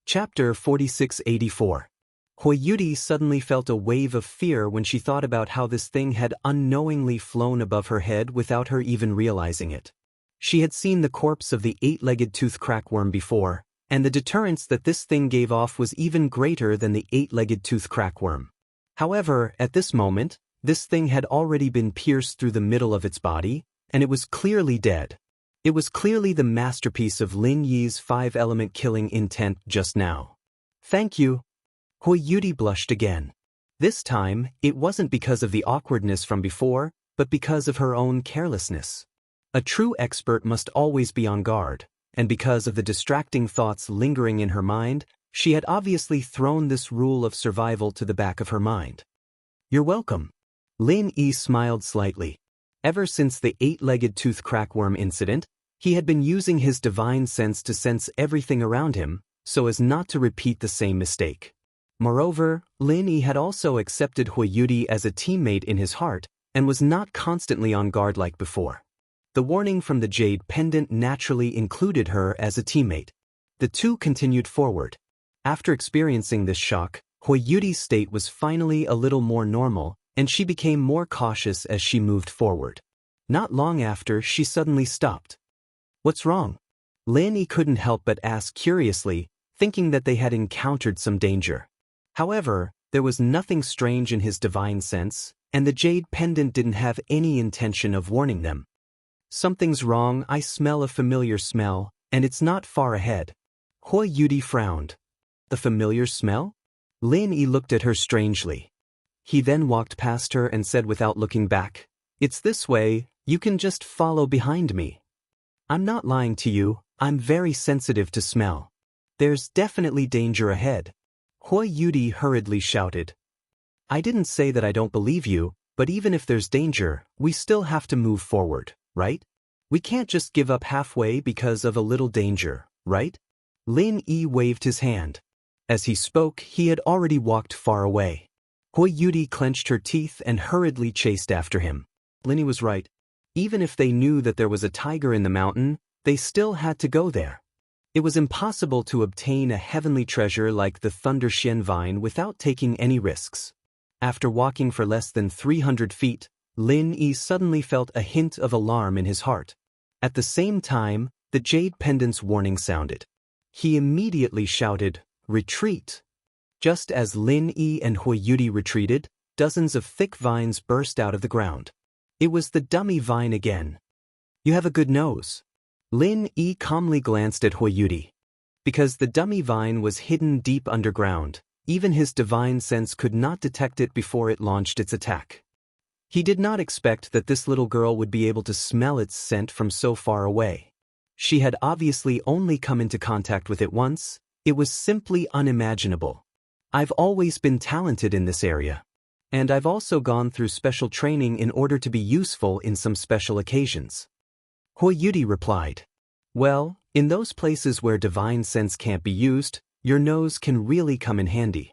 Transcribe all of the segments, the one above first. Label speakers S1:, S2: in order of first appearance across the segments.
S1: Chapter 4684. Huiyuti suddenly felt a wave of fear when she thought about how this thing had unknowingly flown above her head without her even realizing it. She had seen the corpse of the eight-legged tooth crackworm before, and the deterrence that this thing gave off was even greater than the eight-legged tooth crackworm. However, at this moment, this thing had already been pierced through the middle of its body, and it was clearly dead. It was clearly the masterpiece of Lin Yi's five-element killing intent just now. Thank you. Huiyuti blushed again. This time, it wasn't because of the awkwardness from before, but because of her own carelessness. A true expert must always be on guard, and because of the distracting thoughts lingering in her mind, she had obviously thrown this rule of survival to the back of her mind. You're welcome. Lin Yi smiled slightly. Ever since the eight-legged tooth crackworm incident, he had been using his divine sense to sense everything around him, so as not to repeat the same mistake. Moreover, Lin Yi had also accepted Huiyuti as a teammate in his heart, and was not constantly on guard like before. The warning from the jade pendant naturally included her as a teammate. The two continued forward. After experiencing this shock, Huiyuti's state was finally a little more normal, and she became more cautious as she moved forward. Not long after, she suddenly stopped. What's wrong? Lin Yi couldn't help but ask curiously, thinking that they had encountered some danger. However, there was nothing strange in his divine sense, and the jade pendant didn't have any intention of warning them. Something's wrong, I smell a familiar smell, and it's not far ahead. Huiyuti frowned. The familiar smell? Lin Yi looked at her strangely. He then walked past her and said without looking back, It's this way, you can just follow behind me. I'm not lying to you, I'm very sensitive to smell. There's definitely danger ahead. Huiyuti hurriedly shouted. I didn't say that I don't believe you, but even if there's danger, we still have to move forward, right? We can't just give up halfway because of a little danger, right? Lin Yi waved his hand. As he spoke, he had already walked far away. Huiyuti clenched her teeth and hurriedly chased after him. Lin Yi was right. Even if they knew that there was a tiger in the mountain, they still had to go there. It was impossible to obtain a heavenly treasure like the Thunder Xian vine without taking any risks. After walking for less than 300 feet, Lin Yi suddenly felt a hint of alarm in his heart. At the same time, the jade pendant's warning sounded. He immediately shouted, Retreat! Just as Lin Yi and Huiyuti retreated, dozens of thick vines burst out of the ground. It was the dummy vine again. You have a good nose. Lin Yi calmly glanced at Huiyuti. Because the dummy vine was hidden deep underground, even his divine sense could not detect it before it launched its attack. He did not expect that this little girl would be able to smell its scent from so far away. She had obviously only come into contact with it once. It was simply unimaginable. I've always been talented in this area. And I've also gone through special training in order to be useful in some special occasions. Huiyuti replied. Well, in those places where divine sense can't be used, your nose can really come in handy.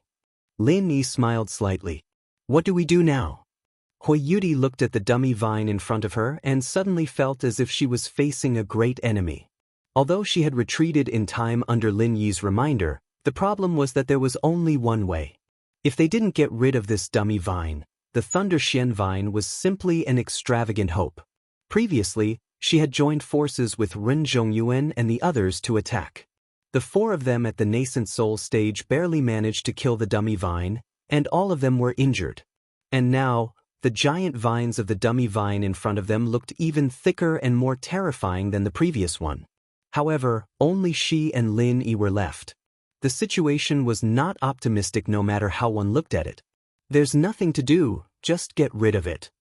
S1: Lin Yi smiled slightly. What do we do now? Huiyuti looked at the dummy vine in front of her and suddenly felt as if she was facing a great enemy. Although she had retreated in time under Lin Yi's reminder, the problem was that there was only one way. If they didn't get rid of this dummy vine, the Thunder Xian vine was simply an extravagant hope. Previously, she had joined forces with Ren Zhongyuan and the others to attack. The four of them at the nascent soul stage barely managed to kill the dummy vine, and all of them were injured. And now, the giant vines of the dummy vine in front of them looked even thicker and more terrifying than the previous one. However, only she and Lin Yi were left. The situation was not optimistic no matter how one looked at it. There's nothing to do, just get rid of it.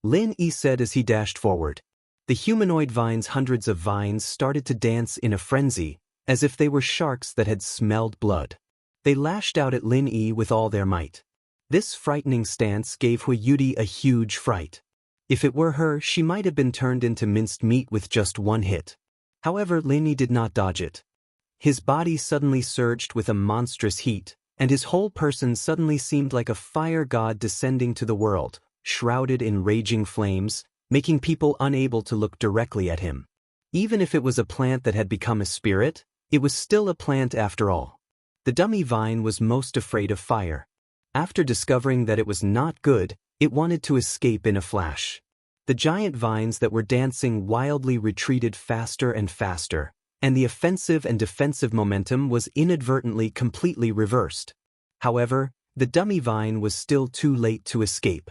S1: Lin Yi said as he dashed forward. The humanoid vine's hundreds of vines started to dance in a frenzy, as if they were sharks that had smelled blood. They lashed out at Lin Yi with all their might. This frightening stance gave Huiyuti a huge fright. If it were her, she might have been turned into minced meat with just one hit. However, Lin Yi did not dodge it. His body suddenly surged with a monstrous heat, and his whole person suddenly seemed like a fire god descending to the world, shrouded in raging flames, making people unable to look directly at him. Even if it was a plant that had become a spirit, it was still a plant after all. The dummy vine was most afraid of fire. After discovering that it was not good, it wanted to escape in a flash. The giant vines that were dancing wildly retreated faster and faster, and the offensive and defensive momentum was inadvertently completely reversed. However, the dummy vine was still too late to escape.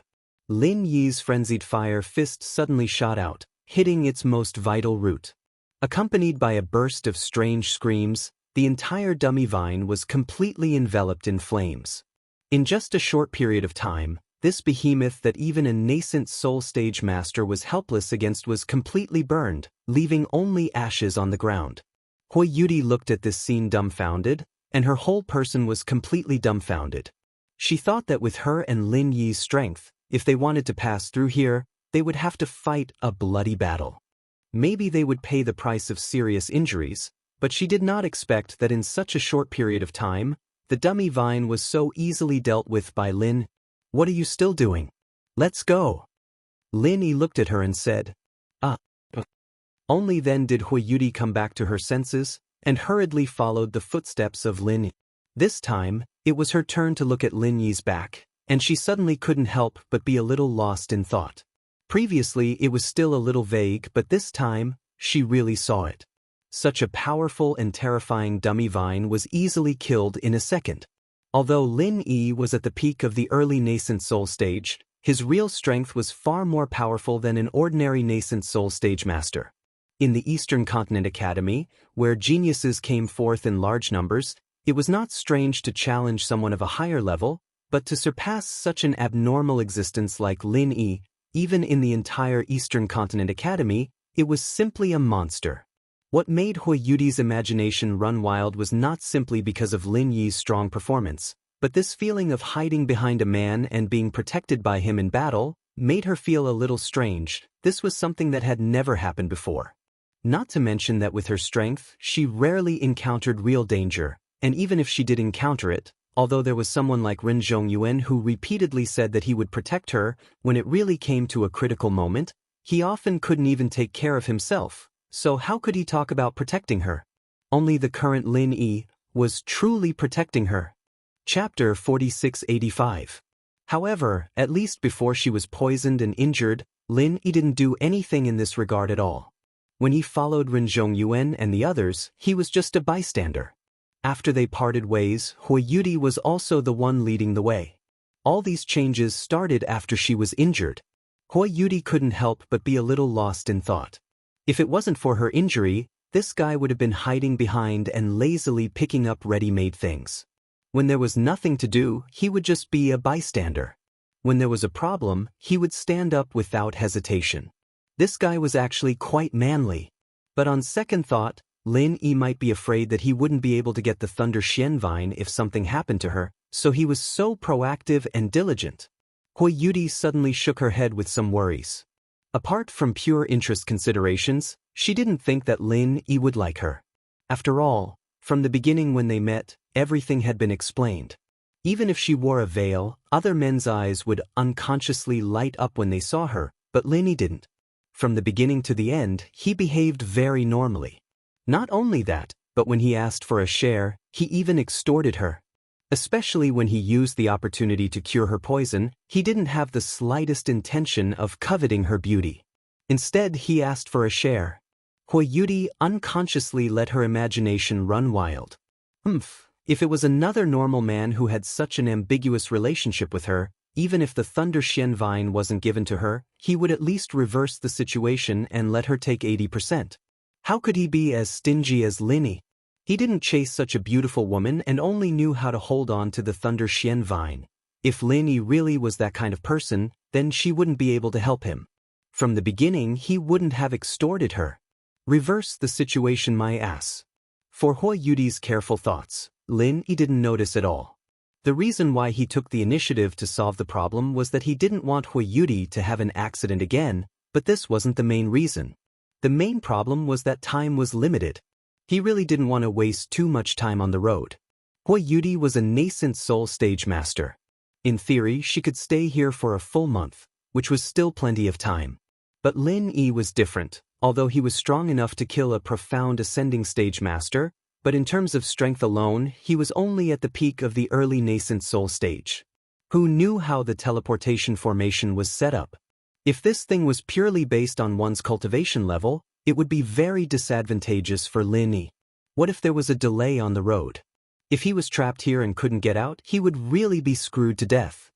S1: Lin Yi's frenzied fire fist suddenly shot out, hitting its most vital root. Accompanied by a burst of strange screams, the entire dummy vine was completely enveloped in flames. In just a short period of time, this behemoth that even a nascent soul stage master was helpless against was completely burned, leaving only ashes on the ground. Hui Yudi looked at this scene dumbfounded, and her whole person was completely dumbfounded. She thought that with her and Lin Yi's strength, if they wanted to pass through here, they would have to fight a bloody battle. Maybe they would pay the price of serious injuries, but she did not expect that in such a short period of time, the dummy vine was so easily dealt with by Lin. "What are you still doing? Let's go." Lin Yi looked at her and said, "Ah." Only then did Hui Yudi come back to her senses, and hurriedly followed the footsteps of Lin Yi. This time, it was her turn to look at Lin Yi's back, and she suddenly couldn't help but be a little lost in thought. Previously it was still a little vague, but this time, she really saw it. Such a powerful and terrifying dummy vine was easily killed in a second. Although Lin Yi was at the peak of the early nascent soul stage, his real strength was far more powerful than an ordinary nascent soul stage master. In the Eastern Continent Academy, where geniuses came forth in large numbers, it was not strange to challenge someone of a higher level, but to surpass such an abnormal existence like Lin Yi, even in the entire Eastern Continent Academy, it was simply a monster. What made Hui Yudi's imagination run wild was not simply because of Lin Yi's strong performance, but this feeling of hiding behind a man and being protected by him in battle made her feel a little strange. This was something that had never happened before. Not to mention that with her strength, she rarely encountered real danger, and even if she did encounter it, although there was someone like Ren Zhongyuan who repeatedly said that he would protect her, when it really came to a critical moment, he often couldn't even take care of himself. So how could he talk about protecting her? Only the current Lin Yi was truly protecting her. Chapter 4685. However, at least before she was poisoned and injured, Lin Yi didn't do anything in this regard at all. When he followed Ren Zhongyuan and the others, he was just a bystander. After they parted ways, Hui Yudi was also the one leading the way. All these changes started after she was injured. Hui Yudi couldn't help but be a little lost in thought. If it wasn't for her injury, this guy would have been hiding behind and lazily picking up ready-made things. When there was nothing to do, he would just be a bystander. When there was a problem, he would stand up without hesitation. This guy was actually quite manly. But on second thought, Lin Yi might be afraid that he wouldn't be able to get the Thunder Xian vine if something happened to her, so he was so proactive and diligent. Hui Yudi suddenly shook her head with some worries. Apart from pure interest considerations, she didn't think that Lin Yi would like her. After all, from the beginning when they met, everything had been explained. Even if she wore a veil, other men's eyes would unconsciously light up when they saw her, but Lin Yi didn't. From the beginning to the end, he behaved very normally. Not only that, but when he asked for a share, he even extorted her. Especially when he used the opportunity to cure her poison, he didn't have the slightest intention of coveting her beauty. Instead, he asked for a share. Hui Yudi unconsciously let her imagination run wild. If it was another normal man who had such an ambiguous relationship with her, even if the Thunder Xian vine wasn't given to her, he would at least reverse the situation and let her take 80%. How could he be as stingy as Lin Yi? He didn't chase such a beautiful woman and only knew how to hold on to the Thunder Xian vine. If Lin Yi really was that kind of person, then she wouldn't be able to help him. From the beginning, he wouldn't have extorted her. Reverse the situation, my ass. For Hui Yudi's careful thoughts, Lin Yi didn't notice at all. The reason why he took the initiative to solve the problem was that he didn't want Hui Yudi to have an accident again, but this wasn't the main reason. The main problem was that time was limited. He really didn't want to waste too much time on the road. Hui Yudi was a nascent soul stage master. In theory, she could stay here for a full month, which was still plenty of time. But Lin Yi was different. Although he was strong enough to kill a profound ascending stage master, but in terms of strength alone, he was only at the peak of the early nascent soul stage. Who knew how the teleportation formation was set up? If this thing was purely based on one's cultivation level, it would be very disadvantageous for Lin Yi. What if there was a delay on the road? If he was trapped here and couldn't get out, he would really be screwed to death.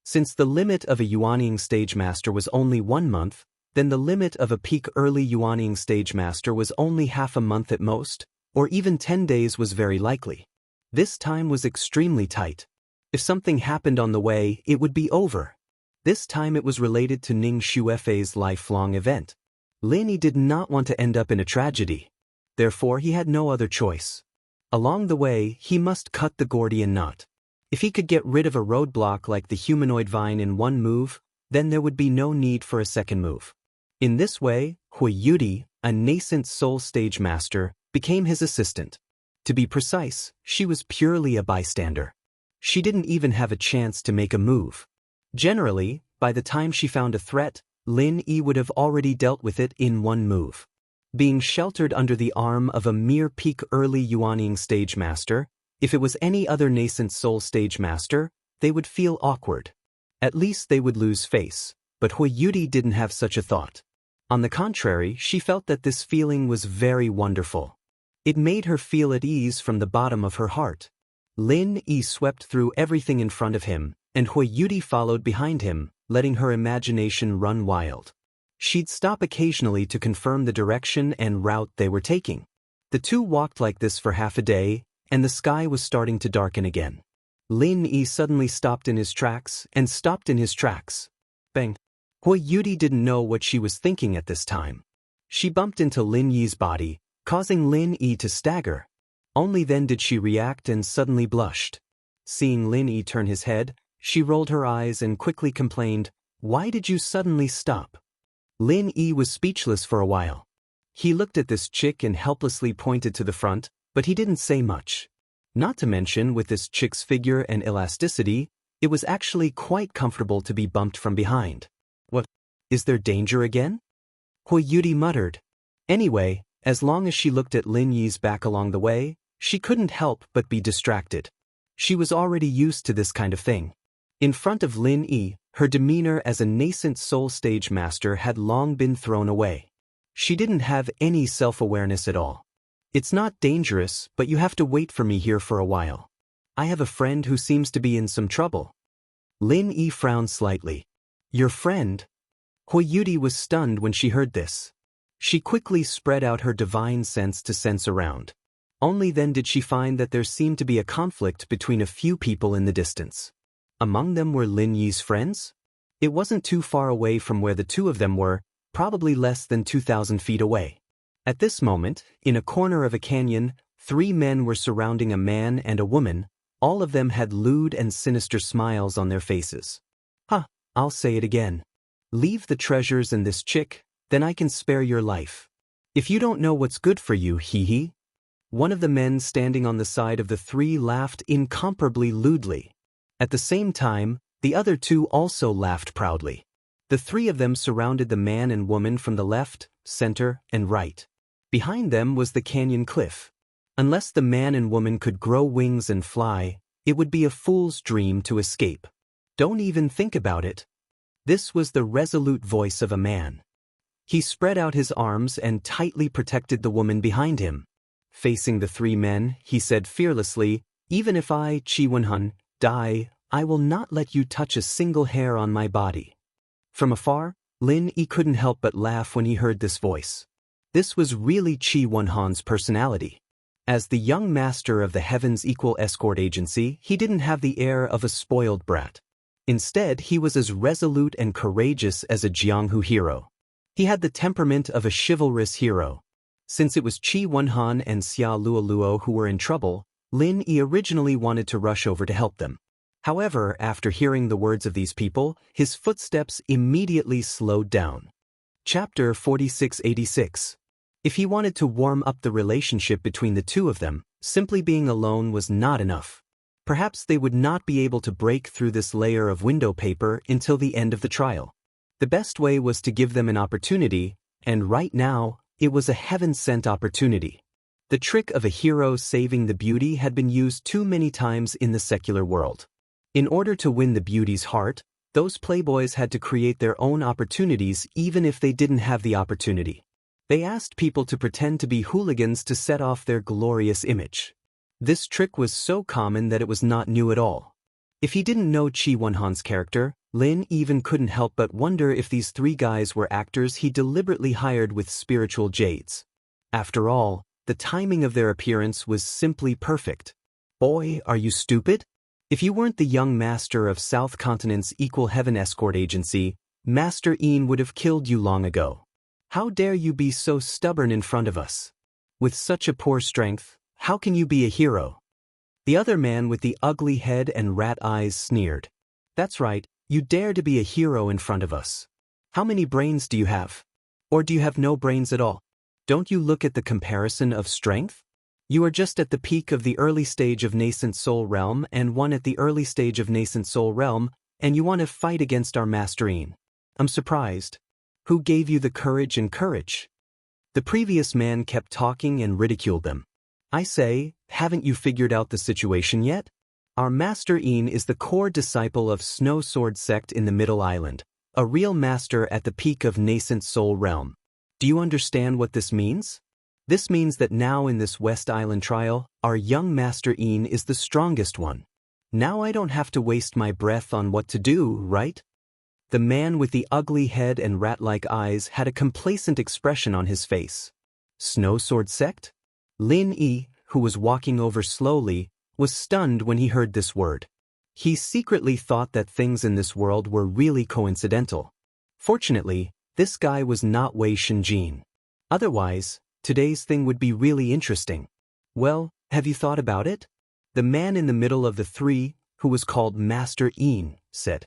S1: Since the limit of a Yuanying stage master was only 1 month, then the limit of a peak early Yuanying stage master was only half a month at most, or even 10 days was very likely. This time was extremely tight. If something happened on the way, it would be over. This time it was related to Ning Xuefei's lifelong event. Lin Yi did not want to end up in a tragedy. Therefore he had no other choice. Along the way, he must cut the Gordian knot. If he could get rid of a roadblock like the humanoid vine in one move, then there would be no need for a second move. In this way, Hui Yudi, a nascent soul stage master, became his assistant. To be precise, she was purely a bystander. She didn't even have a chance to make a move. Generally, by the time she found a threat, Lin Yi would have already dealt with it in one move. Being sheltered under the arm of a mere peak early Yuanying stage master, if it was any other nascent soul stage master, they would feel awkward. At least they would lose face, but Hui Yudi didn't have such a thought. On the contrary, she felt that this feeling was very wonderful. It made her feel at ease from the bottom of her heart. Lin Yi swept through everything in front of him, and Hui Yudi followed behind him, letting her imagination run wild. She'd stop occasionally to confirm the direction and route they were taking. The two walked like this for half a day, and the sky was starting to darken again. Lin Yi suddenly stopped in his tracks and stopped in his tracks. Bang! Hui Yudi didn't know what she was thinking at this time. She bumped into Lin Yi's body, causing Lin Yi to stagger. Only then did she react and suddenly blushed. Seeing Lin Yi turn his head, she rolled her eyes and quickly complained, "Why did you suddenly stop?" Lin Yi was speechless for a while. He looked at this chick and helplessly pointed to the front, but he didn't say much. Not to mention, with this chick's figure and elasticity, it was actually quite comfortable to be bumped from behind. What? Is there danger again? Hui Yudi muttered. Anyway, as long as she looked at Lin Yi's back along the way, she couldn't help but be distracted. She was already used to this kind of thing. In front of Lin Yi, her demeanor as a nascent soul stage master had long been thrown away. She didn't have any self-awareness at all. It's not dangerous, but you have to wait for me here for a while. I have a friend who seems to be in some trouble. Lin Yi frowned slightly. Your friend? Hui Yudi was stunned when she heard this. She quickly spread out her divine sense to sense around. Only then did she find that there seemed to be a conflict between a few people in the distance. Among them were Lin Yi's friends? It wasn't too far away from where the two of them were, probably less than 2,000 feet away. At this moment, in a corner of a canyon, 3 men were surrounding a man and a woman. All of them had lewd and sinister smiles on their faces. I'll say it again. Leave the treasures and this chick, then I can spare your life. If you don't know what's good for you, hee. One of the men standing on the side of the 3 laughed incomparably lewdly. At the same time, the other 2 also laughed proudly. The 3 of them surrounded the man and woman from the left, center, and right. Behind them was the canyon cliff. Unless the man and woman could grow wings and fly, it would be a fool's dream to escape. Don't even think about it. This was the resolute voice of a man. He spread out his arms and tightly protected the woman behind him. Facing the 3 men, he said fearlessly, "Even if I, Qi Wenhun, die, I will not let you touch a single hair on my body." From afar, Lin Yi couldn't help but laugh when he heard this voice. This was really Qi Wenhun's personality. As the young master of the Heaven's Equal Escort Agency, he didn't have the air of a spoiled brat. Instead, he was as resolute and courageous as a Jianghu hero. He had the temperament of a chivalrous hero. Since it was Qi Wenhun and Xia Luoluo who were in trouble, Lin Yi originally wanted to rush over to help them. However, after hearing the words of these people, his footsteps immediately slowed down. Chapter 4686. If he wanted to warm up the relationship between the two of them, simply being alone was not enough. Perhaps they would not be able to break through this layer of window paper until the end of the trial. The best way was to give them an opportunity, and right now, it was a heaven-sent opportunity. The trick of a hero saving the beauty had been used too many times in the secular world. In order to win the beauty's heart, those playboys had to create their own opportunities even if they didn't have the opportunity. They asked people to pretend to be hooligans to set off their glorious image. This trick was so common that it was not new at all. If he didn't know Qi Wenhan's character, Lin even couldn't help but wonder if these three guys were actors he deliberately hired with spiritual jades. After all, the timing of their appearance was simply perfect. Boy, are you stupid? If you weren't the young master of South Continent's Equal Heaven Escort Agency, Master Ian would have killed you long ago. How dare you be so stubborn in front of us? With such a poor strength, how can you be a hero? The other man with the ugly head and rat eyes sneered. That's right, you dare to be a hero in front of us. How many brains do you have? Or do you have no brains at all? Don't you look at the comparison of strength? You are just at the peak of the early stage of nascent soul realm and one at the early stage of nascent soul realm, and you want to fight against our Master Ian. I'm surprised. Who gave you the courage and courage? The previous man kept talking and ridiculed them. I say, haven't you figured out the situation yet? Our Master Ian is the core disciple of Snow Sword Sect in the Middle Island, a real master at the peak of nascent soul realm. Do you understand what this means? This means that now in this West Island trial, our young Master Ian is the strongest one. Now I don't have to waste my breath on what to do, right? The man with the ugly head and rat-like eyes had a complacent expression on his face. Snow Sword Sect? Lin Yi, who was walking over slowly, was stunned when he heard this word. He secretly thought that things in this world were really coincidental. Fortunately, this guy was not Wei Shenjin. Otherwise, today's thing would be really interesting. Well, have you thought about it? The man in the middle of the three, who was called Master Ian, said.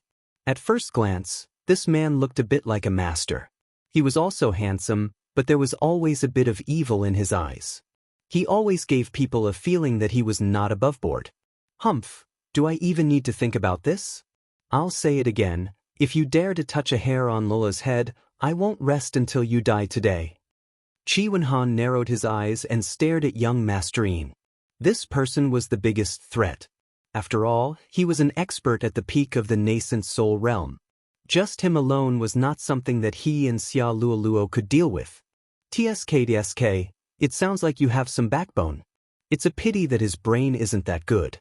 S1: At first glance, this man looked a bit like a master. He was also handsome, but there was always a bit of evil in his eyes. He always gave people a feeling that he was not above board. Humph, do I even need to think about this? I'll say it again, if you dare to touch a hair on Lola's head, I won't rest until you die today. Qi Wenhan narrowed his eyes and stared at young Master Ian. This person was the biggest threat. After all, he was an expert at the peak of the nascent soul realm. Just him alone was not something that he and Xia Luoluo could deal with. TSK, it sounds like you have some backbone. It's a pity that his brain isn't that good.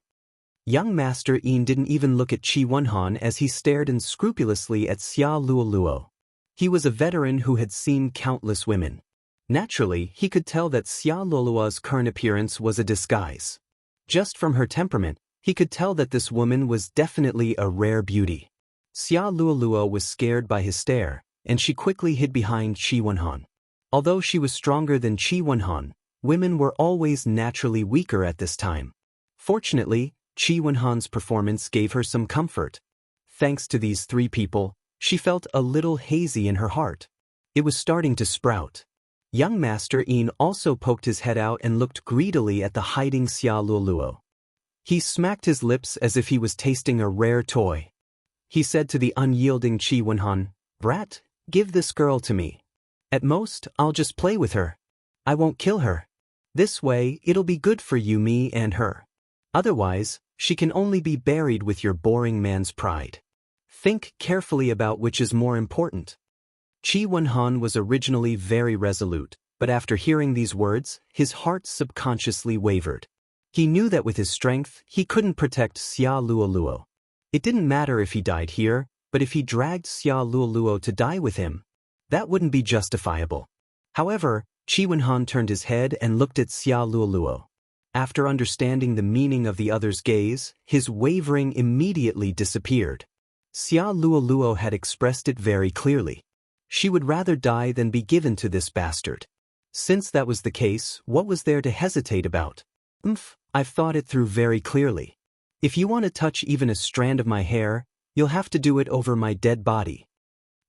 S1: Young Master Ian didn't even look at Qi Wenhan as he stared unscrupulously at Xia Luoluo. He was a veteran who had seen countless women. Naturally, he could tell that Xia Luoluo's current appearance was a disguise. Just from her temperament, he could tell that this woman was definitely a rare beauty. Xia Luoluo was scared by his stare, and she quickly hid behind Qi Wenhan. Although she was stronger than Qi Wenhan, women were always naturally weaker at this time. Fortunately, Qi Wenhan's performance gave her some comfort. Thanks to these three people, she felt a little hazy in her heart. It was starting to sprout. Young Master Ian also poked his head out and looked greedily at the hiding Xia Luoluo. He smacked his lips as if he was tasting a rare toy. He said to the unyielding Qi Wenhan, "Brat, give this girl to me. At most, I'll just play with her. I won't kill her. This way, it'll be good for you, me, and her. Otherwise, she can only be buried with your boring man's pride. Think carefully about which is more important." Qi Wenhan was originally very resolute, but after hearing these words, his heart subconsciously wavered. He knew that with his strength, he couldn't protect Xia Luoluo. It didn't matter if he died here, but if he dragged Xia Luoluo to die with him, that wouldn't be justifiable. However, Qi Wenhan turned his head and looked at Xia Luoluo. After understanding the meaning of the other's gaze, his wavering immediately disappeared. Xia Luoluo had expressed it very clearly. She would rather die than be given to this bastard. Since that was the case, what was there to hesitate about? I've thought it through very clearly. If you want to touch even a strand of my hair, you'll have to do it over my dead body.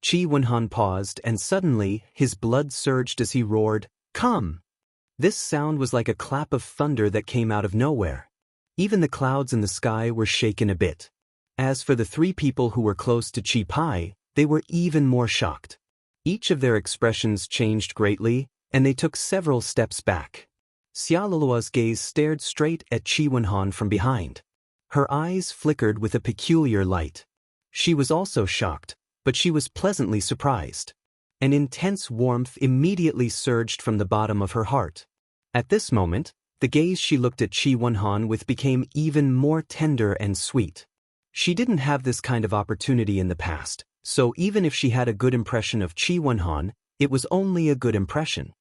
S1: Qi Wenhan paused, and suddenly, his blood surged as he roared, "Come!" This sound was like a clap of thunder that came out of nowhere. Even the clouds in the sky were shaken a bit. As for the three people who were close to Qi Pai, they were even more shocked. Each of their expressions changed greatly, and they took several steps back. Xia Lulua's gaze stared straight at Qi Wenhan from behind. Her eyes flickered with a peculiar light. She was also shocked, but she was pleasantly surprised. An intense warmth immediately surged from the bottom of her heart. At this moment, the gaze she looked at Qi Wenhan with became even more tender and sweet. She didn't have this kind of opportunity in the past, so even if she had a good impression of Qi Wenhan, it was only a good impression.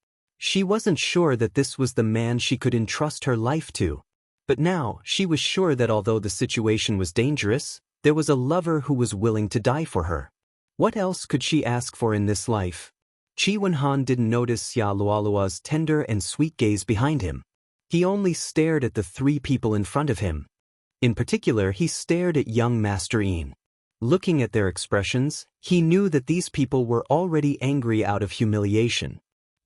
S1: She wasn't sure that this was the man she could entrust her life to. But now, she was sure that although the situation was dangerous, there was a lover who was willing to die for her. What else could she ask for in this life? Qi Wenhan didn't notice Xia Luolua's tender and sweet gaze behind him. He only stared at the three people in front of him. In particular, he stared at young Master Yin. Looking at their expressions, he knew that these people were already angry out of humiliation.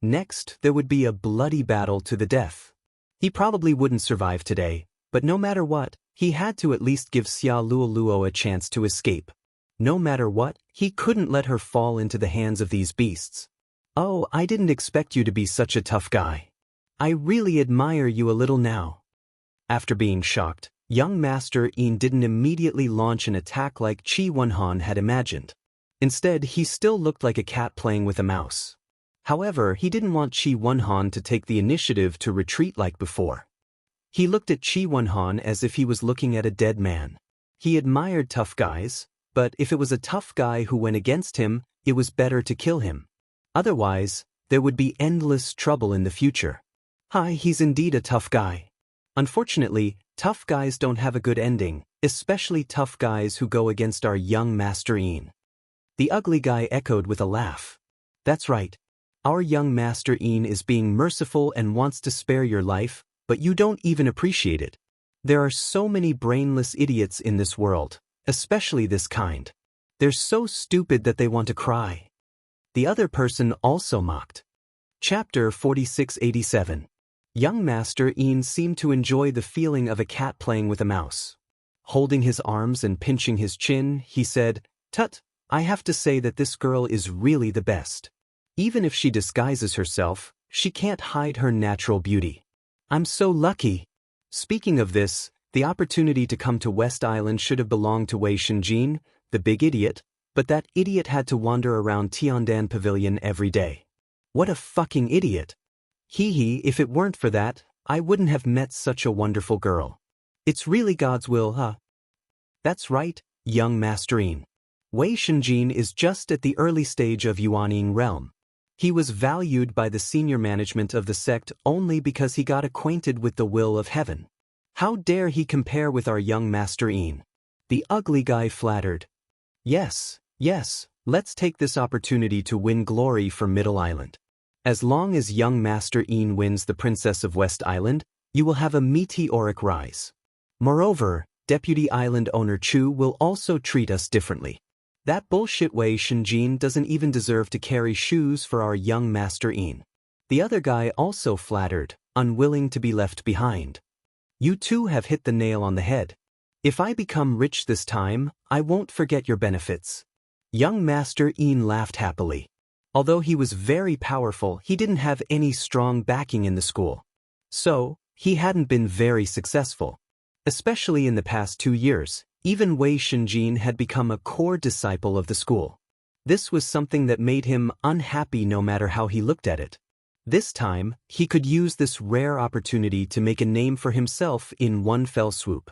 S1: Next, there would be a bloody battle to the death. He probably wouldn't survive today, but no matter what, he had to at least give Xia Luoluo a chance to escape. No matter what, he couldn't let her fall into the hands of these beasts. Oh, I didn't expect you to be such a tough guy. I really admire you a little now. After being shocked, young Master Yin didn't immediately launch an attack like Qi Wenhan had imagined. Instead, he still looked like a cat playing with a mouse. However, he didn't want Qi Wenhan to take the initiative to retreat like before. He looked at Qi Wenhan as if he was looking at a dead man. He admired tough guys, but if it was a tough guy who went against him, it was better to kill him. Otherwise, there would be endless trouble in the future. Hi, he's indeed a tough guy. Unfortunately, tough guys don't have a good ending, especially tough guys who go against our young Master Yin. The ugly guy echoed with a laugh. That's right. Our young Master Yin is being merciful and wants to spare your life, but you don't even appreciate it. There are so many brainless idiots in this world, especially this kind. They're so stupid that they want to cry. The other person also mocked. Chapter 4687. Young Master Yin seemed to enjoy the feeling of a cat playing with a mouse. Holding his arms and pinching his chin, he said, "Tut, I have to say that this girl is really the best. Even if she disguises herself, she can't hide her natural beauty. I'm so lucky." Speaking of this, the opportunity to come to West Island should have belonged to Wei Shenjin, the big idiot, but that idiot had to wander around Tiandan Pavilion every day. What a fucking idiot. Hee, if it weren't for that, I wouldn't have met such a wonderful girl. It's really God's will, huh? That's right, young Master Yin. Wei Shenjin is just at the early stage of Yuanying realm. He was valued by the senior management of the sect only because he got acquainted with the will of heaven. How dare he compare with our young Master Yin? The ugly guy flattered. Yes, let's take this opportunity to win glory for Middle Island. As long as young Master Yin wins the Princess of West Island, you will have a meteoric rise. Moreover, Deputy Island Owner Chu will also treat us differently. That bullshit Wei Shenjin doesn't even deserve to carry shoes for our young Master Yin. The other guy also flattered, unwilling to be left behind. You two have hit the nail on the head. If I become rich this time, I won't forget your benefits. Young Master Yin laughed happily. Although he was very powerful, he didn't have any strong backing in the school. So, he hadn't been very successful. Especially in the past 2 years, even Wei Shenjin had become a core disciple of the school. This was something that made him unhappy no matter how he looked at it. This time, he could use this rare opportunity to make a name for himself in one fell swoop.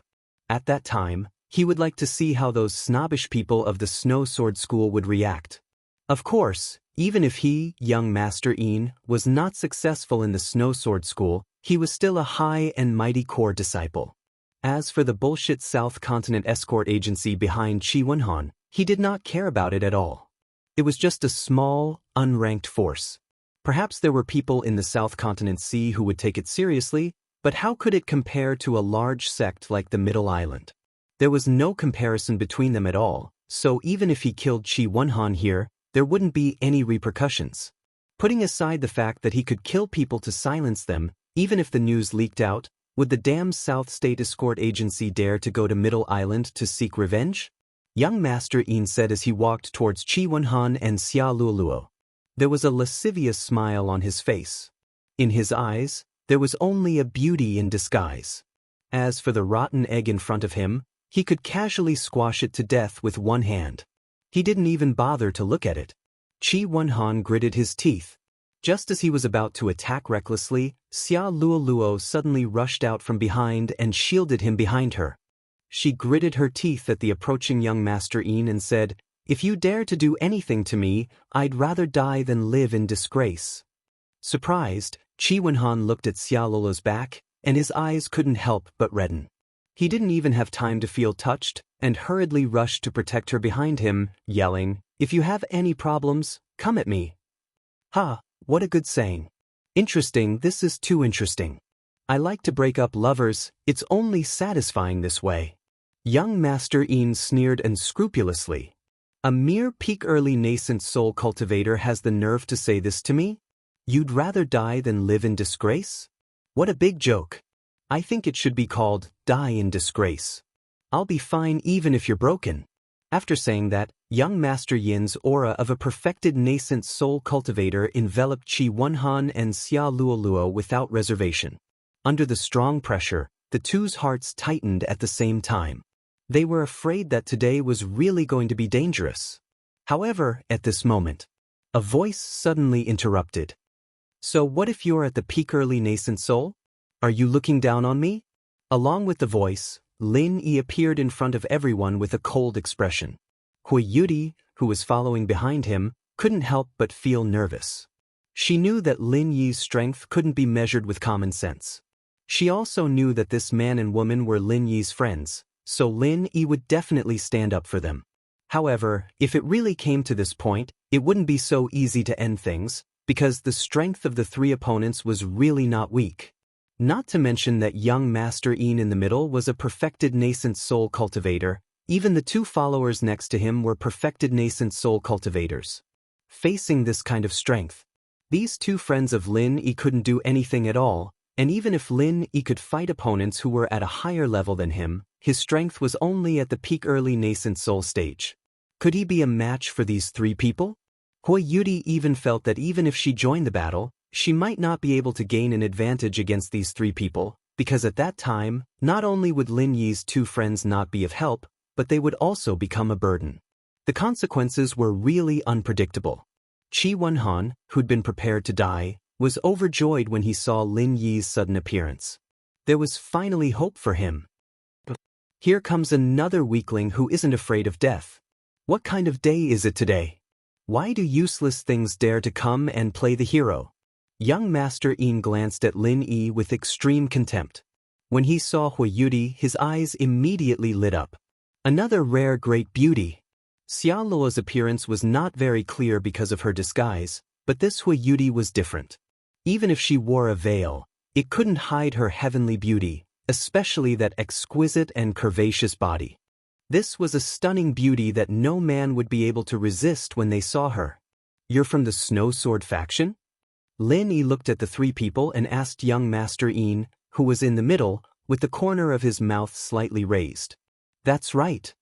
S1: At that time, he would like to see how those snobbish people of the Snow Sword School would react. Of course, even if he, young Master Yin, was not successful in the Snow Sword School, he was still a high and mighty core disciple. As for the bullshit South Continent escort agency behind Qi Wenhan, he did not care about it at all. It was just a small, unranked force. Perhaps there were people in the South Continent Sea who would take it seriously, but how could it compare to a large sect like the Middle Island? There was no comparison between them at all, so even if he killed Qi Wenhan here, there wouldn't be any repercussions. Putting aside the fact that he could kill people to silence them, even if the news leaked out, would the damn South State Escort Agency dare to go to Middle Island to seek revenge? Young Master Yin said as he walked towards Qi Wenhan and Xia Luoluo. There was a lascivious smile on his face. In his eyes, There was only a beauty in disguise. As for the rotten egg in front of him, he could casually squash it to death with one hand. He didn't even bother to look at it. Qi Wenhan gritted his teeth. Just as he was about to attack recklessly, Xia Luoluo suddenly rushed out from behind and shielded him behind her. She gritted her teeth at the approaching young Master Yin and said, "If you dare to do anything to me, I'd rather die than live in disgrace." Surprised, Qi Wenhan looked at Xia Luoluo's back, and his eyes couldn't help but redden. He didn't even have time to feel touched, and hurriedly rushed to protect her behind him, yelling, "If you have any problems, come at me." Ha, what a good saying. Interesting, this is too interesting. I like to break up lovers, it's only satisfying this way. Young Master Yin sneered unscrupulously. A mere peak-early nascent soul cultivator has the nerve to say this to me? You'd rather die than live in disgrace? What a big joke. I think it should be called, die in disgrace. I'll be fine even if you're broken. After saying that, young Master Yin's aura of a perfected nascent soul cultivator enveloped Qi Wenhan and Xia Luoluo without reservation. Under the strong pressure, the two's hearts tightened at the same time. They were afraid that today was really going to be dangerous. However, at this moment, a voice suddenly interrupted. So what if you're at the peak early nascent soul? Are you looking down on me? Along with the voice, Lin Yi appeared in front of everyone with a cold expression. Hui Yudi, who was following behind him, couldn't help but feel nervous. She knew that Lin Yi's strength couldn't be measured with common sense. She also knew that this man and woman were Lin Yi's friends, so Lin Yi would definitely stand up for them. However, if it really came to this point, it wouldn't be so easy to end things, because the strength of the three opponents was really not weak. Not to mention that young Master Yin in the middle was a perfected nascent soul cultivator. Even the two followers next to him were perfected nascent soul cultivators. Facing this kind of strength, these two friends of Lin Yi couldn't do anything at all, and even if Lin Yi could fight opponents who were at a higher level than him, his strength was only at the peak early nascent soul stage. Could he be a match for these three people? Hui Yudi even felt that even if she joined the battle, she might not be able to gain an advantage against these three people, because at that time, not only would Lin Yi's two friends not be of help, but they would also become a burden. The consequences were really unpredictable. Qi Wenhan, who'd been prepared to die, was overjoyed when he saw Lin Yi's sudden appearance. There was finally hope for him. Here comes another weakling who isn't afraid of death. What kind of day is it today? Why do useless things dare to come and play the hero? Young Master Yin glanced at Lin Yi with extreme contempt. When he saw Hui Yudi, his eyes immediately lit up. Another rare great beauty. Xia Luo's appearance was not very clear because of her disguise, but this Hui Yudi was different. Even if she wore a veil, it couldn't hide her heavenly beauty, especially that exquisite and curvaceous body. This was a stunning beauty that no man would be able to resist when they saw her. You're from the Snow Sword faction? Lin Yi looked at the three people and asked young Master Yin, who was in the middle, with the corner of his mouth slightly raised. That's right.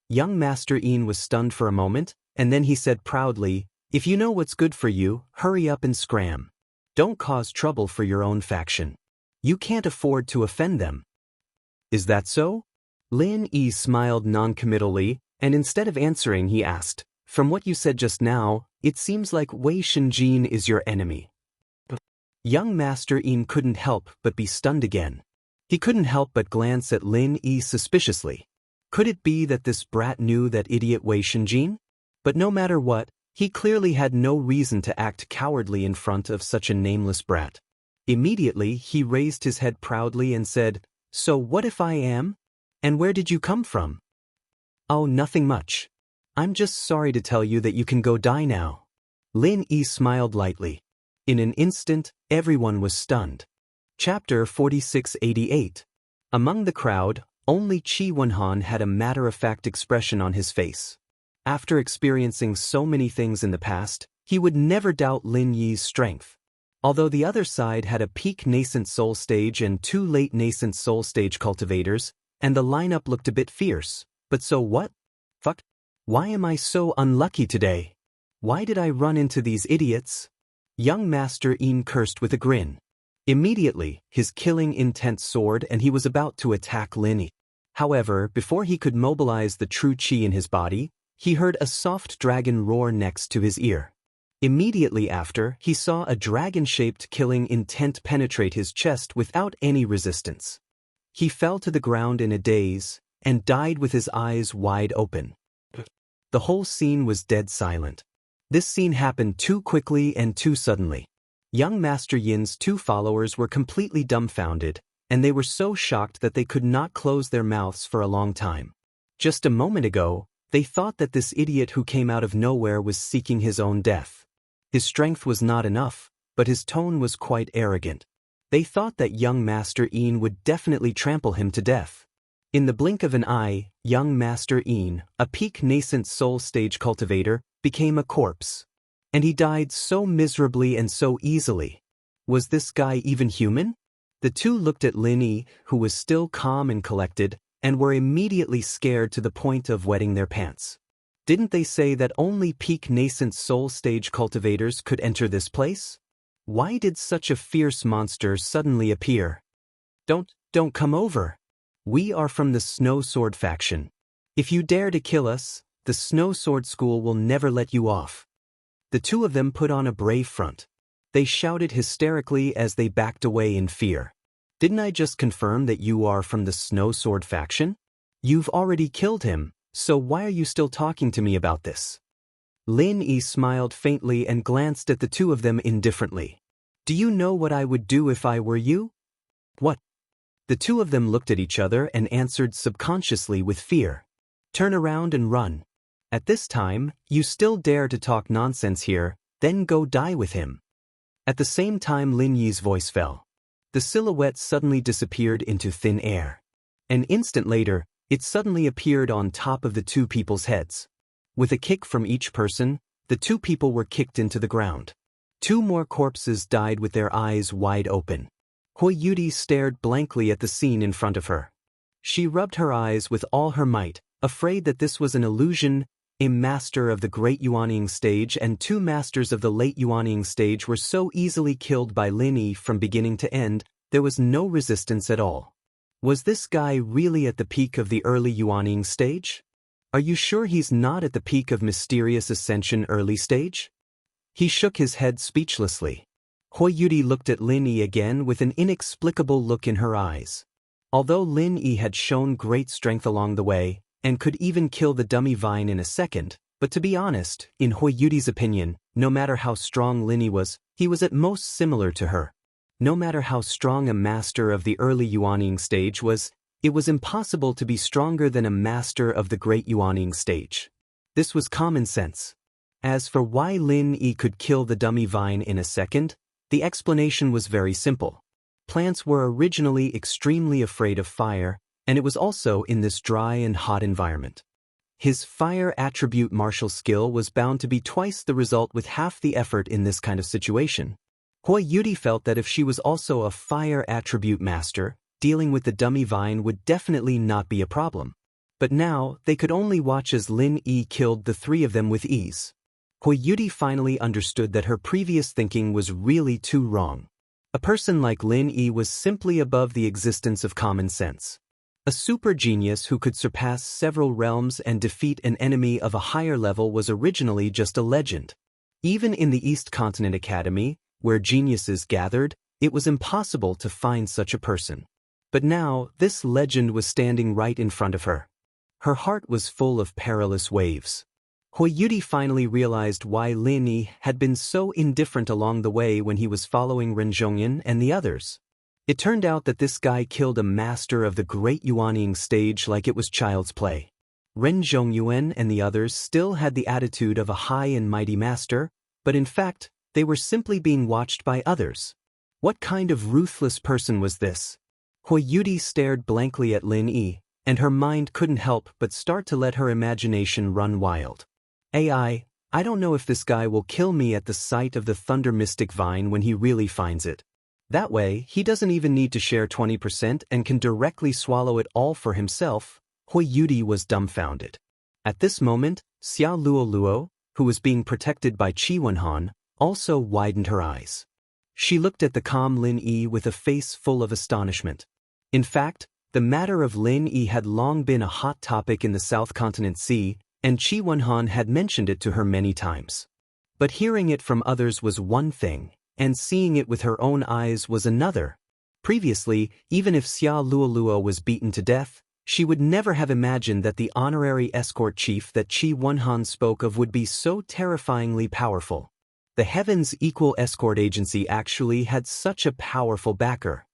S1: Young Master Yin was stunned for a moment, and then he said proudly, "If you know what's good for you, hurry up and scram. Don't cause trouble for your own faction. You can't afford to offend them." Is that so? Lin Yi smiled noncommittally, and instead of answering he asked, "From what you said just now, it seems like Wei Shenjin is your enemy." Young Master Yin couldn't help but be stunned again. He couldn't help but glance at Lin Yi suspiciously. Could it be that this brat knew that idiot Wei Shenjin? But no matter what, he clearly had no reason to act cowardly in front of such a nameless brat. Immediately, he raised his head proudly and said, "So what if I am? And where did you come from?" "Oh, nothing much. I'm just sorry to tell you that you can go die now." Lin Yi smiled lightly. In an instant, everyone was stunned. Chapter 4688. Among the crowd, only Qi Wenhan had a matter-of-fact expression on his face. After experiencing so many things in the past, he would never doubt Lin Yi's strength. Although the other side had a peak nascent soul stage and two late nascent soul stage cultivators, and the lineup looked a bit fierce, but so what? Fuck. Why am I so unlucky today? Why did I run into these idiots? Young Master Yin cursed with a grin. Immediately, his killing intent soared and he was about to attack Lin Yi. However, before he could mobilize the true qi in his body, he heard a soft dragon roar next to his ear. Immediately after, he saw a dragon-shaped killing intent penetrate his chest without any resistance. He fell to the ground in a daze and died with his eyes wide open. The whole scene was dead silent. This scene happened too quickly and too suddenly. Young Master Yin's two followers were completely dumbfounded, and they were so shocked that they could not close their mouths for a long time. Just a moment ago, they thought that this idiot who came out of nowhere was seeking his own death. His strength was not enough, but his tone was quite arrogant. They thought that young Master Yin would definitely trample him to death. In the blink of an eye, young Master Yin, a peak nascent soul stage cultivator, became a corpse. And he died so miserably and so easily. Was this guy even human? The two looked at Lin Yi, who was still calm and collected, and were immediately scared to the point of wetting their pants. Didn't they say that only peak nascent soul stage cultivators could enter this place? Why did such a fierce monster suddenly appear? Don't come over. We are from the Snow Sword faction. If you dare to kill us, the Snow Sword School will never let you off. The two of them put on a brave front. They shouted hysterically as they backed away in fear. Didn't I just confirm that you are from the Snow Sword faction? You've already killed him, so why are you still talking to me about this? Lin Yi smiled faintly and glanced at the two of them indifferently. Do you know what I would do if I were you? What? The two of them looked at each other and answered subconsciously with fear. Turn around and run. At this time, you still dare to talk nonsense here, then go die with him. At the same time Lin Yi's voice fell. The silhouette suddenly disappeared into thin air. An instant later, it suddenly appeared on top of the two people's heads. With a kick from each person, the two people were kicked into the ground. Two more corpses died with their eyes wide open. Hui Yudi stared blankly at the scene in front of her. She rubbed her eyes with all her might, afraid that this was an illusion. A master of the Great Yuanying stage and two masters of the Late Yuanying stage were so easily killed by Lin Yi from beginning to end, there was no resistance at all. Was this guy really at the peak of the early Yuanying stage? Are you sure he's not at the peak of Mysterious Ascension early stage? He shook his head speechlessly. Hui Yudi looked at Lin Yi again with an inexplicable look in her eyes. Although Lin Yi had shown great strength along the way, and could even kill the dummy vine in a second, but to be honest, in Hui Yudi's opinion, no matter how strong Lin Yi was, he was at most similar to her. No matter how strong a master of the early Yuanying stage was, it was impossible to be stronger than a master of the Great Yuanying stage. This was common sense. As for why Lin Yi could kill the dummy vine in a second, the explanation was very simple. Plants were originally extremely afraid of fire, and it was also in this dry and hot environment. His fire attribute martial skill was bound to be twice the result with half the effort in this kind of situation. Hui Yudi felt that if she was also a fire attribute master, dealing with the dummy vine would definitely not be a problem. But now, they could only watch as Lin Yi killed the three of them with ease. Hui Yudi finally understood that her previous thinking was really too wrong. A person like Lin Yi was simply above the existence of common sense. A super genius who could surpass several realms and defeat an enemy of a higher level was originally just a legend. Even in the East Continent Academy, where geniuses gathered, it was impossible to find such a person. But now, this legend was standing right in front of her. Her heart was full of perilous waves. Hui Yudi finally realized why Lin Yi had been so indifferent along the way when he was following Ren Zhongyan and the others. It turned out that this guy killed a master of the Great Yuanying stage like it was child's play. Ren Zhongyuan and the others still had the attitude of a high and mighty master, but in fact, they were simply being watched by others. What kind of ruthless person was this? Hui Yudi stared blankly at Lin Yi, and her mind couldn't help but start to let her imagination run wild. I don't know if this guy will kill me at the sight of the Thunder Mystic Vine when he really finds it. That way, he doesn't even need to share 20% and can directly swallow it all for himself. Hui Yudi was dumbfounded. At this moment, Xia Luo, who was being protected by Qi Wenhan, also widened her eyes. She looked at the calm Lin Yi with a face full of astonishment. In fact, the matter of Lin Yi had long been a hot topic in the South Continent Sea, and Qi Wenhan had mentioned it to her many times. But hearing it from others was one thing, and seeing it with her own eyes was another. Previously, even if Xia Luoluo was beaten to death, she would never have imagined that the honorary escort chief that Qi Wenhan spoke of would be so terrifyingly powerful. The Heaven's Equal Escort Agency actually had such a powerful backer.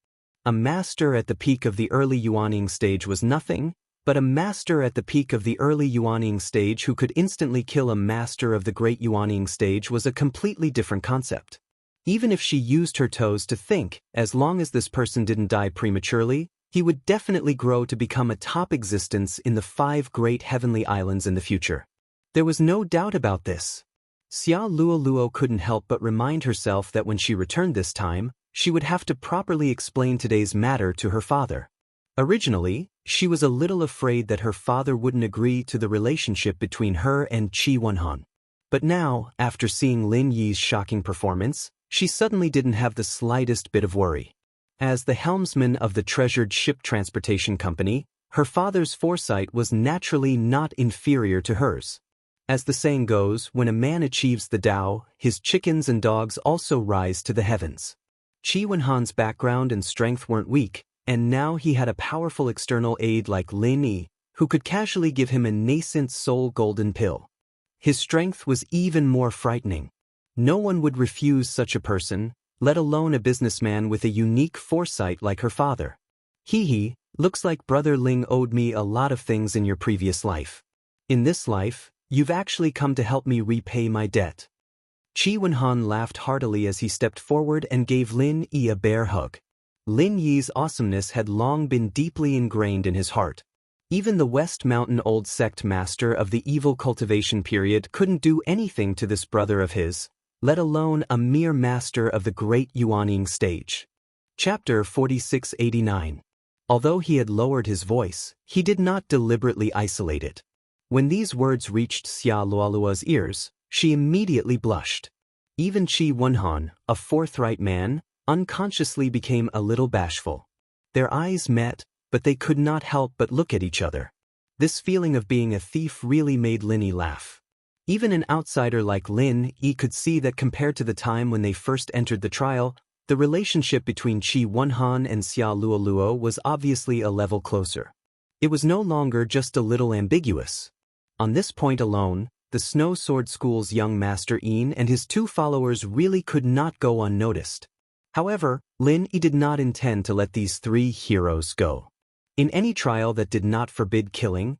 S1: A master at the peak of the early Yuaning stage was nothing, but a master at the peak of the early Yuaning stage who could instantly kill a master of the great Yuaning stage was a completely different concept. Even if she used her toes to think, as long as this person didn't die prematurely, he would definitely grow to become a top existence in the 5 great heavenly islands in the future. There was no doubt about this. Xia Luoluo couldn't help but remind herself that when she returned this time, she would have to properly explain today's matter to her father. Originally, she was a little afraid that her father wouldn't agree to the relationship between her and Qi Wenhan. But now, after seeing Lin Yi's shocking performance, she suddenly didn't have the slightest bit of worry. As the helmsman of the treasured ship transportation company, her father's foresight was naturally not inferior to hers. As the saying goes, when a man achieves the Tao, his chickens and dogs also rise to the heavens. Qi Wenhan's background and strength weren't weak, and now he had a powerful external aid like Lin Yi, who could casually give him a nascent soul golden pill. His strength was even more frightening. No one would refuse such a person, let alone a businessman with a unique foresight like her father. Hee, looks like Brother Ling owed me a lot of things in your previous life. In this life, you've actually come to help me repay my debt. Qi Wenhan laughed heartily as he stepped forward and gave Lin Yi a bear hug. Lin Yi's awesomeness had long been deeply ingrained in his heart. Even the West Mountain Old Sect master of the evil cultivation period couldn't do anything to this brother of his, let alone a mere master of the great Yuaning stage. Chapter 4689. Although he had lowered his voice, he did not deliberately isolate it. When these words reached Xia Luoluo's ears, she immediately blushed. Even Qi Wenhan, a forthright man, unconsciously became a little bashful. Their eyes met, but they could not help but look at each other. This feeling of being a thief really made Lin Yi laugh. Even an outsider like Lin Yi could see that compared to the time when they first entered the trial, the relationship between Qi Wenhan and Xia Luoluo was obviously a level closer. It was no longer just a little ambiguous. On this point alone, the Snow Sword School's young master Yin and his 2 followers really could not go unnoticed. However, Lin Yi did not intend to let these 3 heroes go. In any trial that did not forbid killing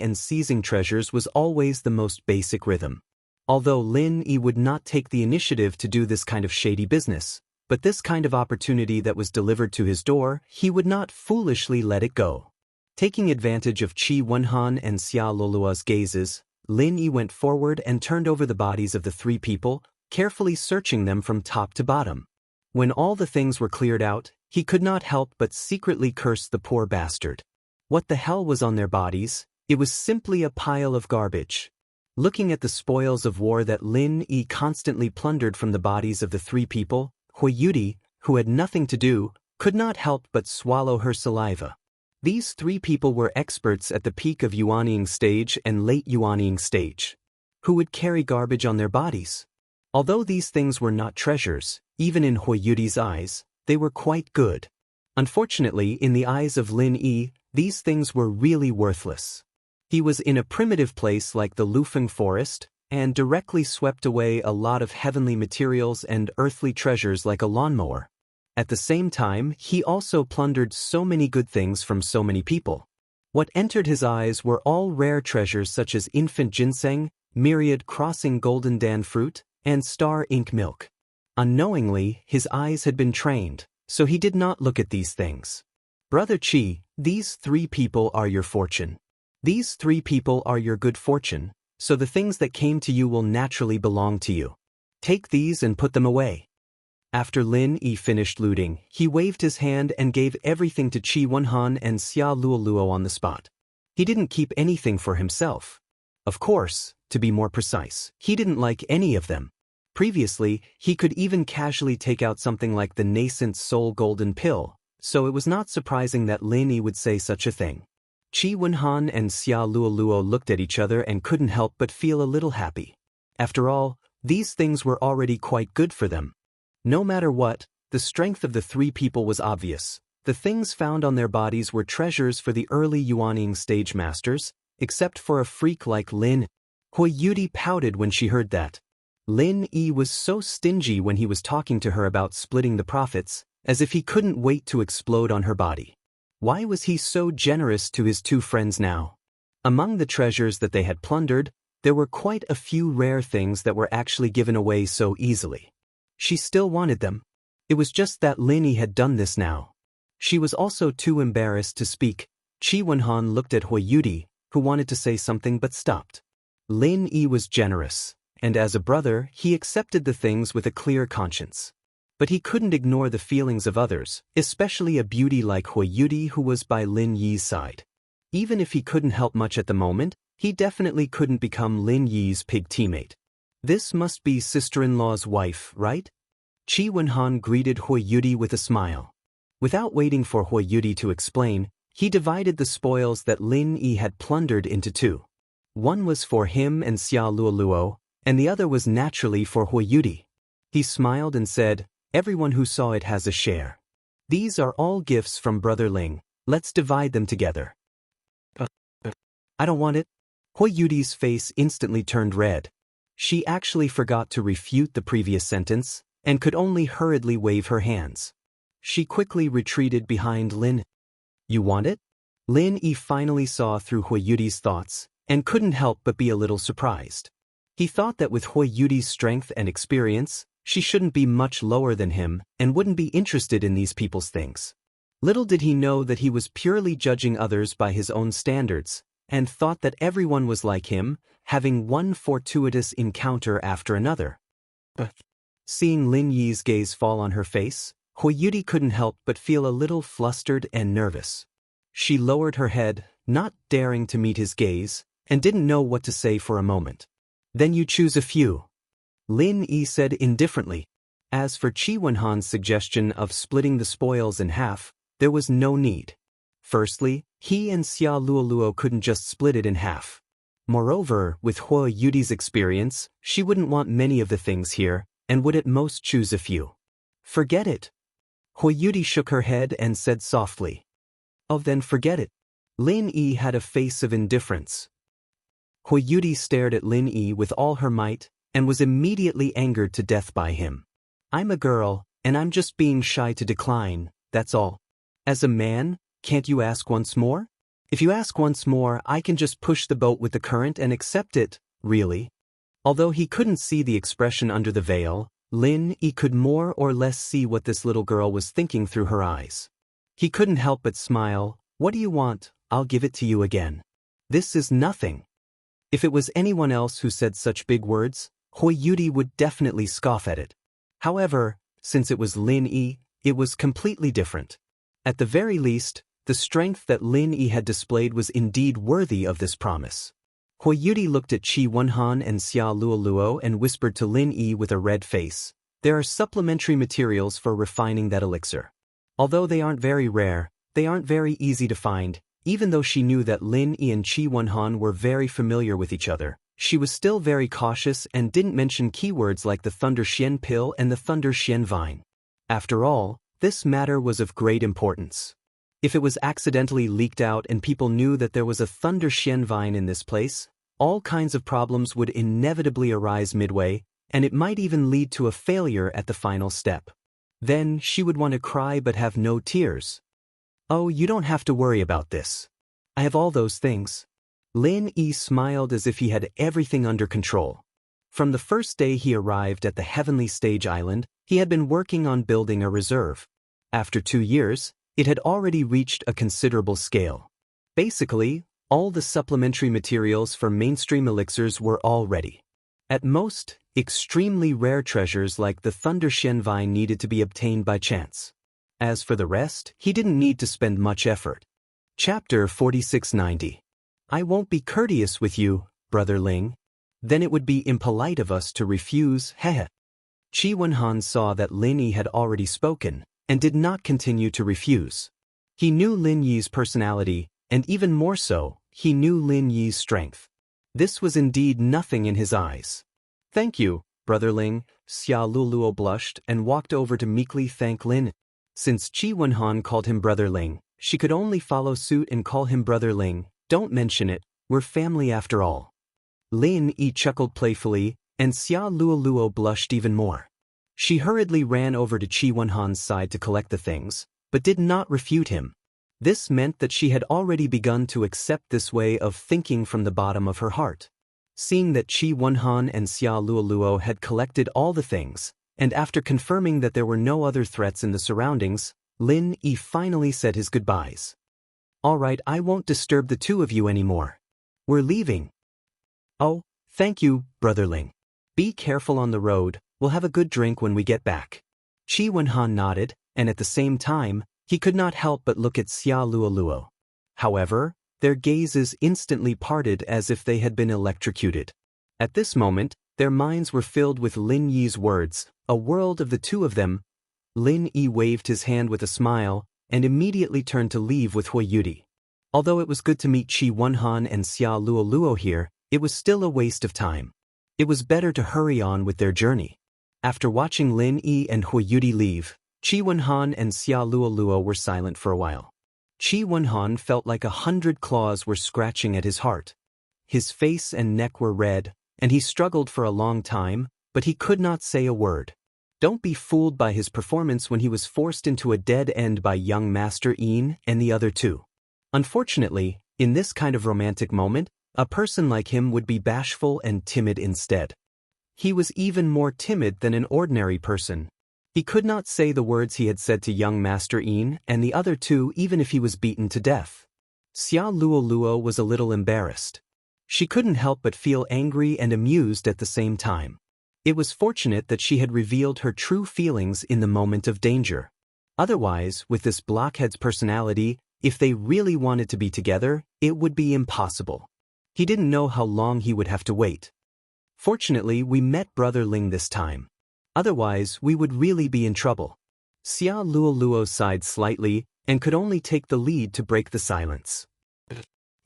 S1: and seizing treasures was always the most basic rhythm. Although Lin Yi would not take the initiative to do this kind of shady business, but this kind of opportunity that was delivered to his door, he would not foolishly let it go. Taking advantage of Qi Wenhan and Xia Luoluo's gazes, Lin Yi went forward and turned over the bodies of the 3 people, carefully searching them from top to bottom. When all the things were cleared out, he could not help but secretly curse the poor bastard. What the hell was on their bodies? It was simply a pile of garbage. Looking at the spoils of war that Lin Yi constantly plundered from the bodies of the 3 people, Hui Yudi, who had nothing to do, could not help but swallow her saliva. These 3 people were experts at the peak of Yuaning stage and late Yuaning stage. Who would carry garbage on their bodies? Although these things were not treasures, even in Hui Yudi's eyes, they were quite good. Unfortunately, in the eyes of Lin Yi, these things were really worthless. He was in a primitive place like the Lufeng forest, and directly swept away a lot of heavenly materials and earthly treasures like a lawnmower. At the same time, he also plundered so many good things from so many people. What entered his eyes were all rare treasures such as infant ginseng, myriad crossing golden dan fruit, and star ink milk. Unknowingly, his eyes had been trained, so he did not look at these things. Brother Qi, these 3 people are your fortune. These 3 people are your good fortune, so the things that came to you will naturally belong to you. Take these and put them away. After Lin Yi finished looting, he waved his hand and gave everything to Qi Wenhan and Xia Luoluo on the spot. He didn't keep anything for himself. Of course, to be more precise, he didn't like any of them. Previously, he could even casually take out something like the nascent soul golden pill, so it was not surprising that Lin Yi would say such a thing. Qi Wenhan and Xia Luoluo looked at each other and couldn't help but feel a little happy. After all, these things were already quite good for them. No matter what, the strength of the three people was obvious. The things found on their bodies were treasures for the early Yuanying stage masters, except for a freak like Lin. Hui Yudi pouted when she heard that. Lin Yi was so stingy when he was talking to her about splitting the profits, as if he couldn't wait to explode on her body. Why was he so generous to his two friends now? Among the treasures that they had plundered, there were quite a few rare things that were actually given away so easily. She still wanted them. It was just that Lin Yi had done this now. She was also too embarrassed to speak. Qi Wenhan looked at Hui Yudi, who wanted to say something but stopped. Lin Yi was generous, and as a brother, he accepted the things with a clear conscience. But he couldn't ignore the feelings of others, especially a beauty like Hui Yudi who was by Lin Yi's side. Even if he couldn't help much at the moment, he definitely couldn't become Lin Yi's pig teammate. This must be sister-in-law's wife, right? Qi Wenhan greeted Hui Yudi with a smile. Without waiting for Hui Yudi to explain, he divided the spoils that Lin Yi had plundered into two. One was for him and Xia Luoluo, and the other was naturally for Hui Yudi. He smiled and said, "Everyone who saw it has a share. These are all gifts from Brother Ling, let's divide them together." I don't want it. Hui Yudi's face instantly turned red. She actually forgot to refute the previous sentence, and could only hurriedly wave her hands. She quickly retreated behind Lin. You want it? Lin Yi finally saw through Hui Yudi's thoughts, and couldn't help but be a little surprised. He thought that with Hui Yudi's strength and experience, she shouldn't be much lower than him and wouldn't be interested in these people's things. Little did he know that he was purely judging others by his own standards, and thought that everyone was like him, having one fortuitous encounter after another. Seeing Lin Yi's gaze fall on her face, Hui Yudi couldn't help but feel a little flustered and nervous. She lowered her head, not daring to meet his gaze, and didn't know what to say for a moment. Then you choose a few. Lin Yi said indifferently. As for Qi Wenhan's suggestion of splitting the spoils in half, there was no need. Firstly, he and Xia Luoluo couldn't just split it in half. Moreover, with Hui Yudi's experience, she wouldn't want many of the things here, and would at most choose a few. Forget it. Hui Yudi shook her head and said softly. Oh, then forget it. Lin Yi had a face of indifference. Hui Yudi stared at Lin Yi with all her might, and was immediately angered to death by him. I'm a girl, and I'm just being shy to decline, that's all. As a man, can't you ask once more? If you ask once more, I can just push the boat with the current and accept it, really. Although he couldn't see the expression under the veil, Lin Yi could more or less see what this little girl was thinking through her eyes. He couldn't help but smile. What do you want? I'll give it to you again. This is nothing. If it was anyone else who said such big words, Hui Yudi would definitely scoff at it. However, since it was Lin Yi, it was completely different. At the very least, the strength that Lin Yi had displayed was indeed worthy of this promise. Hui Yudi looked at Qi Wenhan and Xia Luoluo and whispered to Lin Yi with a red face, "There are supplementary materials for refining that elixir. Although they aren't very rare, they aren't very easy to find." Even though she knew that Lin Yi and Qi Wenhan were very familiar with each other, she was still very cautious and didn't mention keywords like the Thunder Xian pill and the Thunder Xian vine. After all, this matter was of great importance. If it was accidentally leaked out and people knew that there was a Thunder Xian vine in this place, all kinds of problems would inevitably arise midway, and it might even lead to a failure at the final step. Then she would want to cry but have no tears. Oh, you don't have to worry about this. I have all those things. Lin Yi smiled as if he had everything under control. From the first day he arrived at the Heavenly Stage Island, he had been working on building a reserve. After 2 years, it had already reached a considerable scale. Basically, all the supplementary materials for mainstream elixirs were all ready. At most, extremely rare treasures like the Thunder Xian vine needed to be obtained by chance. As for the rest, he didn't need to spend much effort. Chapter 4690. I won't be courteous with you, Brother Ling. Then it would be impolite of us to refuse, heh. Qi Wenhan saw that Lin Yi had already spoken, and did not continue to refuse. He knew Lin Yi's personality, and even more so, he knew Lin Yi's strength. This was indeed nothing in his eyes. "Thank you, Brother Ling," Xia Luluo blushed and walked over to meekly thank Lin. Since Qi Wenhan called him Brother Ling, she could only follow suit and call him Brother Ling. "Don't mention it, we're family after all." Lin Yi chuckled playfully, and Xia Luluo blushed even more. She hurriedly ran over to Qi Wenhan's side to collect the things, but did not refute him. This meant that she had already begun to accept this way of thinking from the bottom of her heart. Seeing that Qi Wenhan and Xia Luluo had collected all the things, and after confirming that there were no other threats in the surroundings, Lin Yi finally said his goodbyes. "All right, I won't disturb the two of you anymore. We're leaving." "Oh, thank you, Brother Ling. Be careful on the road, we'll have a good drink when we get back." Qi Wenhan nodded, and at the same time, he could not help but look at Xia Luluo. However, their gazes instantly parted as if they had been electrocuted. At this moment, their minds were filled with Lin Yi's words, a world of the two of them. Lin Yi waved his hand with a smile, and immediately turned to leave with Hui Yudi. Although it was good to meet Qi Wenhan and Xia Luluo here, it was still a waste of time. It was better to hurry on with their journey. After watching Lin Yi and Hui Yudi leave, Qi Wenhan and Xia Luluo were silent for a while. Qi Wenhan felt like 100 claws were scratching at his heart. His face and neck were red, and he struggled for a long time, but he could not say a word. Don't be fooled by his performance when he was forced into a dead end by young Master Yin and the other two. Unfortunately, in this kind of romantic moment, a person like him would be bashful and timid instead. He was even more timid than an ordinary person. He could not say the words he had said to young Master Yin and the other two even if he was beaten to death. Xia Luluo was a little embarrassed. She couldn't help but feel angry and amused at the same time. It was fortunate that she had revealed her true feelings in the moment of danger. Otherwise, with this blockhead's personality, if they really wanted to be together, it would be impossible. He didn't know how long he would have to wait. Fortunately, we met Brother Ling this time. Otherwise, we would really be in trouble. Xia Luluo sighed slightly, and could only take the lead to break the silence.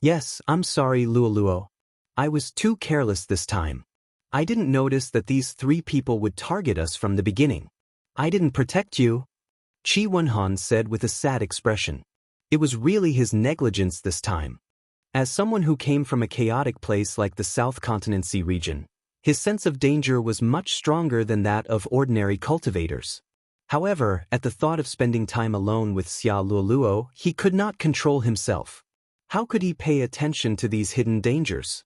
S1: "Yes, I'm sorry, Luluo. I was too careless this time. I didn't notice that these three people would target us from the beginning. I didn't protect you," Qi Wenhan said with a sad expression. It was really his negligence this time. As someone who came from a chaotic place like the South Continency region, his sense of danger was much stronger than that of ordinary cultivators. However, at the thought of spending time alone with Xia Luluo, he could not control himself. How could he pay attention to these hidden dangers?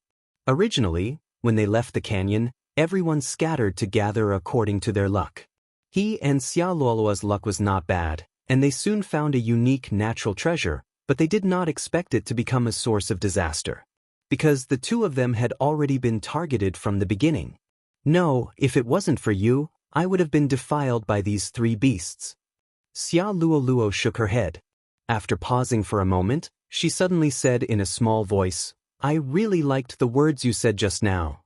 S1: Originally, when they left the canyon, everyone scattered to gather according to their luck. He and Xia Luluo's luck was not bad, and they soon found a unique natural treasure, but they did not expect it to become a source of disaster. Because the two of them had already been targeted from the beginning. "No, if it wasn't for you, I would have been defiled by these three beasts." Xia Luluo shook her head. After pausing for a moment, she suddenly said in a small voice, "I really liked the words you said just now."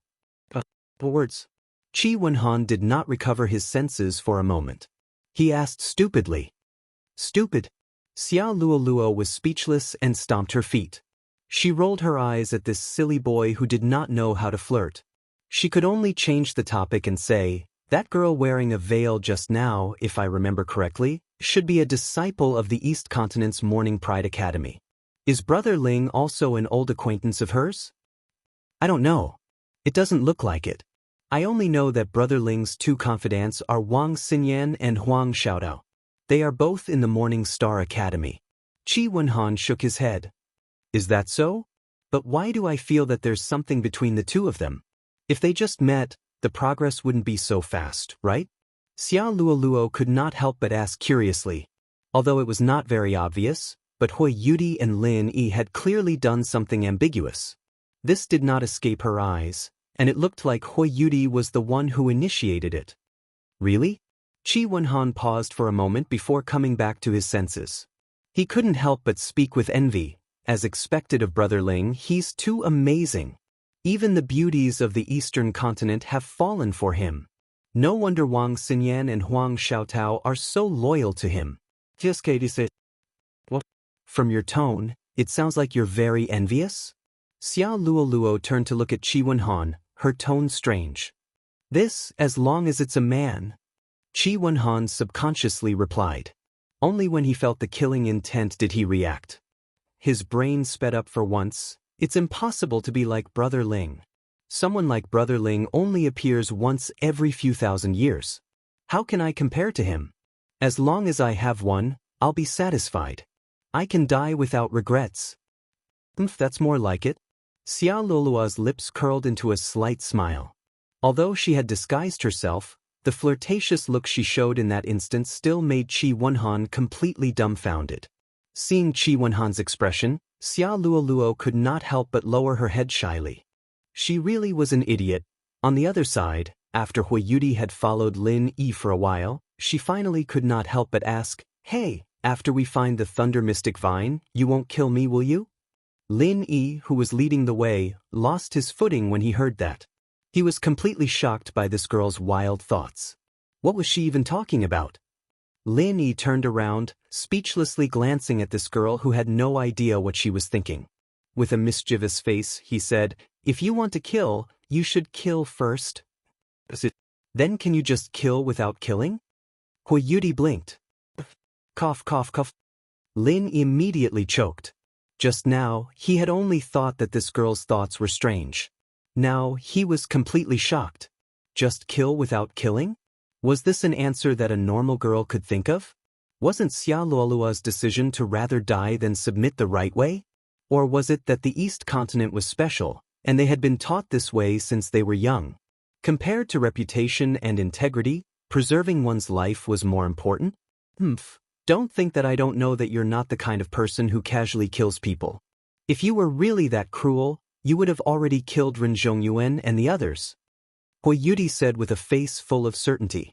S1: Words? Qi Wenhan did not recover his senses for a moment. He asked stupidly. "Stupid?" Xia Luluo was speechless and stomped her feet. She rolled her eyes at this silly boy who did not know how to flirt. She could only change the topic and say, "That girl wearing a veil just now, if I remember correctly, should be a disciple of the East Continent's Morning Pride Academy. Is Brother Ling also an old acquaintance of hers?" "I don't know. It doesn't look like it. I only know that Brother Ling's two confidants are Wang Xinyan and Huang Xiaodao. They are both in the Morning Star Academy." Qi Wenhan shook his head. "Is that so? But why do I feel that there's something between the two of them? If they just met, the progress wouldn't be so fast, right?" Xia Luluo could not help but ask curiously. Although it was not very obvious, but Hui Yudi and Lin Yi had clearly done something ambiguous. This did not escape her eyes, and it looked like Hui Yudi was the one who initiated it. "Really?" Qi Wenhan paused for a moment before coming back to his senses. He couldn't help but speak with envy. As expected of Brother Ling, he's too amazing. Even the beauties of the Eastern continent have fallen for him. No wonder Wang Xinyan and Huang Xiaotao are so loyal to him. Just Katie said, "What?" From your tone, it sounds like you're very envious? Xia Luoluo turned to look at Qi Wenhan, her tone strange. This, as long as it's a man. Qi Wenhan subconsciously replied. Only when he felt the killing intent did he react. His brain sped up for once. It's impossible to be like Brother Ling. Someone like Brother Ling only appears once every few thousand years. How can I compare to him? As long as I have one, I'll be satisfied. I can die without regrets. That's more like it. Xia Luoluo's lips curled into a slight smile. Although she had disguised herself, the flirtatious look she showed in that instant still made Qi Wenhan completely dumbfounded. Seeing Qi Wenhan's expression, Xia Luoluo could not help but lower her head shyly. She really was an idiot. On the other side, after Hui Yudi had followed Lin Yi for a while, she finally could not help but ask, "Hey, after we find the Thunder Mystic Vine, you won't kill me, will you?" Lin Yi, who was leading the way, lost his footing when he heard that. He was completely shocked by this girl's wild thoughts. What was she even talking about? Lin Yi turned around, speechlessly glancing at this girl who had no idea what she was thinking. With a mischievous face, he said, "If you want to kill, you should kill first." Then can you just kill without killing? Hui Yudi blinked. Cough, cough, cough. Lin immediately choked. Just now, he had only thought that this girl's thoughts were strange. Now, he was completely shocked. Just kill without killing? Was this an answer that a normal girl could think of? Wasn't Xia Luoluo's decision to rather die than submit the right way? Or was it that the East Continent was special, and they had been taught this way since they were young? Compared to reputation and integrity, preserving one's life was more important? Don't think that I don't know that you're not the kind of person who casually kills people. If you were really that cruel, you would have already killed Ren Zhongyuan and the others. Hui Yudi said with a face full of certainty.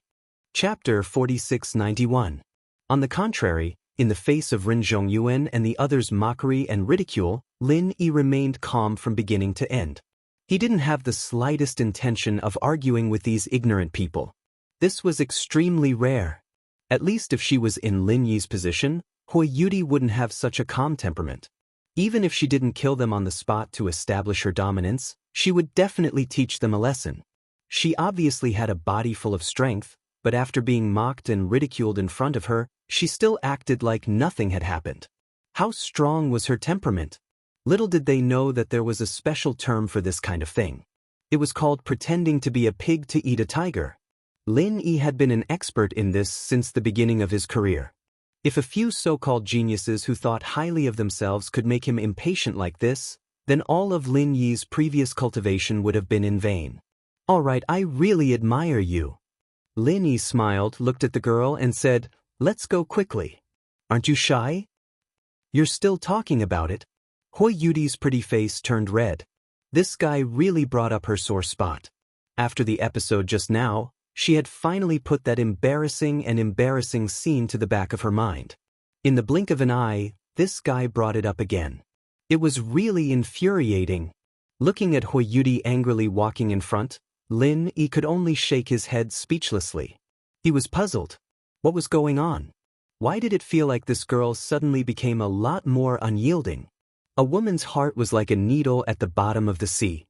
S1: Chapter 4691. On the contrary, in the face of Ren Zhongyuan and the others' mockery and ridicule, Lin Yi remained calm from beginning to end. He didn't have the slightest intention of arguing with these ignorant people. This was extremely rare. At least if she was in Lin Yi's position, Hui Yudi wouldn't have such a calm temperament. Even if she didn't kill them on the spot to establish her dominance, she would definitely teach them a lesson. She obviously had a body full of strength, but after being mocked and ridiculed in front of her, she still acted like nothing had happened. How strong was her temperament? Little did they know that there was a special term for this kind of thing. It was called pretending to be a pig to eat a tiger. Lin Yi had been an expert in this since the beginning of his career. If a few so-called geniuses who thought highly of themselves could make him impatient like this, then all of Lin Yi's previous cultivation would have been in vain. "All right, I really admire you." Lin Yi smiled, looked at the girl and said, "Let's go quickly. Aren't you shy?" "You're still talking about it?" Hui Yudi's pretty face turned red. This guy really brought up her sore spot. After the episode just now, she had finally put that embarrassing scene to the back of her mind. In the blink of an eye, this guy brought it up again. It was really infuriating. Looking at Hui Yudi angrily walking in front, Lin Yi could only shake his head speechlessly. He was puzzled. What was going on? Why did it feel like this girl suddenly became a lot more unyielding? A woman's heart was like a needle at the bottom of the sea.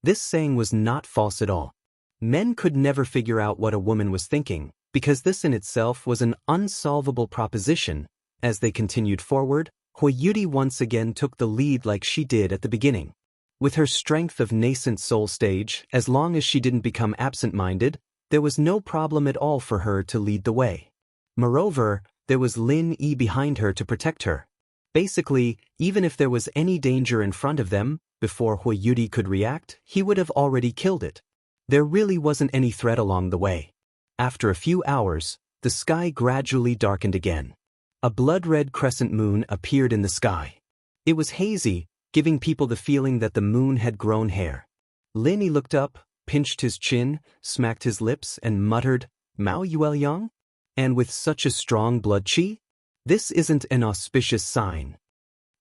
S1: This saying was not false at all. Men could never figure out what a woman was thinking, because this in itself was an unsolvable proposition. As they continued forward, Hui Yudi once again took the lead like she did at the beginning. With her strength of nascent soul stage, as long as she didn't become absent-minded, there was no problem at all for her to lead the way. Moreover, there was Lin Yi behind her to protect her. Basically, even if there was any danger in front of them, before Hui Yudi could react, he would have already killed it. There really wasn't any threat along the way. After a few hours, the sky gradually darkened again. A blood-red crescent moon appeared in the sky. It was hazy, giving people the feeling that the moon had grown hair. Lin Yi looked up, pinched his chin, smacked his lips, and muttered, "Mao Yuelyang? And with such a strong blood qi? This isn't an auspicious sign."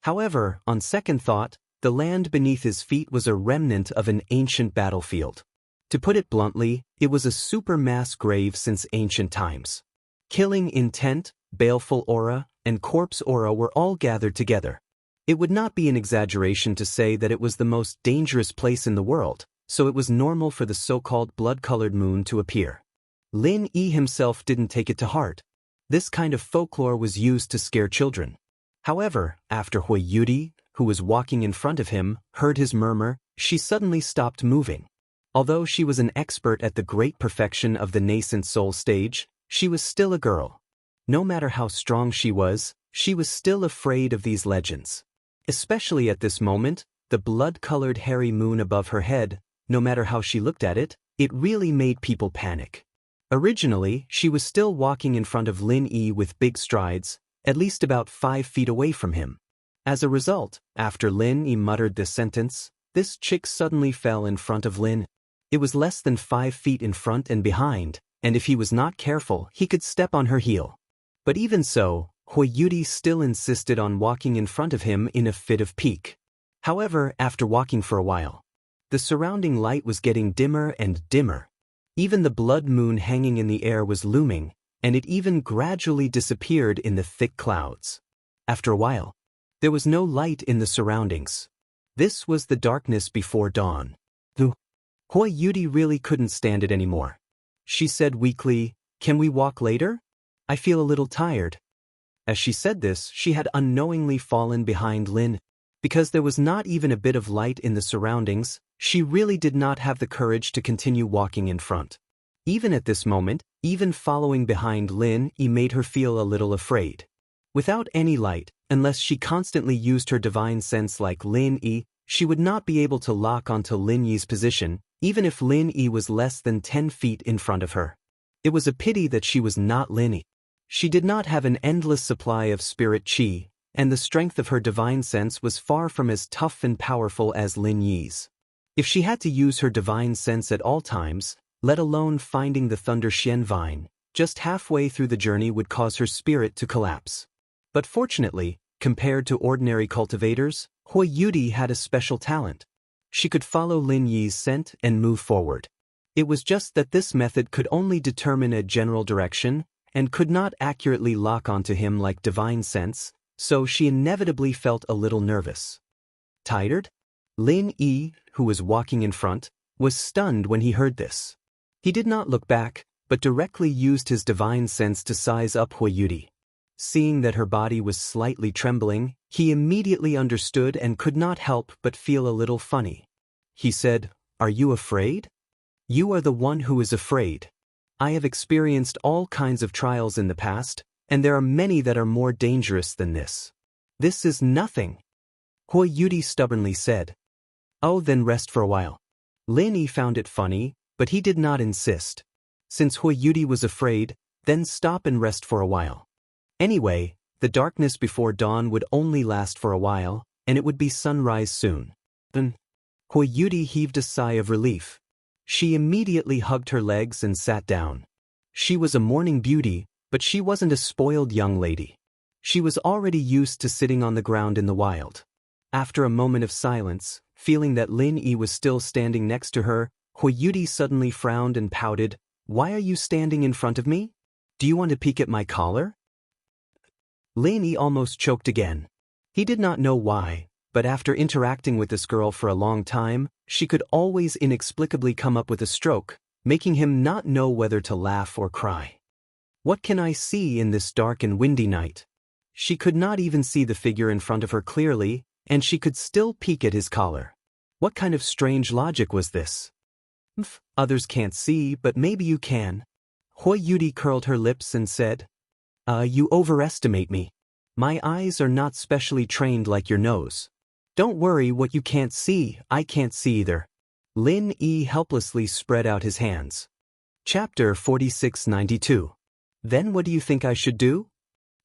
S1: However, on second thought, the land beneath his feet was a remnant of an ancient battlefield. To put it bluntly, it was a super mass grave since ancient times. Killing intent, baleful aura, and corpse aura were all gathered together. It would not be an exaggeration to say that it was the most dangerous place in the world, so it was normal for the so-called blood-colored moon to appear. Lin Yi himself didn't take it to heart. This kind of folklore was used to scare children. However, after Hui Yudi, who was walking in front of him, heard his murmur, she suddenly stopped moving. Although she was an expert at the great perfection of the nascent soul stage, she was still a girl. No matter how strong she was still afraid of these legends. Especially at this moment, the blood-colored hairy moon above her head, no matter how she looked at it, it really made people panic. Originally, she was still walking in front of Lin Yi with big strides, at least about 5 feet away from him. As a result, after Lin Yi muttered this sentence, this chick suddenly fell in front of Lin. It was less than 5 feet in front and behind, and if he was not careful, he could step on her heel. But even so, Hui Yudi still insisted on walking in front of him in a fit of pique. However, after walking for a while, the surrounding light was getting dimmer and dimmer. Even the blood moon hanging in the air was looming, and it even gradually disappeared in the thick clouds. After a while, there was no light in the surroundings. This was the darkness before dawn. Hui Yudi really couldn't stand it anymore. She said weakly, "Can we walk later? I feel a little tired." As she said this, she had unknowingly fallen behind Lin. Because there was not even a bit of light in the surroundings, she really did not have the courage to continue walking in front. Even at this moment, even following behind Lin Yi made her feel a little afraid. Without any light, unless she constantly used her divine sense like Lin Yi, she would not be able to lock onto Lin Yi's position, even if Lin Yi was less than 10 feet in front of her. It was a pity that she was not Lin Yi. She did not have an endless supply of spirit qi, and the strength of her divine sense was far from as tough and powerful as Lin Yi's. If she had to use her divine sense at all times, let alone finding the Thunder Xian vine, just halfway through the journey would cause her spirit to collapse. But fortunately, compared to ordinary cultivators, Hui Yudi had a special talent. She could follow Lin Yi's scent and move forward. It was just that this method could only determine a general direction and could not accurately lock onto him like divine sense, so she inevitably felt a little nervous. Tired? Lin Yi, who was walking in front, was stunned when he heard this. He did not look back, but directly used his divine sense to size up Hui Yudi. Seeing that her body was slightly trembling, he immediately understood and could not help but feel a little funny. He said, "Are you afraid? You are the one who is afraid. I have experienced all kinds of trials in the past, and there are many that are more dangerous than this. This is nothing." Hui Yudi stubbornly said. "Oh, then rest for a while." Lin Yi found it funny, but he did not insist. Since Hui Yudi was afraid, then stop and rest for a while. Anyway, the darkness before dawn would only last for a while, and it would be sunrise soon. Then, Hui Yudi heaved a sigh of relief. She immediately hugged her legs and sat down. She was a morning beauty, but she wasn't a spoiled young lady. She was already used to sitting on the ground in the wild. After a moment of silence, feeling that Lin Yi was still standing next to her, Hui Yudi suddenly frowned and pouted. "Why are you standing in front of me? Do you want to peek at my collar?" Lin Yi almost choked again. He did not know why, but after interacting with this girl for a long time, she could always inexplicably come up with a stroke, making him not know whether to laugh or cry. What can I see in this dark and windy night? She could not even see the figure in front of her clearly, and she could still peek at his collar. What kind of strange logic was this? Others can't see, but maybe you can. Hui Yudi curled her lips and said, You overestimate me. My eyes are not specially trained like your nose. Don't worry what you can't see, I can't see either." Lin Yi helplessly spread out his hands. Chapter 4692. Then what do you think I should do?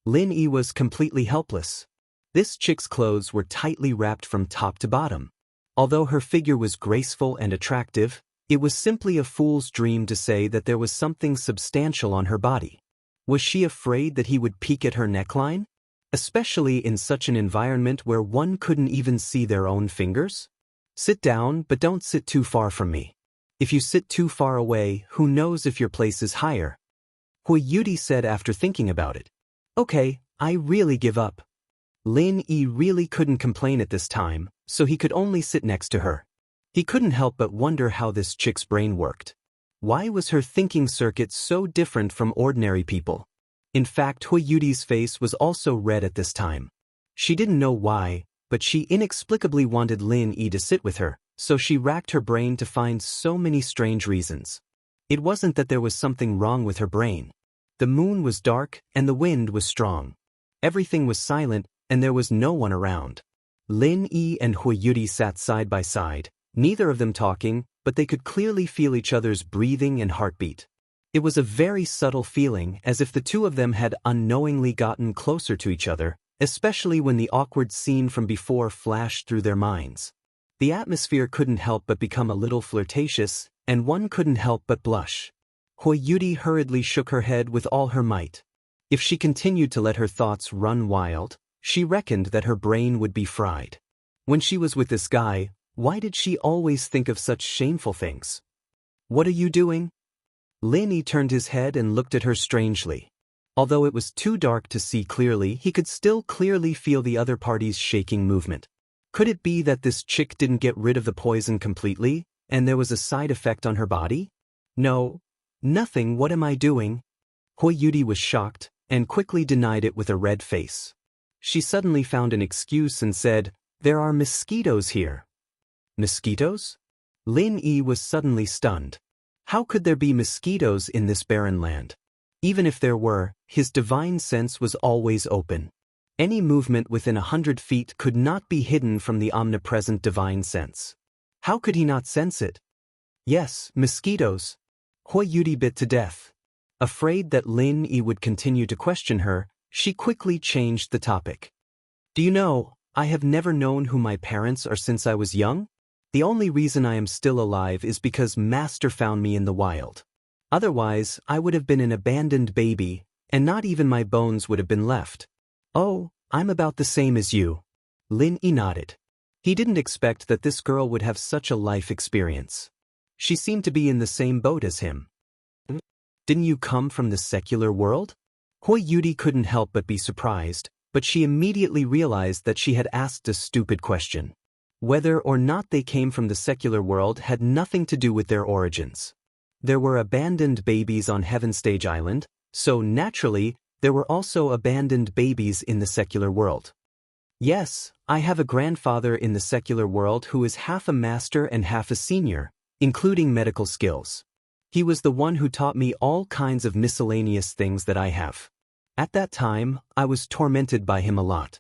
S1: Lin Yi was completely helpless. This chick's clothes were tightly wrapped from top to bottom. Although her figure was graceful and attractive, it was simply a fool's dream to say that there was something substantial on her body. Was she afraid that he would peek at her neckline? Especially in such an environment where one couldn't even see their own fingers? "Sit down, but don't sit too far from me." If you sit too far away, who knows if your place is higher? Hui Yudi said after thinking about it. Okay, I really give up. Lin Yi really couldn't complain at this time, so he could only sit next to her. He couldn't help but wonder how this chick's brain worked. Why was her thinking circuit so different from ordinary people? In fact, Hui Yudi's face was also red at this time. She didn't know why, but she inexplicably wanted Lin Yi to sit with her, so she racked her brain to find so many strange reasons. It wasn't that there was something wrong with her brain. The moon was dark and the wind was strong. Everything was silent and there was no one around. Lin Yi and Hui Yudi sat side by side, neither of them talking, but they could clearly feel each other's breathing and heartbeat. It was a very subtle feeling, as if the two of them had unknowingly gotten closer to each other, especially when the awkward scene from before flashed through their minds. The atmosphere couldn't help but become a little flirtatious, and one couldn't help but blush. Hui Yudi hurriedly shook her head with all her might. If she continued to let her thoughts run wild, she reckoned that her brain would be fried. When she was with this guy, why did she always think of such shameful things? What are you doing? Lin Yi turned his head and looked at her strangely. Although it was too dark to see clearly, he could still clearly feel the other party's shaking movement. Could it be that this chick didn't get rid of the poison completely, and there was a side effect on her body? No. Nothing. What am I doing? Hui Yudi was shocked, and quickly denied it with a red face. She suddenly found an excuse and said, "There are mosquitoes here." Mosquitoes? Lin Yi was suddenly stunned. How could there be mosquitoes in this barren land? Even if there were, his divine sense was always open. Any movement within 100 feet could not be hidden from the omnipresent divine sense. How could he not sense it? Yes, mosquitoes. Hui Yudi bit to death. Afraid that Lin Yi would continue to question her, she quickly changed the topic. Do you know, I have never known who my parents are since I was young? The only reason I am still alive is because Master found me in the wild. Otherwise, I would have been an abandoned baby, and not even my bones would have been left. Oh, I'm about the same as you. Lin Yi nodded. He didn't expect that this girl would have such a life experience. She seemed to be in the same boat as him. Didn't you come from the secular world? Hui Yudi couldn't help but be surprised, but she immediately realized that she had asked a stupid question. Whether or not they came from the secular world had nothing to do with their origins. There were abandoned babies on Heaven Stage Island, so naturally, there were also abandoned babies in the secular world. Yes, I have a grandfather in the secular world who is half a master and half a senior, including medical skills. He was the one who taught me all kinds of miscellaneous things that I have. At that time, I was tormented by him a lot.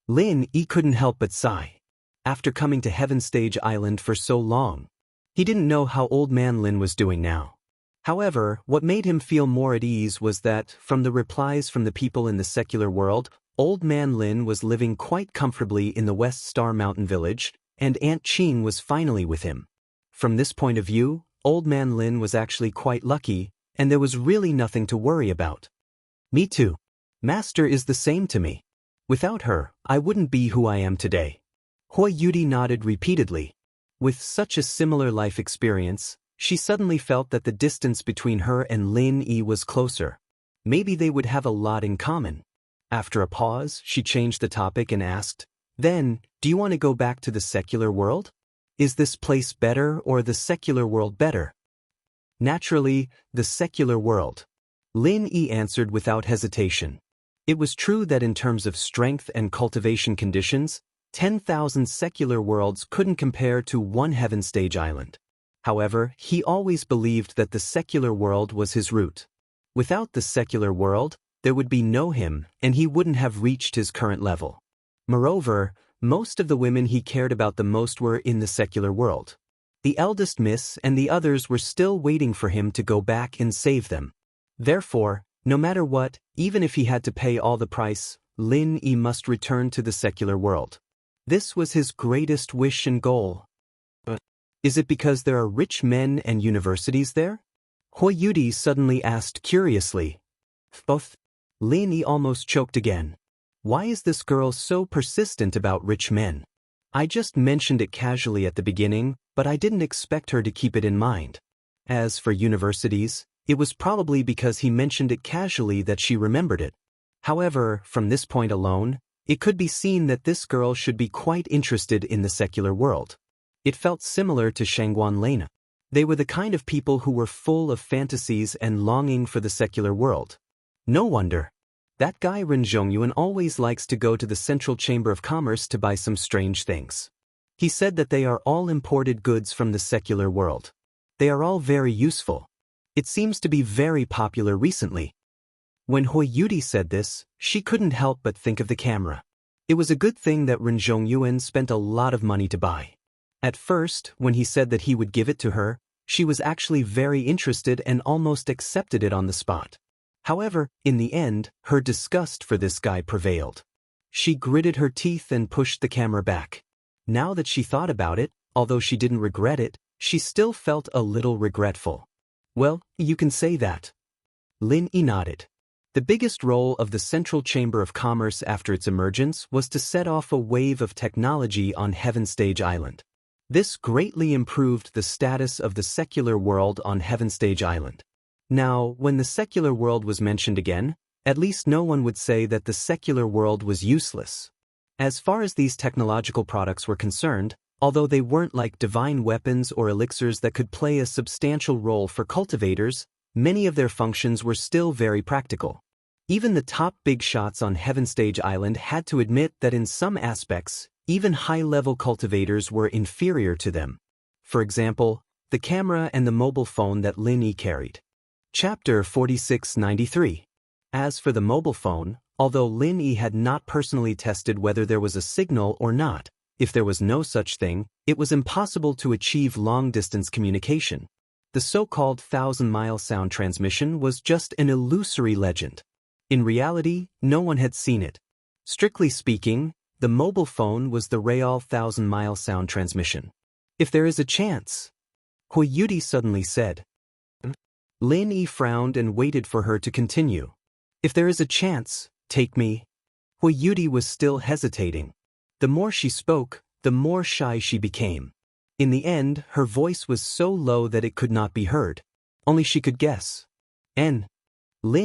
S1: Lin Yi couldn't help but sigh. After coming to Heaven Stage Island for so long, he didn't know how Old Man Lin was doing now. However, what made him feel more at ease was that, from the replies from the people in the secular world, Old Man Lin was living quite comfortably in the West Star Mountain village, and Aunt Qing was finally with him. From this point of view, Old Man Lin was actually quite lucky, and there was really nothing to worry about. Me too. Master is the same to me. Without her, I wouldn't be who I am today. Hui Yudi nodded repeatedly. With such a similar life experience, she suddenly felt that the distance between her and Lin Yi was closer. Maybe they would have a lot in common. After a pause, she changed the topic and asked, "Then, do you want to go back to the secular world? Is this place better or the secular world better?" Naturally, the secular world. Lin Yi answered without hesitation. It was true that in terms of strength and cultivation conditions, 10,000 secular worlds couldn't compare to one Heaven Stage Island. However, he always believed that the secular world was his root. Without the secular world, there would be no him, and he wouldn't have reached his current level. Moreover, most of the women he cared about the most were in the secular world. The eldest miss and the others were still waiting for him to go back and save them. Therefore, no matter what, even if he had to pay all the price, Lin Yi must return to the secular world. This was his greatest wish and goal. But is it because there are rich men and universities there? Hui Yudi suddenly asked curiously. Both. Lin Yi almost choked again. Why is this girl so persistent about rich men? I just mentioned it casually at the beginning, but I didn't expect her to keep it in mind. As for universities, it was probably because he mentioned it casually that she remembered it. However, from this point alone, it could be seen that this girl should be quite interested in the secular world. It felt similar to Shangguan Lena. They were the kind of people who were full of fantasies and longing for the secular world. No wonder. That guy Ren Zhongyuan always likes to go to the Central Chamber of Commerce to buy some strange things. He said that they are all imported goods from the secular world. They are all very useful. It seems to be very popular recently. When Hui Yudi said this, she couldn't help but think of the camera. It was a good thing that Ren Zhongyuan spent a lot of money to buy. At first, when he said that he would give it to her, she was actually very interested and almost accepted it on the spot. However, in the end, her disgust for this guy prevailed. She gritted her teeth and pushed the camera back. Now that she thought about it, although she didn't regret it, she still felt a little regretful. Well, you can say that. Lin Yi nodded. The biggest role of the Central Chamber of Commerce after its emergence was to set off a wave of technology on Heaven Stage Island. This greatly improved the status of the secular world on Heaven Stage Island. Now, when the secular world was mentioned again, at least no one would say that the secular world was useless. As far as these technological products were concerned, although they weren't like divine weapons or elixirs that could play a substantial role for cultivators, many of their functions were still very practical. Even the top big shots on Heaven Stage Island had to admit that in some aspects, even high-level cultivators were inferior to them. For example, the camera and the mobile phone that Lin Yi carried. Chapter 4693. As for the mobile phone, although Lin Yi had not personally tested whether there was a signal or not, if there was no such thing, it was impossible to achieve long-distance communication. The so-called 1,000-mile sound transmission was just an illusory legend. In reality, no one had seen it. Strictly speaking, the mobile phone was the real 1,000-mile sound transmission. If there is a chance, Hui Yudi suddenly said. Lin Yi frowned and waited for her to continue. If there is a chance, take me. Hui Yudi was still hesitating. The more she spoke, the more shy she became. In the end, her voice was so low that it could not be heard. Only she could guess. Lin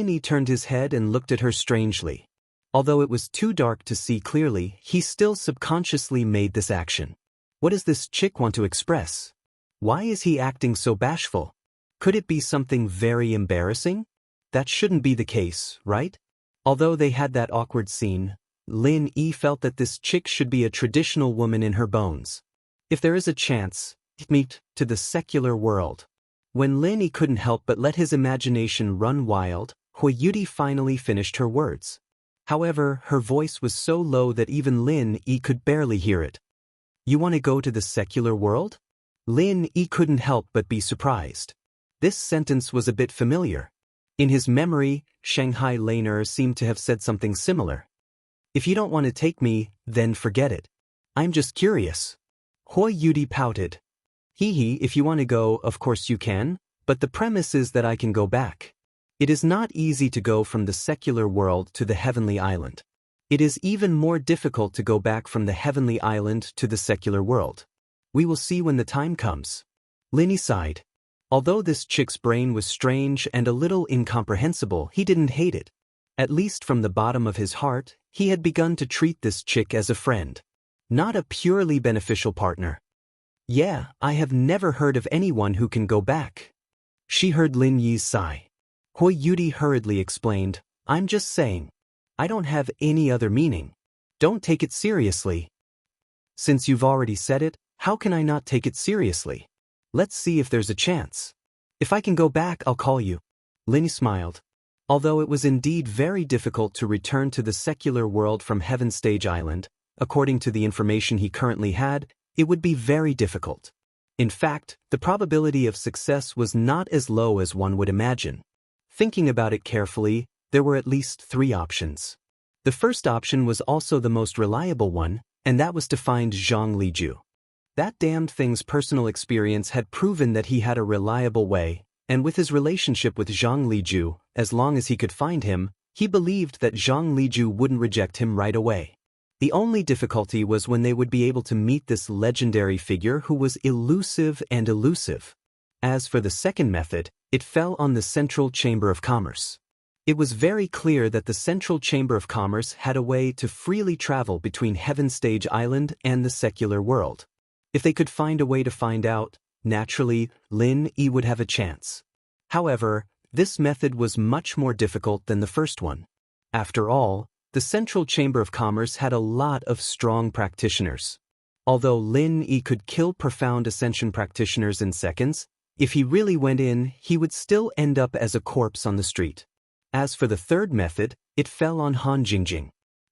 S1: Yi turned his head and looked at her strangely. Although it was too dark to see clearly, he still subconsciously made this action. What does this chick want to express? Why is he acting so bashful? Could it be something very embarrassing? That shouldn't be the case, right? Although they had that awkward scene, Lin Yi felt that this chick should be a traditional woman in her bones. If there is a chance, meet to the secular world. When Lin Yi couldn't help but let his imagination run wild, Hui Yudi finally finished her words. However, her voice was so low that even Lin Yi could barely hear it. You want to go to the secular world? Lin Yi couldn't help but be surprised. This sentence was a bit familiar. In his memory, Shanghai Laner seemed to have said something similar. If you don't want to take me, then forget it. I'm just curious. Hui Yudi pouted. If you want to go, of course you can, but the premise is that I can go back. It is not easy to go from the secular world to the heavenly island. It is even more difficult to go back from the heavenly island to the secular world. We will see when the time comes. Lin Yi sighed. Although this chick's brain was strange and a little incomprehensible, he didn't hate it. At least from the bottom of his heart, he had begun to treat this chick as a friend. Not a purely beneficial partner. Yeah, I have never heard of anyone who can go back. She heard Lin Yi's sigh. Hui Yudi hurriedly explained, I'm just saying. I don't have any other meaning. Don't take it seriously. Since you've already said it, how can I not take it seriously? Let's see if there's a chance. If I can go back, I'll call you. Lin Yi smiled. Although it was indeed very difficult to return to the secular world from Heaven Stage Island, according to the information he currently had, it would be very difficult. In fact, the probability of success was not as low as one would imagine. Thinking about it carefully, there were at least 3 options. The first option was also the most reliable one, and that was to find Zhang Liju. That damned thing's personal experience had proven that he had a reliable way, and with his relationship with Zhang Liju, as long as he could find him, he believed that Zhang Liju wouldn't reject him right away. The only difficulty was when they would be able to meet this legendary figure who was elusive and elusive. As for the second method, it fell on the Central Chamber of Commerce. It was very clear that the Central Chamber of Commerce had a way to freely travel between Heaven Stage Island and the secular world. If they could find a way to find out, naturally, Lin Yi would have a chance. However, this method was much more difficult than the first one. After all, the Central Chamber of Commerce had a lot of strong practitioners. Although Lin Yi could kill profound ascension practitioners in seconds, if he really went in, he would still end up as a corpse on the street. As for the third method, it fell on Han Jingjing.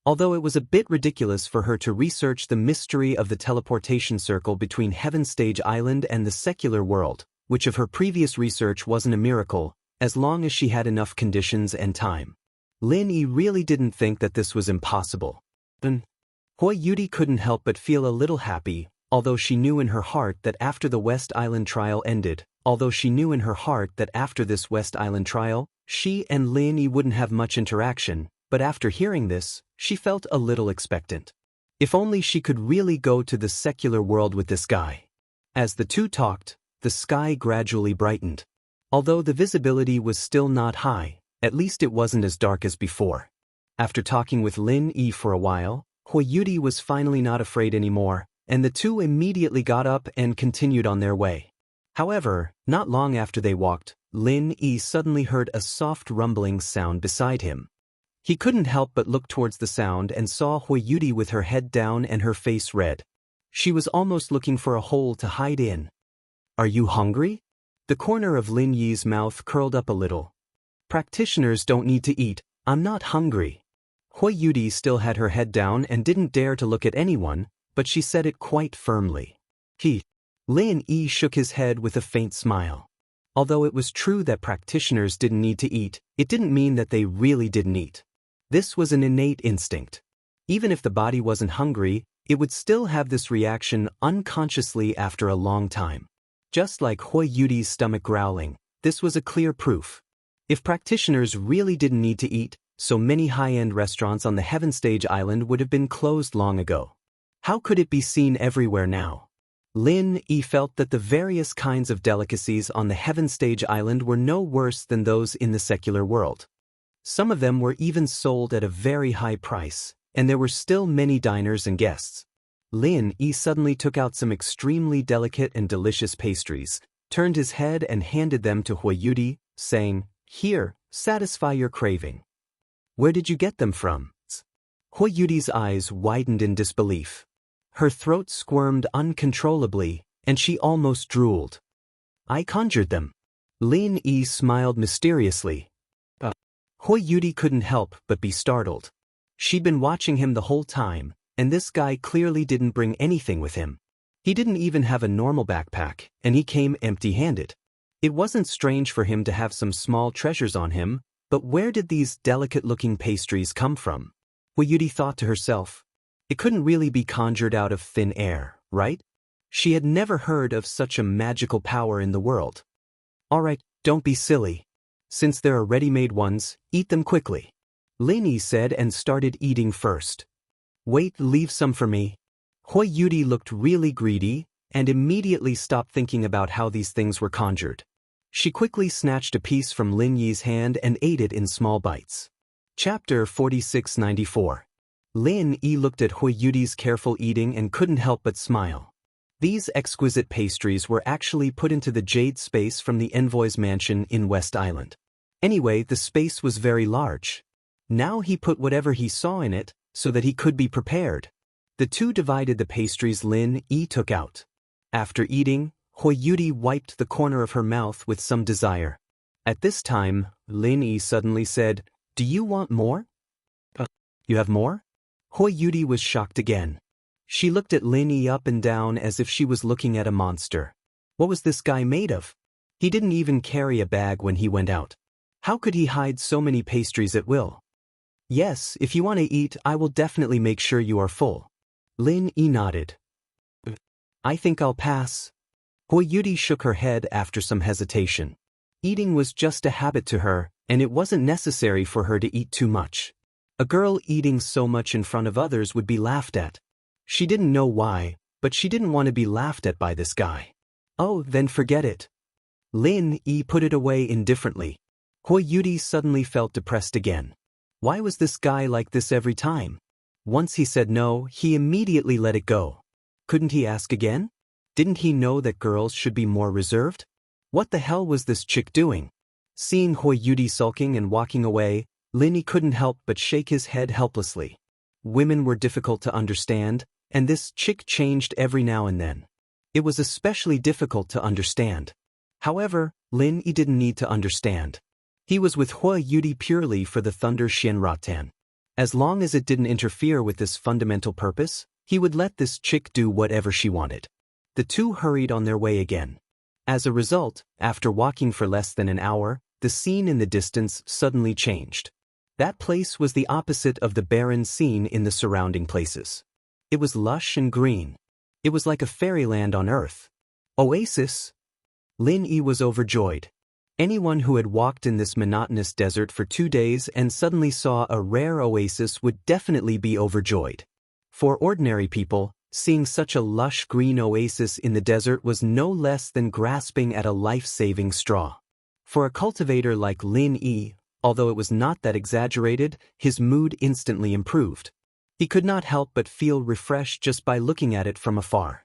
S1: Although it was a bit ridiculous for her to research the mystery of the teleportation circle between Heaven Stage Island and the secular world, which of her previous research wasn't a miracle, as long as she had enough conditions and time. Lin Yi really didn't think that this was impossible. Hui Yudi couldn't help but feel a little happy, although she knew in her heart that after the West Island trial ended, this West Island trial, she and Lin Yi wouldn't have much interaction, but after hearing this, she felt a little expectant. If only she could really go to the secular world with this guy. As the two talked, the sky gradually brightened. Although the visibility was still not high, at least it wasn't as dark as before. After talking with Lin Yi for a while, Hui Yudi was finally not afraid anymore, and the two immediately got up and continued on their way. However, not long after they walked, Lin Yi suddenly heard a soft rumbling sound beside him. He couldn't help but look towards the sound and saw Hui Yudi with her head down and her face red. She was almost looking for a hole to hide in. "Are you hungry?" The corner of Lin Yi's mouth curled up a little. "Practitioners don't need to eat, I'm not hungry." Hui Yudi still had her head down and didn't dare to look at anyone, but she said it quite firmly. Lin Yi shook his head with a faint smile. Although it was true that practitioners didn't need to eat, it didn't mean that they really didn't eat. This was an innate instinct. Even if the body wasn't hungry, it would still have this reaction unconsciously after a long time. Just like Hui Yudi's stomach growling, this was a clear proof. If practitioners really didn't need to eat, so many high-end restaurants on the Heaven Stage Island would have been closed long ago. How could it be seen everywhere now? Lin Yi felt that the various kinds of delicacies on the Heaven Stage Island were no worse than those in the secular world. Some of them were even sold at a very high price, and there were still many diners and guests. Lin Yi suddenly took out some extremely delicate and delicious pastries, turned his head and handed them to Hui Yudi, saying, "Here, satisfy your craving." "Where did you get them from?" Hui Yudi's eyes widened in disbelief. Her throat squirmed uncontrollably, and she almost drooled. "I conjured them." Lin Yi smiled mysteriously. Hui Yudi couldn't help but be startled. She'd been watching him the whole time, and this guy clearly didn't bring anything with him. He didn't even have a normal backpack, and he came empty-handed. It wasn't strange for him to have some small treasures on him, but where did these delicate-looking pastries come from? Hui Yudi thought to herself. It couldn't really be conjured out of thin air, right? She had never heard of such a magical power in the world. "All right, don't be silly. Since there are ready-made ones, eat them quickly," Lin Yi said and started eating first. "Wait, leave some for me." Hui Yudi looked really greedy and immediately stopped thinking about how these things were conjured. She quickly snatched a piece from Lin Yi's hand and ate it in small bites. Chapter 4694. Lin Yi looked at Hui Yudi's careful eating and couldn't help but smile. These exquisite pastries were actually put into the jade space from the envoy's mansion in West Island. Anyway, the space was very large. Now he put whatever he saw in it, so that he could be prepared. The two divided the pastries Lin Yi took out. After eating, Hui Yudi wiped the corner of her mouth with some desire. At this time, Lin Yi suddenly said, "Do you want more?" "You have more?" Hui Yudi was shocked again. She looked at Lin Yi up and down as if she was looking at a monster. What was this guy made of? He didn't even carry a bag when he went out. How could he hide so many pastries at will? "Yes, if you want to eat, I will definitely make sure you are full." Lin Yi nodded. "I think I'll pass." Hui Yudi shook her head after some hesitation. Eating was just a habit to her, and it wasn't necessary for her to eat too much. A girl eating so much in front of others would be laughed at. She didn't know why, but she didn't want to be laughed at by this guy. Oh, then forget it. Lin Yi put it away indifferently. Hui Yudi suddenly felt depressed again. Why was this guy like this every time? Once he said no, he immediately let it go. Couldn't he ask again? Didn't he know that girls should be more reserved? What the hell was this chick doing? Seeing Hui Yudi sulking and walking away, Lin Yi couldn't help but shake his head helplessly. Women were difficult to understand, and this chick changed every now and then. It was especially difficult to understand. However, Lin Yi didn't need to understand. He was with Hui Yudi purely for the Thunder Xianxia. As long as it didn't interfere with this fundamental purpose, he would let this chick do whatever she wanted. The two hurried on their way again. As a result, after walking for less than an hour, the scene in the distance suddenly changed. That place was the opposite of the barren scene in the surrounding places. It was lush and green. It was like a fairyland on earth. Oasis? Lin Yi was overjoyed. Anyone who had walked in this monotonous desert for 2 days and suddenly saw a rare oasis would definitely be overjoyed. For ordinary people, seeing such a lush green oasis in the desert was no less than grasping at a life-saving straw. For a cultivator like Lin Yi, although it was not that exaggerated, his mood instantly improved. He could not help but feel refreshed just by looking at it from afar.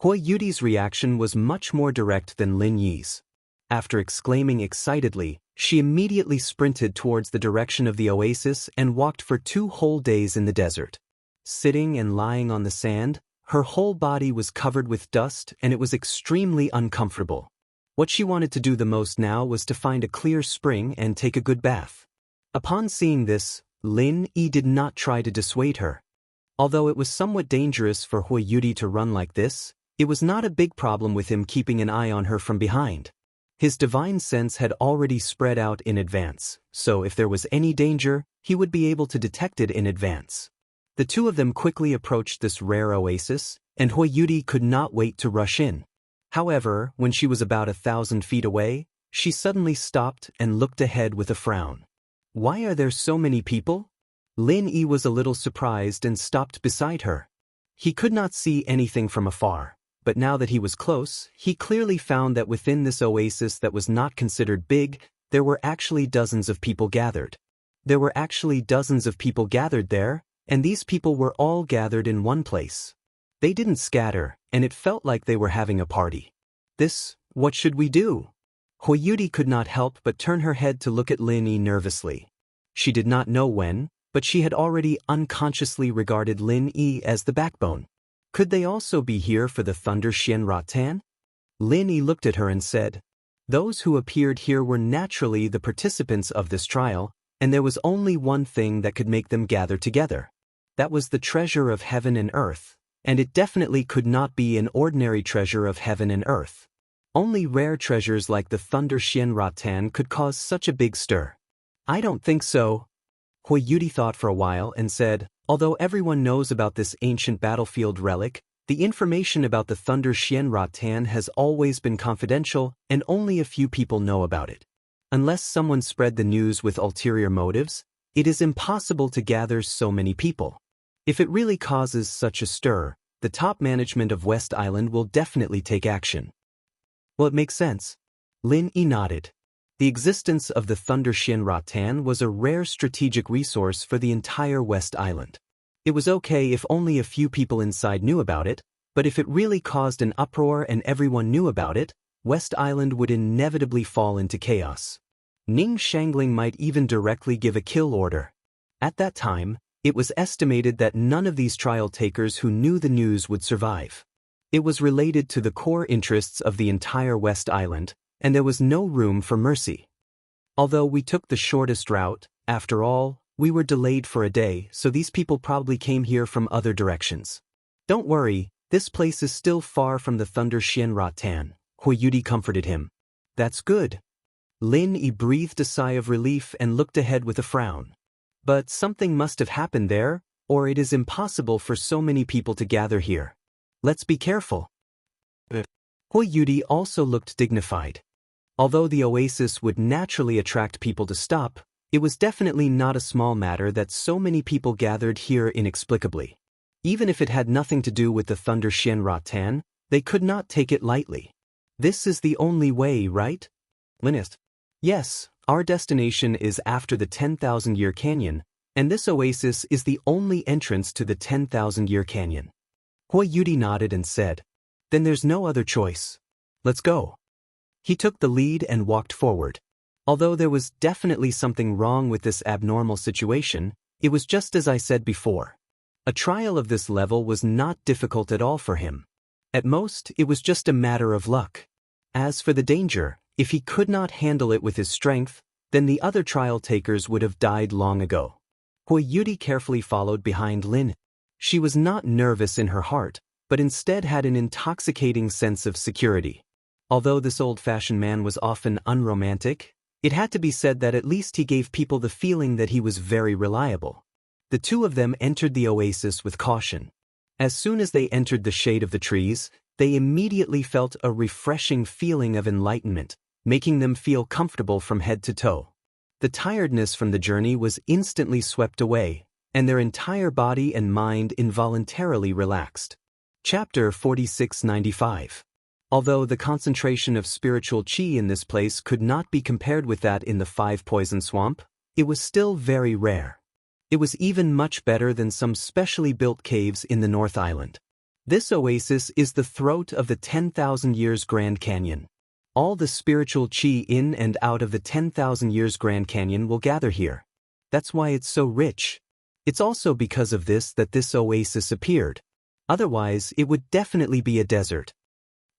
S1: Hui Yudi's reaction was much more direct than Lin Yi's. After exclaiming excitedly, she immediately sprinted towards the direction of the oasis and walked for 2 whole days in the desert. Sitting and lying on the sand, her whole body was covered with dust and it was extremely uncomfortable. What she wanted to do the most now was to find a clear spring and take a good bath. Upon seeing this, Lin Yi did not try to dissuade her. Although it was somewhat dangerous for Hui Yudi to run like this, it was not a big problem with him keeping an eye on her from behind. His divine sense had already spread out in advance, so if there was any danger, he would be able to detect it in advance. The two of them quickly approached this rare oasis, and Hui Yudi could not wait to rush in. However, when she was about 1,000 feet away, she suddenly stopped and looked ahead with a frown. Why are there so many people? Lin Yi was a little surprised and stopped beside her. He could not see anything from afar, but now that he was close, he clearly found that within this oasis that was not considered big, there were actually dozens of people gathered. There were actually dozens of people gathered there, and these people were all gathered in one place. They didn't scatter, and it felt like they were having a party. What should we do? Hui Yudi could not help but turn her head to look at Lin Yi nervously. She did not know when, but she had already unconsciously regarded Lin Yi as the backbone. Could they also be here for the Thunder Xianxia? Lin Yi looked at her and said, "Those who appeared here were naturally the participants of this trial, and there was only one thing that could make them gather together. That was the treasure of heaven and earth, and it definitely could not be an ordinary treasure of heaven and earth. Only rare treasures like the Thunder Xianxia could cause such a big stir." "I don't think so." Hui Yudi thought for a while and said, "Although everyone knows about this ancient battlefield relic, the information about the Thunder Xianxia has always been confidential and only a few people know about it. Unless someone spread the news with ulterior motives, it is impossible to gather so many people. If it really causes such a stir, the top management of West Island will definitely take action." "Well, it makes sense." Lin Yi nodded. The existence of the Thunder Xianxia was a rare strategic resource for the entire West Island. It was okay if only a few people inside knew about it, but if it really caused an uproar and everyone knew about it, West Island would inevitably fall into chaos. Ning Shangling might even directly give a kill order. At that time, it was estimated that none of these trial takers who knew the news would survive. It was related to the core interests of the entire West Island, and there was no room for mercy. Although we took the shortest route, after all, we were delayed for a day, so these people probably came here from other directions. "Don't worry, this place is still far from the Thunder Xianxia," Hui Yudi comforted him. "That's good." Lin Yi breathed a sigh of relief and looked ahead with a frown. "But something must have happened there, or it is impossible for so many people to gather here. Let's be careful." Hui Yudi also looked dignified. Although the oasis would naturally attract people to stop, It was definitely not a small matter that so many people gathered here inexplicably. Even if it had nothing to do with the Thunder Xianxia, they could not take it lightly. This is the only way, right? Linist. Yes, our destination is after the 10,000-year canyon, and this oasis is the only entrance to the 10,000-year canyon. Hui Yudi nodded and said, Then there's no other choice. Let's go. He took the lead and walked forward. Although there was definitely something wrong with this abnormal situation, it was just as I said before. A trial of this level was not difficult at all for him. At most, it was just a matter of luck. As for the danger, if he could not handle it with his strength, then the other trial takers would have died long ago. Hui Yudi carefully followed behind Lin. She was not nervous in her heart, but instead had an intoxicating sense of security. Although this old-fashioned man was often unromantic, it had to be said that at least he gave people the feeling that he was very reliable. The two of them entered the oasis with caution. As soon as they entered the shade of the trees, they immediately felt a refreshing feeling of enlightenment, making them feel comfortable from head to toe. The tiredness from the journey was instantly swept away, and their entire body and mind involuntarily relaxed. Chapter 4695. Although the concentration of spiritual qi in this place could not be compared with that in the Five Poison Swamp, it was still very rare. It was even much better than some specially built caves in the North Island. This oasis is the throat of the 10,000 Years Grand Canyon. All the spiritual qi in and out of the 10,000 Years Grand Canyon will gather here. That's why it's so rich. It's also because of this that this oasis appeared. Otherwise, it would definitely be a desert.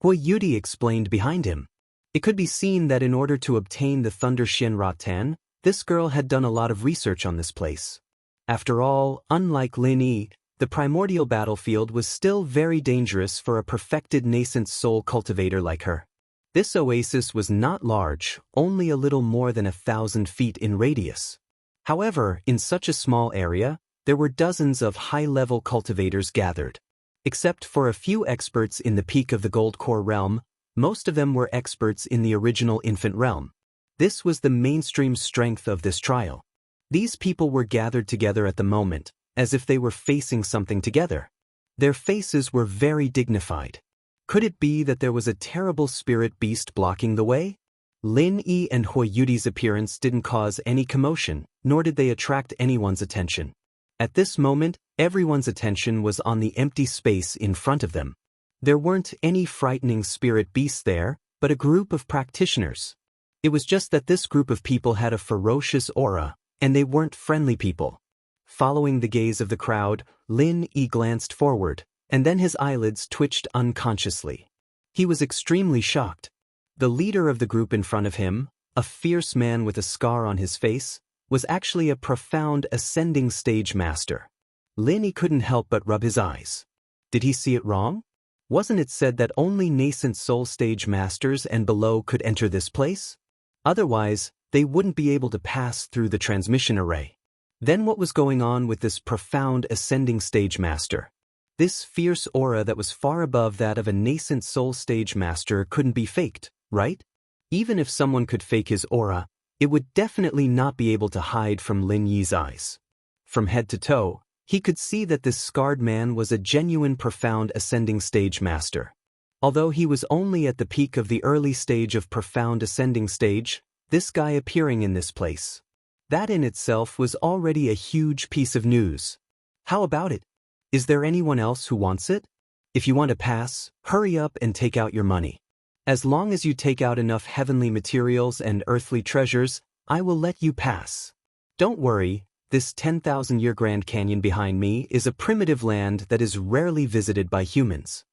S1: Hui Yudi explained behind him. It could be seen that in order to obtain the Thunder Xianxia, this girl had done a lot of research on this place. After all, unlike Lin Yi, the primordial battlefield was still very dangerous for a perfected nascent soul cultivator like her. This oasis was not large, only a little more than 1,000 feet in radius. However, in such a small area, there were dozens of high-level cultivators gathered. Except for a few experts in the peak of the Gold Core realm, most of them were experts in the original infant realm. This was the mainstream strength of this trial. These people were gathered together at the moment, as if they were facing something together. Their faces were very dignified. Could it be that there was a terrible spirit beast blocking the way? Lin Yi and Hui Yudi's appearance didn't cause any commotion, nor did they attract anyone's attention. At this moment, everyone's attention was on the empty space in front of them. There weren't any frightening spirit beasts there, but a group of practitioners. It was just that this group of people had a ferocious aura, and they weren't friendly people. Following the gaze of the crowd, Lin Yi glanced forward, and then his eyelids twitched unconsciously. He was extremely shocked. The leader of the group in front of him, a fierce man with a scar on his face, was actually a profound ascending stage master. Lin Yi couldn't help but rub his eyes. Did he see it wrong? Wasn't it said that only nascent soul stage masters and below could enter this place? Otherwise, they wouldn't be able to pass through the transmission array. Then what was going on with this profound ascending stage master? This fierce aura that was far above that of a nascent soul stage master couldn't be faked, right? Even if someone could fake his aura, it would definitely not be able to hide from Lin Yi's eyes. From head to toe, he could see that this scarred man was a genuine profound ascending stage master. Although he was only at the peak of the early stage of profound ascending stage, this guy appearing in this place. That in itself was already a huge piece of news. How about it? Is there anyone else who wants it? If you want to pass, hurry up and take out your money. As long as you take out enough heavenly materials and earthly treasures, I will let you pass. Don't worry, this 10,000-year Grand Canyon behind me is a primitive land that is rarely visited by humans.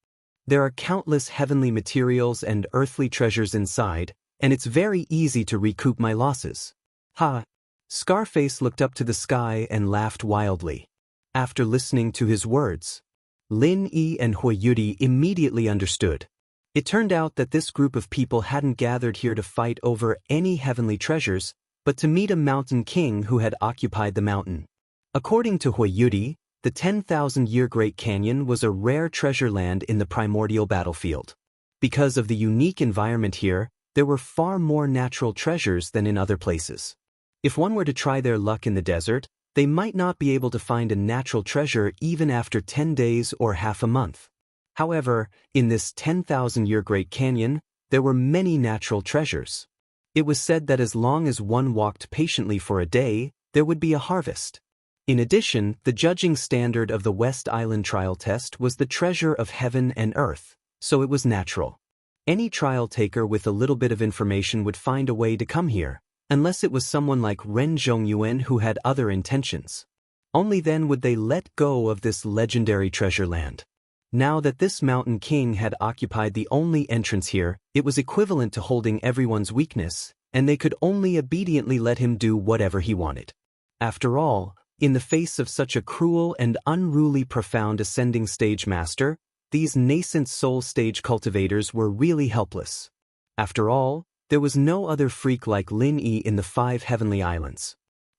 S1: There are countless heavenly materials and earthly treasures inside, and it's very easy to recoup my losses. Ha! Scarface looked up to the sky and laughed wildly. After listening to his words, Lin Yi and Hui Yudi immediately understood. It turned out that this group of people hadn't gathered here to fight over any heavenly treasures, but to meet a mountain king who had occupied the mountain. According to Hui Yudi, the 10,000-year Great Canyon was a rare treasure land in the primordial battlefield. Because of the unique environment here, there were far more natural treasures than in other places. If one were to try their luck in the desert, they might not be able to find a natural treasure even after 10 days or half a month. However, in this 10,000-year Great Canyon, there were many natural treasures. It was said that as long as one walked patiently for a day, there would be a harvest. In addition, the judging standard of the West Island trial test was the treasure of heaven and earth, so it was natural. Any trial taker with a little bit of information would find a way to come here, unless it was someone like Ren Zhongyuan who had other intentions. Only then would they let go of this legendary treasure land. Now that this mountain king had occupied the only entrance here, it was equivalent to holding everyone's weakness, and they could only obediently let him do whatever he wanted. After all, in the face of such a cruel and unruly profound ascending stage master, these nascent soul stage cultivators were really helpless. After all, there was no other freak like Lin Yi in the 5 heavenly islands,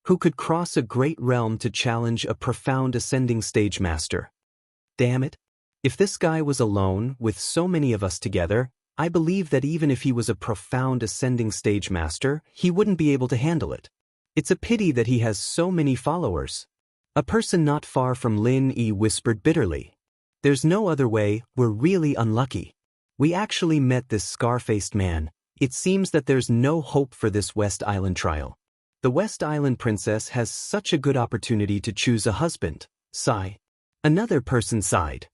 S1: who could cross a great realm to challenge a profound ascending stage master. Damn it. If this guy was alone, with so many of us together, I believe that even if he was a profound ascending stage master, he wouldn't be able to handle it. It's a pity that he has so many followers. A person not far from Lin Yi whispered bitterly. There's no other way, we're really unlucky. We actually met this scar-faced man. It seems that there's no hope for this West Island trial. The West Island princess has such a good opportunity to choose a husband. Sigh. Another person sighed.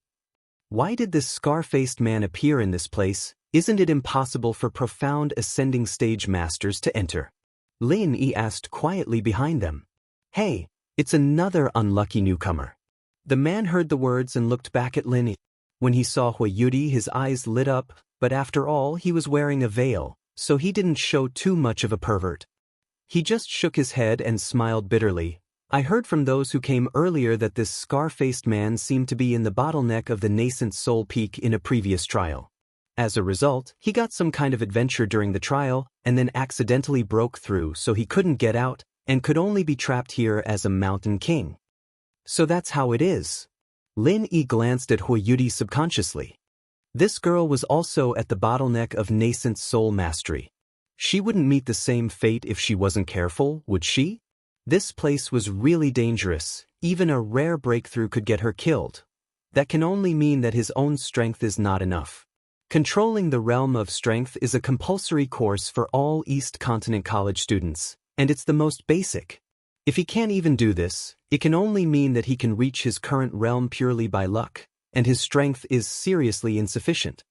S1: Why did this scar-faced man appear in this place? Isn't it impossible for profound ascending stage masters to enter? Lin Yi asked quietly behind them. Hey, it's another unlucky newcomer. The man heard the words and looked back at Lin Yi. When he saw Huiyudi, his eyes lit up, but after all, he was wearing a veil, so he didn't show too much of a pervert. He just shook his head and smiled bitterly. I heard from those who came earlier that this scar-faced man seemed to be in the bottleneck of the nascent soul peak in a previous trial. As a result, he got some kind of adventure during the trial, and then accidentally broke through so he couldn't get out, and could only be trapped here as a mountain king. So that's how it is. Lin Yi glanced at Huiyudi subconsciously. This girl was also at the bottleneck of nascent soul mastery. She wouldn't meet the same fate if she wasn't careful, would she? This place was really dangerous. Even a rare breakthrough could get her killed. That can only mean that his own strength is not enough. Controlling the realm of strength is a compulsory course for all East Continent college students, and it's the most basic. If he can't even do this, it can only mean that he can reach his current realm purely by luck, and his strength is seriously insufficient.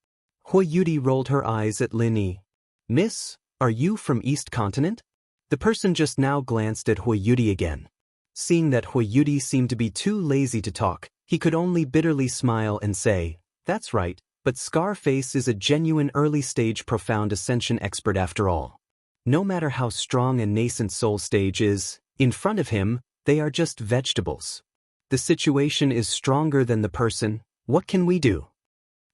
S1: Huiyudi rolled her eyes at Lin Yi. Miss, are you from East Continent? The person just now glanced at Huiyudi again. Seeing that Huiyudi seemed to be too lazy to talk, he could only bitterly smile and say, That's right, but Scarface is a genuine early-stage profound ascension expert after all. No matter how strong a nascent soul stage is, in front of him, they are just vegetables. The situation is stronger than the person. What can we do?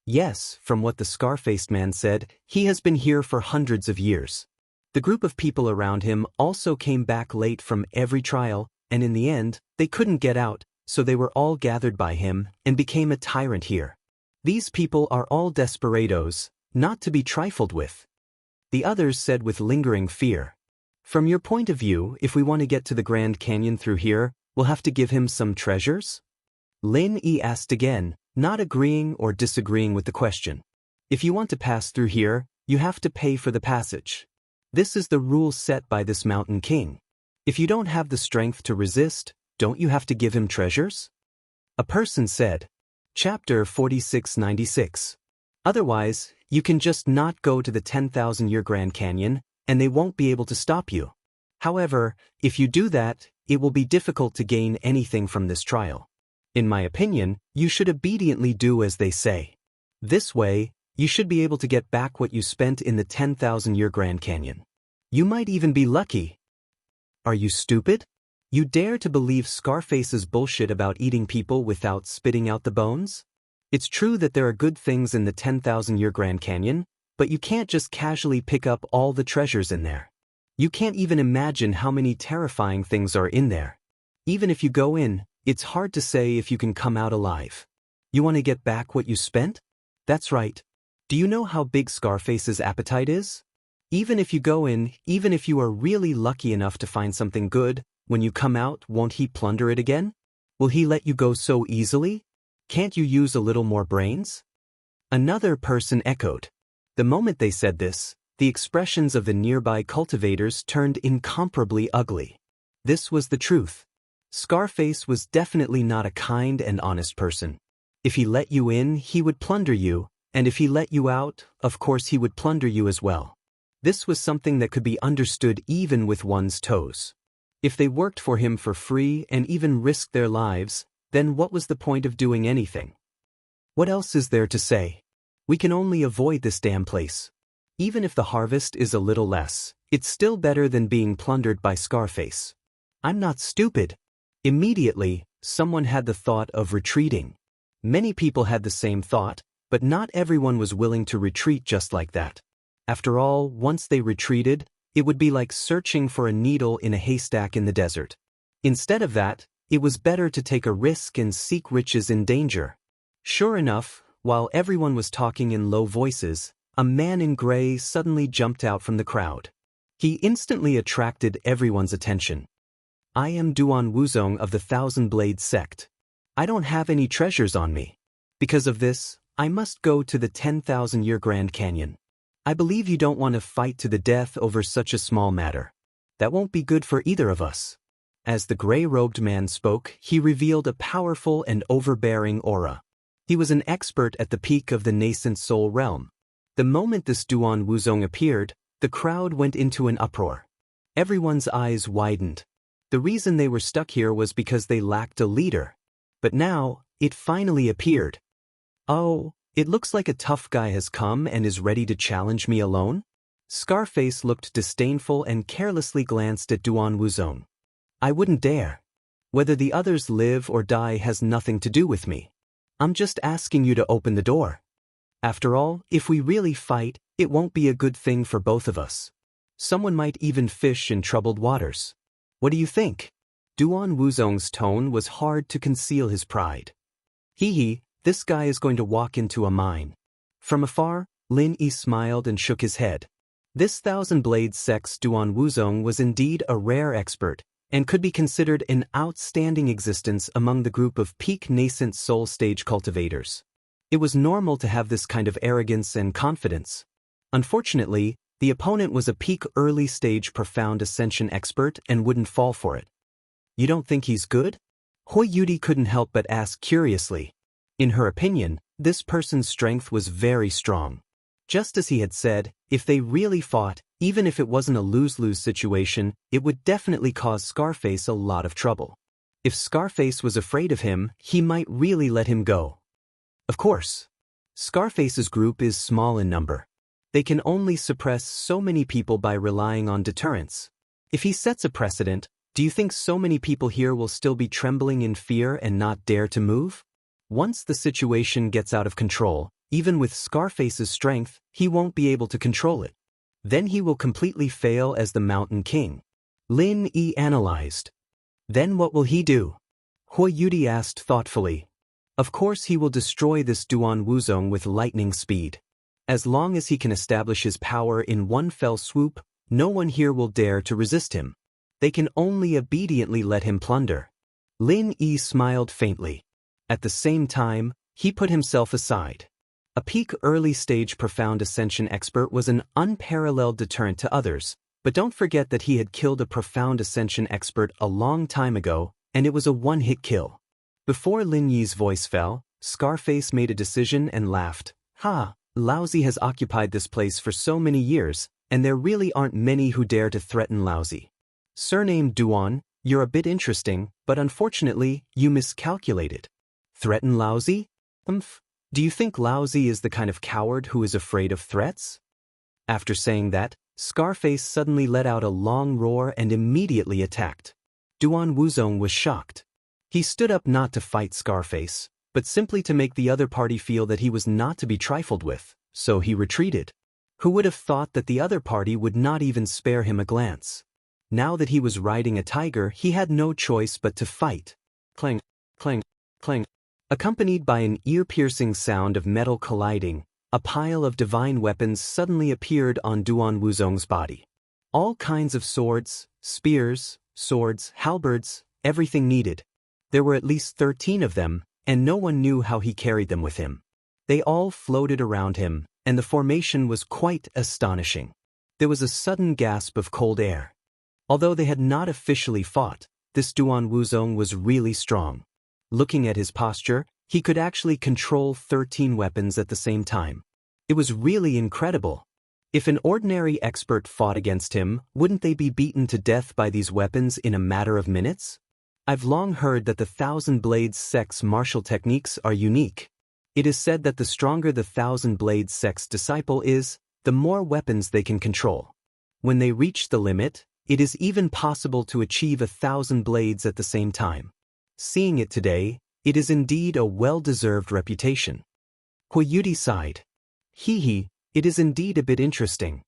S1: Yes, from what the scar-faced man said, he has been here for hundreds of years. The group of people around him also came back late from every trial, and in the end, they couldn't get out, so they were all gathered by him and became a tyrant here. These people are all desperados, not to be trifled with. The others said with lingering fear. From your point of view, if we want to get to the Grand Canyon through here, we'll have to give him some treasures? Lin Yi asked again, not agreeing or disagreeing with the question. If you want to pass through here, you have to pay for the passage. This is the rule set by this mountain king. If you don't have the strength to resist, don't you have to give him treasures? A person said. Chapter 4696. Otherwise, you can just not go to the 10,000-year Grand Canyon, and they won't be able to stop you. However, if you do that, it will be difficult to gain anything from this trial. In my opinion, you should obediently do as they say. This way, you should be able to get back what you spent in the 10,000-year Grand Canyon. You might even be lucky. Are you stupid? You dare to believe Scarface's bullshit about eating people without spitting out the bones? It's true that there are good things in the 10,000-year Grand Canyon, but you can't just casually pick up all the treasures in there. You can't even imagine how many terrifying things are in there. Even if you go in, it's hard to say if you can come out alive. You want to get back what you spent? That's right. Do you know how big Scarface's appetite is? Even if you go in, even if you are really lucky enough to find something good, when you come out, won't he plunder it again? Will he let you go so easily? Can't you use a little more brains? Another person echoed. The moment they said this, the expressions of the nearby cultivators turned incomparably ugly. This was the truth. Scarface was definitely not a kind and honest person. If he let you in, he would plunder you, and if he let you out, of course he would plunder you as well. This was something that could be understood even with one's toes. If they worked for him for free and even risked their lives, then what was the point of doing anything? What else is there to say? We can only avoid this damn place. Even if the harvest is a little less, it's still better than being plundered by Scarface. I'm not stupid. Immediately, someone had the thought of retreating. Many people had the same thought, but not everyone was willing to retreat just like that. After all, once they retreated, it would be like searching for a needle in a haystack in the desert. Instead of that, it was better to take a risk and seek riches in danger. Sure enough, while everyone was talking in low voices, a man in gray suddenly jumped out from the crowd. He instantly attracted everyone's attention. I am Duan Wuzong of the Thousand Blade sect. I don't have any treasures on me. Because of this, I must go to the 10,000-year Grand Canyon. I believe you don't want to fight to the death over such a small matter. That won't be good for either of us. As the gray-robed man spoke, he revealed a powerful and overbearing aura. He was an expert at the peak of the nascent soul realm. The moment this Duan Wuzong appeared, the crowd went into an uproar. Everyone's eyes widened. The reason they were stuck here was because they lacked a leader. But now, it finally appeared. Oh, it looks like a tough guy has come and is ready to challenge me alone? Scarface looked disdainful and carelessly glanced at Duan Wuzong. I wouldn't dare. Whether the others live or die has nothing to do with me. I'm just asking you to open the door. After all, if we really fight, it won't be a good thing for both of us. Someone might even fish in troubled waters. What do you think? Duan Wuzong's tone was hard to conceal his pride. Hee, this guy is going to walk into a mine. From afar, Lin Yi smiled and shook his head. This Thousand Blades sect's Duan Wuzong was indeed a rare expert, and could be considered an outstanding existence among the group of peak nascent soul stage cultivators. It was normal to have this kind of arrogance and confidence. Unfortunately, the opponent was a peak early stage profound ascension expert and wouldn't fall for it. You don't think he's good? Hui Yudi couldn't help but ask curiously. In her opinion, this person's strength was very strong. Just as he had said, if they really fought, even if it wasn't a lose-lose situation, it would definitely cause Scarface a lot of trouble. If Scarface was afraid of him, he might really let him go. Of course. Scarface's group is small in number. They can only suppress so many people by relying on deterrence. If he sets a precedent, do you think so many people here will still be trembling in fear and not dare to move? Once the situation gets out of control, even with Scarface's strength, he won't be able to control it. Then he will completely fail as the Mountain King. Lin Yi analyzed. Then what will he do? Hui Yudi asked thoughtfully. Of course he will destroy this Duan Wuzong with lightning speed. As long as he can establish his power in one fell swoop, no one here will dare to resist him. They can only obediently let him plunder. Lin Yi smiled faintly. At the same time, he put himself aside. A peak early-stage profound ascension expert was an unparalleled deterrent to others, but don't forget that he had killed a profound ascension expert a long time ago, and it was a one-hit kill. Before Lin Yi's voice fell, Scarface made a decision and laughed. Ha, Laozi has occupied this place for so many years, and there really aren't many who dare to threaten Laozi. Surnamed Duan, you're a bit interesting, but unfortunately, you miscalculated. Threaten Laozi? Do you think Laozi is the kind of coward who is afraid of threats? After saying that, Scarface suddenly let out a long roar and immediately attacked. Duan Wuzong was shocked. He stood up not to fight Scarface, but simply to make the other party feel that he was not to be trifled with, so he retreated. Who would have thought that the other party would not even spare him a glance? Now that he was riding a tiger, he had no choice but to fight. Clang, clang, clang. Accompanied by an ear-piercing sound of metal colliding, A pile of divine weapons suddenly appeared on Duan Wuzong's body. All kinds of swords, spears, swords, halberds, everything needed. There were at least 13 of them, and no one knew how he carried them with him. They all floated around him, and the formation was quite astonishing. There was a sudden gasp of cold air. Although they had not officially fought, this Duan Wuzong was really strong. Looking at his posture, he could actually control 13 weapons at the same time. It was really incredible. If an ordinary expert fought against him, wouldn't they be beaten to death by these weapons in a matter of minutes? I've long heard that the Thousand Blades sect's martial techniques are unique. It is said that the stronger the Thousand Blades sect's disciple is, the more weapons they can control. When they reach the limit, it is even possible to achieve 1,000 blades at the same time. Seeing it today, it is indeed a well-deserved reputation. Huiyuti sighed. Hee, it is indeed a bit interesting.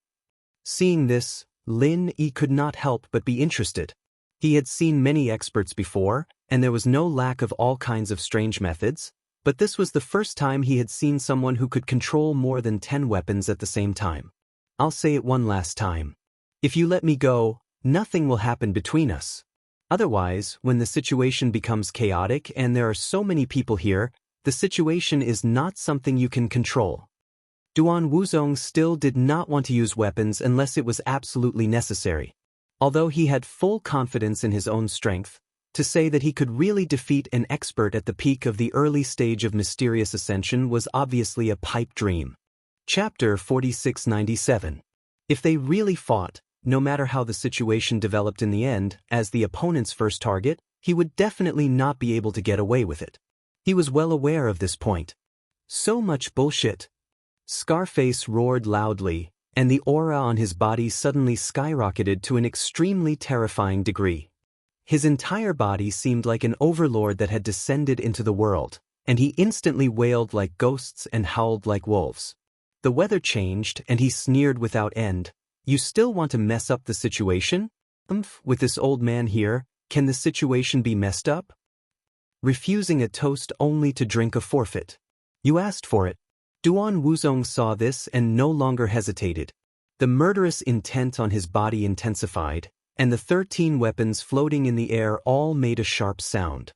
S1: Seeing this, Lin Yi could not help but be interested. He had seen many experts before, and there was no lack of all kinds of strange methods, but this was the first time he had seen someone who could control more than 10 weapons at the same time. I'll say it one last time. If you let me go, nothing will happen between us. Otherwise, when the situation becomes chaotic and there are so many people here, the situation is not something you can control. Duan Wuzong still did not want to use weapons unless it was absolutely necessary. Although he had full confidence in his own strength, to say that he could really defeat an expert at the peak of the early stage of mysterious ascension was obviously a pipe dream. Chapter 4697. If they really fought, no matter how the situation developed in the end, as the opponent's first target, he would definitely not be able to get away with it. He was well aware of this point. So much bullshit. Scarface roared loudly, and the aura on his body suddenly skyrocketed to an extremely terrifying degree. His entire body seemed like an overlord that had descended into the world, and he instantly wailed like ghosts and howled like wolves. The weather changed, and he sneered without end. You still want to mess up the situation? With this old man here, can the situation be messed up? Refusing a toast only to drink a forfeit. You asked for it. Duan Wuzong saw this and no longer hesitated. The murderous intent on his body intensified, and the 13 weapons floating in the air all made a sharp sound.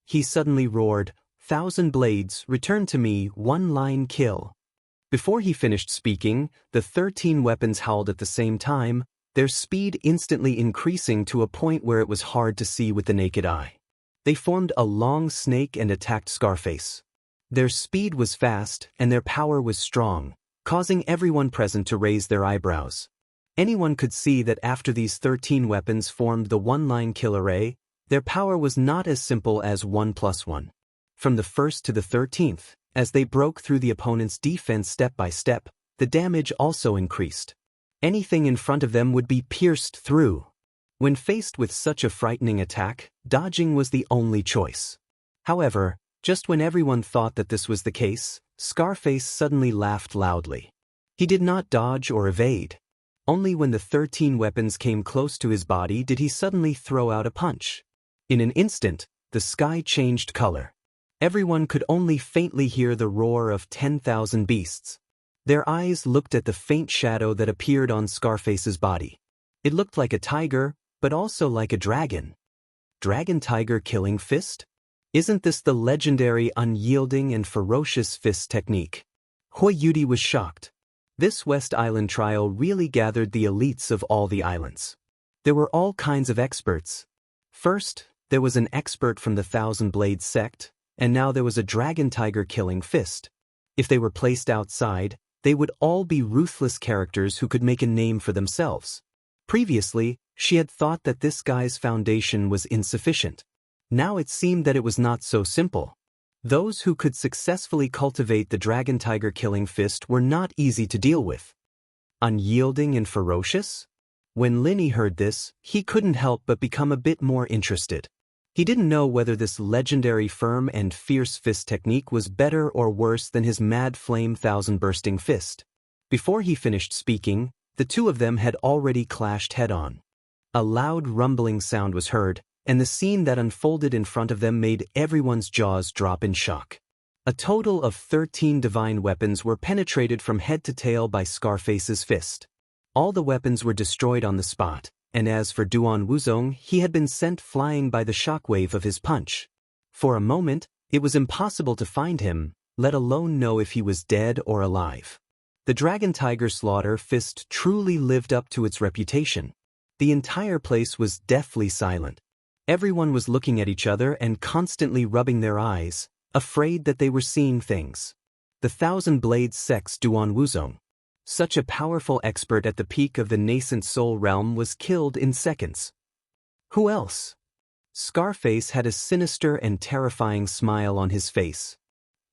S1: He suddenly roared, "1,000 blades, return to me, one-line kill." Before he finished speaking, the 13 weapons howled at the same time, their speed instantly increasing to a point where it was hard to see with the naked eye. They formed a long snake and attacked Scarface. Their speed was fast and their power was strong, causing everyone present to raise their eyebrows. Anyone could see that after these 13 weapons formed the one-line kill array, their power was not as simple as 1 + 1. From the first to the 13th, as they broke through the opponent's defense step by step, the damage also increased. Anything in front of them would be pierced through. When faced with such a frightening attack, dodging was the only choice. However, just when everyone thought that this was the case, Scarface suddenly laughed loudly. He did not dodge or evade. Only when the 13 weapons came close to his body did he suddenly throw out a punch. In an instant, the sky changed color. Everyone could only faintly hear the roar of 10,000 beasts. Their eyes looked at the faint shadow that appeared on Scarface's body. It looked like a tiger, but also like a dragon. Dragon-tiger killing fist? Isn't this the legendary unyielding and ferocious fist technique? Huiyuti was shocked. This West Island trial really gathered the elites of all the islands. There were all kinds of experts. First, there was an expert from the Thousand Blades sect, and now there was a dragon-tiger killing fist. If they were placed outside, they would all be ruthless characters who could make a name for themselves. Previously, she had thought that this guy's foundation was insufficient. Now it seemed that it was not so simple. Those who could successfully cultivate the dragon-tiger killing fist were not easy to deal with. Unyielding and ferocious? When Lin heard this, he couldn't help but become a bit more interested. He didn't know whether this legendary firm and fierce fist technique was better or worse than his mad flame thousand-bursting fist. Before he finished speaking, the two of them had already clashed head-on. A loud rumbling sound was heard, and the scene that unfolded in front of them made everyone's jaws drop in shock. A total of 13 divine weapons were penetrated from head to tail by Scarface's fist. All the weapons were destroyed on the spot, and as for Duan Wuzong, he had been sent flying by the shockwave of his punch. For a moment, it was impossible to find him, let alone know if he was dead or alive. The Dragon Tiger Slaughter fist truly lived up to its reputation. The entire place was deathly silent. Everyone was looking at each other and constantly rubbing their eyes, afraid that they were seeing things. The Thousand Blades Sex Duan Wuzong, such a powerful expert at the peak of the nascent soul realm, was killed in seconds. Who else? Scarface had a sinister and terrifying smile on his face.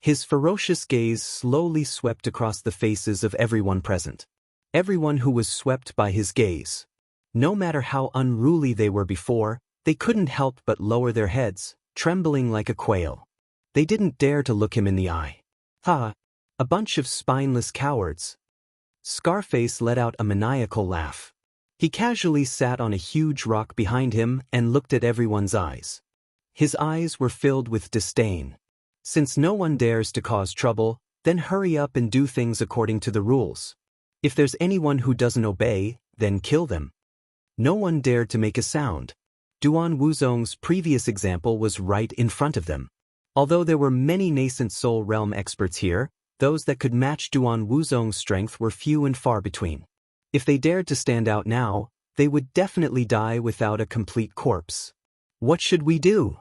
S1: His ferocious gaze slowly swept across the faces of everyone present. Everyone who was swept by his gaze. No matter how unruly they were before, they couldn't help but lower their heads, trembling like a quail. They didn't dare to look him in the eye. Ha! A bunch of spineless cowards. Scarface let out a maniacal laugh. He casually sat on a huge rock behind him and looked at everyone's eyes. His eyes were filled with disdain. Since no one dares to cause trouble, then hurry up and do things according to the rules. If there's anyone who doesn't obey, then kill them. No one dared to make a sound. Duan Wuzong's previous example was right in front of them. Although there were many nascent soul realm experts here, those that could match Duan Wuzong's strength were few and far between. If they dared to stand out now, they would definitely die without a complete corpse. What should we do?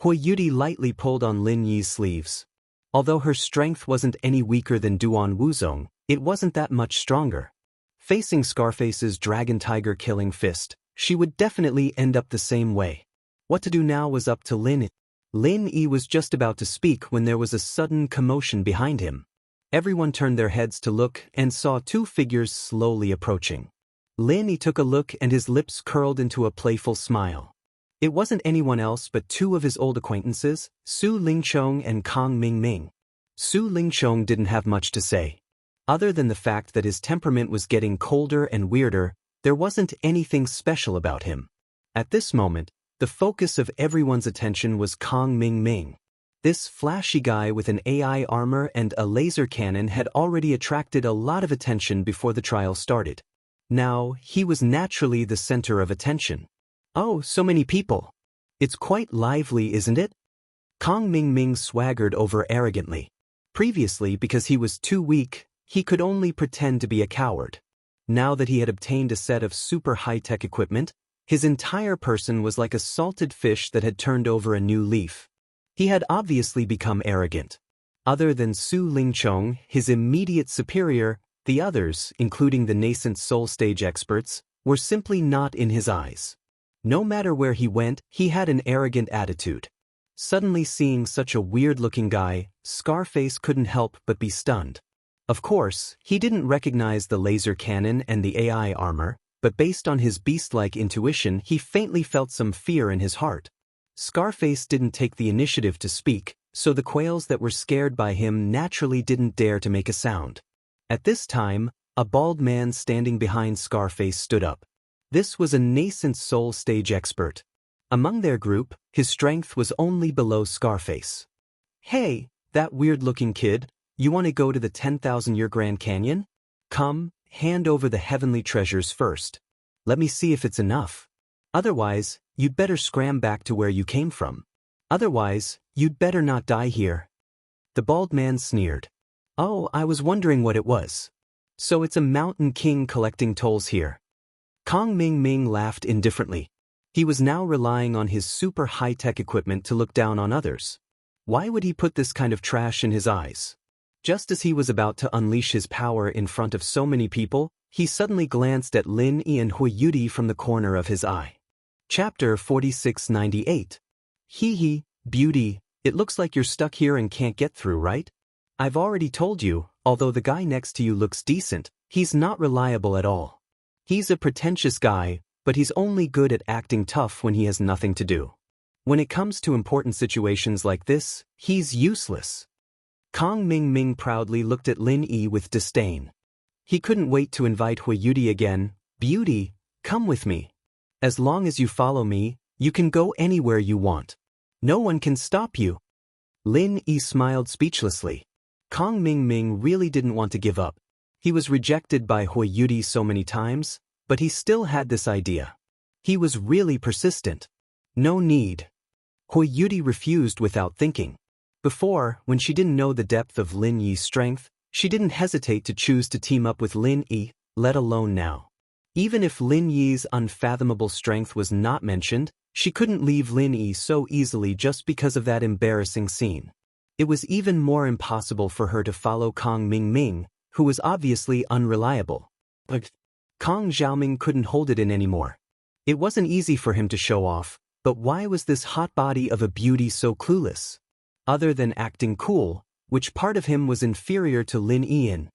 S1: Hui Yudi lightly pulled on Lin Yi's sleeves. Although her strength wasn't any weaker than Duan Wuzong, it wasn't that much stronger. Facing Scarface's Dragon Tiger killing fist, she would definitely end up the same way. What to do now was up to Lin. Lin Yi was just about to speak when there was a sudden commotion behind him. Everyone turned their heads to look and saw two figures slowly approaching. Lin Yi took a look and his lips curled into a playful smile. It wasn't anyone else but two of his old acquaintances, Su Lingchong and Kang Mingming. Su Lingchong didn't have much to say. Other than the fact that his temperament was getting colder and weirder, there wasn't anything special about him. At this moment, the focus of everyone's attention was Kang Mingming. This flashy guy with an AI armor and a laser cannon had already attracted a lot of attention before the trial started. Now, he was naturally the center of attention. Oh, so many people. It's quite lively, isn't it? Kang Mingming swaggered over arrogantly. Previously, because he was too weak, he could only pretend to be a coward. Now that he had obtained a set of super high-tech equipment, his entire person was like a salted fish that had turned over a new leaf. He had obviously become arrogant. Other than Su Lingchong, his immediate superior, the others, including the nascent soul stage experts, were simply not in his eyes. No matter where he went, he had an arrogant attitude. Suddenly seeing such a weird-looking guy, Scarface couldn't help but be stunned. Of course, he didn't recognize the laser cannon and the AI armor, but based on his beast-like intuition, he faintly felt some fear in his heart. Scarface didn't take the initiative to speak, so the quails that were scared by him naturally didn't dare to make a sound. At this time, a bald man standing behind Scarface stood up. This was a nascent soul stage expert. Among their group, his strength was only below Scarface. Hey, that weird-looking kid, you want to go to the 10,000-year Grand Canyon? Come, hand over the heavenly treasures first. Let me see if it's enough. Otherwise, you'd better scram back to where you came from. Otherwise, you'd better not die here. The bald man sneered. Oh, I was wondering what it was. So it's a mountain king collecting tolls here. Kang Mingming laughed indifferently. He was now relying on his super high-tech equipment to look down on others. Why would he put this kind of trash in his eyes? Just as he was about to unleash his power in front of so many people, he suddenly glanced at Lin Yi and Hui Yudi from the corner of his eye. Chapter 4698. Hee, beauty, it looks like you're stuck here and can't get through, right? I've already told you, although the guy next to you looks decent, he's not reliable at all. He's a pretentious guy, but he's only good at acting tough when he has nothing to do. When it comes to important situations like this, he's useless. Kang Mingming proudly looked at Lin Yi with disdain. He couldn't wait to invite Hui Yudi again. Beauty, come with me. As long as you follow me, you can go anywhere you want. No one can stop you. Lin Yi smiled speechlessly. Kong Ming really didn't want to give up. He was rejected by Hui Yudi so many times, but he still had this idea. He was really persistent. No need. Hui Yudi refused without thinking. Before, when she didn't know the depth of Lin Yi's strength, she didn't hesitate to choose to team up with Lin Yi, let alone now. Even if Lin Yi's unfathomable strength was not mentioned, she couldn't leave Lin Yi so easily just because of that embarrassing scene. It was even more impossible for her to follow Kong Ming, who was obviously unreliable. But Kong Xiaoming couldn't hold it in anymore. It wasn't easy for him to show off, but why was this hot body of a beauty so clueless? Other than acting cool, which part of him was inferior to Lin Yi?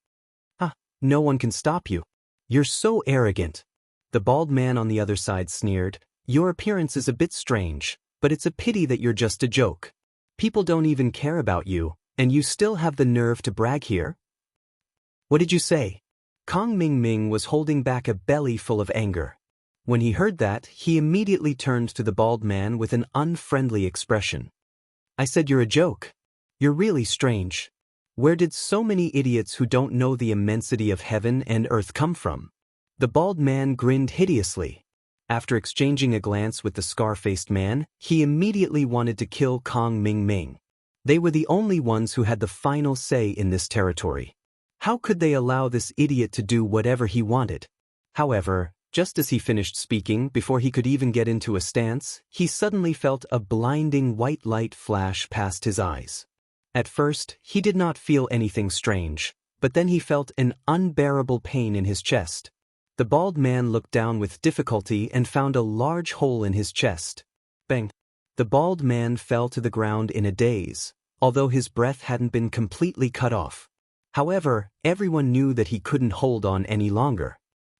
S1: No one can stop you. You're so arrogant. The bald man on the other side sneered. Your appearance is a bit strange, but it's a pity that you're just a joke. People don't even care about you, and you still have the nerve to brag here? What did you say? Kong Ming was holding back a belly full of anger. When he heard that, he immediately turned to the bald man with an unfriendly expression. I said you're a joke. You're really strange. Where did so many idiots who don't know the immensity of heaven and earth come from? The bald man grinned hideously. After exchanging a glance with the scar-faced man, he immediately wanted to kill Kong Ming. They were the only ones who had the final say in this territory. How could they allow this idiot to do whatever he wanted? However, just as he finished speaking, before he could even get into a stance, he suddenly felt a blinding white light flash past his eyes. At first, he did not feel anything strange, but then he felt an unbearable pain in his chest. The bald man looked down with difficulty and found a large hole in his chest. Bang! The bald man fell to the ground in a daze, although his breath hadn't been completely cut off. However, everyone knew that he couldn't hold on any longer.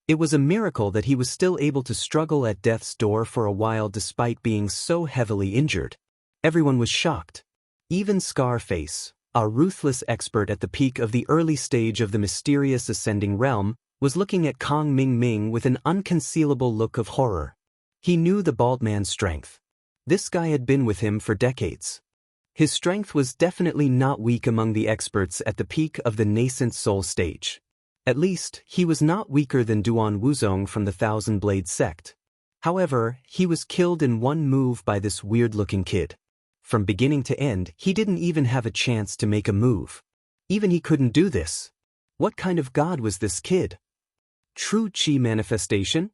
S1: It was a miracle that he was still able to struggle at death's door for a while despite being so heavily injured. Everyone was shocked. Even Scarface, a ruthless expert at the peak of the early stage of the mysterious ascending realm, was looking at Kong Ming with an unconcealable look of horror. He knew the bald man's strength. This guy had been with him for decades. His strength was definitely not weak among the experts at the peak of the nascent soul stage. At least, he was not weaker than Duan Wuzong from the Thousand Blade sect. However, he was killed in one move by this weird-looking kid. From beginning to end, he didn't even have a chance to make a move. Even he couldn't do this. What kind of god was this kid? True Qi manifestation?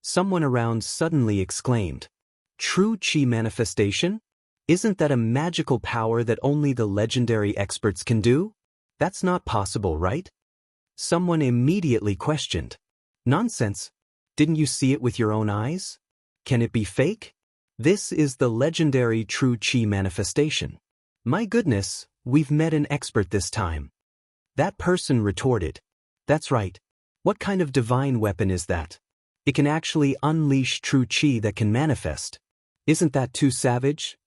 S1: Someone around suddenly exclaimed. True Qi manifestation? Isn't that a magical power that only the legendary experts can do? That's not possible, right? Someone immediately questioned. Nonsense. Didn't you see it with your own eyes? Can it be fake? This is the legendary True Qi manifestation. My goodness, we've met an expert this time. That person retorted. That's right. What kind of divine weapon is that? It can actually unleash true Qi that can manifest. Isn't that too savage?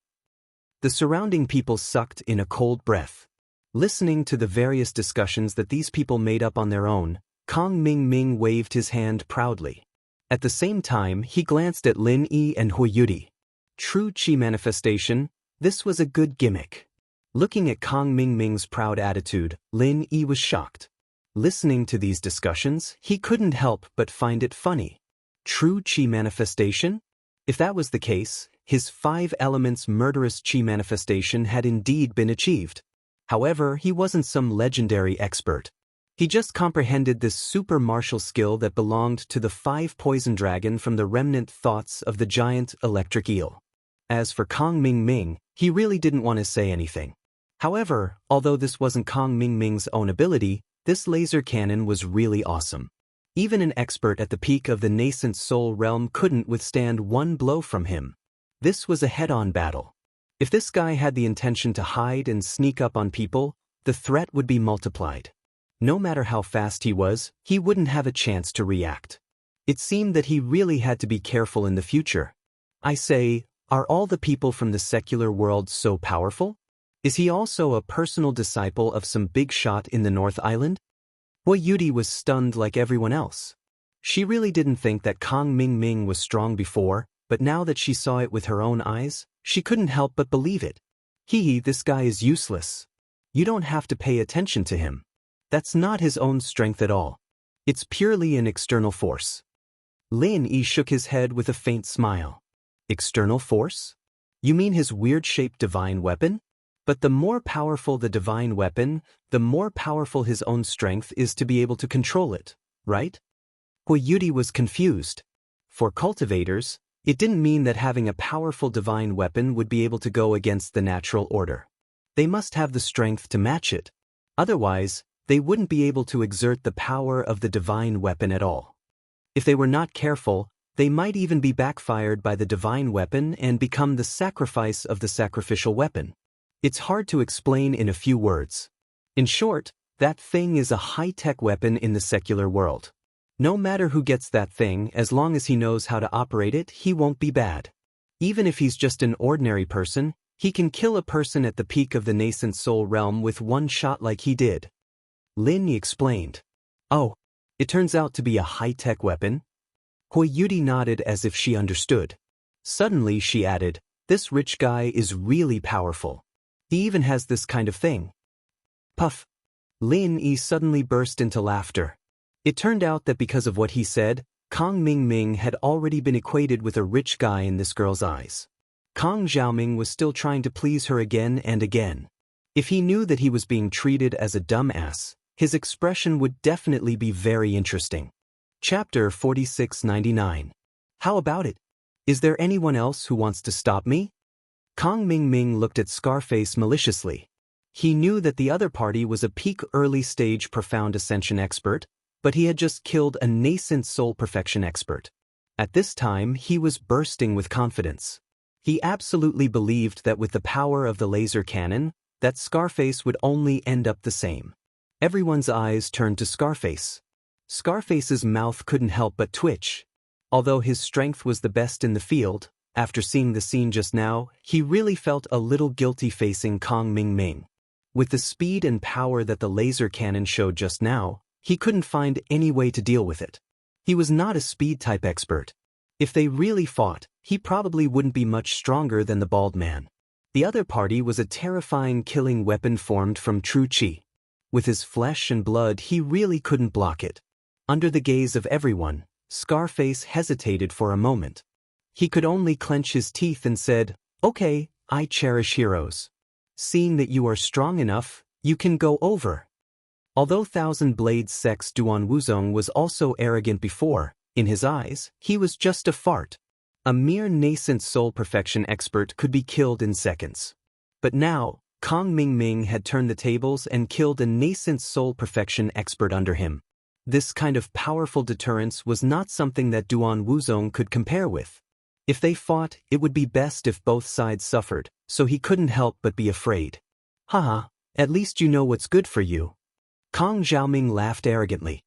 S1: The surrounding people sucked in a cold breath. Listening to the various discussions that these people made up on their own, Kong Ming waved his hand proudly. At the same time, he glanced at Lin Yi and Hui Yudi. True Qi manifestation, this was a good gimmick. Looking at Kong Ming's proud attitude, Lin Yi was shocked. Listening to these discussions, he couldn't help but find it funny. True Qi manifestation? If that was the case, his 5 elements murderous Qi manifestation had indeed been achieved. However, he wasn't some legendary expert. He just comprehended this super martial skill that belonged to the 5 poison dragon from the remnant thoughts of the giant electric eel. As for Kong Ming, he really didn't want to say anything. However, although this wasn't Kong Ming's own ability, this laser cannon was really awesome. Even an expert at the peak of the nascent soul realm couldn't withstand one blow from him. This was a head-on battle. If this guy had the intention to hide and sneak up on people, the threat would be multiplied. No matter how fast he was, he wouldn't have a chance to react. It seemed that he really had to be careful in the future. I say, are all the people from the secular world so powerful? Is he also a personal disciple of some big shot in the North Island? Hui Yudi was stunned like everyone else. She really didn't think that Kong Ming was strong before, but now that she saw it with her own eyes, she couldn't help but believe it. This guy is useless. You don't have to pay attention to him. That's not his own strength at all. It's purely an external force. Lin shook his head with a faint smile. External force? You mean his weird-shaped divine weapon? But the more powerful the divine weapon, the more powerful his own strength is to be able to control it, right? Yudi was confused. For cultivators, it didn't mean that having a powerful divine weapon would be able to go against the natural order. They must have the strength to match it. Otherwise, they wouldn't be able to exert the power of the divine weapon at all. If they were not careful, they might even be backfired by the divine weapon and become the sacrifice of the sacrificial weapon. It's hard to explain in a few words. In short, that thing is a high-tech weapon in the secular world. No matter who gets that thing, as long as he knows how to operate it, he won't be bad. Even if he's just an ordinary person, he can kill a person at the peak of the nascent soul realm with one shot like he did. Lin explained. Oh, it turns out to be a high-tech weapon? Yudi nodded as if she understood. Suddenly she added, this rich guy is really powerful. He even has this kind of thing. Puff. Lin suddenly burst into laughter. It turned out that because of what he said, Kang Mingming had already been equated with a rich guy in this girl's eyes. Kang Xiaoming was still trying to please her again and again. If he knew that he was being treated as a dumbass, his expression would definitely be very interesting. Chapter 4699. How about it? Is there anyone else who wants to stop me? Kang Mingming looked at Scarface maliciously. He knew that the other party was a peak early-stage profound ascension expert, but he had just killed a nascent soul perfection expert. At this time, he was bursting with confidence. He absolutely believed that with the power of the laser cannon, that Scarface would only end up the same. Everyone's eyes turned to Scarface. Scarface's mouth couldn't help but twitch. Although his strength was the best in the field, after seeing the scene just now, he really felt a little guilty facing Kang Mingming. With the speed and power that the laser cannon showed just now, he couldn't find any way to deal with it. He was not a speed-type expert. If they really fought, he probably wouldn't be much stronger than the bald man. The other party was a terrifying killing weapon formed from true qi. With his flesh and blood, he really couldn't block it. Under the gaze of everyone, Scarface hesitated for a moment. He could only clench his teeth and said, "Okay, I cherish heroes. Seeing that you are strong enough, you can go over." Although Thousand Blades Sex Duan Wuzong was also arrogant before, in his eyes, he was just a fart. A mere nascent soul perfection expert could be killed in seconds. But now, Kang Mingming had turned the tables and killed a nascent soul perfection expert under him. This kind of powerful deterrence was not something that Duan Wuzong could compare with. If they fought, it would be best if both sides suffered, so he couldn't help but be afraid. Haha, at least you know what's good for you. Kang Xiaoming laughed arrogantly.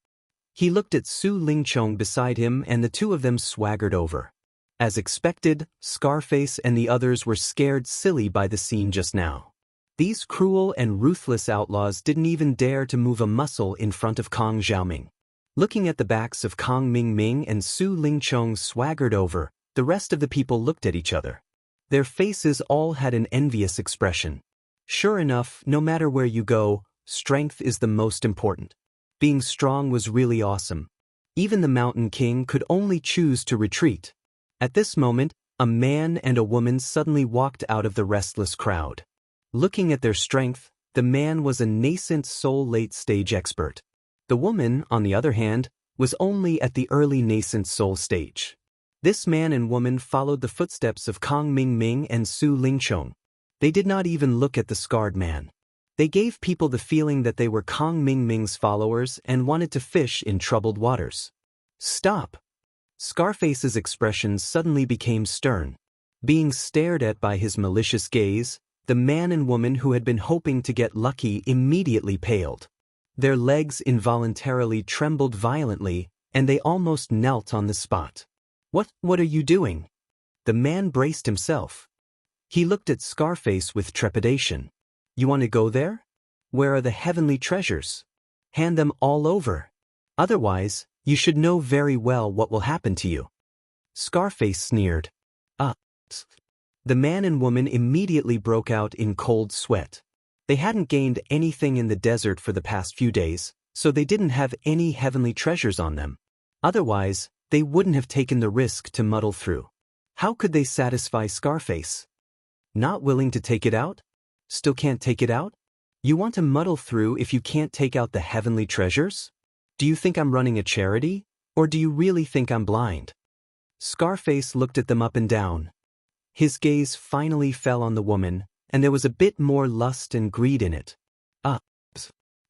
S1: He looked at Su Lingchong beside him and the two of them swaggered over. As expected, Scarface and the others were scared silly by the scene just now. These cruel and ruthless outlaws didn't even dare to move a muscle in front of Kang Xiaoming. Looking at the backs of Kang Mingming and Su Lingchong swaggered over, the rest of the people looked at each other. Their faces all had an envious expression. Sure enough, no matter where you go, strength is the most important. Being strong was really awesome. Even the Mountain King could only choose to retreat. At this moment, a man and a woman suddenly walked out of the restless crowd. Looking at their strength, the man was a nascent soul late-stage expert. The woman, on the other hand, was only at the early nascent soul stage. This man and woman followed the footsteps of Kang Mingming and Su Lingchong. They did not even look at the scarred man. They gave people the feeling that they were Kang Mingming's followers and wanted to fish in troubled waters. Stop! Scarface's expression suddenly became stern. Being stared at by his malicious gaze, the man and woman who had been hoping to get lucky immediately paled. Their legs involuntarily trembled violently, and they almost knelt on the spot. What are you doing? The man braced himself. He looked at Scarface with trepidation. You want to go there? Where are the heavenly treasures? Hand them all over. Otherwise, you should know very well what will happen to you. Scarface sneered. The man and woman immediately broke out in cold sweat. They hadn't gained anything in the desert for the past few days, so they didn't have any heavenly treasures on them. Otherwise, they wouldn't have taken the risk to muddle through. How could they satisfy Scarface? Not willing to take it out? Still can't take it out? You want to muddle through if you can't take out the heavenly treasures? Do you think I'm running a charity? Or do you really think I'm blind? Scarface looked at them up and down. His gaze finally fell on the woman, and there was a bit more lust and greed in it.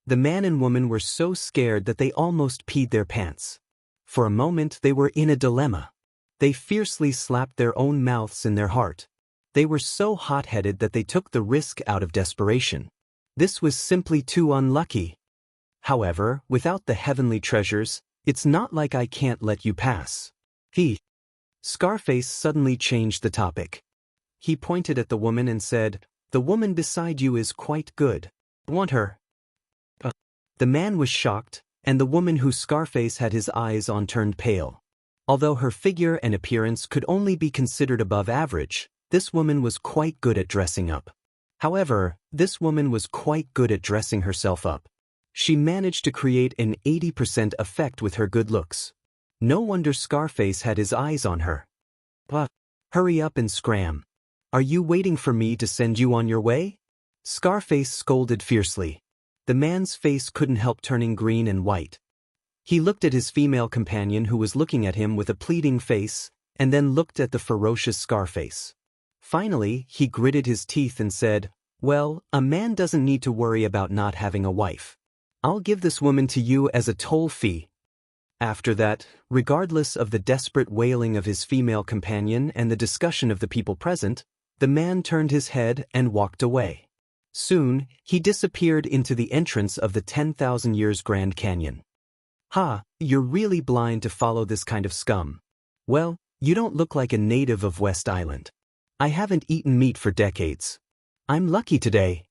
S1: The man and woman were so scared that they almost peed their pants. For a moment they were in a dilemma. They fiercely slapped their own mouths in their heart. They were so hot-headed that they took the risk out of desperation. This was simply too unlucky. However, without the heavenly treasures, it's not like I can't let you pass. Scarface suddenly changed the topic. He pointed at the woman and said, "The woman beside you is quite good. Want her?" The man was shocked, and the woman who Scarface had his eyes on turned pale. Although her figure and appearance could only be considered above average, this woman was quite good at dressing up. However, this woman was quite good at dressing herself up. She managed to create an 80% effect with her good looks. No wonder Scarface had his eyes on her. Hurry up and scram. Are you waiting for me to send you on your way? Scarface scolded fiercely. The man's face couldn't help turning green and white. He looked at his female companion who was looking at him with a pleading face, and then looked at the ferocious Scarface. Finally, he gritted his teeth and said, "Well, a man doesn't need to worry about not having a wife. I'll give this woman to you as a toll fee." After that, regardless of the desperate wailing of his female companion and the discussion of the people present, the man turned his head and walked away. Soon, he disappeared into the entrance of the 10,000 Years Grand Canyon. You're really blind to follow this kind of scum. Well, you don't look like a native of West Island. I haven't eaten meat for decades. I'm lucky today.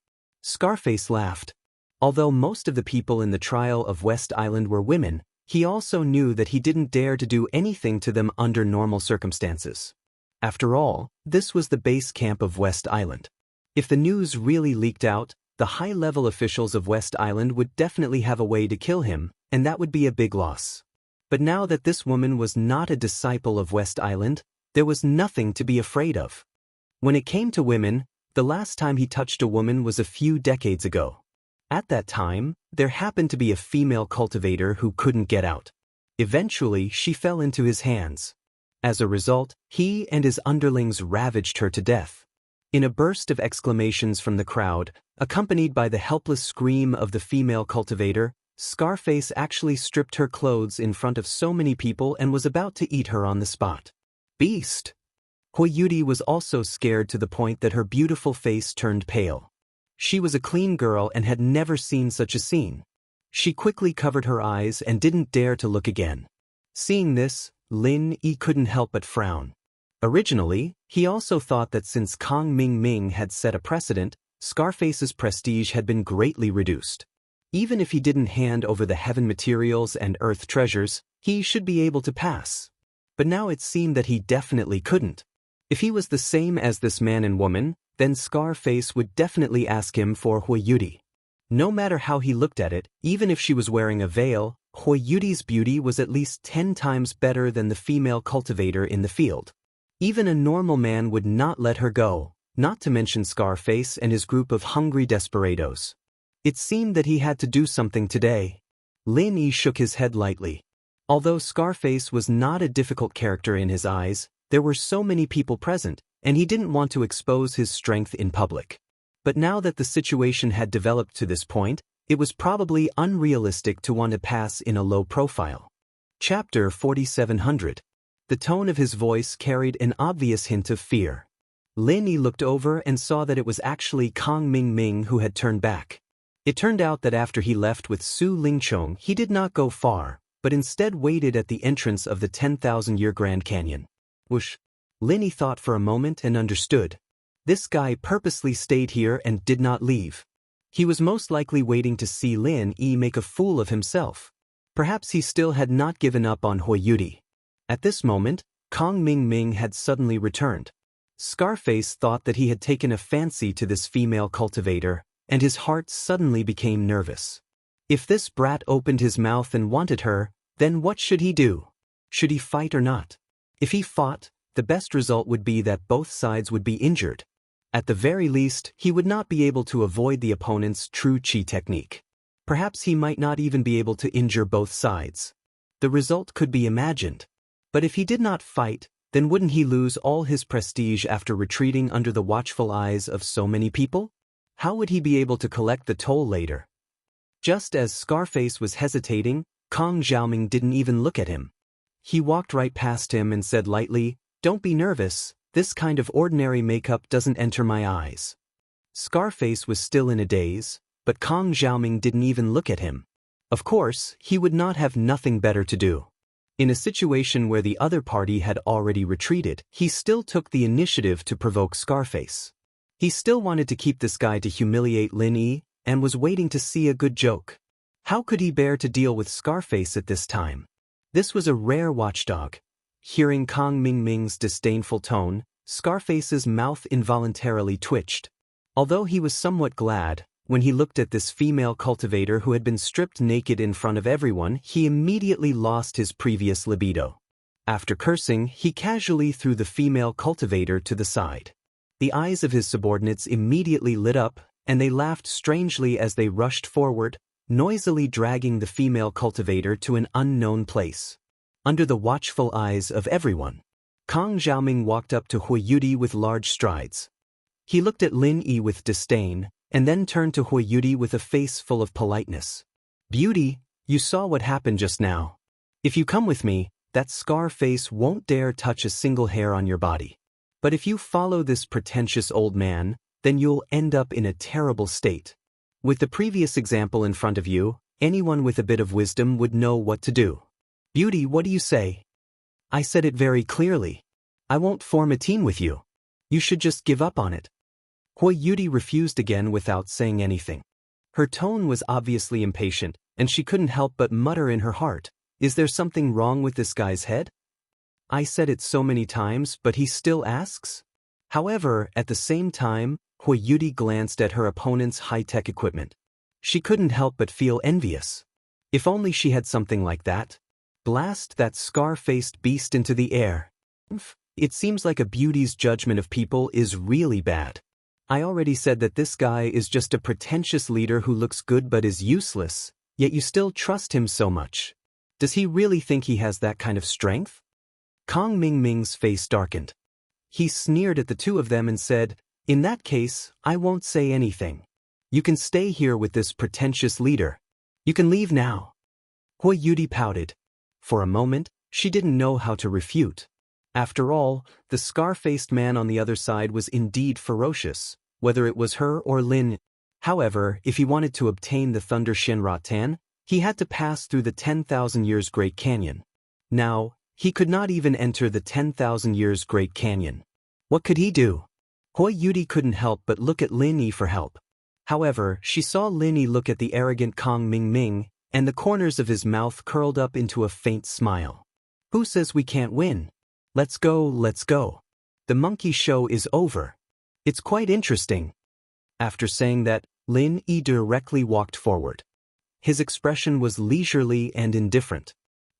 S1: Scarface laughed. Although most of the people in the trial of West Island were women, he also knew that he didn't dare to do anything to them under normal circumstances. After all, this was the base camp of West Island. If the news really leaked out, the high-level officials of West Island would definitely have a way to kill him, and that would be a big loss. But now that this woman was not a disciple of West Island, there was nothing to be afraid of. When it came to women, the last time he touched a woman was a few decades ago. At that time, there happened to be a female cultivator who couldn't get out. Eventually, she fell into his hands. As a result, he and his underlings ravaged her to death. In a burst of exclamations from the crowd, accompanied by the helpless scream of the female cultivator, Scarface actually stripped her clothes in front of so many people and was about to eat her on the spot. Beast! Huiyuti was also scared to the point that her beautiful face turned pale. She was a clean girl and had never seen such a scene. She quickly covered her eyes and didn't dare to look again. Seeing this, Lin Yi couldn't help but frown. Originally, he also thought that since Kong Ming Ming had set a precedent, Scarface's prestige had been greatly reduced. Even if he didn't hand over the heaven materials and earth treasures, he should be able to pass. But now it seemed that he definitely couldn't. If he was the same as this man and woman, then Scarface would definitely ask him for Huiyuti. No matter how he looked at it, even if she was wearing a veil, Huiyuti's beauty was at least 10 times better than the female cultivator in the field. Even a normal man would not let her go, not to mention Scarface and his group of hungry desperados. It seemed that he had to do something today. Lin Yi shook his head lightly. Although Scarface was not a difficult character in his eyes, there were so many people present, and he didn't want to expose his strength in public. But now that the situation had developed to this point, it was probably unrealistic to want to pass in a low profile. Chapter 4700. The tone of his voice carried an obvious hint of fear. Lin Yi looked over and saw that it was actually Kong Ming Ming who had turned back. It turned out that after he left with Su Lingchong, he did not go far, but instead waited at the entrance of the 10,000-year Grand Canyon. Whoosh! Lin Yi thought for a moment and understood. This guy purposely stayed here and did not leave. He was most likely waiting to see Lin Yi make a fool of himself. Perhaps he still had not given up on Huiyuti. At this moment, Kong Ming Ming had suddenly returned. Scarface thought that he had taken a fancy to this female cultivator, and his heart suddenly became nervous. If this brat opened his mouth and wanted her, then what should he do? Should he fight or not? If he fought, the best result would be that both sides would be injured. At the very least, he would not be able to avoid the opponent's true chi technique. Perhaps he might not even be able to injure both sides. The result could be imagined. But if he did not fight, then wouldn't he lose all his prestige after retreating under the watchful eyes of so many people? How would he be able to collect the toll later? Just as Scarface was hesitating, Kang Xiaoming didn't even look at him. He walked right past him and said lightly, "Don't be nervous, this kind of ordinary makeup doesn't enter my eyes." Scarface was still in a daze, but Kang Xiaoming didn't even look at him. Of course, he would not have nothing better to do. In a situation where the other party had already retreated, he still took the initiative to provoke Scarface. He still wanted to keep this guy to humiliate Lin Yi, and was waiting to see a good joke. How could he bear to deal with Scarface at this time? This was a rare watchdog. Hearing Kang Mingming's disdainful tone, Scarface's mouth involuntarily twitched. Although he was somewhat glad, when he looked at this female cultivator who had been stripped naked in front of everyone, he immediately lost his previous libido. After cursing, he casually threw the female cultivator to the side. The eyes of his subordinates immediately lit up, and they laughed strangely as they rushed forward, noisily dragging the female cultivator to an unknown place. Under the watchful eyes of everyone, Kang Xiaoming walked up to Hui Yudi with large strides. He looked at Lin Yi with disdain, and then turned to Hui Yudi with a face full of politeness. "Beauty, you saw what happened just now. If you come with me, that Scarface won't dare touch a single hair on your body. But if you follow this pretentious old man, then you'll end up in a terrible state. With the previous example in front of you, anyone with a bit of wisdom would know what to do. Beauty, what do you say?" "I said it very clearly. I won't form a team with you. You should just give up on it." Hui Yudi refused again without saying anything. Her tone was obviously impatient, and she couldn't help but mutter in her heart, "Is there something wrong with this guy's head? I said it so many times, but he still asks?" However, at the same time, Hui Yudi glanced at her opponent's high-tech equipment. She couldn't help but feel envious. If only she had something like that. Blast that scar-faced beast into the air. It seems like a beauty's judgment of people is really bad. I already said that this guy is just a pretentious leader who looks good but is useless, yet you still trust him so much. Does he really think he has that kind of strength? Kang Mingming's face darkened. He sneered at the two of them and said, "In that case, I won't say anything. You can stay here with this pretentious leader. You can leave now." Hui Yudi pouted. For a moment, she didn't know how to refute. After all, the scar-faced man on the other side was indeed ferocious, whether it was her or Lin. However, if he wanted to obtain the Thunder Shenratan, he had to pass through the 10,000 Years Great Canyon. Now, he could not even enter the 10,000 Years Great Canyon. What could he do? Hui Yudi couldn't help but look at Lin Yi for help. However, she saw Lin Yi look at the arrogant Kang Mingming, and the corners of his mouth curled up into a faint smile. "Who says we can't win? Let's go, let's go. The monkey show is over. It's quite interesting." After saying that, Lin Yi directly walked forward. His expression was leisurely and indifferent.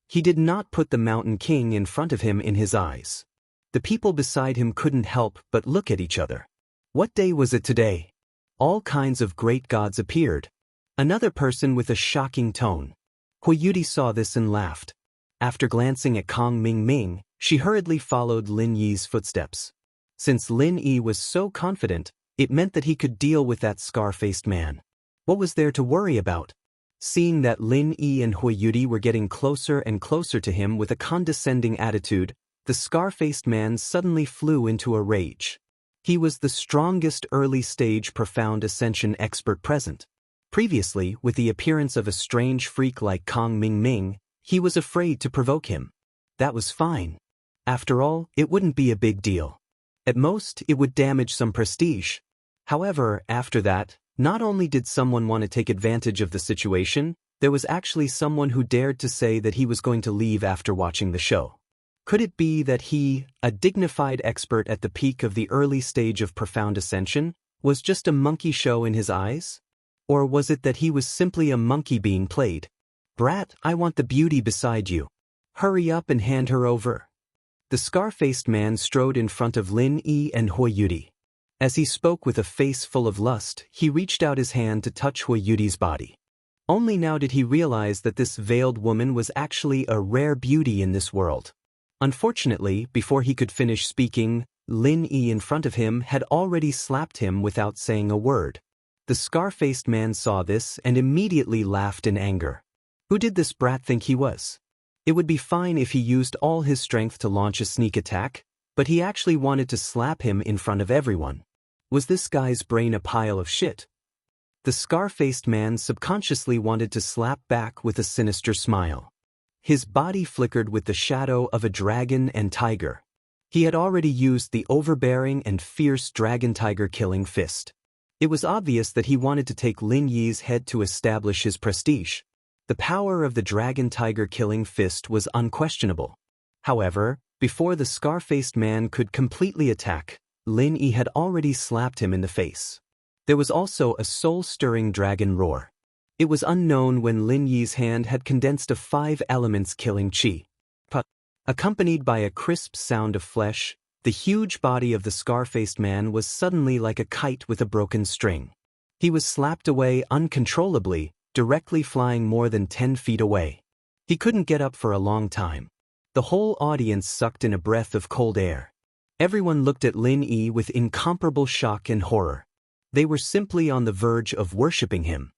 S1: He did not put the Mountain King in front of him in his eyes. The people beside him couldn't help but look at each other. What day was it today? All kinds of great gods appeared. Another person with a shocking tone. Hui Yudi saw this and laughed. After glancing at Kang Mingming, she hurriedly followed Lin Yi's footsteps. Since Lin Yi was so confident, it meant that he could deal with that scar-faced man. What was there to worry about? Seeing that Lin Yi and Hui Yudi were getting closer and closer to him with a condescending attitude, the scar-faced man suddenly flew into a rage. He was the strongest early-stage profound ascension expert present. Previously, with the appearance of a strange freak like Kang Mingming, he was afraid to provoke him. That was fine. After all, it wouldn't be a big deal. At most, it would damage some prestige. However, after that, not only did someone want to take advantage of the situation, there was actually someone who dared to say that he was going to leave after watching the show. Could it be that he, a dignified expert at the peak of the early stage of profound ascension, was just a monkey show in his eyes? Or was it that he was simply a monkey being played? Brat, I want the beauty beside you. Hurry up and hand her over. The scar-faced man strode in front of Lin Yi and Hui Yudi. As he spoke with a face full of lust, he reached out his hand to touch Hui Yudi's body. Only now did he realize that this veiled woman was actually a rare beauty in this world. Unfortunately, before he could finish speaking, Lin Yi in front of him had already slapped him without saying a word. The scar-faced man saw this and immediately laughed in anger. Who did this brat think he was? It would be fine if he used all his strength to launch a sneak attack, but he actually wanted to slap him in front of everyone. Was this guy's brain a pile of shit? The scar-faced man subconsciously wanted to slap back with a sinister smile. His body flickered with the shadow of a dragon and tiger. He had already used the overbearing and fierce dragon-tiger killing fist. It was obvious that he wanted to take Lin Yi's head to establish his prestige. The power of the dragon-tiger killing fist was unquestionable. However, before the scar-faced man could completely attack, Lin Yi had already slapped him in the face. There was also a soul-stirring dragon roar. It was unknown when Lin Yi's hand had condensed a 5 elements killing chi. Accompanied by a crisp sound of flesh, the huge body of the scar-faced man was suddenly like a kite with a broken string. He was slapped away uncontrollably, directly flying more than 10 feet away. He couldn't get up for a long time. The whole audience sucked in a breath of cold air. Everyone looked at Lin Yi with incomparable shock and horror. They were simply on the verge of worshipping him.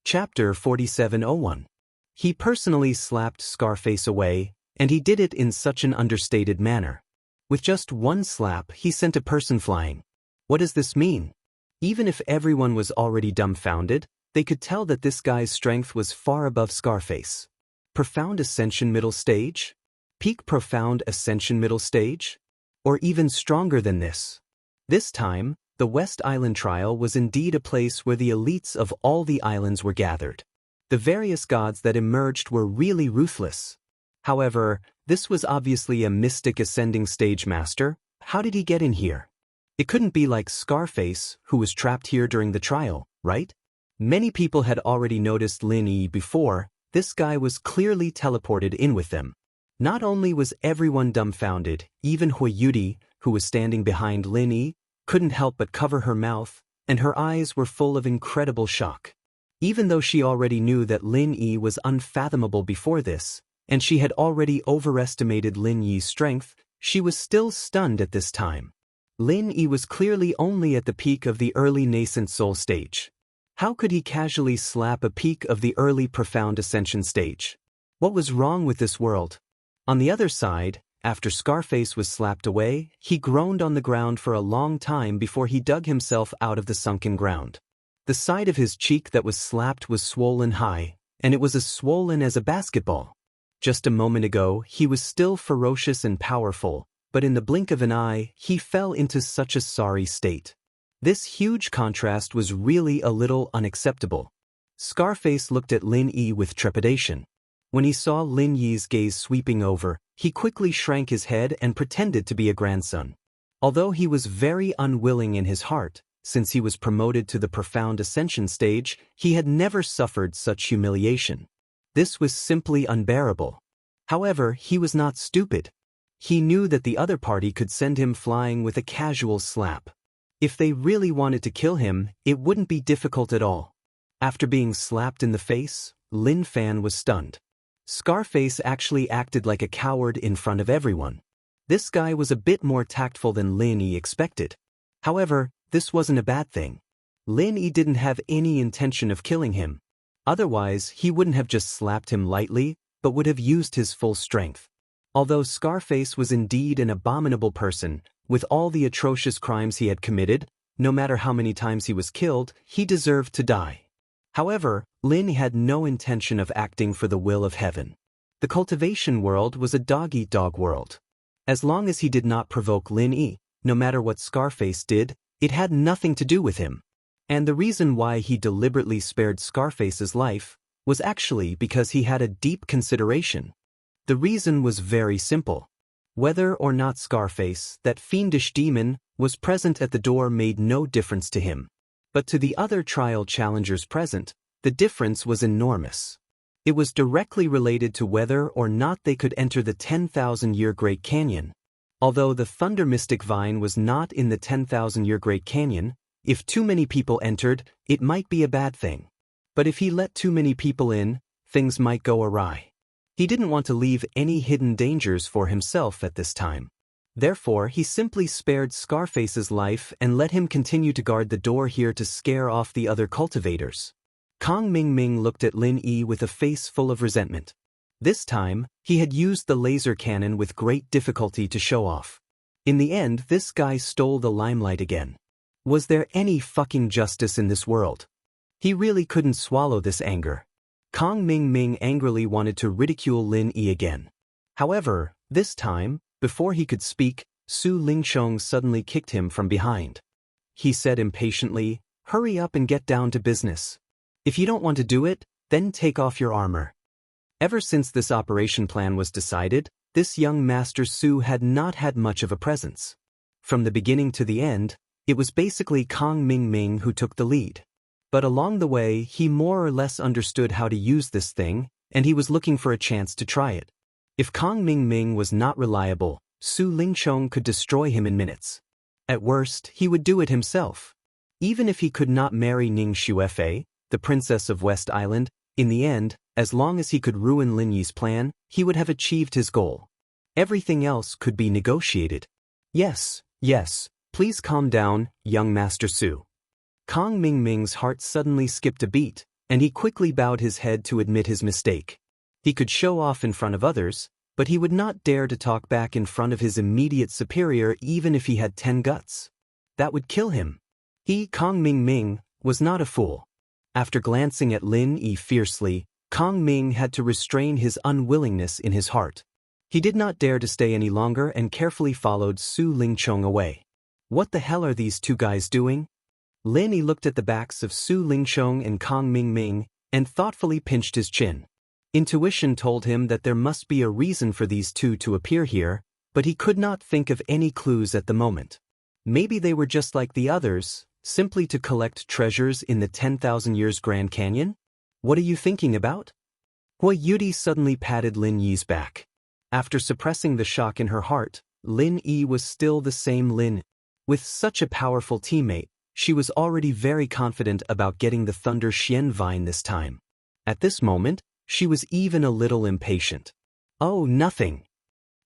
S1: Chapter 4701. He personally slapped Scarface away, and he did it in such an understated manner. With just one slap, he sent a person flying. What does this mean? Even if everyone was already dumbfounded, they could tell that this guy's strength was far above Scarface. Profound Ascension Middle Stage? Peak Profound Ascension Middle Stage? Or even stronger than this? This time, the West Island trial was indeed a place where the elites of all the islands were gathered. The various gods that emerged were really ruthless. However, this was obviously a mystic ascending stage master. How did he get in here? It couldn't be like Scarface, who was trapped here during the trial, right? Many people had already noticed Lin Yi before. This guy was clearly teleported in with them. Not only was everyone dumbfounded, even Hui Yudi, who was standing behind Lin Yi, couldn't help but cover her mouth, and her eyes were full of incredible shock. Even though she already knew that Lin Yi was unfathomable before this, and she had already overestimated Lin Yi's strength, she was still stunned at this time. Lin Yi was clearly only at the peak of the early nascent soul stage. How could he casually slap a peak of the early profound ascension stage? What was wrong with this world? On the other side, after Scarface was slapped away, he groaned on the ground for a long time before he dug himself out of the sunken ground. The side of his cheek that was slapped was swollen high, and it was as swollen as a basketball. Just a moment ago, he was still ferocious and powerful, but in the blink of an eye, he fell into such a sorry state. This huge contrast was really a little unacceptable. Scarface looked at Lin Yi with trepidation. When he saw Lin Yi's gaze sweeping over, he quickly shrank his head and pretended to be a grandson. Although he was very unwilling in his heart, since he was promoted to the profound ascension stage, he had never suffered such humiliation. This was simply unbearable. However, he was not stupid. He knew that the other party could send him flying with a casual slap. If they really wanted to kill him, it wouldn't be difficult at all. After being slapped in the face, Lin Fan was stunned. Scarface actually acted like a coward in front of everyone. This guy was a bit more tactful than Lin Yi expected. However, this wasn't a bad thing. Lin Yi didn't have any intention of killing him. Otherwise, he wouldn't have just slapped him lightly, but would have used his full strength. Although Scarface was indeed an abominable person, with all the atrocious crimes he had committed, no matter how many times he was killed, he deserved to die. However, Lin had no intention of acting for the will of heaven. The cultivation world was a dog-eat-dog world. As long as he did not provoke Lin Yi, no matter what Scarface did, it had nothing to do with him. And the reason why he deliberately spared Scarface's life was actually because he had a deep consideration. The reason was very simple. Whether or not Scarface, that fiendish demon, was present at the door made no difference to him. But to the other trial challengers present, the difference was enormous. It was directly related to whether or not they could enter the 10,000-year Great Canyon. Although the Thunder Mystic Vine was not in the 10,000-year Great Canyon, if too many people entered, it might be a bad thing. But if he let too many people in, things might go awry. He didn't want to leave any hidden dangers for himself at this time. Therefore, he simply spared Scarface's life and let him continue to guard the door here to scare off the other cultivators. Kong Ming looked at Lin Yi with a face full of resentment. This time, he had used the laser cannon with great difficulty to show off. In the end, this guy stole the limelight again. Was there any fucking justice in this world? He really couldn't swallow this anger. Kong Ming angrily wanted to ridicule Lin Yi again. However, this time, before he could speak, Su Lingsheng suddenly kicked him from behind. He said impatiently, "Hurry up and get down to business. If you don't want to do it, then take off your armor." Ever since this operation plan was decided, this young Master Su had not had much of a presence. From the beginning to the end, it was basically Kong Ming who took the lead. But along the way, he more or less understood how to use this thing, and he was looking for a chance to try it. If Kong Ming was not reliable, Su Lingsheng could destroy him in minutes. At worst, he would do it himself. Even if he could not marry Ning Xuefei, the princess of West Island, in the end, as long as he could ruin Lin Yi's plan, he would have achieved his goal. Everything else could be negotiated. Yes, please calm down, young Master Su. Kong Ming's heart suddenly skipped a beat, and he quickly bowed his head to admit his mistake. He could show off in front of others, but he would not dare to talk back in front of his immediate superior even if he had 10 guts. That would kill him. He, Kong Ming, was not a fool. After glancing at Lin Yi fiercely, Kong Ming had to restrain his unwillingness in his heart. He did not dare to stay any longer and carefully followed Su Lingsheng away. What the hell are these two guys doing? Lin Yi looked at the backs of Su Lingsheng and Kong Ming and thoughtfully pinched his chin. Intuition told him that there must be a reason for these two to appear here, but he could not think of any clues at the moment. Maybe they were just like the others, simply to collect treasures in the 10,000 years Grand Canyon? What are you thinking about? Hui Yudi suddenly patted Lin Yi's back. After suppressing the shock in her heart, Lin Yi was still the same Lin. With such a powerful teammate, she was already very confident about getting the Thunder Xian Vine this time. At this moment, she was even a little impatient. Oh, nothing.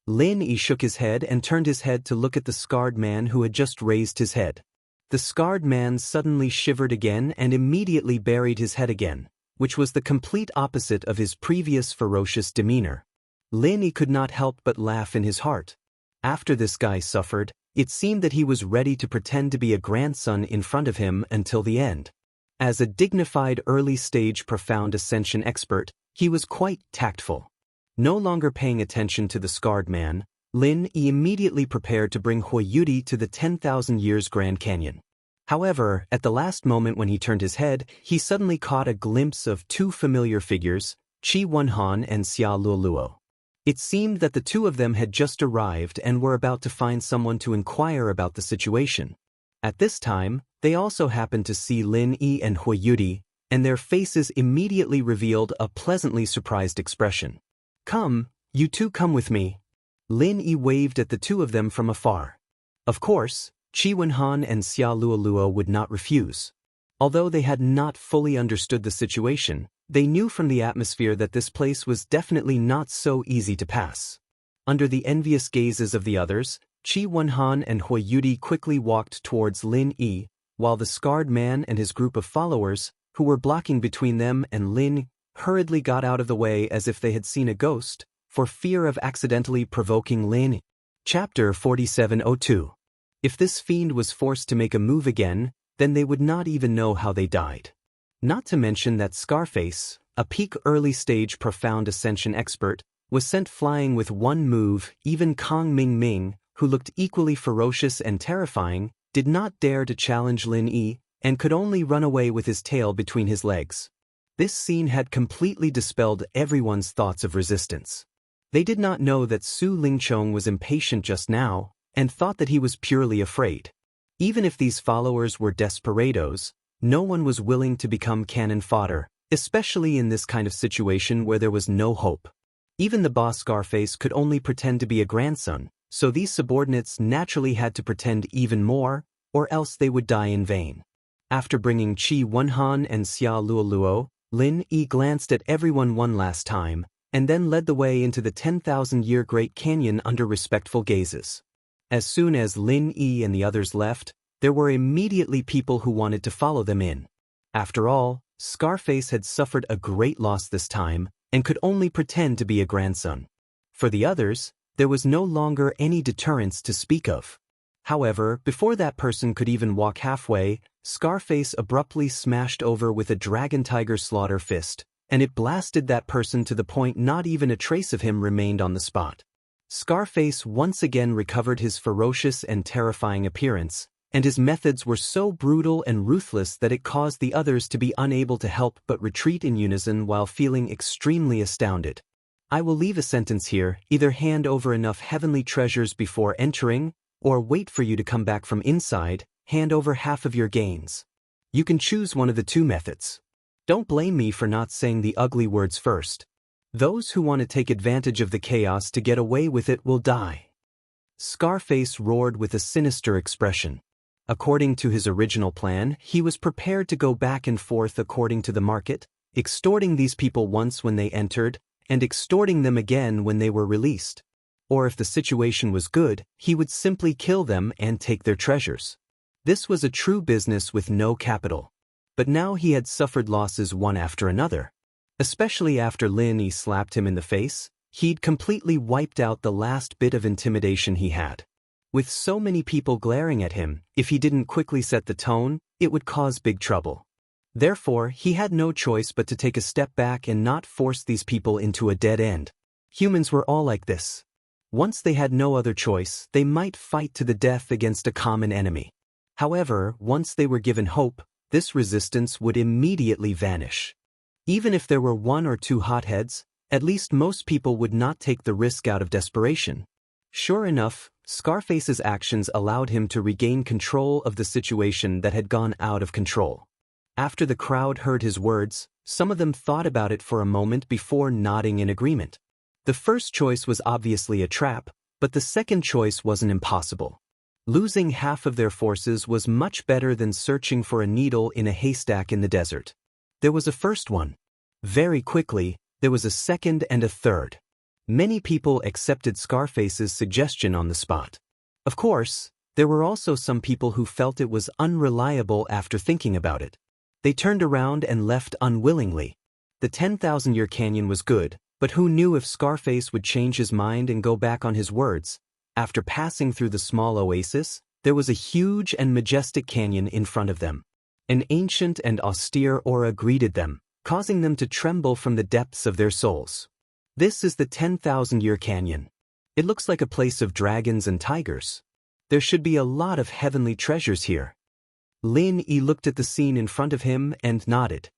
S1: Lin Yi shook his head and turned his head to look at the scarred man who had just raised his head. The scarred man suddenly shivered again and immediately buried his head again, which was the complete opposite of his previous ferocious demeanor. Lin Yi could not help but laugh in his heart. After this guy suffered, it seemed that he was ready to pretend to be a grandson in front of him until the end. As a dignified early-stage profound ascension expert, he was quite tactful. No longer paying attention to the scarred man, Lin Yi immediately prepared to bring Hui Yudi to the 10,000 years Grand Canyon. However, at the last moment when he turned his head, he suddenly caught a glimpse of two familiar figures, Qi Wenhan and Xia Luoluo. It seemed that the two of them had just arrived and were about to find someone to inquire about the situation. At this time, they also happened to see Lin Yi and Hui Yudi, and their faces immediately revealed a pleasantly surprised expression. "Come, you two come with me." Lin Yi waved at the two of them from afar. Of course, Qi Wenhan and Xia Luoluo would not refuse. Although they had not fully understood the situation, they knew from the atmosphere that this place was definitely not so easy to pass. Under the envious gazes of the others, Qi Wenhan and Hui Yudi quickly walked towards Lin Yi, while the scarred man and his group of followers, who were blocking between them and Lin, hurriedly got out of the way as if they had seen a ghost, for fear of accidentally provoking Lin. Chapter 4702. If this fiend was forced to make a move again, then they would not even know how they died. Not to mention that Scarface, a peak early-stage profound ascension expert, was sent flying with one move. Even Kong Ming, who looked equally ferocious and terrifying, did not dare to challenge Lin Yi, and could only run away with his tail between his legs. This scene had completely dispelled everyone's thoughts of resistance. They did not know that Su Lingchong was impatient just now, and thought that he was purely afraid. Even if these followers were desperados, no one was willing to become cannon fodder, especially in this kind of situation where there was no hope. Even the boss Scarface could only pretend to be a grandson, so these subordinates naturally had to pretend even more, or else they would die in vain. After bringing Qi Wenhan and Xia Luoluo, Lin Yi glanced at everyone one last time, and then led the way into the 10,000-year Great Canyon under respectful gazes. As soon as Lin Yi and the others left, there were immediately people who wanted to follow them in. After all, Scarface had suffered a great loss this time, and could only pretend to be a grandson. For the others, there was no longer any deterrence to speak of. However, before that person could even walk halfway, Scarface abruptly smashed over with a dragon tiger slaughter fist, and it blasted that person to the point not even a trace of him remained on the spot. Scarface once again recovered his ferocious and terrifying appearance, and his methods were so brutal and ruthless that it caused the others to be unable to help but retreat in unison while feeling extremely astounded. I will leave a sentence here: either hand over enough heavenly treasures before entering, or wait for you to come back from inside, hand over half of your gains. You can choose one of the two methods. Don't blame me for not saying the ugly words first. Those who want to take advantage of the chaos to get away with it will die. Scarface roared with a sinister expression. According to his original plan, he was prepared to go back and forth according to the market, extorting these people once when they entered, and extorting them again when they were released. Or if the situation was good, he would simply kill them and take their treasures. This was a true business with no capital. But now he had suffered losses one after another. Especially after Lin Yi slapped him in the face, he'd completely wiped out the last bit of intimidation he had. With so many people glaring at him, if he didn't quickly set the tone, it would cause big trouble. Therefore, he had no choice but to take a step back and not force these people into a dead end. Humans were all like this. Once they had no other choice, they might fight to the death against a common enemy. However, once they were given hope, this resistance would immediately vanish. Even if there were one or two hotheads, at least most people would not take the risk out of desperation. Sure enough, Scarface's actions allowed him to regain control of the situation that had gone out of control. After the crowd heard his words, some of them thought about it for a moment before nodding in agreement. The first choice was obviously a trap, but the second choice wasn't impossible. Losing half of their forces was much better than searching for a needle in a haystack in the desert. There was a first one. Very quickly, there was a second and a third. Many people accepted Scarface's suggestion on the spot. Of course, there were also some people who felt it was unreliable after thinking about it. They turned around and left unwillingly. The 10,000-year canyon was good, but who knew if Scarface would change his mind and go back on his words? After passing through the small oasis, there was a huge and majestic canyon in front of them. An ancient and austere aura greeted them, causing them to tremble from the depths of their souls. This is the 10,000-year canyon. It looks like a place of dragons and tigers. There should be a lot of heavenly treasures here. Lin Yi looked at the scene in front of him and nodded.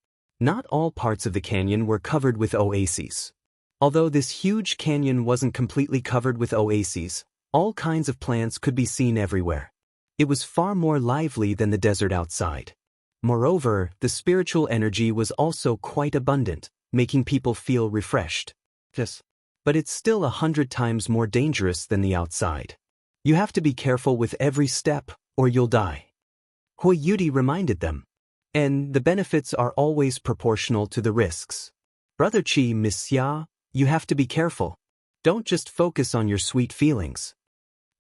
S1: Not all parts of the canyon were covered with oases. Although this huge canyon wasn't completely covered with oases, all kinds of plants could be seen everywhere. It was far more lively than the desert outside. Moreover, the spiritual energy was also quite abundant, making people feel refreshed. Yes, but it's still 100 times more dangerous than the outside. You have to be careful with every step, or you'll die. Hui Yudi reminded them. And the benefits are always proportional to the risks. Brother Qi, Miss Xia, you have to be careful. Don't just focus on your sweet feelings.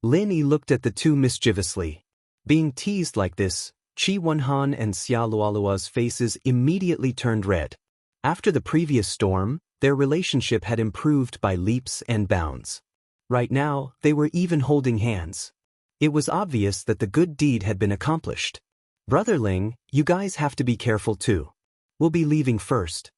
S1: Lin Yi looked at the two mischievously. Being teased like this, Qi Wenhan and Xia Luoluo's faces immediately turned red. After the previous storm, their relationship had improved by leaps and bounds. Right now, they were even holding hands. It was obvious that the good deed had been accomplished. Brother Ling, you guys have to be careful too. We'll be leaving first.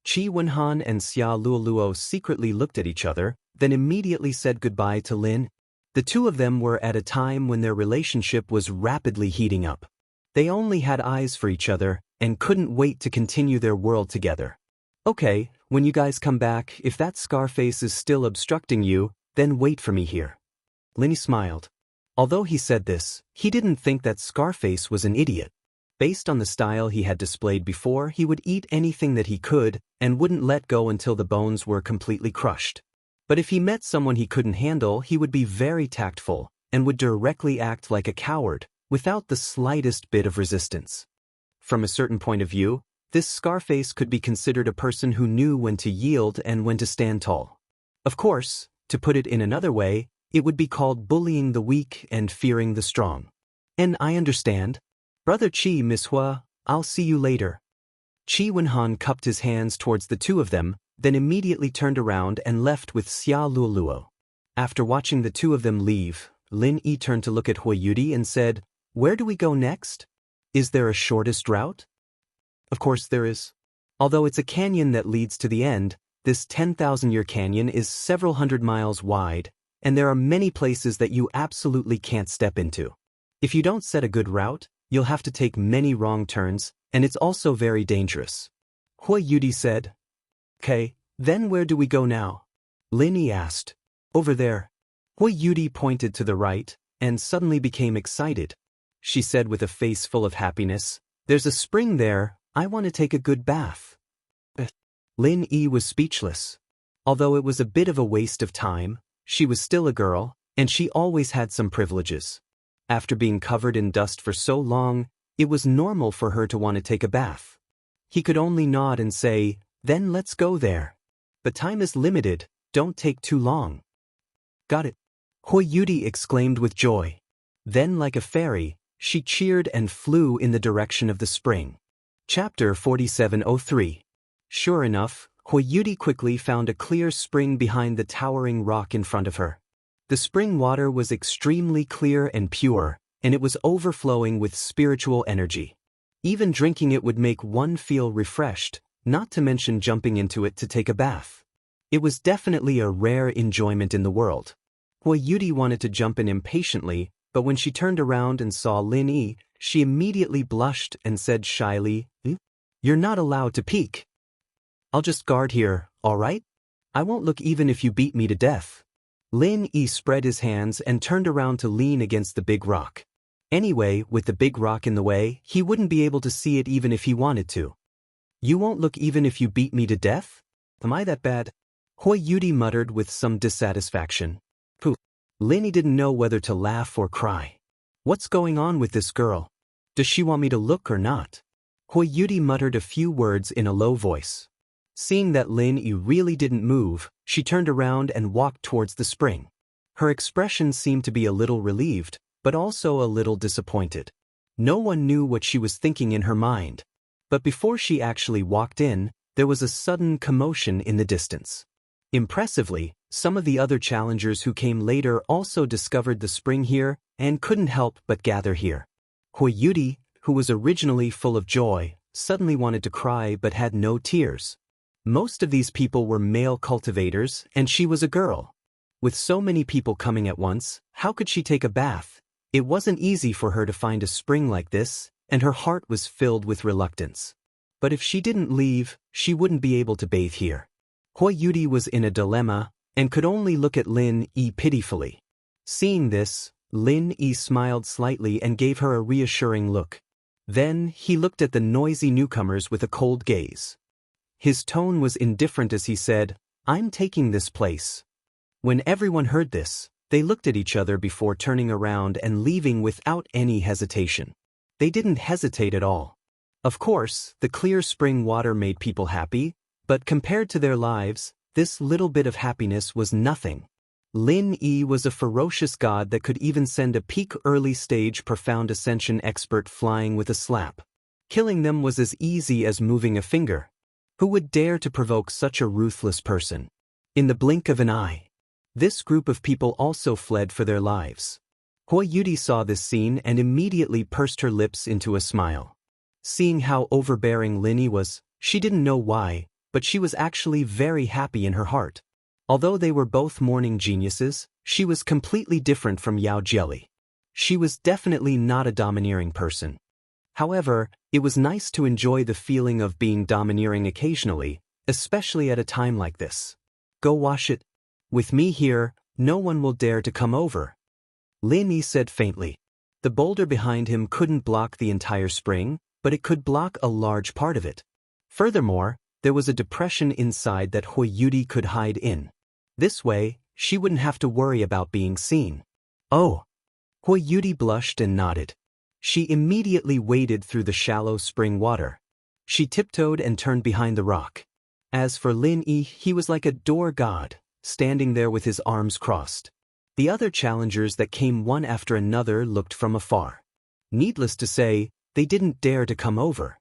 S1: Qi Wenhan and Xia Luoluo secretly looked at each other, then immediately said goodbye to Lin. The two of them were at a time when their relationship was rapidly heating up. They only had eyes for each other and couldn't wait to continue their world together. Okay, When you guys come back, if that Scarface is still obstructing you, then wait for me here. Lin smiled. Although he said this, he didn't think that Scarface was an idiot. Based on the style he had displayed before, he would eat anything that he could and wouldn't let go until the bones were completely crushed. But if he met someone he couldn't handle, he would be very tactful and would directly act like a coward, without the slightest bit of resistance. From a certain point of view, this Scarface could be considered a person who knew when to yield and when to stand tall. Of course, to put it in another way, it would be called bullying the weak and fearing the strong. And I understand. Brother Qi, Miss Hua, I'll see you later. Qi Wenhan cupped his hands towards the two of them, then immediately turned around and left with Xia Luoluo. After watching the two of them leave, Lin Yi turned to look at Hui Yudi and said, "Where do we go next? Is there a shortest route?" Of course there is. Although it's a canyon that leads to the end, this 10,000-year canyon is several hundred miles wide, and there are many places that you absolutely can't step into. If you don't set a good route, you'll have to take many wrong turns, and it's also very dangerous. Hui Yudi said. "Okay, then where do we go now?" Lin Yi asked. "Over there." Hui Yudi pointed to the right, and suddenly became excited. She said with a face full of happiness, "There's a spring there, I want to take a good bath." Lin Yi was speechless. Although it was a bit of a waste of time, she was still a girl, and she always had some privileges. After being covered in dust for so long, it was normal for her to want to take a bath. He could only nod and say, "Then let's go there. But time is limited, don't take too long." "Got it," Hui Yudi exclaimed with joy. Then, like a fairy, she cheered and flew in the direction of the spring. Chapter 4703. Sure enough, Hui Yudi quickly found a clear spring behind the towering rock in front of her. The spring water was extremely clear and pure, and it was overflowing with spiritual energy. Even drinking it would make one feel refreshed, not to mention jumping into it to take a bath. It was definitely a rare enjoyment in the world. Hui Yudi wanted to jump in impatiently, but when she turned around and saw Lin Yi, she immediately blushed and said shyly, "You're not allowed to peek. I'll just guard here, all right? I won't look even if you beat me to death." Lin Yi spread his hands and turned around to lean against the big rock. Anyway, with the big rock in the way, he wouldn't be able to see it even if he wanted to. "You won't look even if you beat me to death? Am I that bad?" Hui Yudi muttered with some dissatisfaction. Pooh. Lin Yi didn't know whether to laugh or cry. What's going on with this girl? Does she want me to look or not? Hui Yudi muttered a few words in a low voice. Seeing that Lin Yi really didn't move, she turned around and walked towards the spring. Her expression seemed to be a little relieved, but also a little disappointed. No one knew what she was thinking in her mind. But before she actually walked in, there was a sudden commotion in the distance. Impressively, some of the other challengers who came later also discovered the spring here and couldn't help but gather here. Hui Yudi, who was originally full of joy, suddenly wanted to cry but had no tears. Most of these people were male cultivators, and she was a girl. With so many people coming at once, how could she take a bath? It wasn't easy for her to find a spring like this, and her heart was filled with reluctance. But if she didn't leave, she wouldn't be able to bathe here. Hui Yudi was in a dilemma, and could only look at Lin Yi pitifully. Seeing this, Lin Yi smiled slightly and gave her a reassuring look. Then, he looked at the noisy newcomers with a cold gaze. His tone was indifferent as he said, "I'm taking this place." When everyone heard this, they looked at each other before turning around and leaving without any hesitation. They didn't hesitate at all. Of course, the clear spring water made people happy, but compared to their lives, this little bit of happiness was nothing. Lin Yi was a ferocious god that could even send a peak early stage profound ascension expert flying with a slap. Killing them was as easy as moving a finger. Who would dare to provoke such a ruthless person? In the blink of an eye. This group of people also fled for their lives. Hui Yudi saw this scene and immediately pursed her lips into a smile. Seeing how overbearing Lin Yi was, she didn't know why, but she was actually very happy in her heart. Although they were both morning geniuses, she was completely different from Yao Jieli. She was definitely not a domineering person. However, it was nice to enjoy the feeling of being domineering occasionally, especially at a time like this. Go wash it. With me here, no one will dare to come over. Lin Yi said faintly. The boulder behind him couldn't block the entire spring, but it could block a large part of it. Furthermore, there was a depression inside that Hui Yudi could hide in. This way, she wouldn't have to worry about being seen. Oh! Hui Yudi blushed and nodded. She immediately waded through the shallow spring water. She tiptoed and turned behind the rock. As for Lin Yi, he was like a door god, standing there with his arms crossed. The other challengers that came one after another looked from afar. Needless to say, they didn't dare to come over.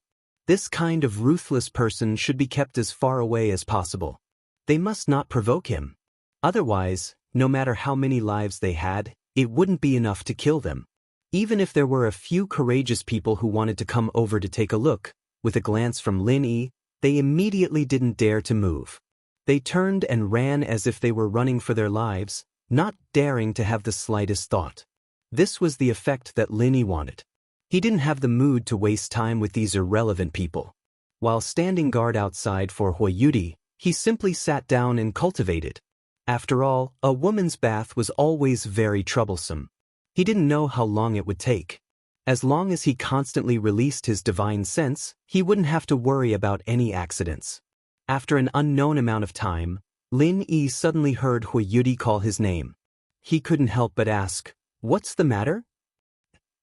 S1: This kind of ruthless person should be kept as far away as possible. They must not provoke him. Otherwise, no matter how many lives they had, it wouldn't be enough to kill them. Even if there were a few courageous people who wanted to come over to take a look, with a glance from Lin Yi, they immediately didn't dare to move. They turned and ran as if they were running for their lives, not daring to have the slightest thought. This was the effect that Lin Yi wanted. He didn't have the mood to waste time with these irrelevant people. While standing guard outside for Hui Yudi, he simply sat down and cultivated. After all, a woman's bath was always very troublesome. He didn't know how long it would take. As long as he constantly released his divine sense, he wouldn't have to worry about any accidents. After an unknown amount of time, Lin Yi suddenly heard Hui Yudi call his name. He couldn't help but ask, "What's the matter?"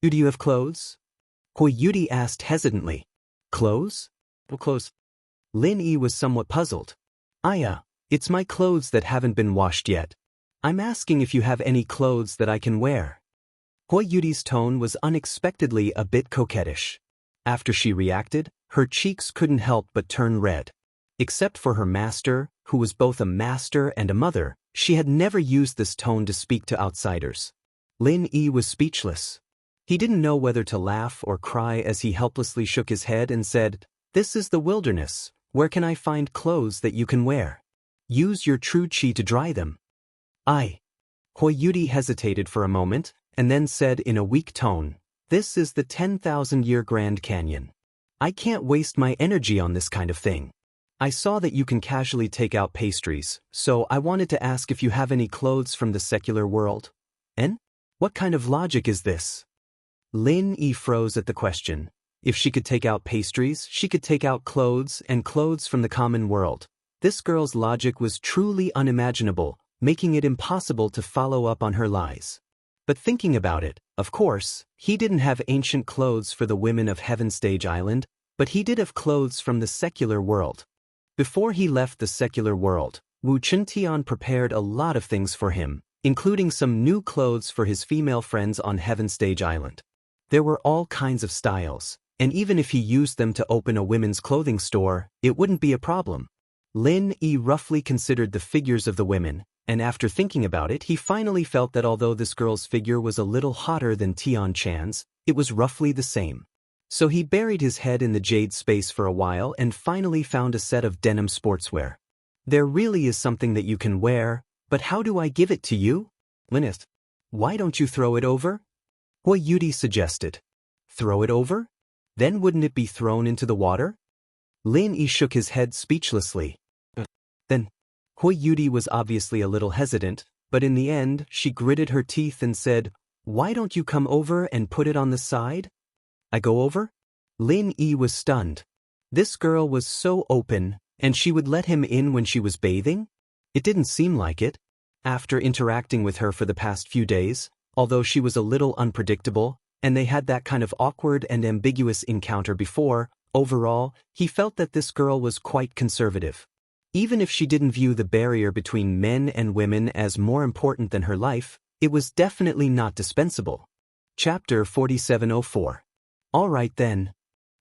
S1: "Do you have clothes?" Hui Yudi asked hesitantly. "Clothes? What clothes?" Lin Yi was somewhat puzzled. It's my clothes that haven't been washed yet. I'm asking if you have any clothes that I can wear." Hui Yudi's tone was unexpectedly a bit coquettish. After she reacted, her cheeks couldn't help but turn red. Except for her master, who was both a master and a mother, she had never used this tone to speak to outsiders. Lin Yi was speechless. He didn't know whether to laugh or cry as he helplessly shook his head and said, "This is the wilderness. Where can I find clothes that you can wear? Use your true qi to dry them." Hui Yudi hesitated for a moment, and then said in a weak tone, "This is the 10,000-year Grand Canyon. I can't waste my energy on this kind of thing. I saw that you can casually take out pastries, so I wanted to ask if you have any clothes from the secular world." "En? What kind of logic is this?" Lin Yi froze at the question. If she could take out pastries, she could take out clothes and clothes from the common world. This girl's logic was truly unimaginable, making it impossible to follow up on her lies. But thinking about it, of course, he didn't have ancient clothes for the women of Heaven Stage Island, but he did have clothes from the secular world. Before he left the secular world, Wu Chuntian prepared a lot of things for him, including some new clothes for his female friends on Heaven Stage Island. There were all kinds of styles, and even if he used them to open a women's clothing store, it wouldn't be a problem. Lin Yi roughly considered the figures of the women, and after thinking about it, he finally felt that although this girl's figure was a little hotter than Tian Chan's, it was roughly the same. So he buried his head in the jade space for a while and finally found a set of denim sportswear. "There really is something that you can wear, but how do I give it to you?" "Linist, why don't you throw it over?" Hui Yudi suggested. "Throw it over? Then wouldn't it be thrown into the water?" Lin Yi shook his head speechlessly. Then, Hui Yudi was obviously a little hesitant, but in the end, she gritted her teeth and said, "Why don't you come over and put it on the side?" "I go over?" Lin Yi was stunned. This girl was so open, and she would let him in when she was bathing? It didn't seem like it. After interacting with her for the past few days, although she was a little unpredictable, and they had that kind of awkward and ambiguous encounter before, overall, he felt that this girl was quite conservative. Even if she didn't view the barrier between men and women as more important than her life, it was definitely not dispensable. Chapter 4704. All right then.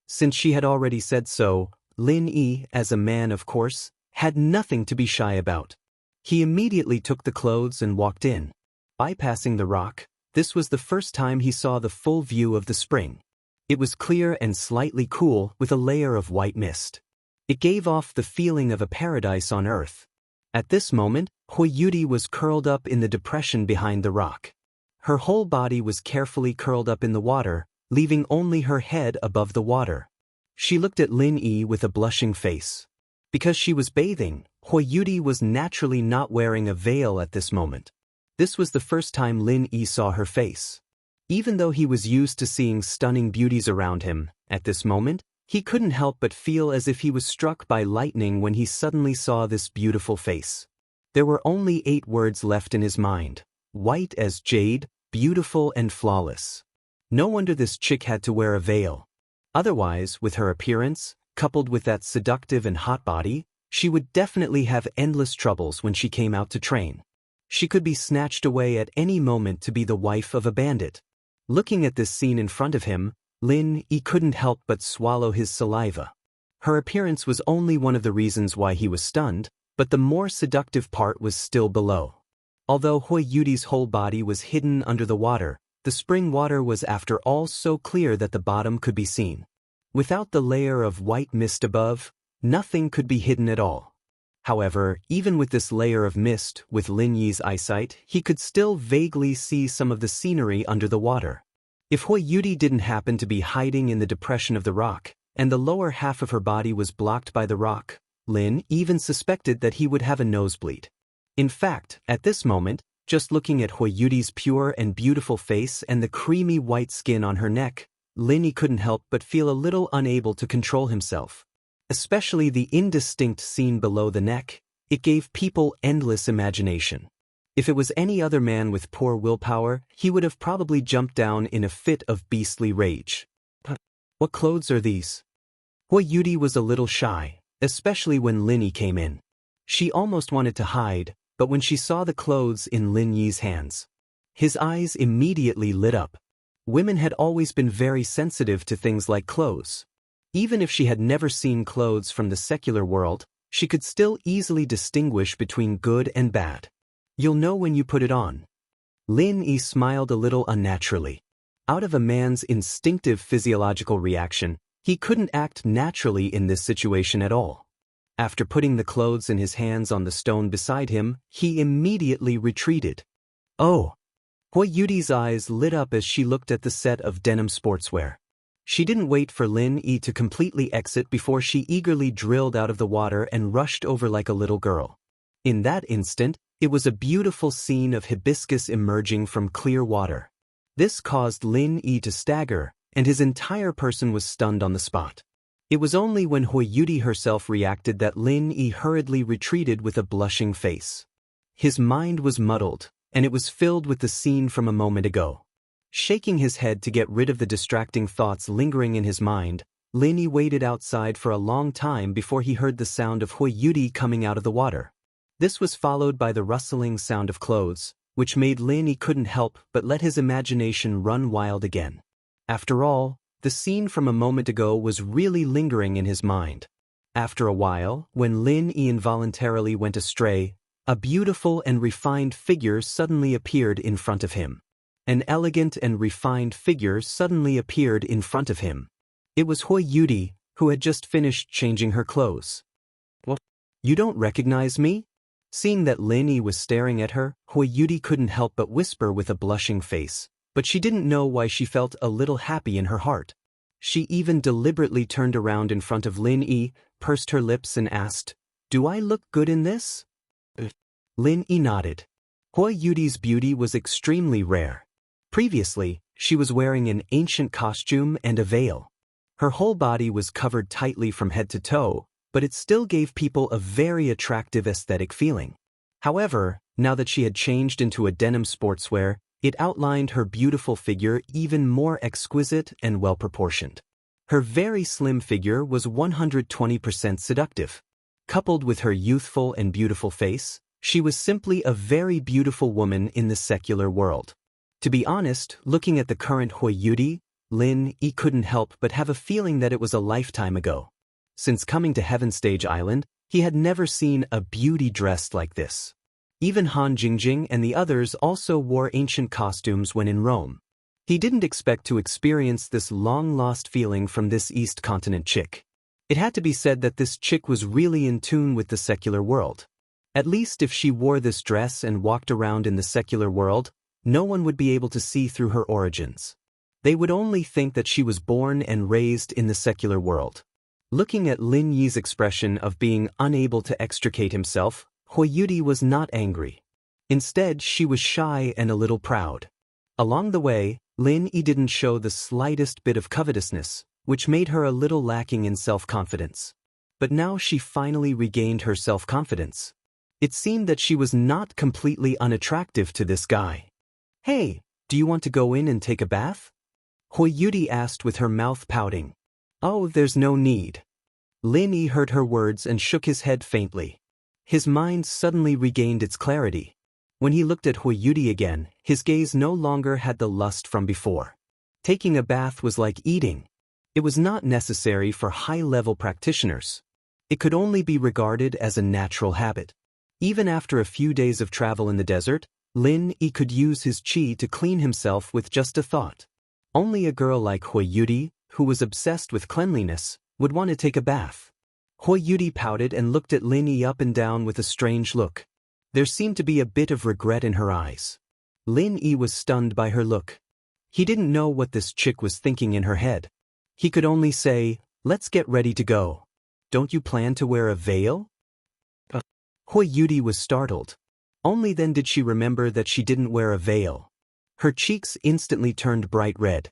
S1: Since she had already said so, Lin Yi, as a man of course, had nothing to be shy about. He immediately took the clothes and walked in. Bypassing the rock, this was the first time he saw the full view of the spring. It was clear and slightly cool with a layer of white mist. It gave off the feeling of a paradise on earth. At this moment, Hui Yudi was curled up in the depression behind the rock. Her whole body was carefully curled up in the water, leaving only her head above the water. She looked at Lin Yi with a blushing face. Because she was bathing, Huiyuti was naturally not wearing a veil at this moment. This was the first time Lin Yi saw her face. Even though he was used to seeing stunning beauties around him, at this moment, he couldn't help but feel as if he was struck by lightning when he suddenly saw this beautiful face. There were only 8 words left in his mind: white as jade, beautiful and flawless. No wonder this chick had to wear a veil. Otherwise, with her appearance, coupled with that seductive and hot body, she would definitely have endless troubles when she came out to train. She could be snatched away at any moment to be the wife of a bandit. Looking at this scene in front of him, Lin Yi couldn't help but swallow his saliva. Her appearance was only one of the reasons why he was stunned, but the more seductive part was still below. Although Huiyuti's whole body was hidden under the water, the spring water was after all so clear that the bottom could be seen. Without the layer of white mist above, nothing could be hidden at all. However, even with this layer of mist, with Lin Yi's eyesight, he could still vaguely see some of the scenery under the water. If Huiyuti didn't happen to be hiding in the depression of the rock, and the lower half of her body was blocked by the rock, Lin even suspected that he would have a nosebleed. In fact, at this moment, just looking at Huiyuti's pure and beautiful face and the creamy white skin on her neck, Lin couldn't help but feel a little unable to control himself. Especially the indistinct scene below the neck, it gave people endless imagination. If it was any other man with poor willpower, he would have probably jumped down in a fit of beastly rage. What clothes are these? Huiyuti was a little shy, especially when Lin Yi came in. She almost wanted to hide, but when she saw the clothes in Lin Yi's hands, his eyes immediately lit up. Women had always been very sensitive to things like clothes. Even if she had never seen clothes from the secular world, she could still easily distinguish between good and bad. You'll know when you put it on. Lin Yi smiled a little unnaturally. Out of a man's instinctive physiological reaction, he couldn't act naturally in this situation at all. After putting the clothes in his hands on the stone beside him, he immediately retreated. Oh! Huiyuti's eyes lit up as she looked at the set of denim sportswear. She didn't wait for Lin Yi to completely exit before she eagerly drilled out of the water and rushed over like a little girl. In that instant, it was a beautiful scene of hibiscus emerging from clear water. This caused Lin Yi to stagger, and his entire person was stunned on the spot. It was only when Huiyuti herself reacted that Lin Yi hurriedly retreated with a blushing face. His mind was muddled, and it was filled with the scene from a moment ago. Shaking his head to get rid of the distracting thoughts lingering in his mind, Lin Yi waited outside for a long time before he heard the sound of Huiyuti coming out of the water. This was followed by the rustling sound of clothes, which made Lin Yi couldn't help but let his imagination run wild again. After all, the scene from a moment ago was really lingering in his mind. After a while, when Lin Yi involuntarily went astray, a beautiful and refined figure suddenly appeared in front of him. An elegant and refined figure suddenly appeared in front of him. It was Huiyuti, who had just finished changing her clothes. What? You don't recognize me? Seeing that Lin Yi was staring at her, Huiyuti couldn't help but whisper with a blushing face, but she didn't know why she felt a little happy in her heart. She even deliberately turned around in front of Lin Yi, pursed her lips and asked, "Do I look good in this?" Lin Yi nodded. Huiyuti's beauty was extremely rare. Previously, she was wearing an ancient costume and a veil. Her whole body was covered tightly from head to toe, but it still gave people a very attractive aesthetic feeling. However, now that she had changed into a denim sportswear, it outlined her beautiful figure even more exquisite and well-proportioned. Her very slim figure was 120% seductive. Coupled with her youthful and beautiful face, she was simply a very beautiful woman in the secular world. To be honest, looking at the current Huiyuti, Lin Yi couldn't help but have a feeling that it was a lifetime ago. Since coming to Heaven Stage Island, he had never seen a beauty dressed like this. Even Han Jingjing and the others also wore ancient costumes when in Rome. He didn't expect to experience this long-lost feeling from this East Continent chick. It had to be said that this chick was really in tune with the secular world. At least if she wore this dress and walked around in the secular world, no one would be able to see through her origins. They would only think that she was born and raised in the secular world. Looking at Lin Yi's expression of being unable to extricate himself, Huiyuti was not angry. Instead, she was shy and a little proud. Along the way, Lin Yi didn't show the slightest bit of covetousness, which made her a little lacking in self-confidence. But now she finally regained her self-confidence. It seemed that she was not completely unattractive to this guy. "Hey, do you want to go in and take a bath?" Huiyuti asked with her mouth pouting. "Oh, there's no need." Lin Yi heard her words and shook his head faintly. His mind suddenly regained its clarity. When he looked at Huiyuti again, his gaze no longer had the lust from before. Taking a bath was like eating. It was not necessary for high-level practitioners. It could only be regarded as a natural habit. Even after a few days of travel in the desert, Lin Yi could use his qi to clean himself with just a thought. Only a girl like Huiyuti, who was obsessed with cleanliness, would want to take a bath. Huiyuti pouted and looked at Lin Yi up and down with a strange look. There seemed to be a bit of regret in her eyes. Lin Yi was stunned by her look. He didn't know what this chick was thinking in her head. He could only say, "Let's get ready to go. Don't you plan to wear a veil?" Huiyuti was startled. Only then did she remember that she didn't wear a veil. Her cheeks instantly turned bright red.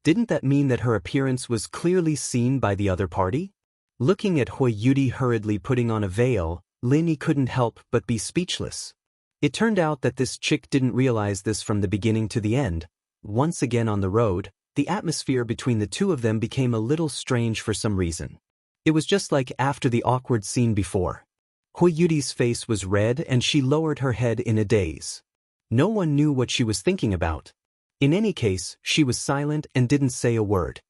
S1: Didn't that mean that her appearance was clearly seen by the other party? Looking at Huiyuti hurriedly putting on a veil, Lin Yi couldn't help but be speechless. It turned out that this chick didn't realize this from the beginning to the end. Once again on the road, the atmosphere between the two of them became a little strange for some reason. It was just like after the awkward scene before. Huiyuti's face was red and she lowered her head in a daze. No one knew what she was thinking about. In any case, she was silent and didn't say a word.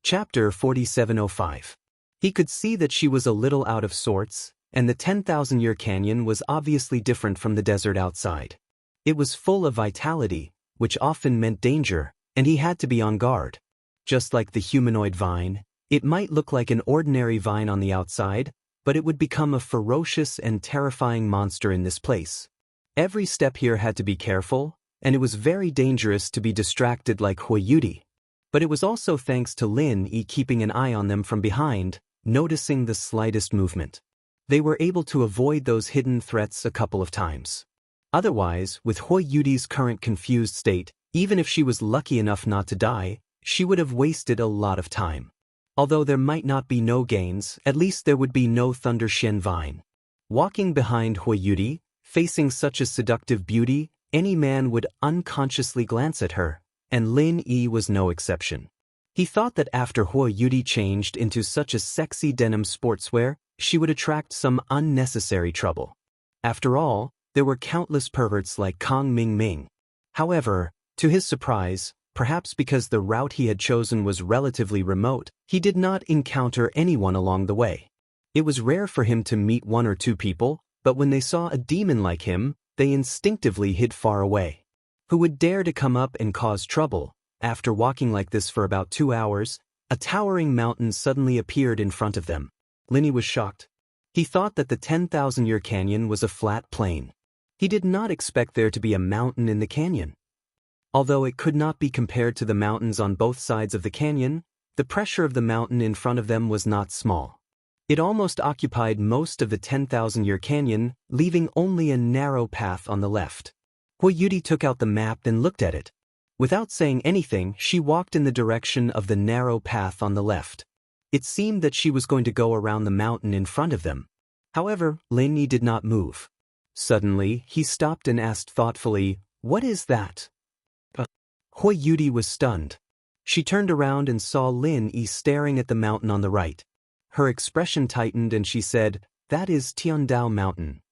S1: Chapter 4705. He could see that she was a little out of sorts, and the 10,000-year canyon was obviously different from the desert outside. It was full of vitality, which often meant danger, and he had to be on guard. Just like the humanoid vine, it might look like an ordinary vine on the outside, but it would become a ferocious and terrifying monster in this place. Every step here had to be careful, and it was very dangerous to be distracted like Huiyuti. But it was also thanks to Lin Yi keeping an eye on them from behind, noticing the slightest movement. They were able to avoid those hidden threats a couple of times. Otherwise, with Huiyuti's current confused state, even if she was lucky enough not to die, she would have wasted a lot of time. Although there might not be no gains, at least there would be no Thunder Shen vine. Walking behind Huiyuti, facing such a seductive beauty, any man would unconsciously glance at her, and Lin Yi was no exception. He thought that after Huiyuti changed into such a sexy denim sportswear, she would attract some unnecessary trouble. After all, there were countless perverts like Kang Ming. However, to his surprise, perhaps because the route he had chosen was relatively remote, he did not encounter anyone along the way. It was rare for him to meet one or two people, but when they saw a demon like him, they instinctively hid far away. Who would dare to come up and cause trouble? After walking like this for about 2 hours, a towering mountain suddenly appeared in front of them. Lin Yi was shocked. He thought that the 10,000-year canyon was a flat plain. He did not expect there to be a mountain in the canyon. Although it could not be compared to the mountains on both sides of the canyon, the pressure of the mountain in front of them was not small. It almost occupied most of the 10,000-year canyon, leaving only a narrow path on the left. Huiyuti took out the map and looked at it. Without saying anything, she walked in the direction of the narrow path on the left. It seemed that she was going to go around the mountain in front of them. However, Lin Yi did not move. Suddenly, he stopped and asked thoughtfully, "What is that?" Huiyuti was stunned. She turned around and saw Lin Yi staring at the mountain on the right. Her expression tightened and she said, "That is Tiandao Mountain."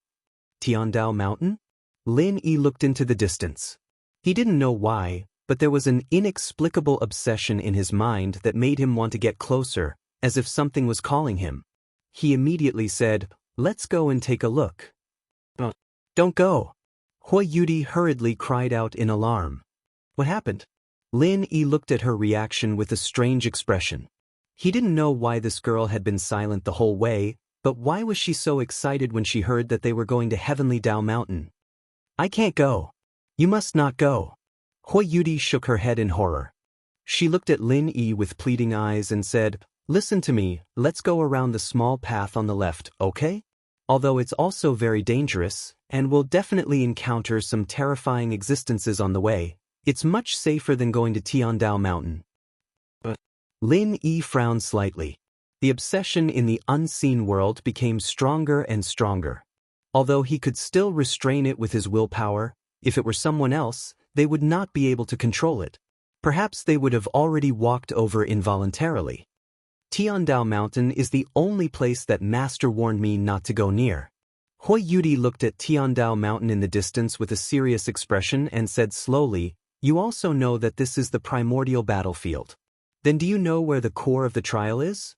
S1: Tiandao Mountain? Lin Yi looked into the distance. He didn't know why, but there was an inexplicable obsession in his mind that made him want to get closer, as if something was calling him. He immediately said, "Let's go and take a look." "Don't go!" Huiyuti hurriedly cried out in alarm. What happened? Lin Yi looked at her reaction with a strange expression. He didn't know why this girl had been silent the whole way, but why was she so excited when she heard that they were going to Heavenly Dao Mountain? "I can't go. You must not go." Huiyuti shook her head in horror. She looked at Lin Yi with pleading eyes and said, Listen to me, let's go around the small path on the left, okay? Although it's also very dangerous, and we'll definitely encounter some terrifying existences on the way, it's much safer than going to Tiandao Mountain. But Lin Yi frowned slightly. The obsession in the unseen world became stronger and stronger. Although he could still restrain it with his willpower, if it were someone else, they would not be able to control it. Perhaps they would have already walked over involuntarily. Tiandao Mountain is the only place that Master warned me not to go near. Hui Yudi looked at Tiandao Mountain in the distance with a serious expression and said slowly, "You also know that this is the primordial battlefield. Then do you know where the core of the trial is?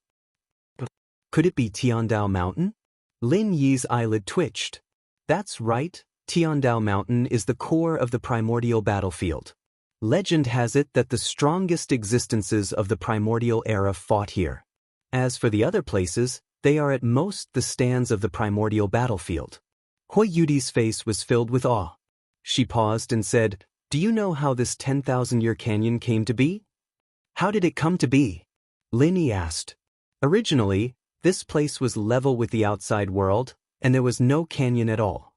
S1: Could it be Tiandao Mountain?" Lin Yi's eyelid twitched. That's right, Tiandao Mountain is the core of the primordial battlefield. Legend has it that the strongest existences of the primordial era fought here. As for the other places, they are at most the stands of the primordial battlefield. Hui Yudi's face was filled with awe. She paused and said, "Do you know how this 10,000-year canyon came to be?" "How did it come to be?" Lin Yi asked. "Originally, this place was level with the outside world, and there was no canyon at all.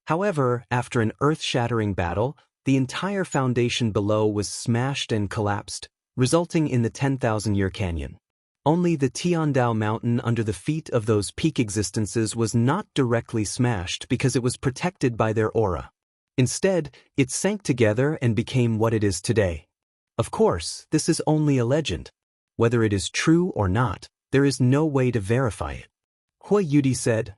S1: However, after an earth-shattering battle, the entire foundation below was smashed and collapsed, resulting in the 10,000-year canyon. Only the Tiandao Mountain under the feet of those peak existences was not directly smashed because it was protected by their aura. Instead, it sank together and became what it is today. Of course, this is only a legend. Whether it is true or not, there is no way to verify it." Hui Yudi said,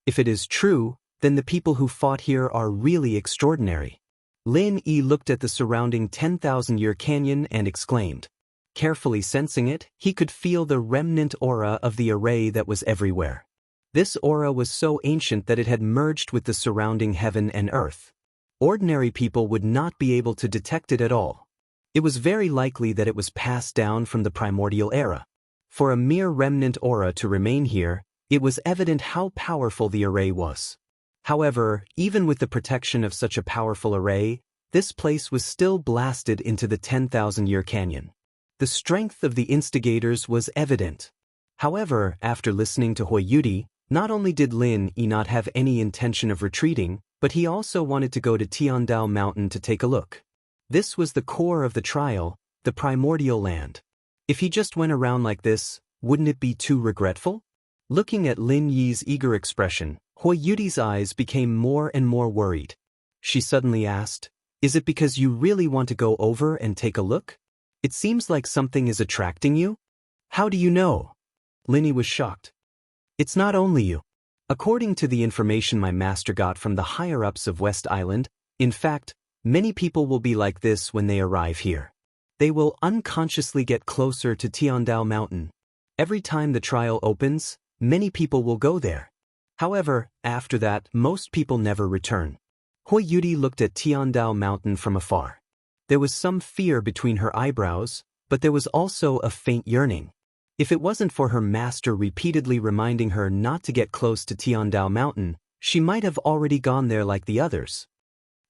S1: "If it is true, then the people who fought here are really extraordinary." Lin Yi looked at the surrounding 10,000-year canyon and exclaimed. Carefully sensing it, he could feel the remnant aura of the array that was everywhere. This aura was so ancient that it had merged with the surrounding heaven and earth. Ordinary people would not be able to detect it at all. It was very likely that it was passed down from the primordial era. For a mere remnant aura to remain here, it was evident how powerful the array was. However, even with the protection of such a powerful array, this place was still blasted into the 10,000-year canyon. The strength of the instigators was evident. However, after listening to Hui Yudi, not only did Lin Yi not have any intention of retreating, but he also wanted to go to Tiandao Mountain to take a look. This was the core of the trial, the primordial land. If he just went around like this, wouldn't it be too regretful? Looking at Lin Yi's eager expression, Hui Yudi's eyes became more and more worried. She suddenly asked, "Is it because you really want to go over and take a look? It seems like something is attracting you." "How do you know?" Lin Yi was shocked. "It's not only you. According to the information my master got from the higher-ups of West Island, in fact, many people will be like this when they arrive here. They will unconsciously get closer to Tiandao Mountain. Every time the trial opens, many people will go there. However, after that, most people never return." Hui Yudi looked at Tiandao Mountain from afar. There was some fear between her eyebrows, but there was also a faint yearning. If it wasn't for her master repeatedly reminding her not to get close to Tiandao Mountain, she might have already gone there like the others.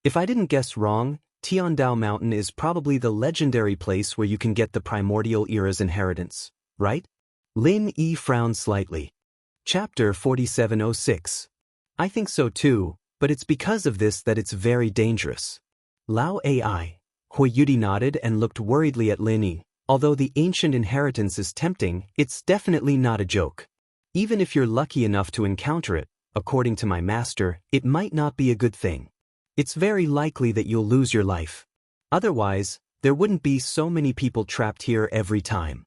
S1: If I didn't guess wrong, Tiandao Mountain is probably the legendary place where you can get the primordial era's inheritance, right? Lin Yi frowned slightly. Chapter 4706. "I think so too, but it's because of this that it's very dangerous." Lao AI. Hui Yudi nodded and looked worriedly at Lin Yi. "Although the ancient inheritance is tempting, it's definitely not a joke. Even if you're lucky enough to encounter it, according to my master, it might not be a good thing. It's very likely that you'll lose your life. Otherwise, there wouldn't be so many people trapped here every time.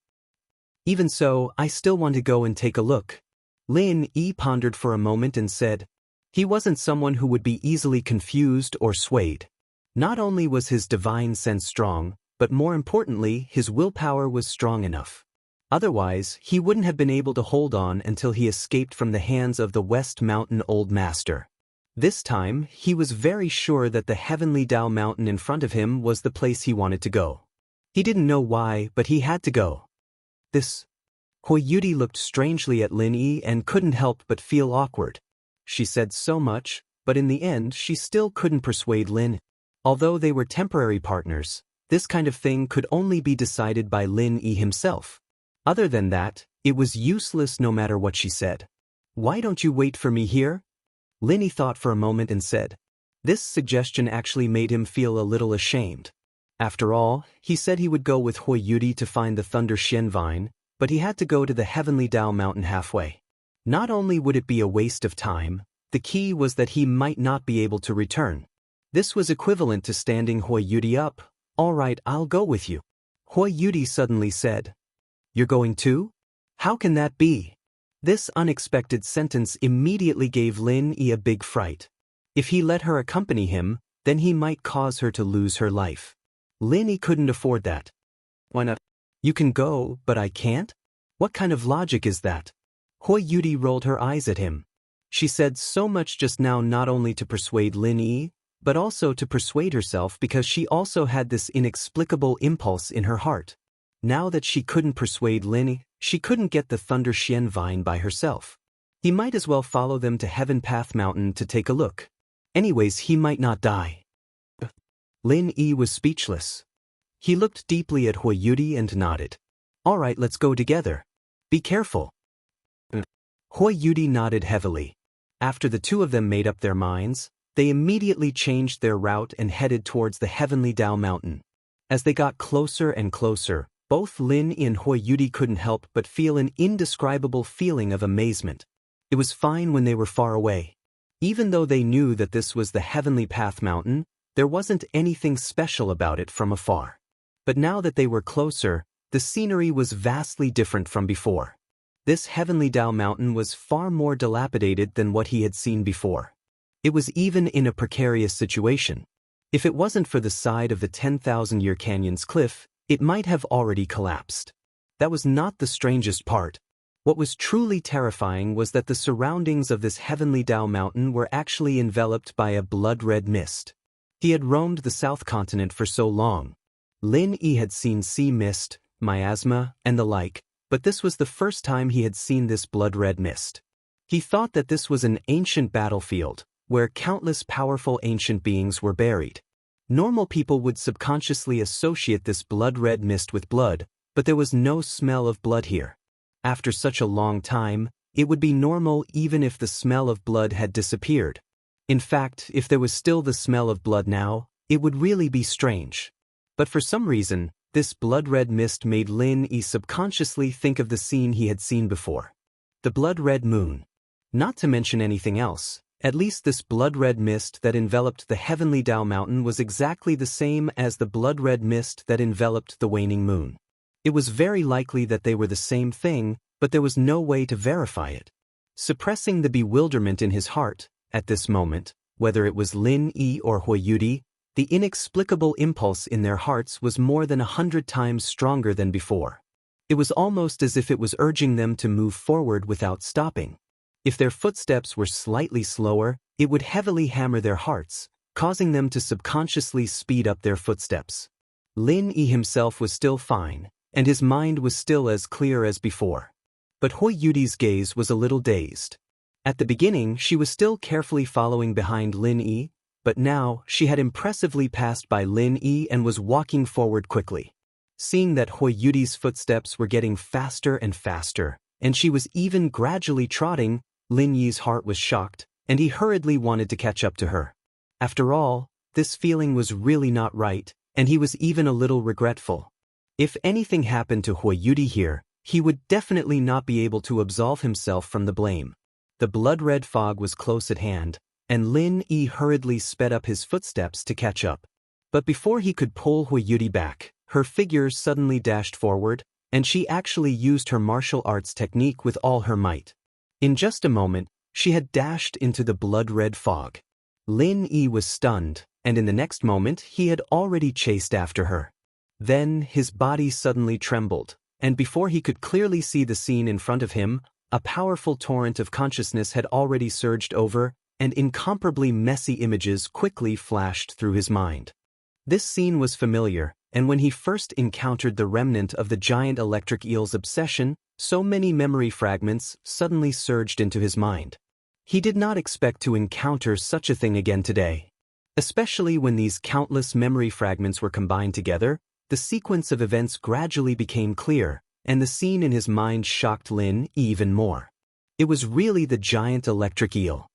S1: Even so, I still want to go and take a look." Lin Yi pondered for a moment and said, he wasn't someone who would be easily confused or swayed. Not only was his divine sense strong, but more importantly, his willpower was strong enough. Otherwise, he wouldn't have been able to hold on until he escaped from the hands of the West Mountain Old Master. This time, he was very sure that the heavenly Dao Mountain in front of him was the place he wanted to go. He didn't know why, but he had to go. Hui Yudi looked strangely at Lin Yi and couldn't help but feel awkward. She said so much, but in the end she still couldn't persuade Lin. Although they were temporary partners, this kind of thing could only be decided by Lin Yi himself. Other than that, it was useless no matter what she said. Why don't you wait for me here? Lin thought for a moment and said. This suggestion actually made him feel a little ashamed. After all, he said he would go with Hui Yudi to find the Thunder Xian Vine, but he had to go to the Heavenly Dao Mountain halfway. Not only would it be a waste of time, the key was that he might not be able to return. This was equivalent to standing Hui Yudi up. All right, I'll go with you. Hui Yudi suddenly said. You're going too? How can that be? This unexpected sentence immediately gave Lin a big fright. If he let her accompany him, then he might cause her to lose her life. Lin couldn't afford that. Why not? You can go, but I can't? What kind of logic is that? Hui Yudi rolled her eyes at him. She said so much just now not only to persuade Lin but also to persuade herself because she also had this inexplicable impulse in her heart. Now that she couldn't persuade Lin, she couldn't get the Thunder Xian Vine by herself. He might as well follow them to Heaven Path Mountain to take a look. Anyways, he might not die. Lin was speechless. He looked deeply at Hui Yudi and nodded. All right, let's go together. Be careful. Hui Yudi nodded heavily. After the two of them made up their minds, they immediately changed their route and headed towards the Heavenly Dao Mountain. As they got closer and closer, both Lin and Hui Yudi couldn't help but feel an indescribable feeling of amazement. It was fine when they were far away. Even though they knew that this was the Heavenly Path Mountain, there wasn't anything special about it from afar. But now that they were closer, the scenery was vastly different from before. This Heavenly Dao Mountain was far more dilapidated than what he had seen before. It was even in a precarious situation. If it wasn't for the side of the 10,000-year canyon's cliff, it might have already collapsed. That was not the strangest part. What was truly terrifying was that the surroundings of this Heavenly Dao Mountain were actually enveloped by a blood-red mist. He had roamed the South Continent for so long. Lin had seen sea mist, miasma, and the like, but this was the first time he had seen this blood-red mist. He thought that this was an ancient battlefield, where countless powerful ancient beings were buried. Normal people would subconsciously associate this blood-red mist with blood, but there was no smell of blood here. After such a long time, it would be normal even if the smell of blood had disappeared. In fact, if there was still the smell of blood now, it would really be strange. But for some reason, this blood-red mist made Lin subconsciously think of the scene he had seen before. The blood-red moon. Not to mention anything else, at least this blood-red mist that enveloped the Heavenly Dao Mountain was exactly the same as the blood-red mist that enveloped the waning moon. It was very likely that they were the same thing, but there was no way to verify it. Suppressing the bewilderment in his heart, at this moment, whether it was Lin or Hui Yudi, the inexplicable impulse in their hearts was more than 100 times stronger than before. It was almost as if it was urging them to move forward without stopping. If their footsteps were slightly slower, it would heavily hammer their hearts, causing them to subconsciously speed up their footsteps. Lin himself was still fine, and his mind was still as clear as before. But Hui Yudi's gaze was a little dazed. At the beginning, she was still carefully following behind Lin but now she had impressively passed by Lin and was walking forward quickly. Seeing that Hui Yudi's footsteps were getting faster and faster, and she was even gradually trotting, Lin Yi's heart was shocked, and he hurriedly wanted to catch up to her. After all, this feeling was really not right, and he was even a little regretful. If anything happened to Hui Yudi here, he would definitely not be able to absolve himself from the blame. The blood-red fog was close at hand, and Lin hurriedly sped up his footsteps to catch up. But before he could pull Hui Yudi back, her figure suddenly dashed forward, and she actually used her martial arts technique with all her might. In just a moment, she had dashed into the blood-red fog. Lin was stunned, and in the next moment he had already chased after her. Then his body suddenly trembled, and before he could clearly see the scene in front of him, a powerful torrent of consciousness had already surged over, and incomparably messy images quickly flashed through his mind. This scene was familiar, and when he first encountered the remnant of the giant electric eel's obsession, so many memory fragments suddenly surged into his mind. He did not expect to encounter such a thing again today. Especially when these countless memory fragments were combined together, the sequence of events gradually became clear, and the scene in his mind shocked Lin even more. It was really the giant electric eel.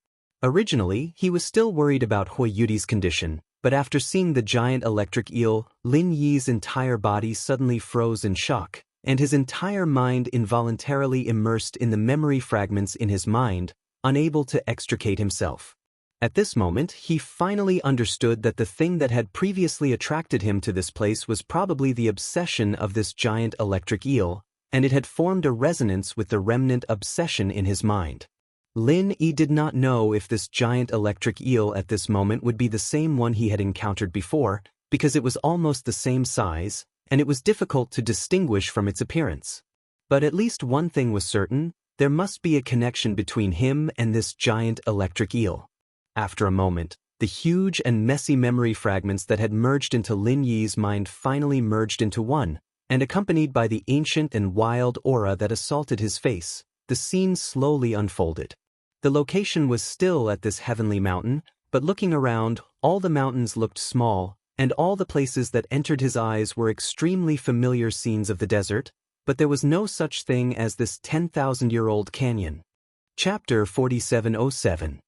S1: Originally, he was still worried about Hui Yuti's condition, but after seeing the giant electric eel, Lin Yi's entire body suddenly froze in shock, and his entire mind involuntarily immersed in the memory fragments in his mind, unable to extricate himself. At this moment, he finally understood that the thing that had previously attracted him to this place was probably the obsession of this giant electric eel, and it had formed a resonance with the remnant obsession in his mind. Lin Yi did not know if this giant electric eel at this moment would be the same one he had encountered before, because it was almost the same size, and it was difficult to distinguish from its appearance. But at least one thing was certain: there must be a connection between him and this giant electric eel. After a moment, the huge and messy memory fragments that had merged into Lin Yi's mind finally merged into one, and accompanied by the ancient and wild aura that assaulted his face, the scene slowly unfolded. The location was still at this heavenly mountain, but looking around, all the mountains looked small, and all the places that entered his eyes were extremely familiar scenes of the desert, but there was no such thing as this 10,000-year-old canyon. Chapter 4707.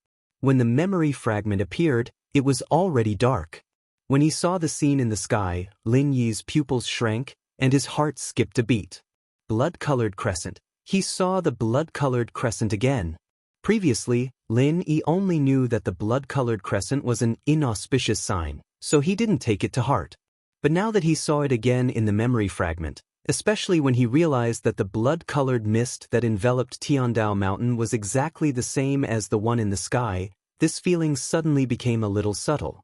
S1: When the memory fragment appeared, it was already dark. When he saw the scene in the sky, Lin Yi's pupils shrank, and his heart skipped a beat. Blood-colored crescent. He saw the blood-colored crescent again. Previously, Lin Yi only knew that the blood-colored crescent was an inauspicious sign, so he didn't take it to heart. But now that he saw it again in the memory fragment, especially when he realized that the blood-colored mist that enveloped Tiandao Mountain was exactly the same as the one in the sky, this feeling suddenly became a little subtle.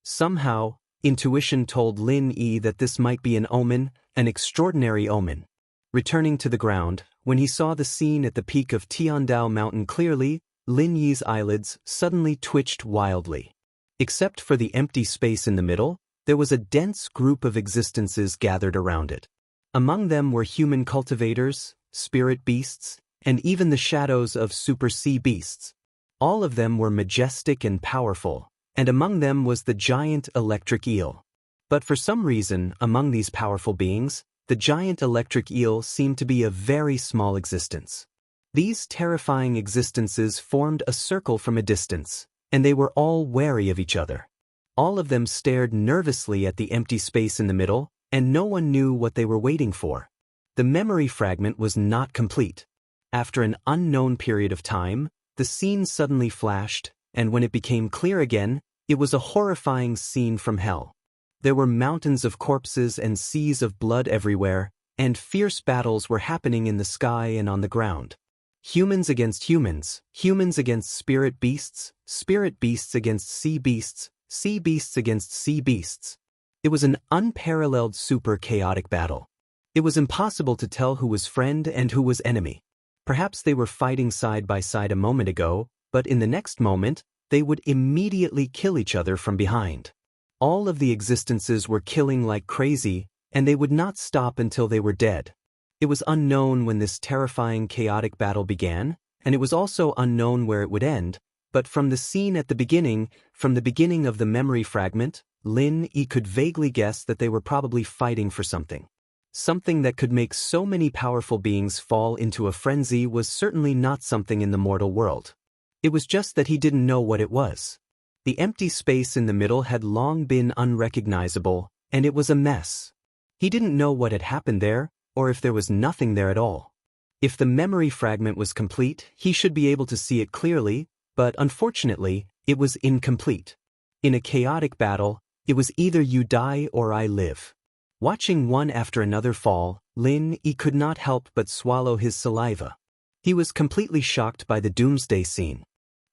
S1: Somehow, intuition told Lin Yi that this might be an omen, an extraordinary omen. Returning to the ground, when he saw the scene at the peak of Tiandao Mountain clearly, Lin Yi's eyelids suddenly twitched wildly. Except for the empty space in the middle, there was a dense group of existences gathered around it. Among them were human cultivators, spirit beasts, and even the shadows of super sea beasts. All of them were majestic and powerful, and among them was the giant electric eel. But for some reason, among these powerful beings, the giant electric eel seemed to be a very small existence. These terrifying existences formed a circle from a distance, and they were all wary of each other. All of them stared nervously at the empty space in the middle, and no one knew what they were waiting for. The memory fragment was not complete. After an unknown period of time, the scene suddenly flashed, and when it became clear again, it was a horrifying scene from hell. There were mountains of corpses and seas of blood everywhere, and fierce battles were happening in the sky and on the ground. Humans against humans, humans against spirit beasts against sea beasts against sea beasts. It was an unparalleled super chaotic battle. It was impossible to tell who was friend and who was enemy. Perhaps they were fighting side by side a moment ago, but in the next moment, they would immediately kill each other from behind. All of the existences were killing like crazy, and they would not stop until they were dead. It was unknown when this terrifying chaotic battle began, and it was also unknown where it would end, but from the scene at the beginning, from the beginning of the memory fragment, Lin Yi could vaguely guess that they were probably fighting for something. Something that could make so many powerful beings fall into a frenzy was certainly not something in the mortal world. It was just that he didn't know what it was. The empty space in the middle had long been unrecognizable, and it was a mess. He didn't know what had happened there, or if there was nothing there at all. If the memory fragment was complete, he should be able to see it clearly, but unfortunately, it was incomplete. In a chaotic battle, it was either you die or I live. Watching one after another fall, Lin Yi could not help but swallow his saliva. He was completely shocked by the doomsday scene.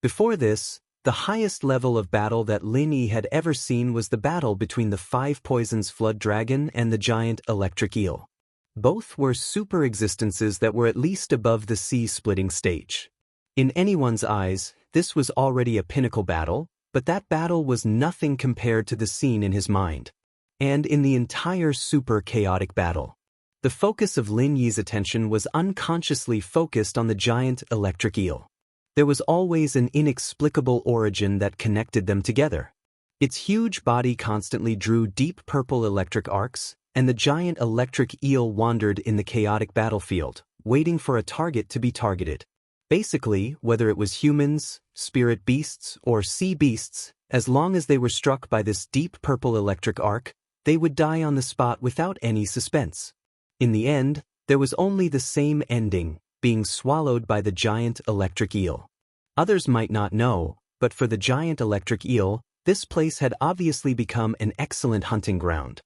S1: Before this, the highest level of battle that Lin Yi had ever seen was the battle between the 5 Poisons Flood Dragon and the giant electric eel. Both were super existences that were at least above the sea-splitting stage. In anyone's eyes, this was already a pinnacle battle, but that battle was nothing compared to the scene in his mind. And in the entire super chaotic battle, the focus of Lin Yi's attention was unconsciously focused on the giant electric eel. There was always an inexplicable origin that connected them together. Its huge body constantly drew deep purple electric arcs, and the giant electric eel wandered in the chaotic battlefield, waiting for a target to be targeted. Basically, whether it was humans, spirit beasts, or sea beasts, as long as they were struck by this deep purple electric arc, they would die on the spot without any suspense. In the end, there was only the same ending, being swallowed by the giant electric eel. Others might not know, but for the giant electric eel, this place had obviously become an excellent hunting ground.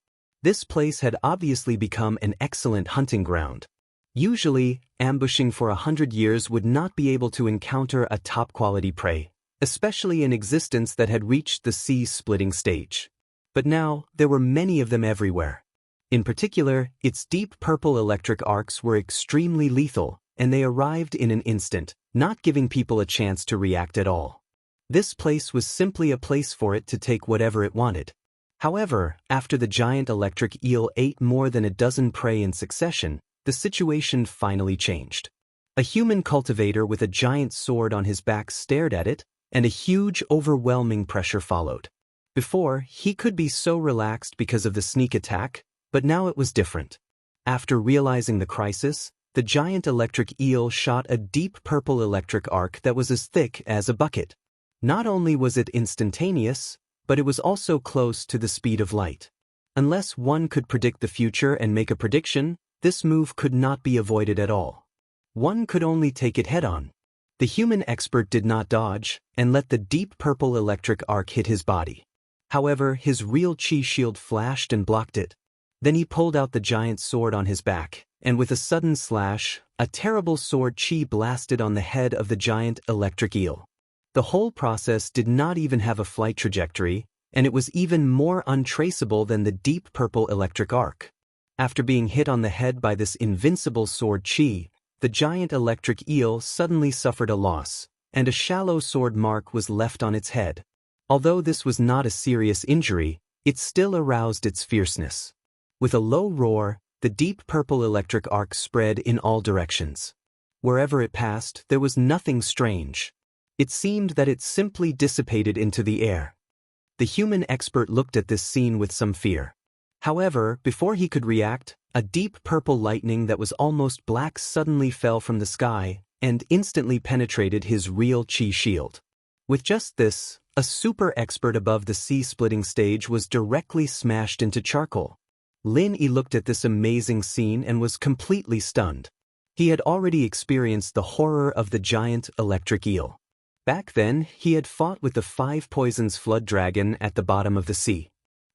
S1: Usually, ambushing for 100 years would not be able to encounter a top-quality prey, especially an existence that had reached the sea-splitting stage. But now, there were many of them everywhere. In particular, its deep purple electric arcs were extremely lethal, and they arrived in an instant, not giving people a chance to react at all. This place was simply a place for it to take whatever it wanted. However, after the giant electric eel ate more than a dozen prey in succession, the situation finally changed. A human cultivator with a giant sword on his back stared at it, and a huge, overwhelming pressure followed. Before, he could be so relaxed because of the sneak attack, but now it was different. After realizing the crisis, the giant electric eel shot a deep purple electric arc that was as thick as a bucket. Not only was it instantaneous, but it was also close to the speed of light. Unless one could predict the future and make a prediction, this move could not be avoided at all. One could only take it head-on. The human expert did not dodge, and let the deep purple electric arc hit his body. However, his real chi shield flashed and blocked it. Then he pulled out the giant sword on his back, and with a sudden slash, a terrible sword chi blasted on the head of the giant electric eel. The whole process did not even have a flight trajectory, and it was even more untraceable than the deep purple electric arc. After being hit on the head by this invincible sword chi, the giant electric eel suddenly suffered a loss, and a shallow sword mark was left on its head. Although this was not a serious injury, it still aroused its fierceness. With a low roar, the deep purple electric arc spread in all directions. Wherever it passed, there was nothing strange. It seemed that it simply dissipated into the air. The human expert looked at this scene with some fear. However, before he could react, a deep purple lightning that was almost black suddenly fell from the sky and instantly penetrated his real chi shield. With just this, a super expert above the sea-splitting stage was directly smashed into charcoal. Lin Yi looked at this amazing scene and was completely stunned. He had already experienced the horror of the giant electric eel. Back then, he had fought with the 5 poisons flood dragon at the bottom of the sea.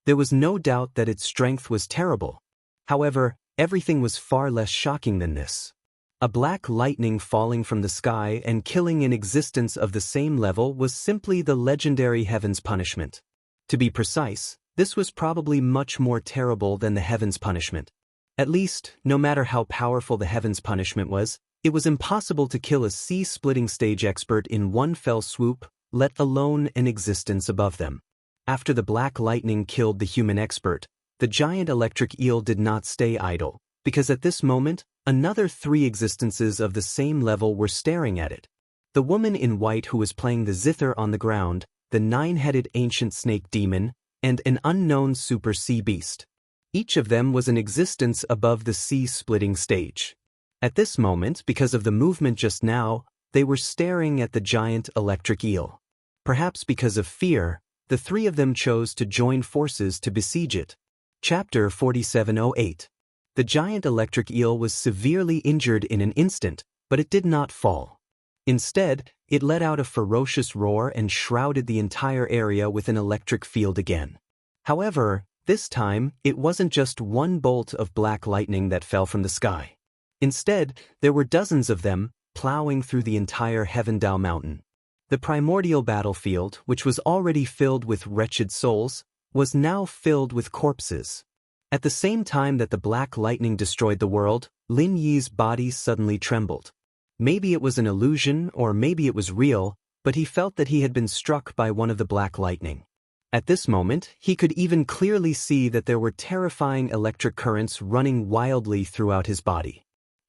S1: There was no doubt that its strength was terrible. However, everything was far less shocking than this. A black lightning falling from the sky and killing an existence of the same level was simply the legendary heaven's punishment. To be precise, this was probably much more terrible than the heaven's punishment. At least, no matter how powerful the heaven's punishment was, it was impossible to kill a sea-splitting stage expert in one fell swoop, let alone an existence above them. After the black lightning killed the human expert, the giant electric eel did not stay idle, because at this moment, another 3 existences of the same level were staring at it. The woman in white who was playing the zither on the ground, the 9-headed ancient snake demon, and an unknown super sea beast. Each of them was an existence above the sea-splitting stage. At this moment, because of the movement just now, they were staring at the giant electric eel. Perhaps because of fear, the 3 of them chose to join forces to besiege it. Chapter 4708. The giant electric eel was severely injured in an instant, but it did not fall. Instead, it let out a ferocious roar and shrouded the entire area with an electric field again. However, this time, it wasn't just one bolt of black lightning that fell from the sky. Instead, there were dozens of them, plowing through the entire Heavendao mountain. The primordial battlefield, which was already filled with wretched souls, was now filled with corpses. At the same time that the black lightning destroyed the world, Lin Yi's body suddenly trembled. Maybe it was an illusion or maybe it was real, but he felt that he had been struck by one of the black lightning. At this moment, he could even clearly see that there were terrifying electric currents running wildly throughout his body.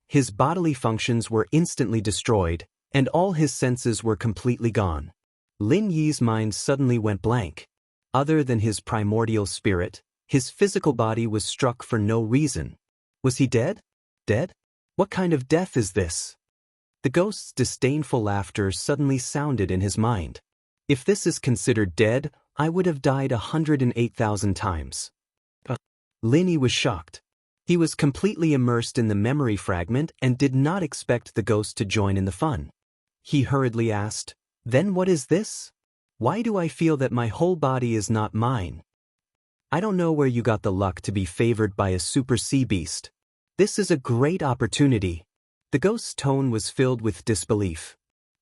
S1: His bodily functions were instantly destroyed, and all his senses were completely gone. Lin Yi's mind suddenly went blank. Other than his primordial spirit, His physical body was struck for no reason. Was he dead? Dead? What kind of death is this? The ghost's disdainful laughter suddenly sounded in his mind. If this is considered dead, I would have died 108,000 times. Lin was shocked. He was completely immersed in the memory fragment and did not expect the ghost to join in the fun. He hurriedly asked, "Then what is this? Why do I feel that my whole body is not mine? I don't know where you got the luck to be favored by a super sea beast. This is a great opportunity." The ghost's tone was filled with disbelief.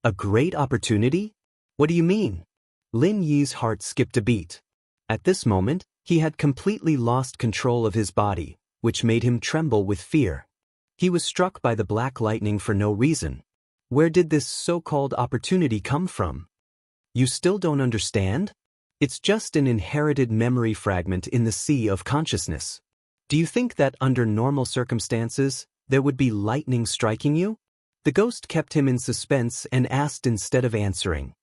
S1: A great opportunity? What do you mean? Lin Yi's heart skipped a beat. At this moment, he had completely lost control of his body, which made him tremble with fear. He was struck by the black lightning for no reason. Where did this so-called opportunity come from? You still don't understand? It's just an inherited memory fragment in the sea of consciousness. Do you think that under normal circumstances, there would be lightning striking you? The ghost kept him in suspense and asked instead of answering.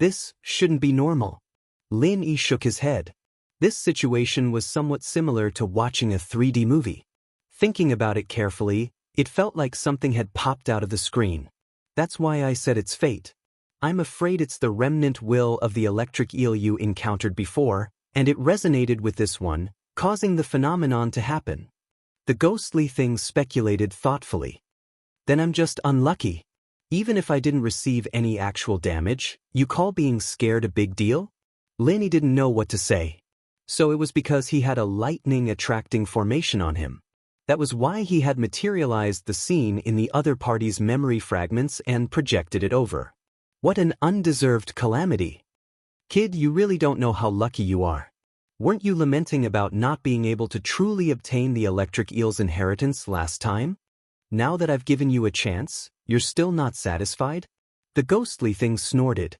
S1: This shouldn't be normal. Lin Yi shook his head. This situation was somewhat similar to watching a 3D movie. Thinking about it carefully, it felt like something had popped out of the screen. That's why I said it's fate. I'm afraid it's the remnant will of the electric eel you encountered before, and it resonated with this one, causing the phenomenon to happen. The ghostly thing speculated thoughtfully. Then I'm just unlucky. Even if I didn't receive any actual damage, you call being scared a big deal? Lin didn't know what to say. So it was because he had a lightning-attracting formation on him. That was why he had materialized the scene in the other party's memory fragments and projected it over. What an undeserved calamity. Kid, you really don't know how lucky you are. Weren't you lamenting about not being able to truly obtain the electric eel's inheritance last time? Now that I've given you a chance, you're still not satisfied? The ghostly thing snorted.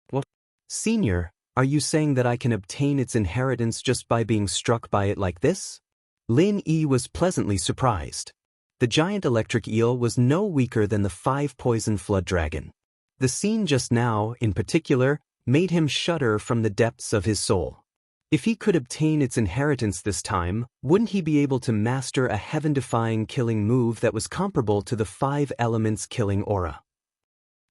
S1: What? Senior, are you saying that I can obtain its inheritance just by being struck by it like this? Lin Yi was pleasantly surprised. The giant electric eel was no weaker than the 5-poison flood dragon. The scene just now, in particular, made him shudder from the depths of his soul. If he could obtain its inheritance this time, wouldn't he be able to master a heaven-defying killing move that was comparable to the 5 elements killing aura?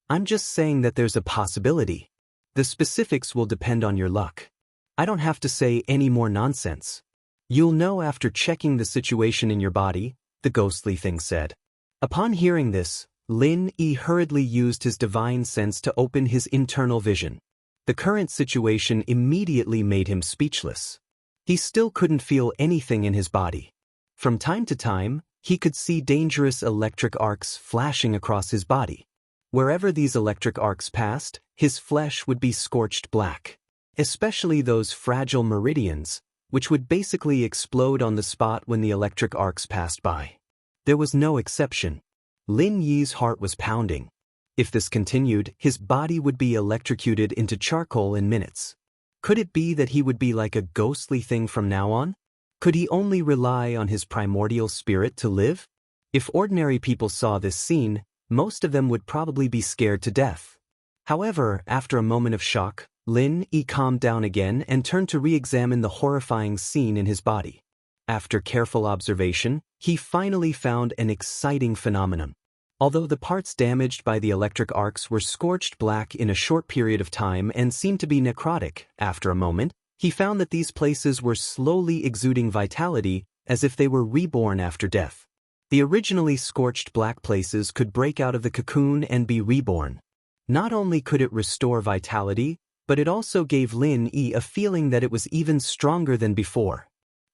S1: I'm just saying that there's a possibility. The specifics will depend on your luck. I don't have to say any more nonsense. You'll know after checking the situation in your body, the ghostly thing said. Upon hearing this, Lin Yi hurriedly used his divine sense to open his internal vision. The current situation immediately made him speechless. He still couldn't feel anything in his body. From time to time, he could see dangerous electric arcs flashing across his body. Wherever these electric arcs passed, his flesh would be scorched black. Especially those fragile meridians, which would basically explode on the spot when the electric arcs passed by. There was no exception. Lin Yi's heart was pounding. If this continued, his body would be electrocuted into charcoal in minutes. Could it be that he would be like a ghostly thing from now on? Could he only rely on his primordial spirit to live? If ordinary people saw this scene, most of them would probably be scared to death. However, after a moment of shock, Lin Yi calmed down again and turned to re-examine the horrifying scene in his body. After careful observation, he finally found an exciting phenomenon. Although the parts damaged by the electric arcs were scorched black in a short period of time and seemed to be necrotic, after a moment, he found that these places were slowly exuding vitality as if they were reborn after death. The originally scorched black places could break out of the cocoon and be reborn. Not only could it restore vitality, but it also gave Lin Yi a feeling that it was even stronger than before.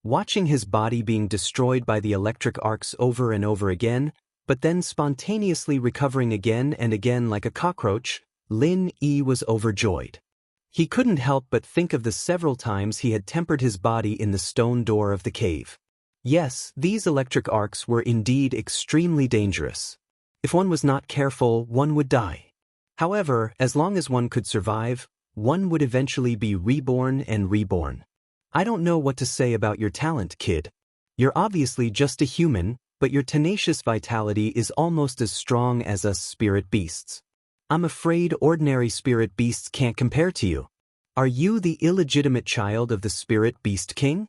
S1: Watching his body being destroyed by the electric arcs over and over again, but then spontaneously recovering again and again like a cockroach, Lin Yi was overjoyed. He couldn't help but think of the several times he had tempered his body in the stone door of the cave. Yes, these electric arcs were indeed extremely dangerous. If one was not careful, one would die. However, as long as one could survive, one would eventually be reborn and reborn. I don't know what to say about your talent, kid. You're obviously just a human, but your tenacious vitality is almost as strong as us spirit beasts. I'm afraid ordinary spirit beasts can't compare to you. Are you the illegitimate child of the spirit beast king?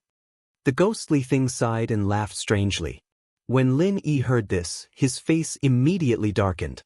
S1: The ghostly thing sighed and laughed strangely. When Lin Yi heard this, his face immediately darkened.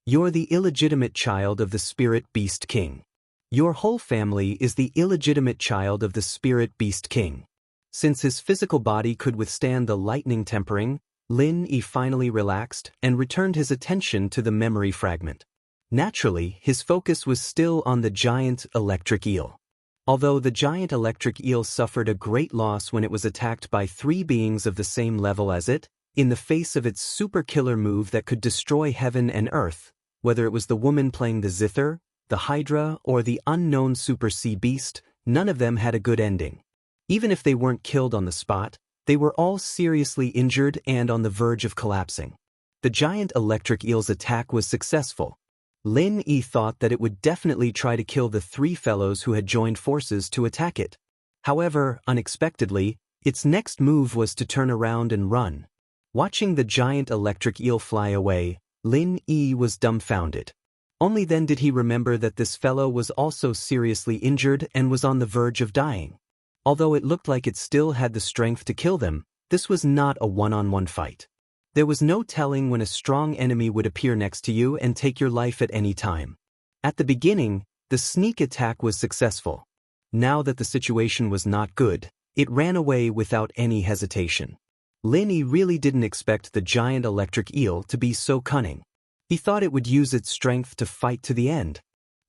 S1: You're the illegitimate child of the Spirit Beast King. Your whole family is the illegitimate child of the Spirit Beast King. Since his physical body could withstand the lightning tempering, Lin Yi finally relaxed and returned his attention to the memory fragment. Naturally, his focus was still on the giant electric eel. Although the giant electric eel suffered a great loss when it was attacked by 3 beings of the same level as it, in the face of its super killer move that could destroy heaven and earth, whether it was the woman playing the zither, the hydra, or the unknown super sea beast, none of them had a good ending. Even if they weren't killed on the spot, they were all seriously injured and on the verge of collapsing. The giant electric eel's attack was successful. Lin Yi thought that it would definitely try to kill the 3 fellows who had joined forces to attack it. However, unexpectedly, its next move was to turn around and run. Watching the giant electric eel fly away, Lin Yi was dumbfounded. Only then did he remember that this fellow was also seriously injured and was on the verge of dying. Although it looked like it still had the strength to kill them, this was not a one-on-one fight. There was no telling when a strong enemy would appear next to you and take your life at any time. At the beginning, the sneak attack was successful. Now that the situation was not good, it ran away without any hesitation. Lin Yi really didn't expect the giant electric eel to be so cunning. He thought it would use its strength to fight to the end.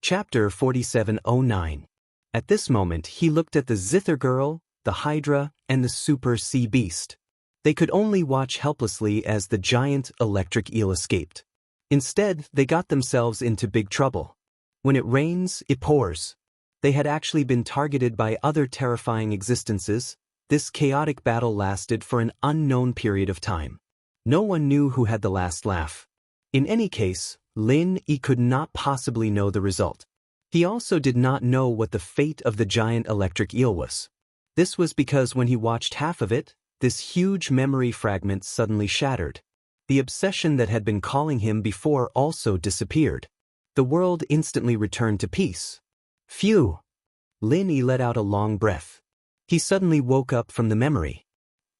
S1: Chapter 4709. At this moment he looked at the Zither girl, the Hydra, and the super sea beast. They could only watch helplessly as the giant electric eel escaped. Instead, they got themselves into big trouble. When it rains, it pours. They had actually been targeted by other terrifying existences. This chaotic battle lasted for an unknown period of time. No one knew who had the last laugh. In any case, Lin Yi could not possibly know the result. He also did not know what the fate of the giant electric eel was. This was because when he watched half of it, this huge memory fragment suddenly shattered. The obsession that had been calling him before also disappeared. The world instantly returned to peace. Phew! Lin Yi let out a long breath. He suddenly woke up from the memory.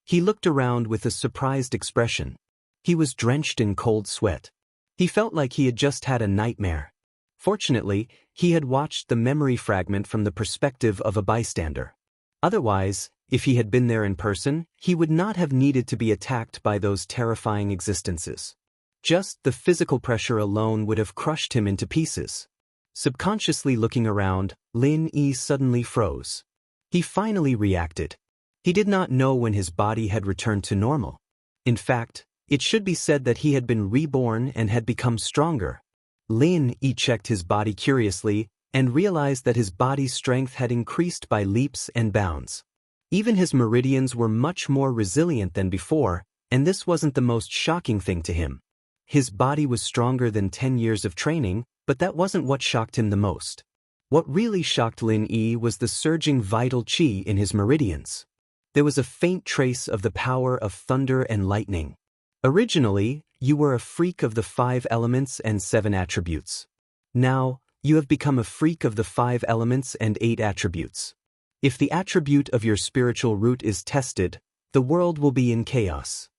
S1: He looked around with a surprised expression. He was drenched in cold sweat. He felt like he had just had a nightmare. Fortunately, he had watched the memory fragment from the perspective of a bystander. Otherwise, if he had been there in person, he would not have needed to be attacked by those terrifying existences. Just the physical pressure alone would have crushed him into pieces. Subconsciously looking around, Lin Yi suddenly froze. He finally reacted. He did not know when his body had returned to normal. In fact, it should be said that he had been reborn and had become stronger. Lin Yi checked his body curiously and realized that his body's strength had increased by leaps and bounds. Even his meridians were much more resilient than before, and this wasn't the most shocking thing to him. His body was stronger than 10 years of training, but that wasn't what shocked him the most. What really shocked Lin Yi was the surging vital qi in his meridians. There was a faint trace of the power of thunder and lightning. Originally, you were a freak of the 5 elements and 7 attributes. Now, you have become a freak of the 5 elements and 8 attributes. If the attribute of your spiritual root is tested, the world will be in chaos.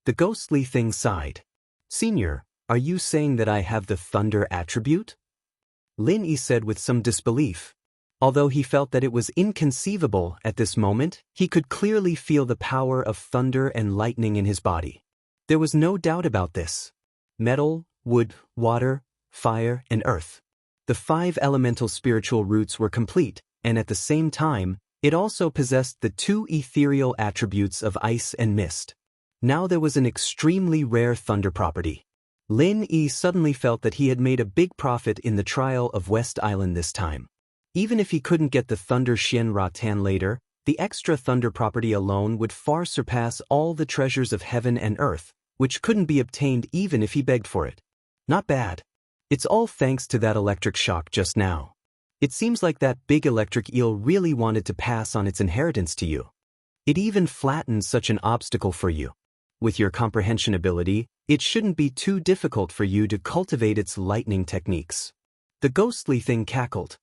S1: The ghostly thing sighed. Senior, are you saying that I have the thunder attribute? Lin Yi said with some disbelief. Although he felt that it was inconceivable at this moment, he could clearly feel the power of thunder and lightning in his body. There was no doubt about this. Metal, wood, water, fire, and earth. The 5 elemental spiritual roots were complete, and at the same time, it also possessed the 2 ethereal attributes of ice and mist. Now there was an extremely rare thunder property. Lin Yi suddenly felt that he had made a big profit in the trial of West Island this time. Even if he couldn't get the Thunder Xian Ratan later, the extra thunder property alone would far surpass all the treasures of heaven and earth, which couldn't be obtained even if he begged for it. Not bad. It's all thanks to that electric shock just now. It seems like that big electric eel really wanted to pass on its inheritance to you. It even flattened such an obstacle for you. With your comprehension ability, it shouldn't be too difficult for you to cultivate its lightning techniques. The ghostly thing cackled.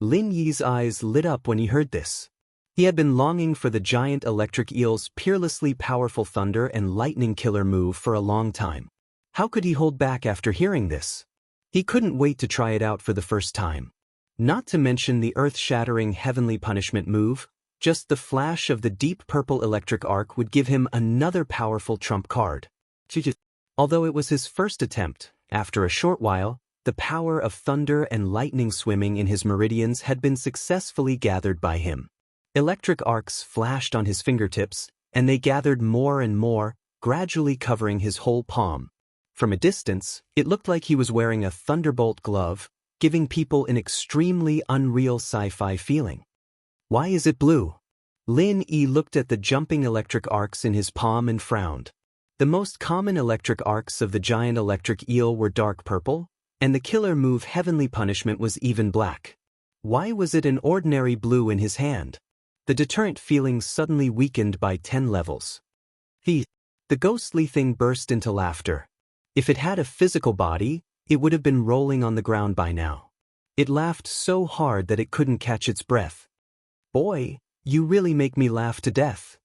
S1: Lin Yi's eyes lit up when he heard this. He had been longing for the giant electric eel's peerlessly powerful thunder and lightning killer move for a long time. How could he hold back after hearing this? He couldn't wait to try it out for the first time. Not to mention the earth-shattering heavenly punishment move, just the flash of the deep purple electric arc would give him another powerful trump card. Although it was his first attempt, after a short while, the power of thunder and lightning swimming in his meridians had been successfully gathered by him. Electric arcs flashed on his fingertips, and they gathered more and more, gradually covering his whole palm. From a distance, it looked like he was wearing a thunderbolt glove, giving people an extremely unreal sci-fi feeling. Why is it blue? Lin Yi looked at the jumping electric arcs in his palm and frowned. The most common electric arcs of the giant electric eel were dark purple, and the killer move Heavenly Punishment was even black. Why was it an ordinary blue in his hand? The deterrent feeling suddenly weakened by 10 levels. The ghostly thing burst into laughter. If it had a physical body, it would have been rolling on the ground by now. It laughed so hard that it couldn't catch its breath. Boy, you really make me laugh to death.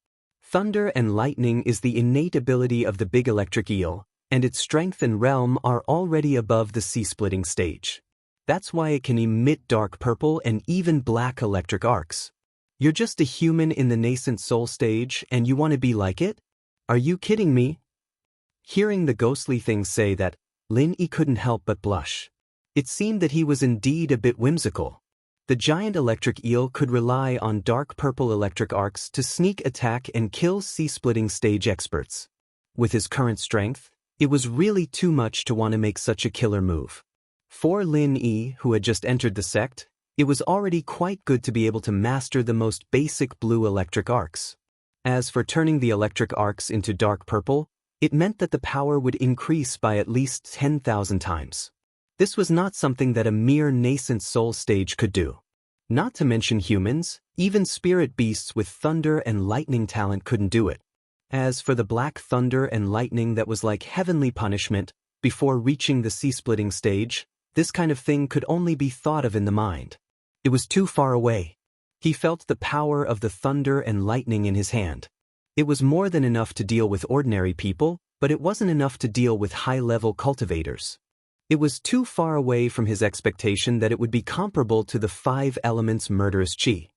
S1: Thunder and lightning is the innate ability of the big electric eel, and its strength and realm are already above the sea-splitting stage. That's why it can emit dark purple and even black electric arcs. You're just a human in the nascent soul stage and you want to be like it? Are you kidding me? Hearing the ghostly thing say that, Lin Yi couldn't help but blush. It seemed that he was indeed a bit whimsical. The giant electric eel could rely on dark purple electric arcs to sneak attack and kill sea-splitting stage experts. With his current strength, it was really too much to want to make such a killer move. For Lin Yi, who had just entered the sect, it was already quite good to be able to master the most basic blue electric arcs. As for turning the electric arcs into dark purple, it meant that the power would increase by at least 10,000 times. This was not something that a mere nascent soul stage could do. Not to mention humans, even spirit beasts with thunder and lightning talent couldn't do it. As for the black thunder and lightning that was like heavenly punishment, before reaching the sea-splitting stage, this kind of thing could only be thought of in the mind. It was too far away. He felt the power of the thunder and lightning in his hand. It was more than enough to deal with ordinary people, but it wasn't enough to deal with high-level cultivators. It was too far away from his expectation that it would be comparable to the 5 elements murderous chi.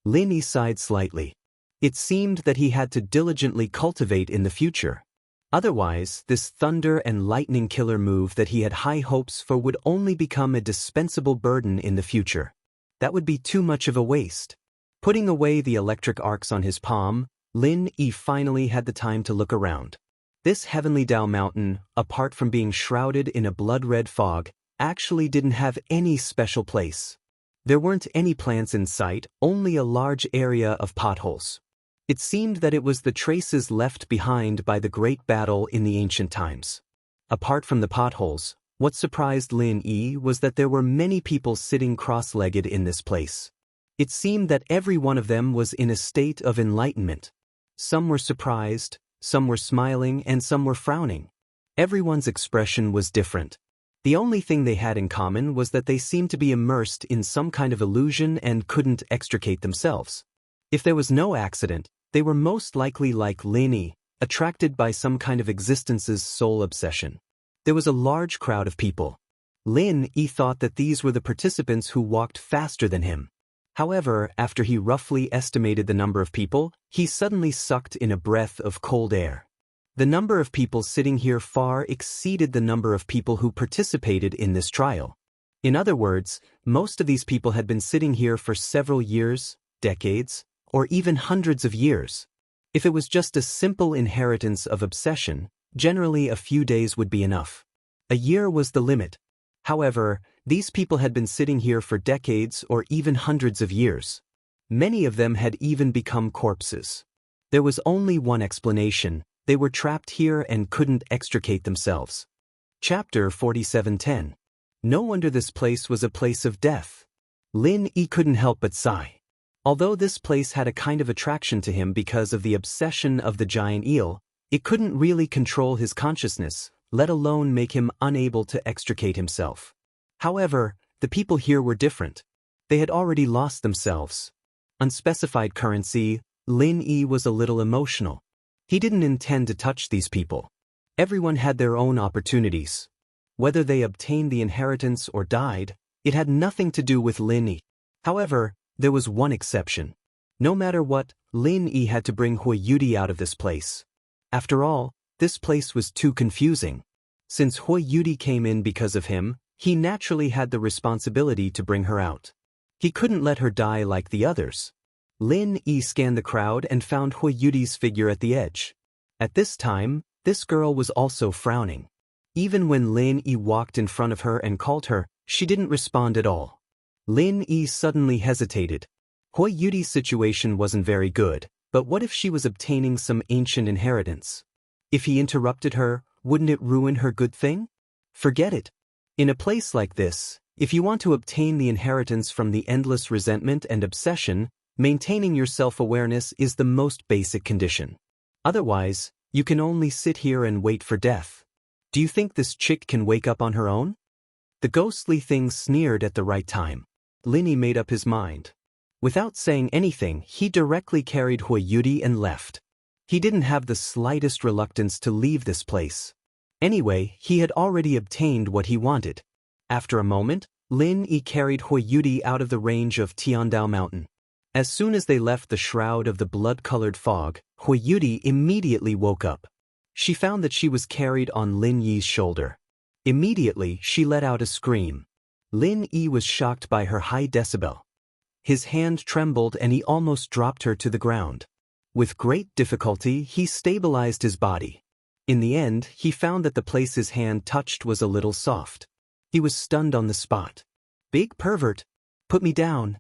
S1: Lin Yi sighed slightly. It seemed that he had to diligently cultivate in the future. Otherwise, this thunder and lightning killer move that he had high hopes for would only become a dispensable burden in the future. That would be too much of a waste. Putting away the electric arcs on his palm, Lin Yi finally had the time to look around. This heavenly Dao mountain, apart from being shrouded in a blood-red fog, actually didn't have any special place. There weren't any plants in sight, only a large area of potholes. It seemed that it was the traces left behind by the great battle in the ancient times. Apart from the potholes, what surprised Lin Yi was that there were many people sitting cross-legged in this place. It seemed that every one of them was in a state of enlightenment. Some were surprised, some were smiling, and some were frowning. Everyone's expression was different. The only thing they had in common was that they seemed to be immersed in some kind of illusion and couldn't extricate themselves. If there was no accident, they were most likely like Lin Yi, attracted by some kind of existence's soul obsession. There was a large crowd of people. Lin Yi thought that these were the participants who walked faster than him. However, after he roughly estimated the number of people, he suddenly sucked in a breath of cold air. The number of people sitting here far exceeded the number of people who participated in this trial. In other words, most of these people had been sitting here for several years, decades, or even hundreds of years. If it was just a simple inheritance of obsession, generally a few days would be enough. A year was the limit. However, these people had been sitting here for decades or even hundreds of years. Many of them had even become corpses. There was only one explanation: they were trapped here and couldn't extricate themselves. Chapter 47:10. No wonder this place was a place of death. Lin Yi couldn't help but sigh. Although this place had a kind of attraction to him because of the obsession of the giant eel, it couldn't really control his consciousness, let alone make him unable to extricate himself. However, the people here were different. They had already lost themselves. Unspecified currency, Lin Yi was a little emotional. He didn't intend to touch these people. Everyone had their own opportunities. Whether they obtained the inheritance or died, it had nothing to do with Lin Yi. However, there was one exception. No matter what, Lin Yi had to bring Hui Yudi out of this place. After all, this place was too confusing. Since Hui Yudi came in because of him, he naturally had the responsibility to bring her out. He couldn't let her die like the others. Lin Yi scanned the crowd and found Hui Yudi's figure at the edge. At this time, this girl was also frowning. Even when Lin Yi walked in front of her and called her, she didn't respond at all. Lin Yi suddenly hesitated. Hui Yudi's situation wasn't very good, but what if she was obtaining some ancient inheritance? If he interrupted her, wouldn't it ruin her good thing? Forget it. In a place like this, if you want to obtain the inheritance from the endless resentment and obsession, maintaining your self-awareness is the most basic condition. Otherwise, you can only sit here and wait for death. Do you think this chick can wake up on her own? The ghostly thing sneered at the right time. Lin Yi made up his mind. Without saying anything, he directly carried Hui Yudi and left. He didn't have the slightest reluctance to leave this place. Anyway, he had already obtained what he wanted. After a moment, Lin Yi carried Hui Yudi out of the range of Tiandao Mountain. As soon as they left the shroud of the blood-colored fog, Hui Yudi immediately woke up. She found that she was carried on Lin Yi's shoulder. Immediately, she let out a scream. Lin Yi was shocked by her high decibel. His hand trembled and he almost dropped her to the ground. With great difficulty, he stabilized his body. In the end, he found that the place his hand touched was a little soft. He was stunned on the spot. "Big pervert! Put me down!"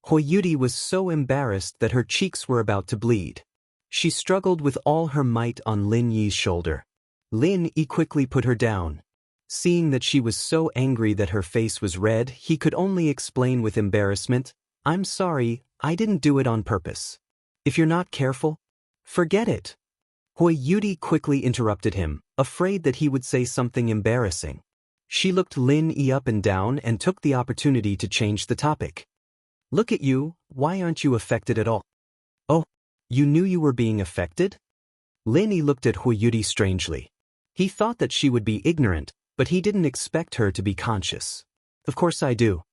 S1: Hui Yudi was so embarrassed that her cheeks were about to bleed. She struggled with all her might on Lin Yi's shoulder. Lin Yi quickly put her down. Seeing that she was so angry that her face was red, he could only explain with embarrassment, "I'm sorry, I didn't do it on purpose. If you're not careful, forget it." Hui Yudi quickly interrupted him, afraid that he would say something embarrassing. She looked Lin Yi up and down and took the opportunity to change the topic. "Look at you, why aren't you affected at all?" "Oh, you knew you were being affected?" Lin Yi looked at Hui Yudi strangely. He thought that she would be ignorant, but he didn't expect her to be conscious. "Of course I do.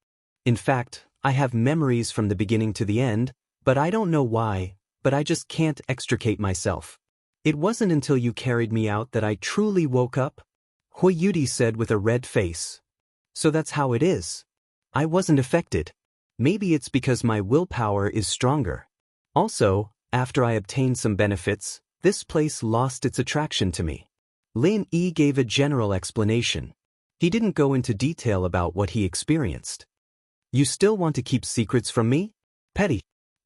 S1: In fact, I have memories from the beginning to the end, but I don't know why, but I just can't extricate myself. It wasn't until you carried me out that I truly woke up," Hui Yudi said with a red face. "So that's how it is. I wasn't affected. Maybe it's because my willpower is stronger. Also, after I obtained some benefits, this place lost its attraction to me." Lin Yi gave a general explanation. He didn't go into detail about what he experienced. "You still want to keep secrets from me? Petty."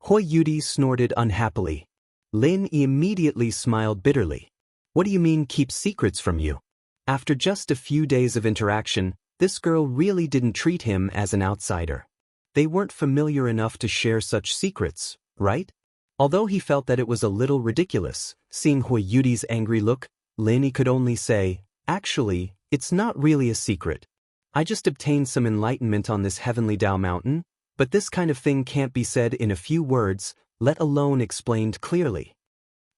S1: Hui Yudi snorted unhappily. Lin Yi immediately smiled bitterly. "What do you mean keep secrets from you?" After just a few days of interaction, this girl really didn't treat him as an outsider. They weren't familiar enough to share such secrets, right? Although he felt that it was a little ridiculous, seeing Hui Yudi's angry look, Lin Yi could only say, "Actually, it's not really a secret. I just obtained some enlightenment on this heavenly Dao mountain, but this kind of thing can't be said in a few words, let alone explained clearly."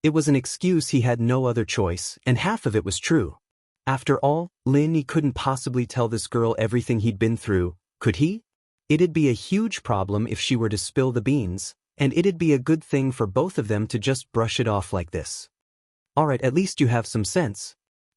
S1: It was an excuse he had no other choice, and half of it was true. After all, Lin Yi couldn't possibly tell this girl everything he'd been through, could he? It'd be a huge problem if she were to spill the beans, and it'd be a good thing for both of them to just brush it off like this. "Alright, at least you have some sense."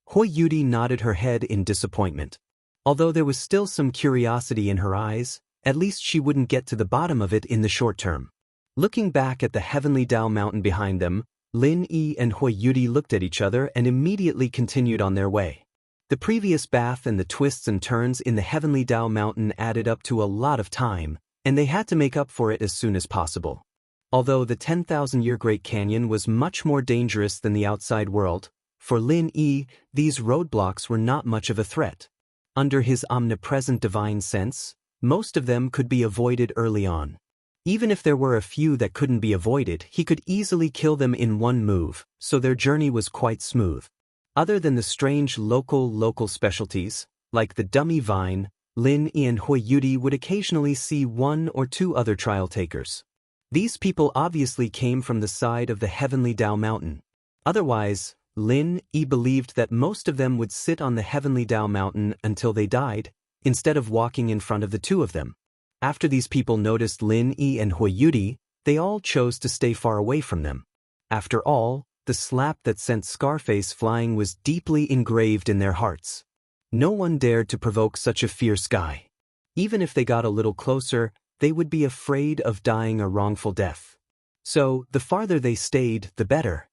S1: Hui Yudi nodded her head in disappointment. Although there was still some curiosity in her eyes, at least she wouldn't get to the bottom of it in the short term. Looking back at the heavenly Dao mountain behind them, Lin Yi and Hui Yudi looked at each other and immediately continued on their way. The previous bath and the twists and turns in the heavenly Dao mountain added up to a lot of time, and they had to make up for it as soon as possible. Although the 10,000-year Great Canyon was much more dangerous than the outside world, for Lin Yi, these roadblocks were not much of a threat. Under his omnipresent divine sense, most of them could be avoided early on. Even if there were a few that couldn't be avoided, he could easily kill them in one move, so their journey was quite smooth. Other than the strange local specialties, like the dummy vine, Lin Yi and Hui Yudi would occasionally see one or two other trial takers. These people obviously came from the side of the heavenly Dao mountain. Otherwise, Lin Yi believed that most of them would sit on the heavenly Dao mountain until they died, instead of walking in front of the two of them. After these people noticed Lin Yi and Hui Yudi, they all chose to stay far away from them. After all, the slap that sent Scarface flying was deeply engraved in their hearts. No one dared to provoke such a fierce guy. Even if they got a little closer, they would be afraid of dying a wrongful death. So, the farther they stayed, the better.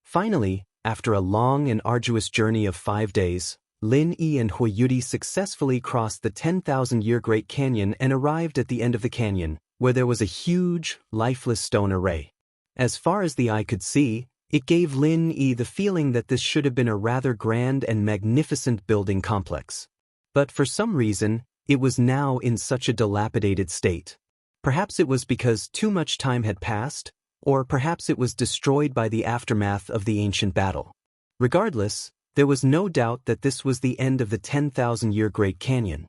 S1: Finally, after a long and arduous journey of 5 days, Lin Yi and Hui Yudi successfully crossed the 10,000-year Great Canyon and arrived at the end of the canyon, where there was a huge, lifeless stone array. As far as the eye could see, it gave Lin Yi the feeling that this should have been a rather grand and magnificent building complex. But for some reason, it was now in such a dilapidated state. Perhaps it was because too much time had passed, or perhaps it was destroyed by the aftermath of the ancient battle. Regardless, there was no doubt that this was the end of the 10,000-year Great Canyon.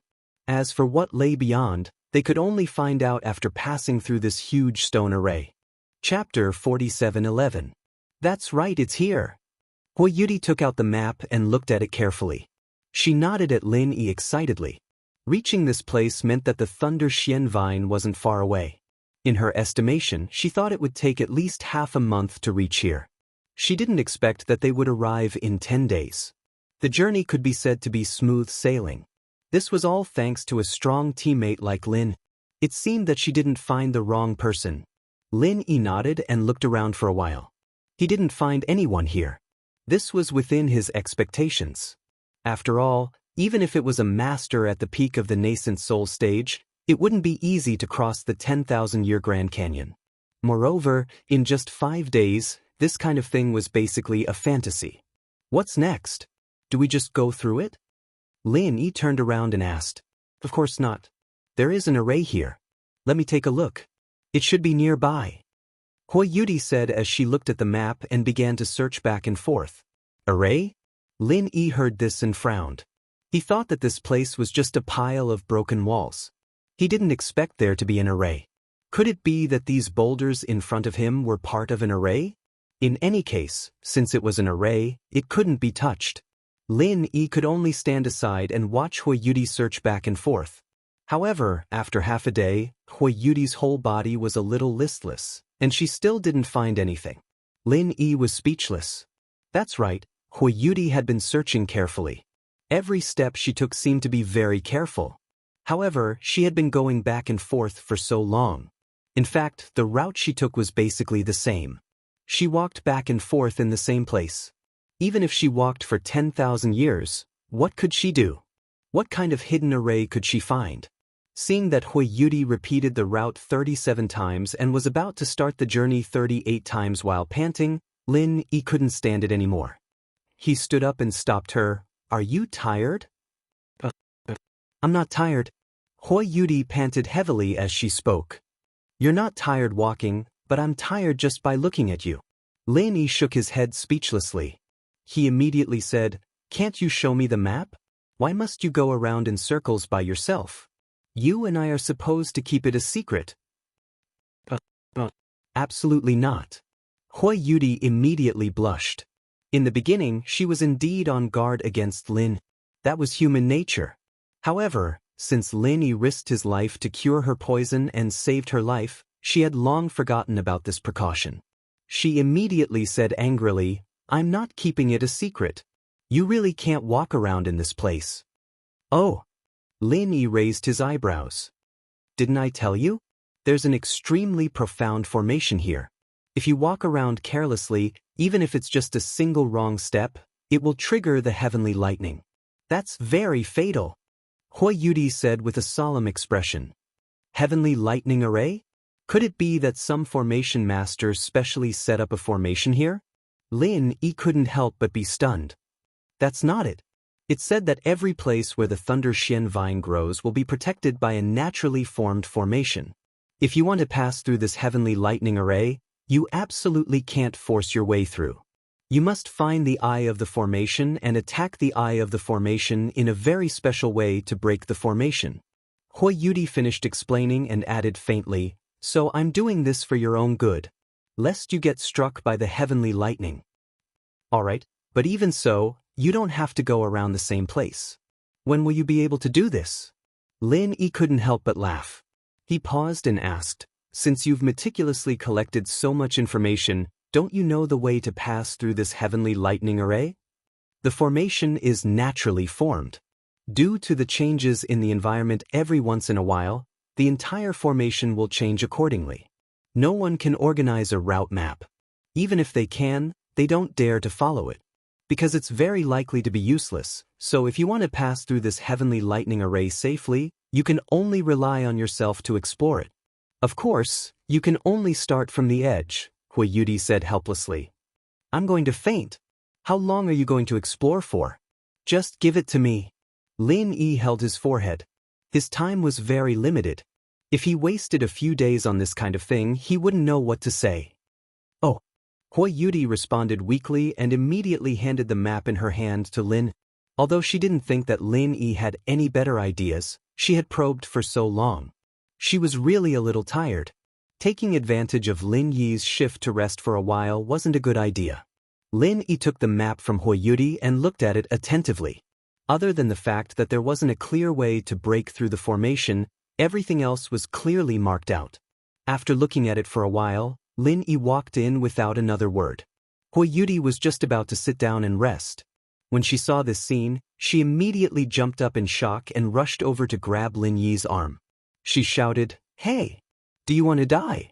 S1: As for what lay beyond, they could only find out after passing through this huge stone array. Chapter 47:11. That's right, it's here. Hui Yudi took out the map and looked at it carefully. She nodded at Lin Yi excitedly. Reaching this place meant that the Thunder Xian vine wasn't far away. In her estimation, she thought it would take at least half a month to reach here. She didn't expect that they would arrive in 10 days. The journey could be said to be smooth sailing. This was all thanks to a strong teammate like Lin. It seemed that she didn't find the wrong person. Lin Yi nodded and looked around for a while. He didn't find anyone here. This was within his expectations. After all, even if it was a master at the peak of the nascent soul stage, it wouldn't be easy to cross the 10,000-year Grand Canyon. Moreover, in just 5 days, this kind of thing was basically a fantasy. What's next? Do we just go through it? Lin Yi turned around and asked. Of course not. There is an array here. Let me take a look. It should be nearby. Hui Yudi said as she looked at the map and began to search back and forth. Array? Lin Yi heard this and frowned. He thought that this place was just a pile of broken walls. He didn't expect there to be an array. Could it be that these boulders in front of him were part of an array? In any case, since it was an array, it couldn't be touched. Lin Yi could only stand aside and watch Hui Yudi search back and forth. However, after half a day, Hui Yudi's whole body was a little listless, and she still didn't find anything. Lin Yi was speechless. That's right, Hui Yudi had been searching carefully. Every step she took seemed to be very careful. However, she had been going back and forth for so long. In fact, the route she took was basically the same. She walked back and forth in the same place. Even if she walked for 10,000 years, what could she do? What kind of hidden array could she find? Seeing that Hui Yudi repeated the route 37 times and was about to start the journey 38 times while panting, Lin Yi couldn't stand it anymore. He stood up and stopped her. Are you tired? I'm not tired. Hui Yudi panted heavily as she spoke. You're not tired walking, but I'm tired just by looking at you. Lin Yi shook his head speechlessly. He immediately said, Can't you show me the map? Why must you go around in circles by yourself? You and I are supposed to keep it a secret. Absolutely not. Hui Yudi immediately blushed. In the beginning, she was indeed on guard against Lin. That was human nature. However, since Lin Yi risked his life to cure her poison and saved her life, she had long forgotten about this precaution. She immediately said angrily, I'm not keeping it a secret. You really can't walk around in this place. Oh. Lin Yi raised his eyebrows. Didn't I tell you? There's an extremely profound formation here. If you walk around carelessly, even if it's just a single wrong step, it will trigger the heavenly lightning. That's very fatal. Hui Yudi said with a solemn expression. Heavenly lightning array? Could it be that some formation master specially set up a formation here? Lin Yi couldn't help but be stunned. That's not it. It said that every place where the Thunder Xian vine grows will be protected by a naturally formed formation. If you want to pass through this heavenly lightning array, you absolutely can't force your way through. You must find the eye of the formation and attack the eye of the formation in a very special way to break the formation. Hui Yudi finished explaining and added faintly, So I'm doing this for your own good, lest you get struck by the heavenly lightning. Alright, but even so, you don't have to go around the same place. When will you be able to do this? Lin Yi couldn't help but laugh. He paused and asked, since you've meticulously collected so much information, don't you know the way to pass through this heavenly lightning array? The formation is naturally formed. Due to the changes in the environment every once in a while, the entire formation will change accordingly. No one can organize a route map. Even if they can, they don't dare to follow it. Because it's very likely to be useless, so if you want to pass through this heavenly lightning array safely, you can only rely on yourself to explore it. Of course, you can only start from the edge, Hui Yudi said helplessly. I'm going to faint. How long are you going to explore for? Just give it to me. Lin Yi held his forehead. His time was very limited. If he wasted a few days on this kind of thing, he wouldn't know what to say. Oh. Hui Yudi responded weakly and immediately handed the map in her hand to Lin. Although she didn't think that Lin Yi had any better ideas, she had probed for so long. She was really a little tired. Taking advantage of Lin Yi's shift to rest for a while wasn't a good idea. Lin Yi took the map from Hui Yudi and looked at it attentively. Other than the fact that there wasn't a clear way to break through the formation, everything else was clearly marked out. After looking at it for a while, Lin Yi walked in without another word. Hui Yudi was just about to sit down and rest. When she saw this scene, she immediately jumped up in shock and rushed over to grab Lin Yi's arm. She shouted, "Hey! Do you want to die?"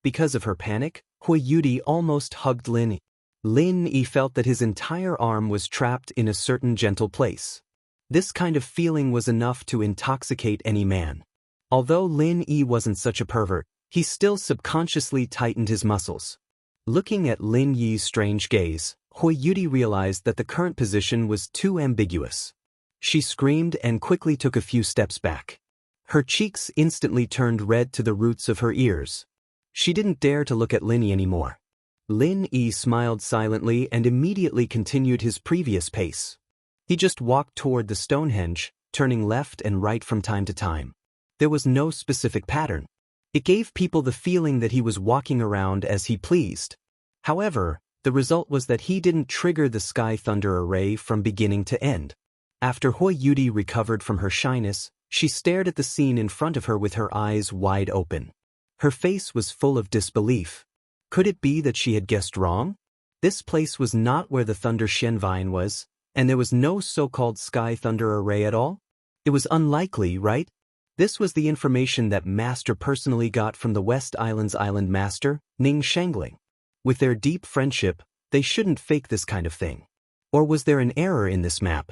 S1: Because of her panic, Hui Yudi almost hugged Lin Yi. Lin Yi felt that his entire arm was trapped in a certain gentle place. This kind of feeling was enough to intoxicate any man. Although Lin Yi wasn't such a pervert, he still subconsciously tightened his muscles. Looking at Lin Yi's strange gaze, Hui Yudi realized that the current position was too ambiguous. She screamed and quickly took a few steps back. Her cheeks instantly turned red to the roots of her ears. She didn't dare to look at Lin Yi anymore. Lin Yi smiled silently and immediately continued his previous pace. He just walked toward the Stonehenge, turning left and right from time to time. There was no specific pattern. It gave people the feeling that he was walking around as he pleased. However, the result was that he didn't trigger the Sky Thunder array from beginning to end. After Hui Yudi recovered from her shyness, she stared at the scene in front of her with her eyes wide open. Her face was full of disbelief. Could it be that she had guessed wrong? This place was not where the Thunder Shenvine was, and there was no so-called Sky Thunder array at all? It was unlikely, right? This was the information that Master personally got from the West Island's Island Master, Ning Shangling. With their deep friendship, they shouldn't fake this kind of thing. Or was there an error in this map?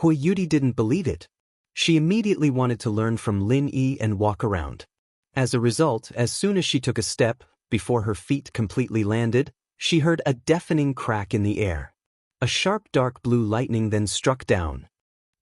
S1: Hui Yudi didn't believe it. She immediately wanted to learn from Lin Yi and walk around. As a result, as soon as she took a step, before her feet completely landed, she heard a deafening crack in the air. A sharp dark blue lightning then struck down.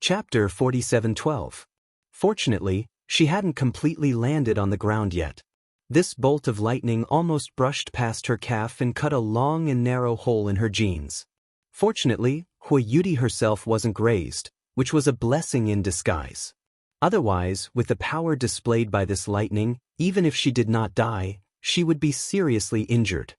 S1: Chapter 47:12. Fortunately, she hadn't completely landed on the ground yet. This bolt of lightning almost brushed past her calf and cut a long and narrow hole in her jeans. Fortunately, Hui Yudi herself wasn't grazed, which was a blessing in disguise. Otherwise, with the power displayed by this lightning, even if she did not die, she would be seriously injured.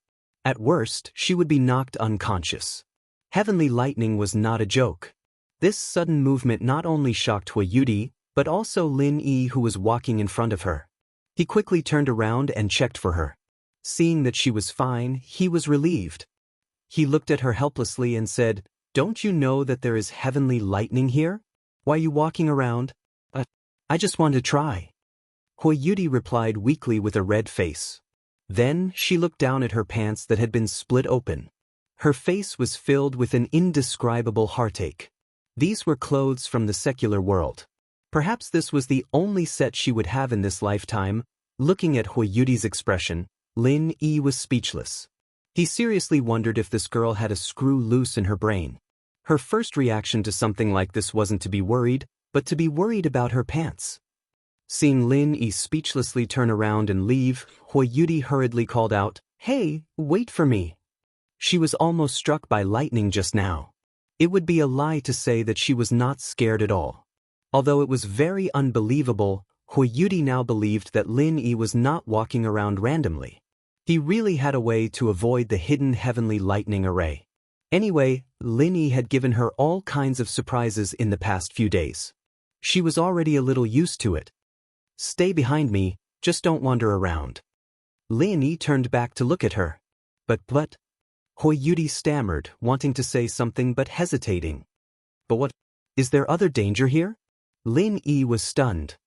S1: At worst, she would be knocked unconscious. Heavenly lightning was not a joke. This sudden movement not only shocked Hui Yudi, but also Lin Yi, who was walking in front of her. He quickly turned around and checked for her. Seeing that she was fine, he was relieved. He looked at her helplessly and said, "Don't you know that there is heavenly lightning here? Why are you walking around?" I just want to try." Hui Yudi replied weakly with a red face. Then she looked down at her pants that had been split open. Her face was filled with an indescribable heartache. These were clothes from the secular world. Perhaps this was the only set she would have in this lifetime. Looking at Hui Yudi's expression, Lin Yi was speechless. He seriously wondered if this girl had a screw loose in her brain. Her first reaction to something like this wasn't to be worried, but to be worried about her pants. Seeing Lin Yi speechlessly turn around and leave, Hui Yudi hurriedly called out, "Hey, wait for me." She was almost struck by lightning just now. It would be a lie to say that she was not scared at all. Although it was very unbelievable, Hui Yudi now believed that Lin Yi was not walking around randomly. He really had a way to avoid the hidden heavenly lightning array. Anyway, Lin Yi had given her all kinds of surprises in the past few days. She was already a little used to it. Stay behind me, just don't wander around. Lin Yi turned back to look at her. But, Hui Yudi stammered, wanting to say something but hesitating. But what? Is there other danger here? Lin Yi was stunned.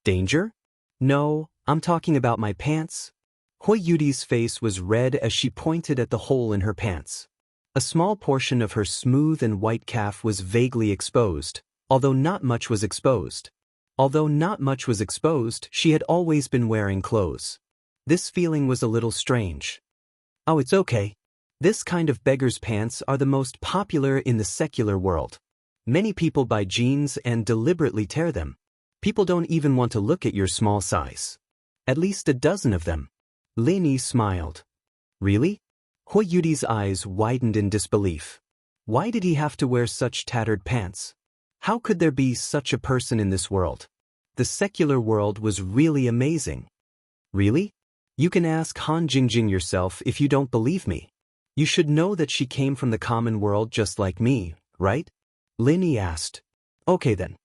S1: Danger? No, I'm talking about my pants. Hui Yudi's face was red as she pointed at the hole in her pants. A small portion of her smooth and white calf was vaguely exposed, although not much was exposed. She had always been wearing clothes. This feeling was a little strange. Oh, it's okay. This kind of beggar's pants are the most popular in the secular world. Many people buy jeans and deliberately tear them. People don't even want to look at your small size. At least a dozen of them. Lin Yi smiled. Really? Hui Yudi's eyes widened in disbelief. Why did he have to wear such tattered pants? How could there be such a person in this world? The secular world was really amazing. Really? You can ask Han Jingjing yourself if you don't believe me. You should know that she came from the common world just like me, right? Lin Yi asked. Okay then.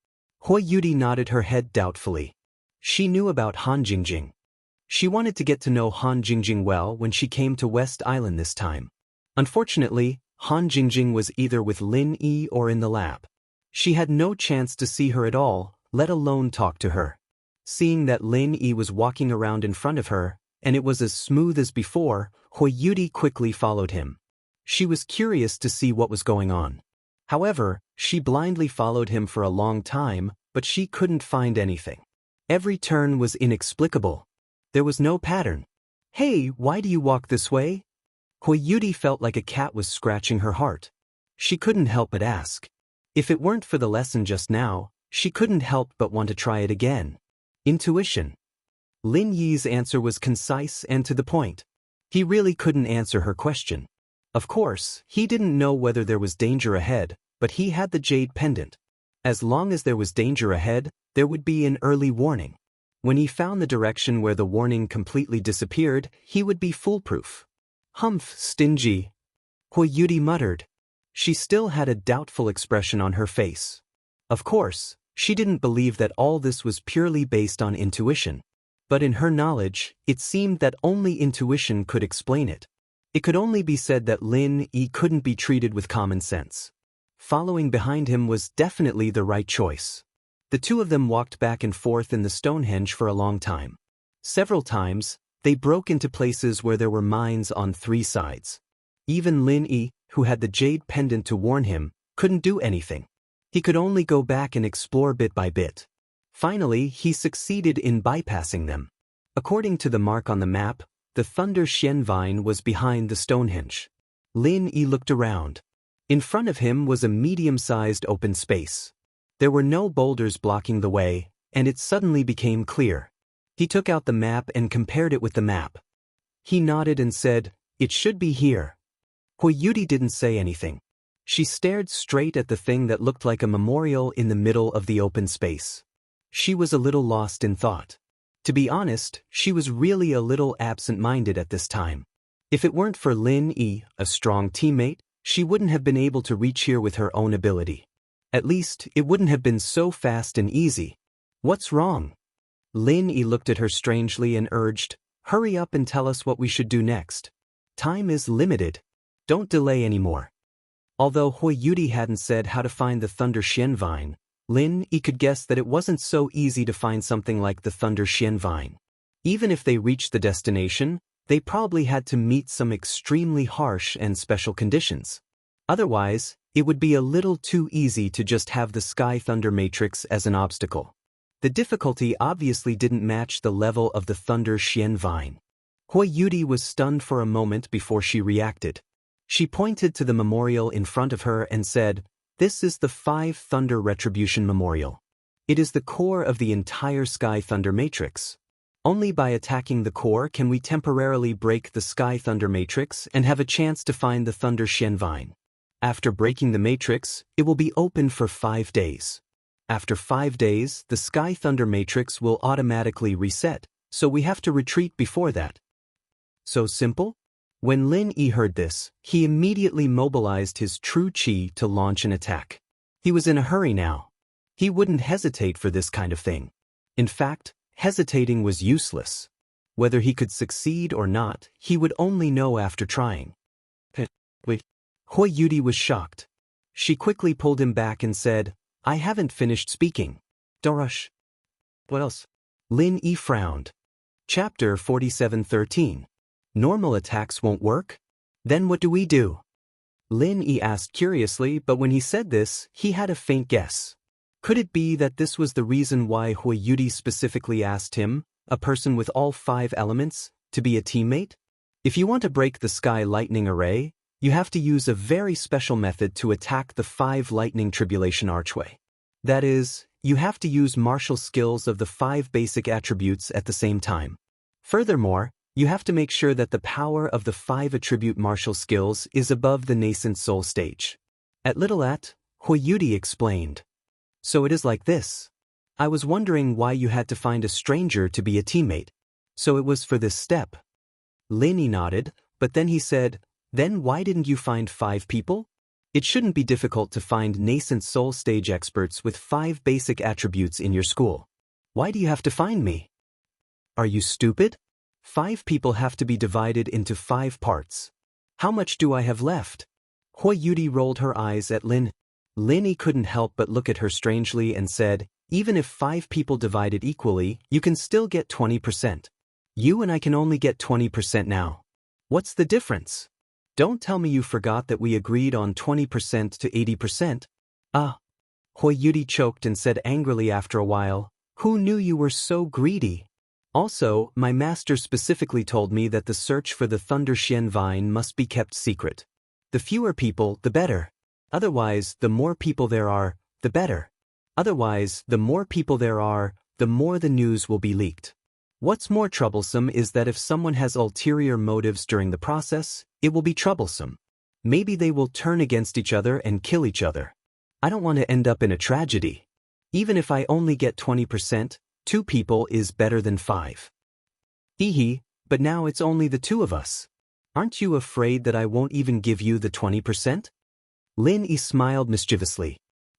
S1: Hui Yudi nodded her head doubtfully. She knew about Han Jingjing. She wanted to get to know Han Jingjing well when she came to West Island this time. Unfortunately, Han Jingjing was either with Lin Yi or in the lab. She had no chance to see her at all, let alone talk to her. Seeing that Lin Yi was walking around in front of her, and it was as smooth as before, Hui Yudi quickly followed him. She was curious to see what was going on. However, she blindly followed him for a long time, but she couldn't find anything. Every turn was inexplicable. There was no pattern. Hey, why do you walk this way? Hui Yudi felt like a cat was scratching her heart. She couldn't help but ask. If it weren't for the lesson just now, she couldn't help but want to try it again. Intuition. Lin Yi's answer was concise and to the point. He really couldn't answer her question. Of course, he didn't know whether there was danger ahead, but he had the jade pendant. As long as there was danger ahead, there would be an early warning. When he found the direction where the warning completely disappeared, he would be foolproof. Humph, stingy. Hui Yudi muttered. She still had a doubtful expression on her face. Of course, she didn't believe that all this was purely based on intuition. But in her knowledge, it seemed that only intuition could explain it. It could only be said that Lin Yi couldn't be treated with common sense. Following behind him was definitely the right choice. The two of them walked back and forth in the Stonehenge for a long time. Several times, they broke into places where there were mines on three sides. Even Lin Yi, who had the jade pendant to warn him, couldn't do anything. He could only go back and explore bit by bit. Finally, he succeeded in bypassing them. According to the mark on the map, the Thunder Xian vine was behind the Stonehenge. Lin Yi looked around. In front of him was a medium-sized open space. There were no boulders blocking the way, and it suddenly became clear. He took out the map and compared it with the map. He nodded and said, "It should be here." Hui Yudi didn't say anything. She stared straight at the thing that looked like a memorial in the middle of the open space. She was a little lost in thought. To be honest, she was really a little absent-minded at this time. If it weren't for Lin Yi, a strong teammate, she wouldn't have been able to reach here with her own ability. At least, it wouldn't have been so fast and easy. What's wrong? Lin Yi looked at her strangely and urged, "Hurry up and tell us what we should do next. Time is limited. Don't delay anymore." Although Hui Yudi hadn't said how to find the Thunder Xian vine, Lin Yi could guess that it wasn't so easy to find something like the Thunder Xian vine. Even if they reached the destination, they probably had to meet some extremely harsh and special conditions. Otherwise, it would be a little too easy to just have the Sky Thunder Matrix as an obstacle. The difficulty obviously didn't match the level of the Thunder Xian vine. Hui Yudi was stunned for a moment before she reacted. She pointed to the memorial in front of her and said, "This is the 5 Thunder Retribution Memorial. It is the core of the entire Sky Thunder Matrix. Only by attacking the core can we temporarily break the Sky Thunder Matrix and have a chance to find the Thunder Xian vine. After breaking the matrix, it will be open for 5 days. After 5 days, the Sky Thunder Matrix will automatically reset, so we have to retreat before that. So simple? When Lin Yi heard this, he immediately mobilized his true chi to launch an attack. He was in a hurry now. He wouldn't hesitate for this kind of thing. In fact, hesitating was useless. Whether he could succeed or not, he would only know after trying. Wait. Hui Yudi was shocked. She quickly pulled him back and said, I haven't finished speaking. Don't rush. What else? Lin Yi frowned. Chapter 47:13. Normal attacks won't work? Then what do we do? Lin Yi asked curiously, but when he said this, he had a faint guess. Could it be that this was the reason why Hui Yudi specifically asked him, a person with all 5 elements, to be a teammate? If you want to break the Sky Lightning Array, you have to use a very special method to attack the 5 Lightning Tribulation Archway. That is, you have to use martial skills of the 5 basic attributes at the same time. Furthermore, you have to make sure that the power of the 5 attribute martial skills is above the nascent soul stage. At Little At, Hui Yudi explained. So it is like this. I was wondering why you had to find a stranger to be a teammate. So it was for this step. Lin Yi nodded, but then he said, then why didn't you find 5 people? It shouldn't be difficult to find nascent soul stage experts with 5 basic attributes in your school. Why do you have to find me? Are you stupid? 5 people have to be divided into 5 parts. How much do I have left? Hui Yudi rolled her eyes at Lin. Lin Yi couldn't help but look at her strangely and said, even if 5 people divided equally, you can still get 20%. You and I can only get 20% now. What's the difference? Don't tell me you forgot that we agreed on 20% to 80%. Ah. Hui Yudi choked and said angrily after a while, who knew you were so greedy? Also, my master specifically told me that the search for the Thunder Xian Vine must be kept secret. The fewer people, the better. Otherwise, the more people there are, the better. Otherwise, the more people there are, the more the news will be leaked. What's more troublesome is that if someone has ulterior motives during the process, it will be troublesome. Maybe they will turn against each other and kill each other. I don't want to end up in a tragedy. Even if I only get 20%, 2 people is better than 5. Hee, but now it's only the 2 of us. Aren't you afraid that I won't even give you the 20%? Lin Yi smiled mischievously.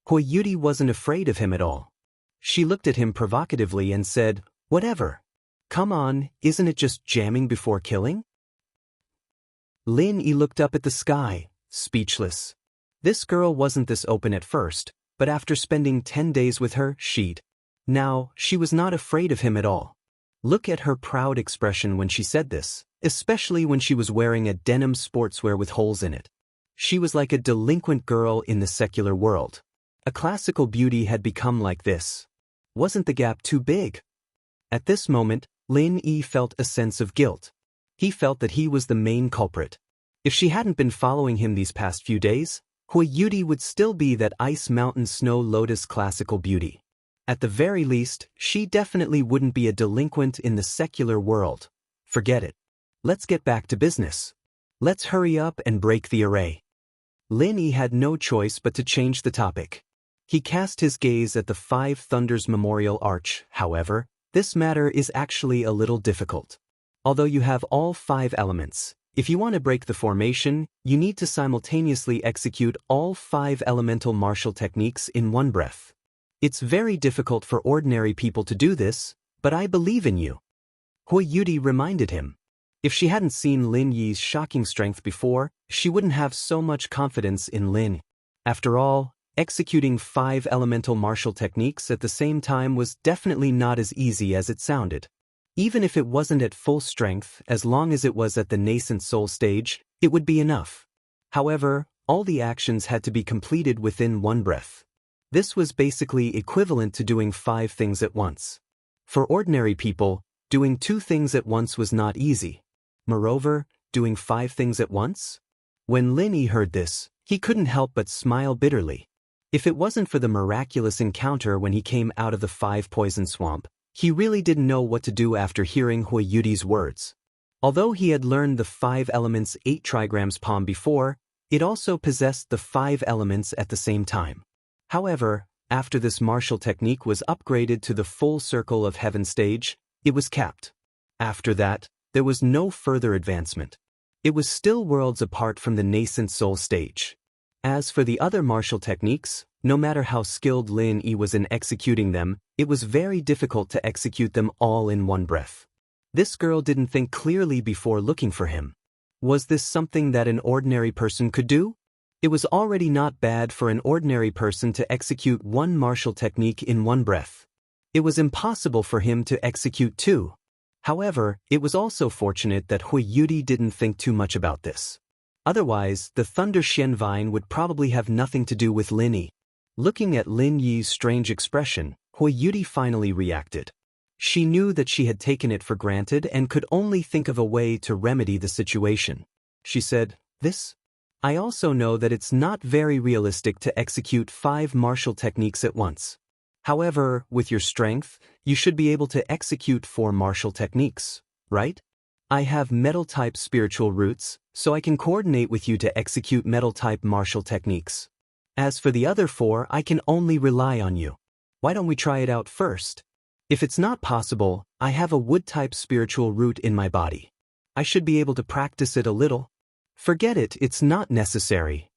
S1: Hui Yudi wasn't afraid of him at all. She looked at him provocatively and said, whatever. Come on, isn't it just jamming before killing? Lin Yi looked up at the sky, speechless. This girl wasn't this open at first, but after spending 10 days with her, Now, she was not afraid of him at all. Look at her proud expression when she said this, especially when she was wearing a denim sportswear with holes in it. She was like a delinquent girl in the secular world. A classical beauty had become like this. Wasn't the gap too big? At this moment, Lin Yi felt a sense of guilt. He felt that he was the main culprit. If she hadn't been following him these past few days, Hui Yudi would still be that Ice Mountain Snow Lotus classical beauty. At the very least, she definitely wouldn't be a delinquent in the secular world. Forget it. Let's get back to business. Let's hurry up and break the array. Lin Yi had no choice but to change the topic. He cast his gaze at the 5 Thunders Memorial Arch. However, this matter is actually a little difficult. Although you have all 5 elements, if you want to break the formation, you need to simultaneously execute all 5 elemental martial techniques in one breath. It's very difficult for ordinary people to do this, but I believe in you. Hui Yudi reminded him. If she hadn't seen Lin Yi's shocking strength before, she wouldn't have so much confidence in Lin. After all, executing 5 elemental martial techniques at the same time was definitely not as easy as it sounded. Even if it wasn't at full strength, as long as it was at the nascent soul stage, it would be enough. However, all the actions had to be completed within one breath. This was basically equivalent to doing 5 things at once. For ordinary people, doing 2 things at once was not easy. Moreover, doing 5 things at once? When Lin Yi heard this, he couldn't help but smile bitterly. If it wasn't for the miraculous encounter when he came out of the 5 poison swamp, he really didn't know what to do after hearing Hui Yudi's words. Although he had learned the 5 elements 8 trigrams palm before, it also possessed the 5 elements at the same time. However, After this martial technique was upgraded to the full circle of heaven stage, it was capped. After that, there was no further advancement. It was still worlds apart from the nascent soul stage. As for the other martial techniques, no matter how skilled Lin Yi was in executing them, it was very difficult to execute them all in one breath. This girl didn't think clearly before looking for him. Was this something that an ordinary person could do? It was already not bad for an ordinary person to execute one martial technique in one breath. It was impossible for him to execute two. However, it was also fortunate that Hui Yudi didn't think too much about this. Otherwise, the Thunder Xian Vine would probably have nothing to do with Lin Yi. Looking at Lin Yi's strange expression, Hui Yudi finally reacted. She knew that she had taken it for granted and could only think of a way to remedy the situation. She said, I also know that it's not very realistic to execute 5 martial techniques at once. However, with your strength, you should be able to execute 4 martial techniques, right? I have metal-type spiritual roots, so I can coordinate with you to execute metal-type martial techniques. As for the other 4, I can only rely on you. Why don't we try it out first? If it's not possible, I have a wood-type spiritual root in my body. I should be able to practice it a little. Forget it, it's not necessary.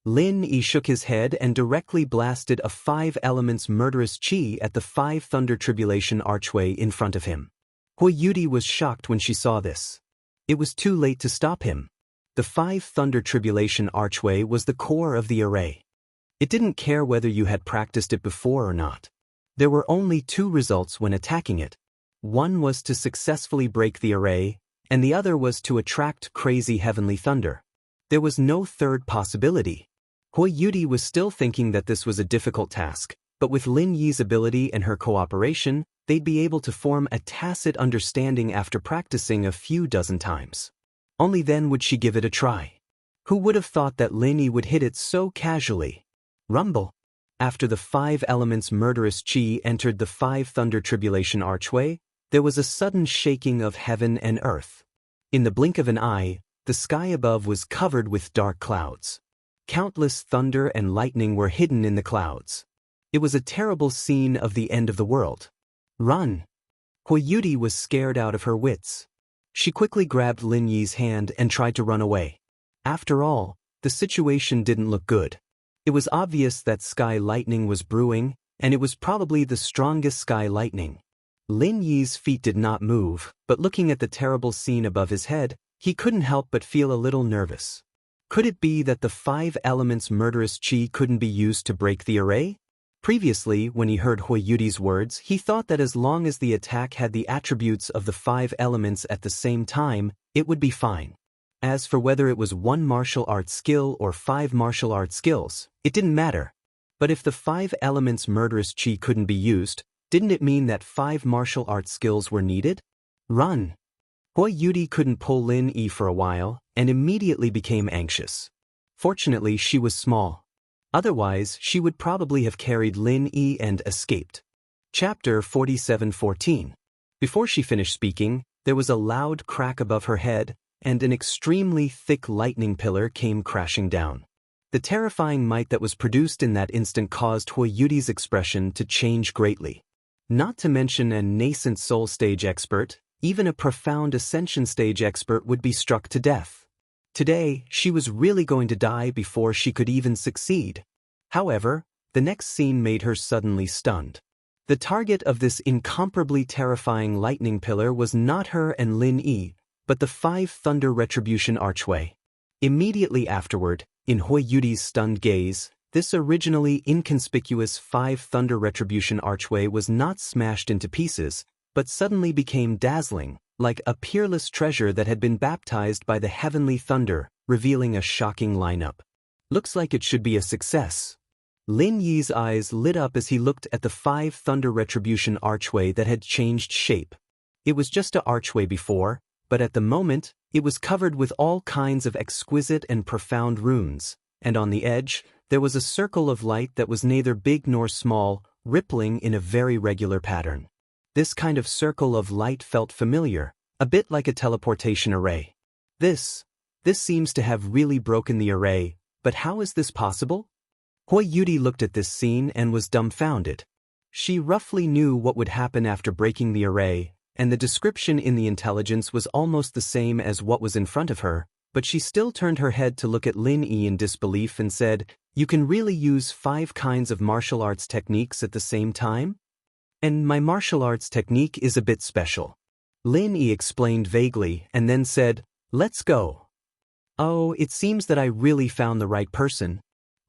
S1: Lin Yi shook his head and directly blasted a 5 elements murderous chi at the 5 thunder tribulation archway in front of him. Hui Yudi was shocked when she saw this. It was too late to stop him. The 5 thunder tribulation archway was the core of the array. It didn't care whether you had practiced it before or not. There were only 2 results when attacking it. One was to successfully break the array, and the other was to attract crazy heavenly thunder. There was no third possibility. Hui Yudi was still thinking that this was a difficult task, but with Lin Yi's ability and her cooperation, they'd be able to form a tacit understanding after practicing a few dozen times. Only then would she give it a try. Who would have thought that Lin Yi would hit it so casually? Rumble. After the 5 elements murderous chi entered the 5 thunder tribulation archway, there was a sudden shaking of heaven and earth. In the blink of an eye, the sky above was covered with dark clouds. Countless thunder and lightning were hidden in the clouds. It was a terrible scene of the end of the world. Run! Hui Yudi was scared out of her wits. She quickly grabbed Lin Yi's hand and tried to run away. After all, the situation didn't look good. It was obvious that sky lightning was brewing, and it was probably the strongest sky lightning. Lin Yi's feet did not move, but looking at the terrible scene above his head, he couldn't help but feel a little nervous. Could it be that the 5 elements murderous chi couldn't be used to break the array? Previously, when he heard Hui Yudi's words, he thought that as long as the attack had the attributes of the 5 elements at the same time, it would be fine. As for whether it was 1 martial art skill or 5 martial art skills, it didn't matter. But if the 5 elements murderous chi couldn't be used, didn't it mean that 5 martial art skills were needed? Run! Hui Yudi couldn't pull Lin Yi for a while, and immediately became anxious. Fortunately, she was small. Otherwise, she would probably have carried Lin Yi and escaped. Chapter 47:14. Before she finished speaking, there was a loud crack above her head, and an extremely thick lightning pillar came crashing down. The terrifying might that was produced in that instant caused Hui Yudi's expression to change greatly. Not to mention a nascent soul stage expert, even a profound ascension stage expert would be struck to death. Today, she was really going to die before she could even succeed. However, the next scene made her suddenly stunned. The target of this incomparably terrifying lightning pillar was not her and Lin Yi, but the 5 thunder retribution archway. Immediately afterward, in Hui Yudi's stunned gaze, this originally inconspicuous 5 thunder retribution archway was not smashed into pieces, but suddenly became dazzling, like a peerless treasure that had been baptized by the heavenly thunder, revealing a shocking lineup. Looks like it should be a success. Lin Yi's eyes lit up as he looked at the 5 thunder retribution archway that had changed shape. It was just an archway before, but at the moment, it was covered with all kinds of exquisite and profound runes, and on the edge, there was a circle of light that was neither big nor small, rippling in a very regular pattern. This kind of circle of light felt familiar, a bit like a teleportation array. This seems to have really broken the array, but how is this possible? Hui Yudi looked at this scene and was dumbfounded. She roughly knew what would happen after breaking the array, and the description in the intelligence was almost the same as what was in front of her, but she still turned her head to look at Lin Yi in disbelief and said, "You can really use 5 kinds of martial arts techniques at the same time? And my martial arts technique is a bit special." Lin Yi explained vaguely and then said, "Let's go." "Oh, it seems that I really found the right person."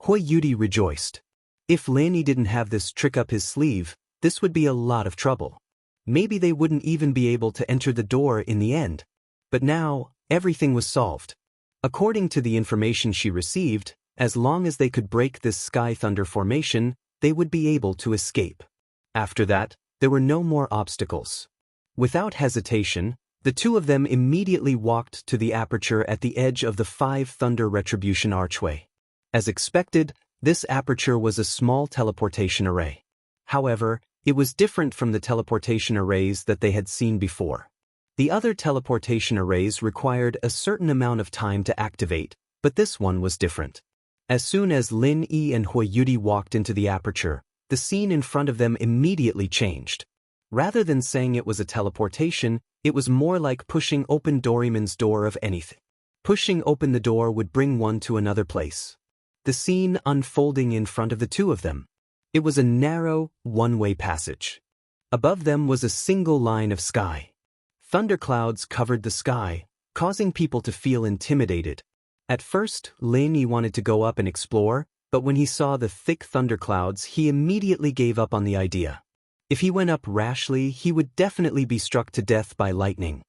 S1: Hui Yudi rejoiced. If Lin Yi didn't have this trick up his sleeve, this would be a lot of trouble. Maybe they wouldn't even be able to enter the door in the end. But now, everything was solved. According to the information she received, as long as they could break this sky thunder formation, they would be able to escape. After that, there were no more obstacles. Without hesitation, the two of them immediately walked to the aperture at the edge of the 5 thunder retribution archway. As expected, this aperture was a small teleportation array. However, it was different from the teleportation arrays that they had seen before. The other teleportation arrays required a certain amount of time to activate, but this one was different. As soon as Lin Yi and Hui Yudi walked into the aperture, the scene in front of them immediately changed. Rather than saying it was a teleportation, it was more like pushing open Doraemon's door of anything. Pushing open the door would bring one to another place. The scene unfolding in front of the two of them. It was a narrow, one-way passage. Above them was a single line of sky. Thunderclouds covered the sky, causing people to feel intimidated. At first, Lin Yi wanted to go up and explore, but when he saw the thick thunderclouds, he immediately gave up on the idea. If he went up rashly, he would definitely be struck to death by lightning.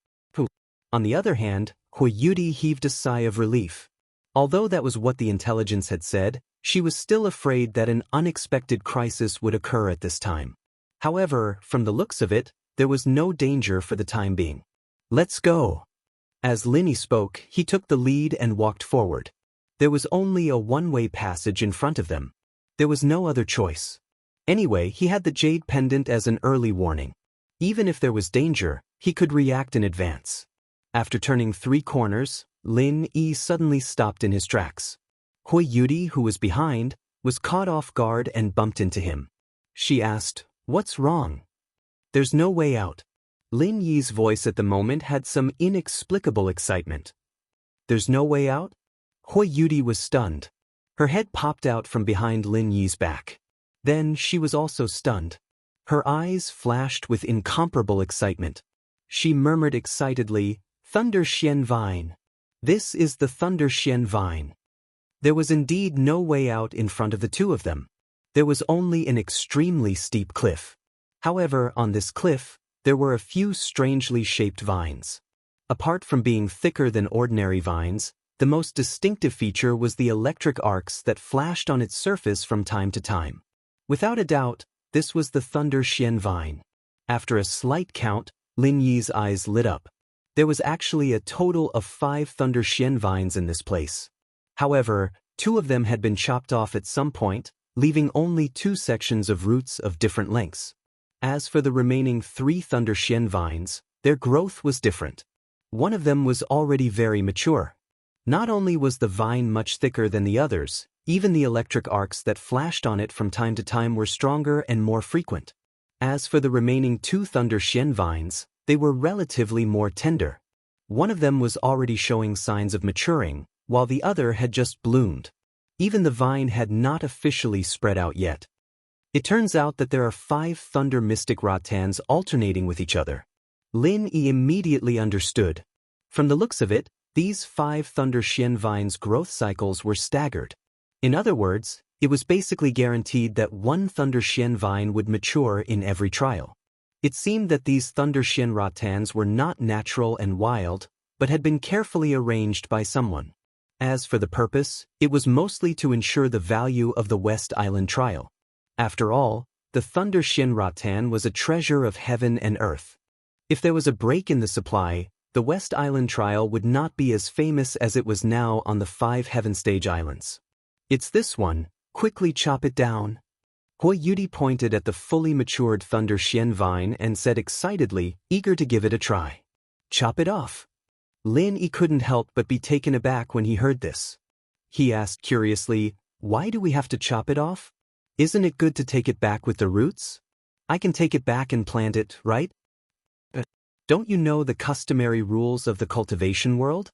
S1: On the other hand, Hui Yudi heaved a sigh of relief. Although that was what the intelligence had said, she was still afraid that an unexpected crisis would occur at this time. However, from the looks of it, there was no danger for the time being. "Let's go." As Lin Yi spoke, he took the lead and walked forward. There was only a one-way passage in front of them. There was no other choice. Anyway, he had the jade pendant as an early warning. Even if there was danger, he could react in advance. After turning 3 corners, Lin Yi suddenly stopped in his tracks. Hui Yudi, who was behind, was caught off guard and bumped into him. She asked, "What's wrong?" "There's no way out." Lin Yi's voice at the moment had some inexplicable excitement. "There's no way out?" Hui Yudi was stunned. Her head popped out from behind Lin Yi's back. Then she was also stunned. Her eyes flashed with incomparable excitement. She murmured excitedly, "Thunder Xian Vine. This is the Thunder Xian Vine." There was indeed no way out in front of the two of them. There was only an extremely steep cliff. However, on this cliff, there were a few strangely shaped vines. Apart from being thicker than ordinary vines, the most distinctive feature was the electric arcs that flashed on its surface from time to time. Without a doubt, this was the Thunder Xian Vine. After a slight count, Lin Yi's eyes lit up. There was actually a total of 5 Thunder Xian Vines in this place. However, 2 of them had been chopped off at some point, leaving only 2 sections of roots of different lengths. As for the remaining 3 Thunder Xian Vines, their growth was different. One of them was already very mature. Not only was the vine much thicker than the others, even the electric arcs that flashed on it from time to time were stronger and more frequent. As for the remaining 2 Thunder Xian Vines, they were relatively more tender. One of them was already showing signs of maturing, while the other had just bloomed. Even the vine had not officially spread out yet. It turns out that there are 5 Thunder Mystic Rattans alternating with each other. Lin Yi immediately understood. From the looks of it, these 5 Thunder Xian Vines' growth cycles were staggered. In other words, it was basically guaranteed that 1 Thunder Xian Vine would mature in every trial. It seemed that these Thunder Xian Rattans were not natural and wild, but had been carefully arranged by someone. As for the purpose, it was mostly to ensure the value of the West Island trial. After all, the Thunder Xian Rattan was a treasure of heaven and earth. If there was a break in the supply, the West Island trial would not be as famous as it was now on the 5 Heaven Stage Islands. "It's this one, quickly chop it down." Hui Yudi pointed at the fully matured Thunder Xian Vine and said excitedly, eager to give it a try. "Chop it off." Lin Yi couldn't help but be taken aback when he heard this. He asked curiously, Why do we have to chop it off? Isn't it good to take it back with the roots? I can take it back and plant it, right? Don't you know the customary rules of the cultivation world?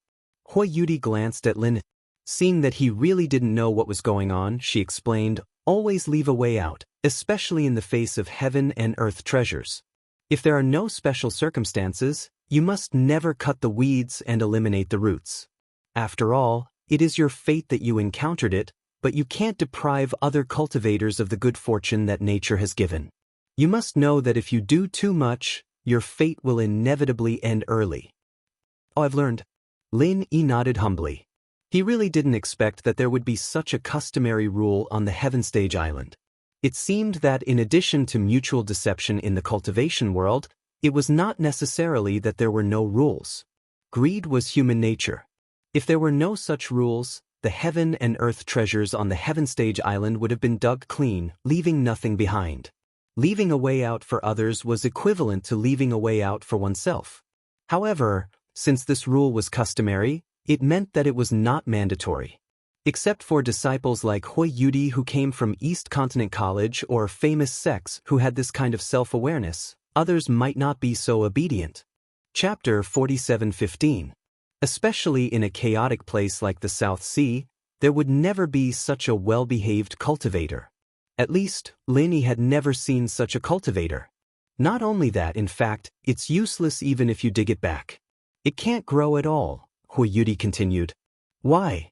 S1: Hui Yudi glanced at Lin. Seeing that he really didn't know what was going on, she explained, always leave a way out, especially in the face of heaven and earth treasures. If there are no special circumstances, you must never cut the weeds and eliminate the roots. After all, it is your fate that you encountered it, but you can't deprive other cultivators of the good fortune that nature has given. You must know that if you do too much, your fate will inevitably end early. Oh, I've learned. Lin Yi nodded humbly. He really didn't expect that there would be such a customary rule on the Heaven Stage Island. It seemed that in addition to mutual deception in the cultivation world, it was not necessarily that there were no rules. Greed was human nature. If there were no such rules, the heaven and earth treasures on the Heaven Stage Island would have been dug clean, leaving nothing behind. Leaving a way out for others was equivalent to leaving a way out for oneself. However, since this rule was customary, it meant that it was not mandatory. Except for disciples like Hui Yudi who came from East Continent College or famous sects who had this kind of self-awareness, others might not be so obedient. Chapter 47:15. Especially in a chaotic place like the South Sea, there would never be such a well-behaved cultivator. At least, Lin Yi had never seen such a cultivator. Not only that, in fact, it's useless even if you dig it back. It can't grow at all, Hui Yudi continued. Why?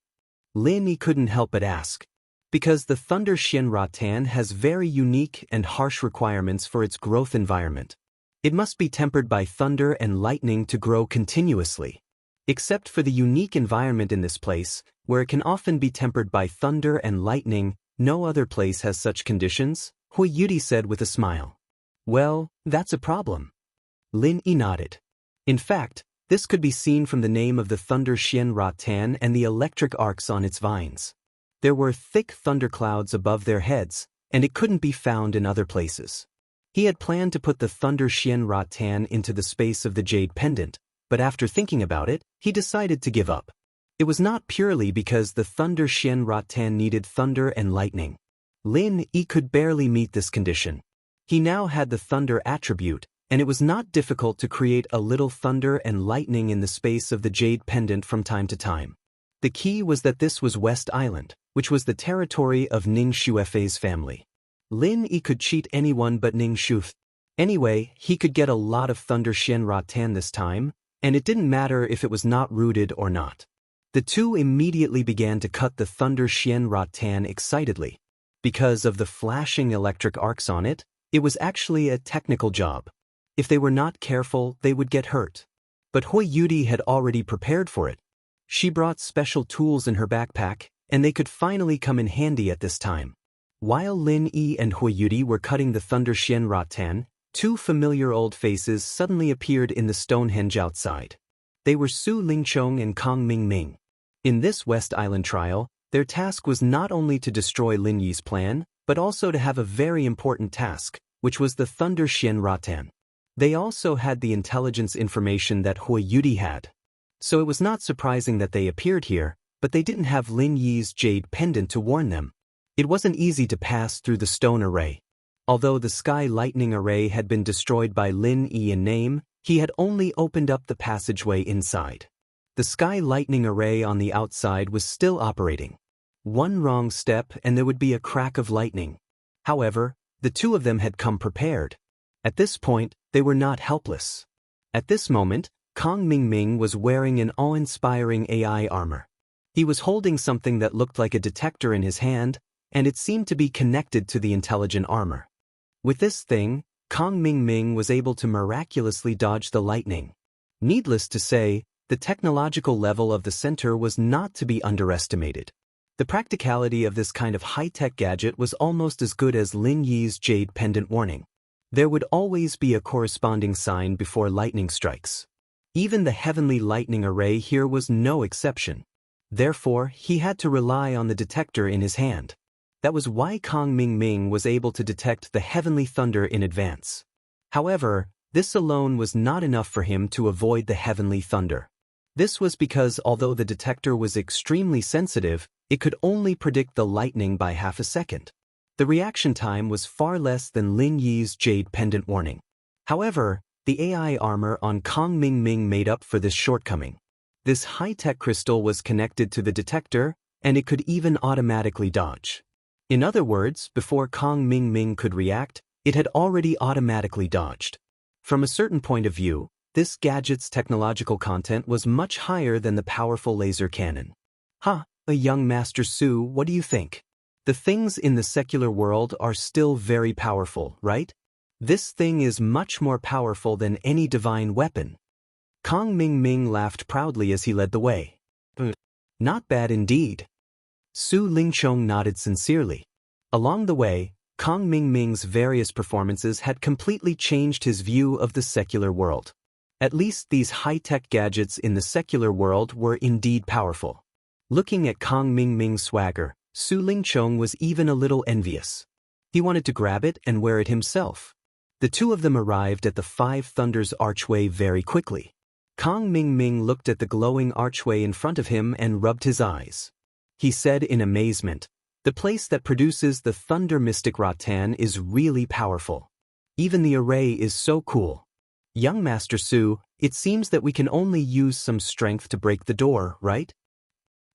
S1: Lin Yi couldn't help but ask. Because the Thunder Xian Ratan has very unique and harsh requirements for its growth environment. It must be tempered by thunder and lightning to grow continuously. Except for the unique environment in this place, where it can often be tempered by thunder and lightning, no other place has such conditions, Hui Yudi said with a smile. Well, that's a problem. Lin Yi nodded. In fact, this could be seen from the name of the Thunder Xian Ratan and the electric arcs on its vines. There were thick thunderclouds above their heads, and it couldn't be found in other places. He had planned to put the Thunder Xian Ratan into the space of the Jade Pendant, but after thinking about it, he decided to give up. It was not purely because the Thunder Xian Ratan needed thunder and lightning. Lin Yi could barely meet this condition. He now had the thunder attribute, and it was not difficult to create a little thunder and lightning in the space of the Jade Pendant from time to time. The key was that this was West Island, which was the territory of Ning Xuefei's family. Lin Yi could cheat anyone but Ning Xu. Anyway, he could get a lot of Thunder Xian Ratan this time, and it didn't matter if it was not rooted or not. The two immediately began to cut the Thunder Xian Ratan excitedly. Because of the flashing electric arcs on it, it was actually a technical job. If they were not careful, they would get hurt. But Hui Yudi had already prepared for it. She brought special tools in her backpack, and they could finally come in handy at this time. While Lin Yi and Hui Yudi were cutting the Thunder Xian Ratan, two familiar old faces suddenly appeared in the Stonehenge outside. They were Su Lingchong and Kong Mingming. In this West Island trial, their task was not only to destroy Lin Yi's plan, but also to have a very important task, which was the Thunder Xian Ratan. They also had the intelligence information that Hui Yudi had. So it was not surprising that they appeared here, but they didn't have Lin Yi's jade pendant to warn them. It wasn't easy to pass through the stone array. Although the sky lightning array had been destroyed by Lin Yi in name, he had only opened up the passageway inside. The sky lightning array on the outside was still operating. One wrong step and there would be a crack of lightning. However, the two of them had come prepared. At this point, they were not helpless. At this moment, Kong Mingming was wearing an awe-inspiring AI armor. He was holding something that looked like a detector in his hand, and it seemed to be connected to the intelligent armor. With this thing, Kong Mingming was able to miraculously dodge the lightning. Needless to say, the technological level of the center was not to be underestimated. The practicality of this kind of high-tech gadget was almost as good as Lin Yi's jade pendant warning. There would always be a corresponding sign before lightning strikes. Even the heavenly lightning array here was no exception. Therefore, he had to rely on the detector in his hand. That was why Kong Mingming was able to detect the heavenly thunder in advance. However, this alone was not enough for him to avoid the heavenly thunder. This was because although the detector was extremely sensitive, it could only predict the lightning by half a second. The reaction time was far less than Lin Yi's jade pendant warning. However, the AI armor on Kong Mingming made up for this shortcoming. This high-tech crystal was connected to the detector, and it could even automatically dodge. In other words, before Kong Mingming could react, it had already automatically dodged. From a certain point of view, this gadget's technological content was much higher than the powerful laser cannon. A young Master Su, what do you think? The things in the secular world are still very powerful, right? This thing is much more powerful than any divine weapon. Kong Mingming laughed proudly as he led the way. Not bad indeed. Su Lingchong nodded sincerely. Along the way, Kong Mingming's various performances had completely changed his view of the secular world. At least these high-tech gadgets in the secular world were indeed powerful. Looking at Kong Mingming's swagger, Su Lingchong was even a little envious. He wanted to grab it and wear it himself. The two of them arrived at the Five Thunders archway very quickly. Kong Mingming looked at the glowing archway in front of him and rubbed his eyes. He said in amazement, "The place that produces the Thunder Mystic Rattan is really powerful. Even the array is so cool. Young Master Su, it seems that we can only use some strength to break the door, right?"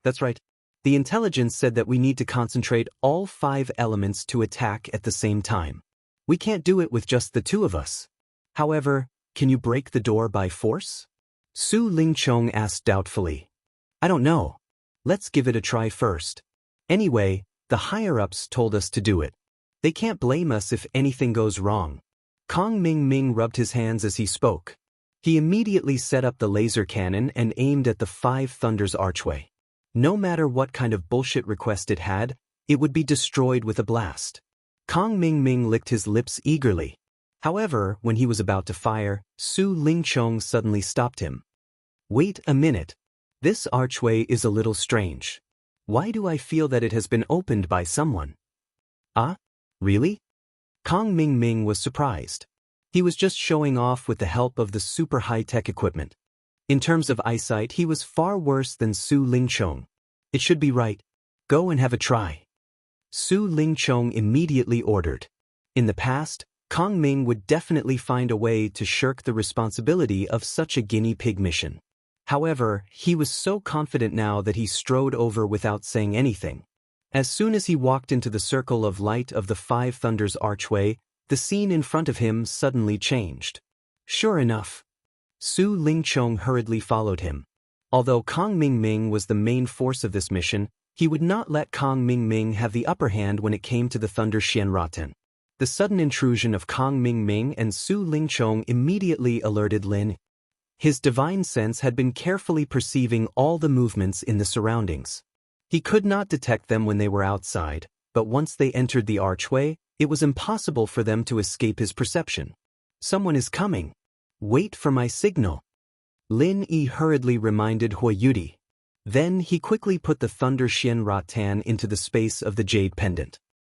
S1: "That's right. The intelligence said that we need to concentrate all 5 elements to attack at the same time. We can't do it with just the 2 of us. However, can you break the door by force?" Su Lingchong asked doubtfully. "I don't know. Let's give it a try first. Anyway, the higher-ups told us to do it. They can't blame us if anything goes wrong." Kong Mingming rubbed his hands as he spoke. He immediately set up the laser cannon and aimed at the Five Thunders archway. No matter what kind of bullshit request it had, it would be destroyed with a blast. Kong Mingming licked his lips eagerly. However, when he was about to fire, Su Lingchong suddenly stopped him. "Wait a minute. This archway is a little strange. Why do I feel that it has been opened by someone?" "Ah? Really?" Kong Mingming was surprised. He was just showing off with the help of the super high-tech equipment. In terms of eyesight, he was far worse than Su Lingchong. "It should be right. Go and have a try." Su Lingchong immediately ordered. In the past, Kong Ming would definitely find a way to shirk the responsibility of such a guinea pig mission. However, he was so confident now that he strode over without saying anything. As soon as he walked into the circle of light of the Five Thunders archway, the scene in front of him suddenly changed. Sure enough, Su Lingchong hurriedly followed him. Although Kong Mingming was the main force of this mission, he would not let Kong Mingming have the upper hand when it came to the Thunder Xianxia. The sudden intrusion of Kong Mingming and Su Lingchong immediately alerted Lin. His divine sense had been carefully perceiving all the movements in the surroundings. He could not detect them when they were outside, but once they entered the archway, it was impossible for them to escape his perception. "Someone is coming. Wait for my signal," Lin Yi hurriedly reminded Huoyudi. Then he quickly put the Thunder Xian Rattan into the space of the jade pendant.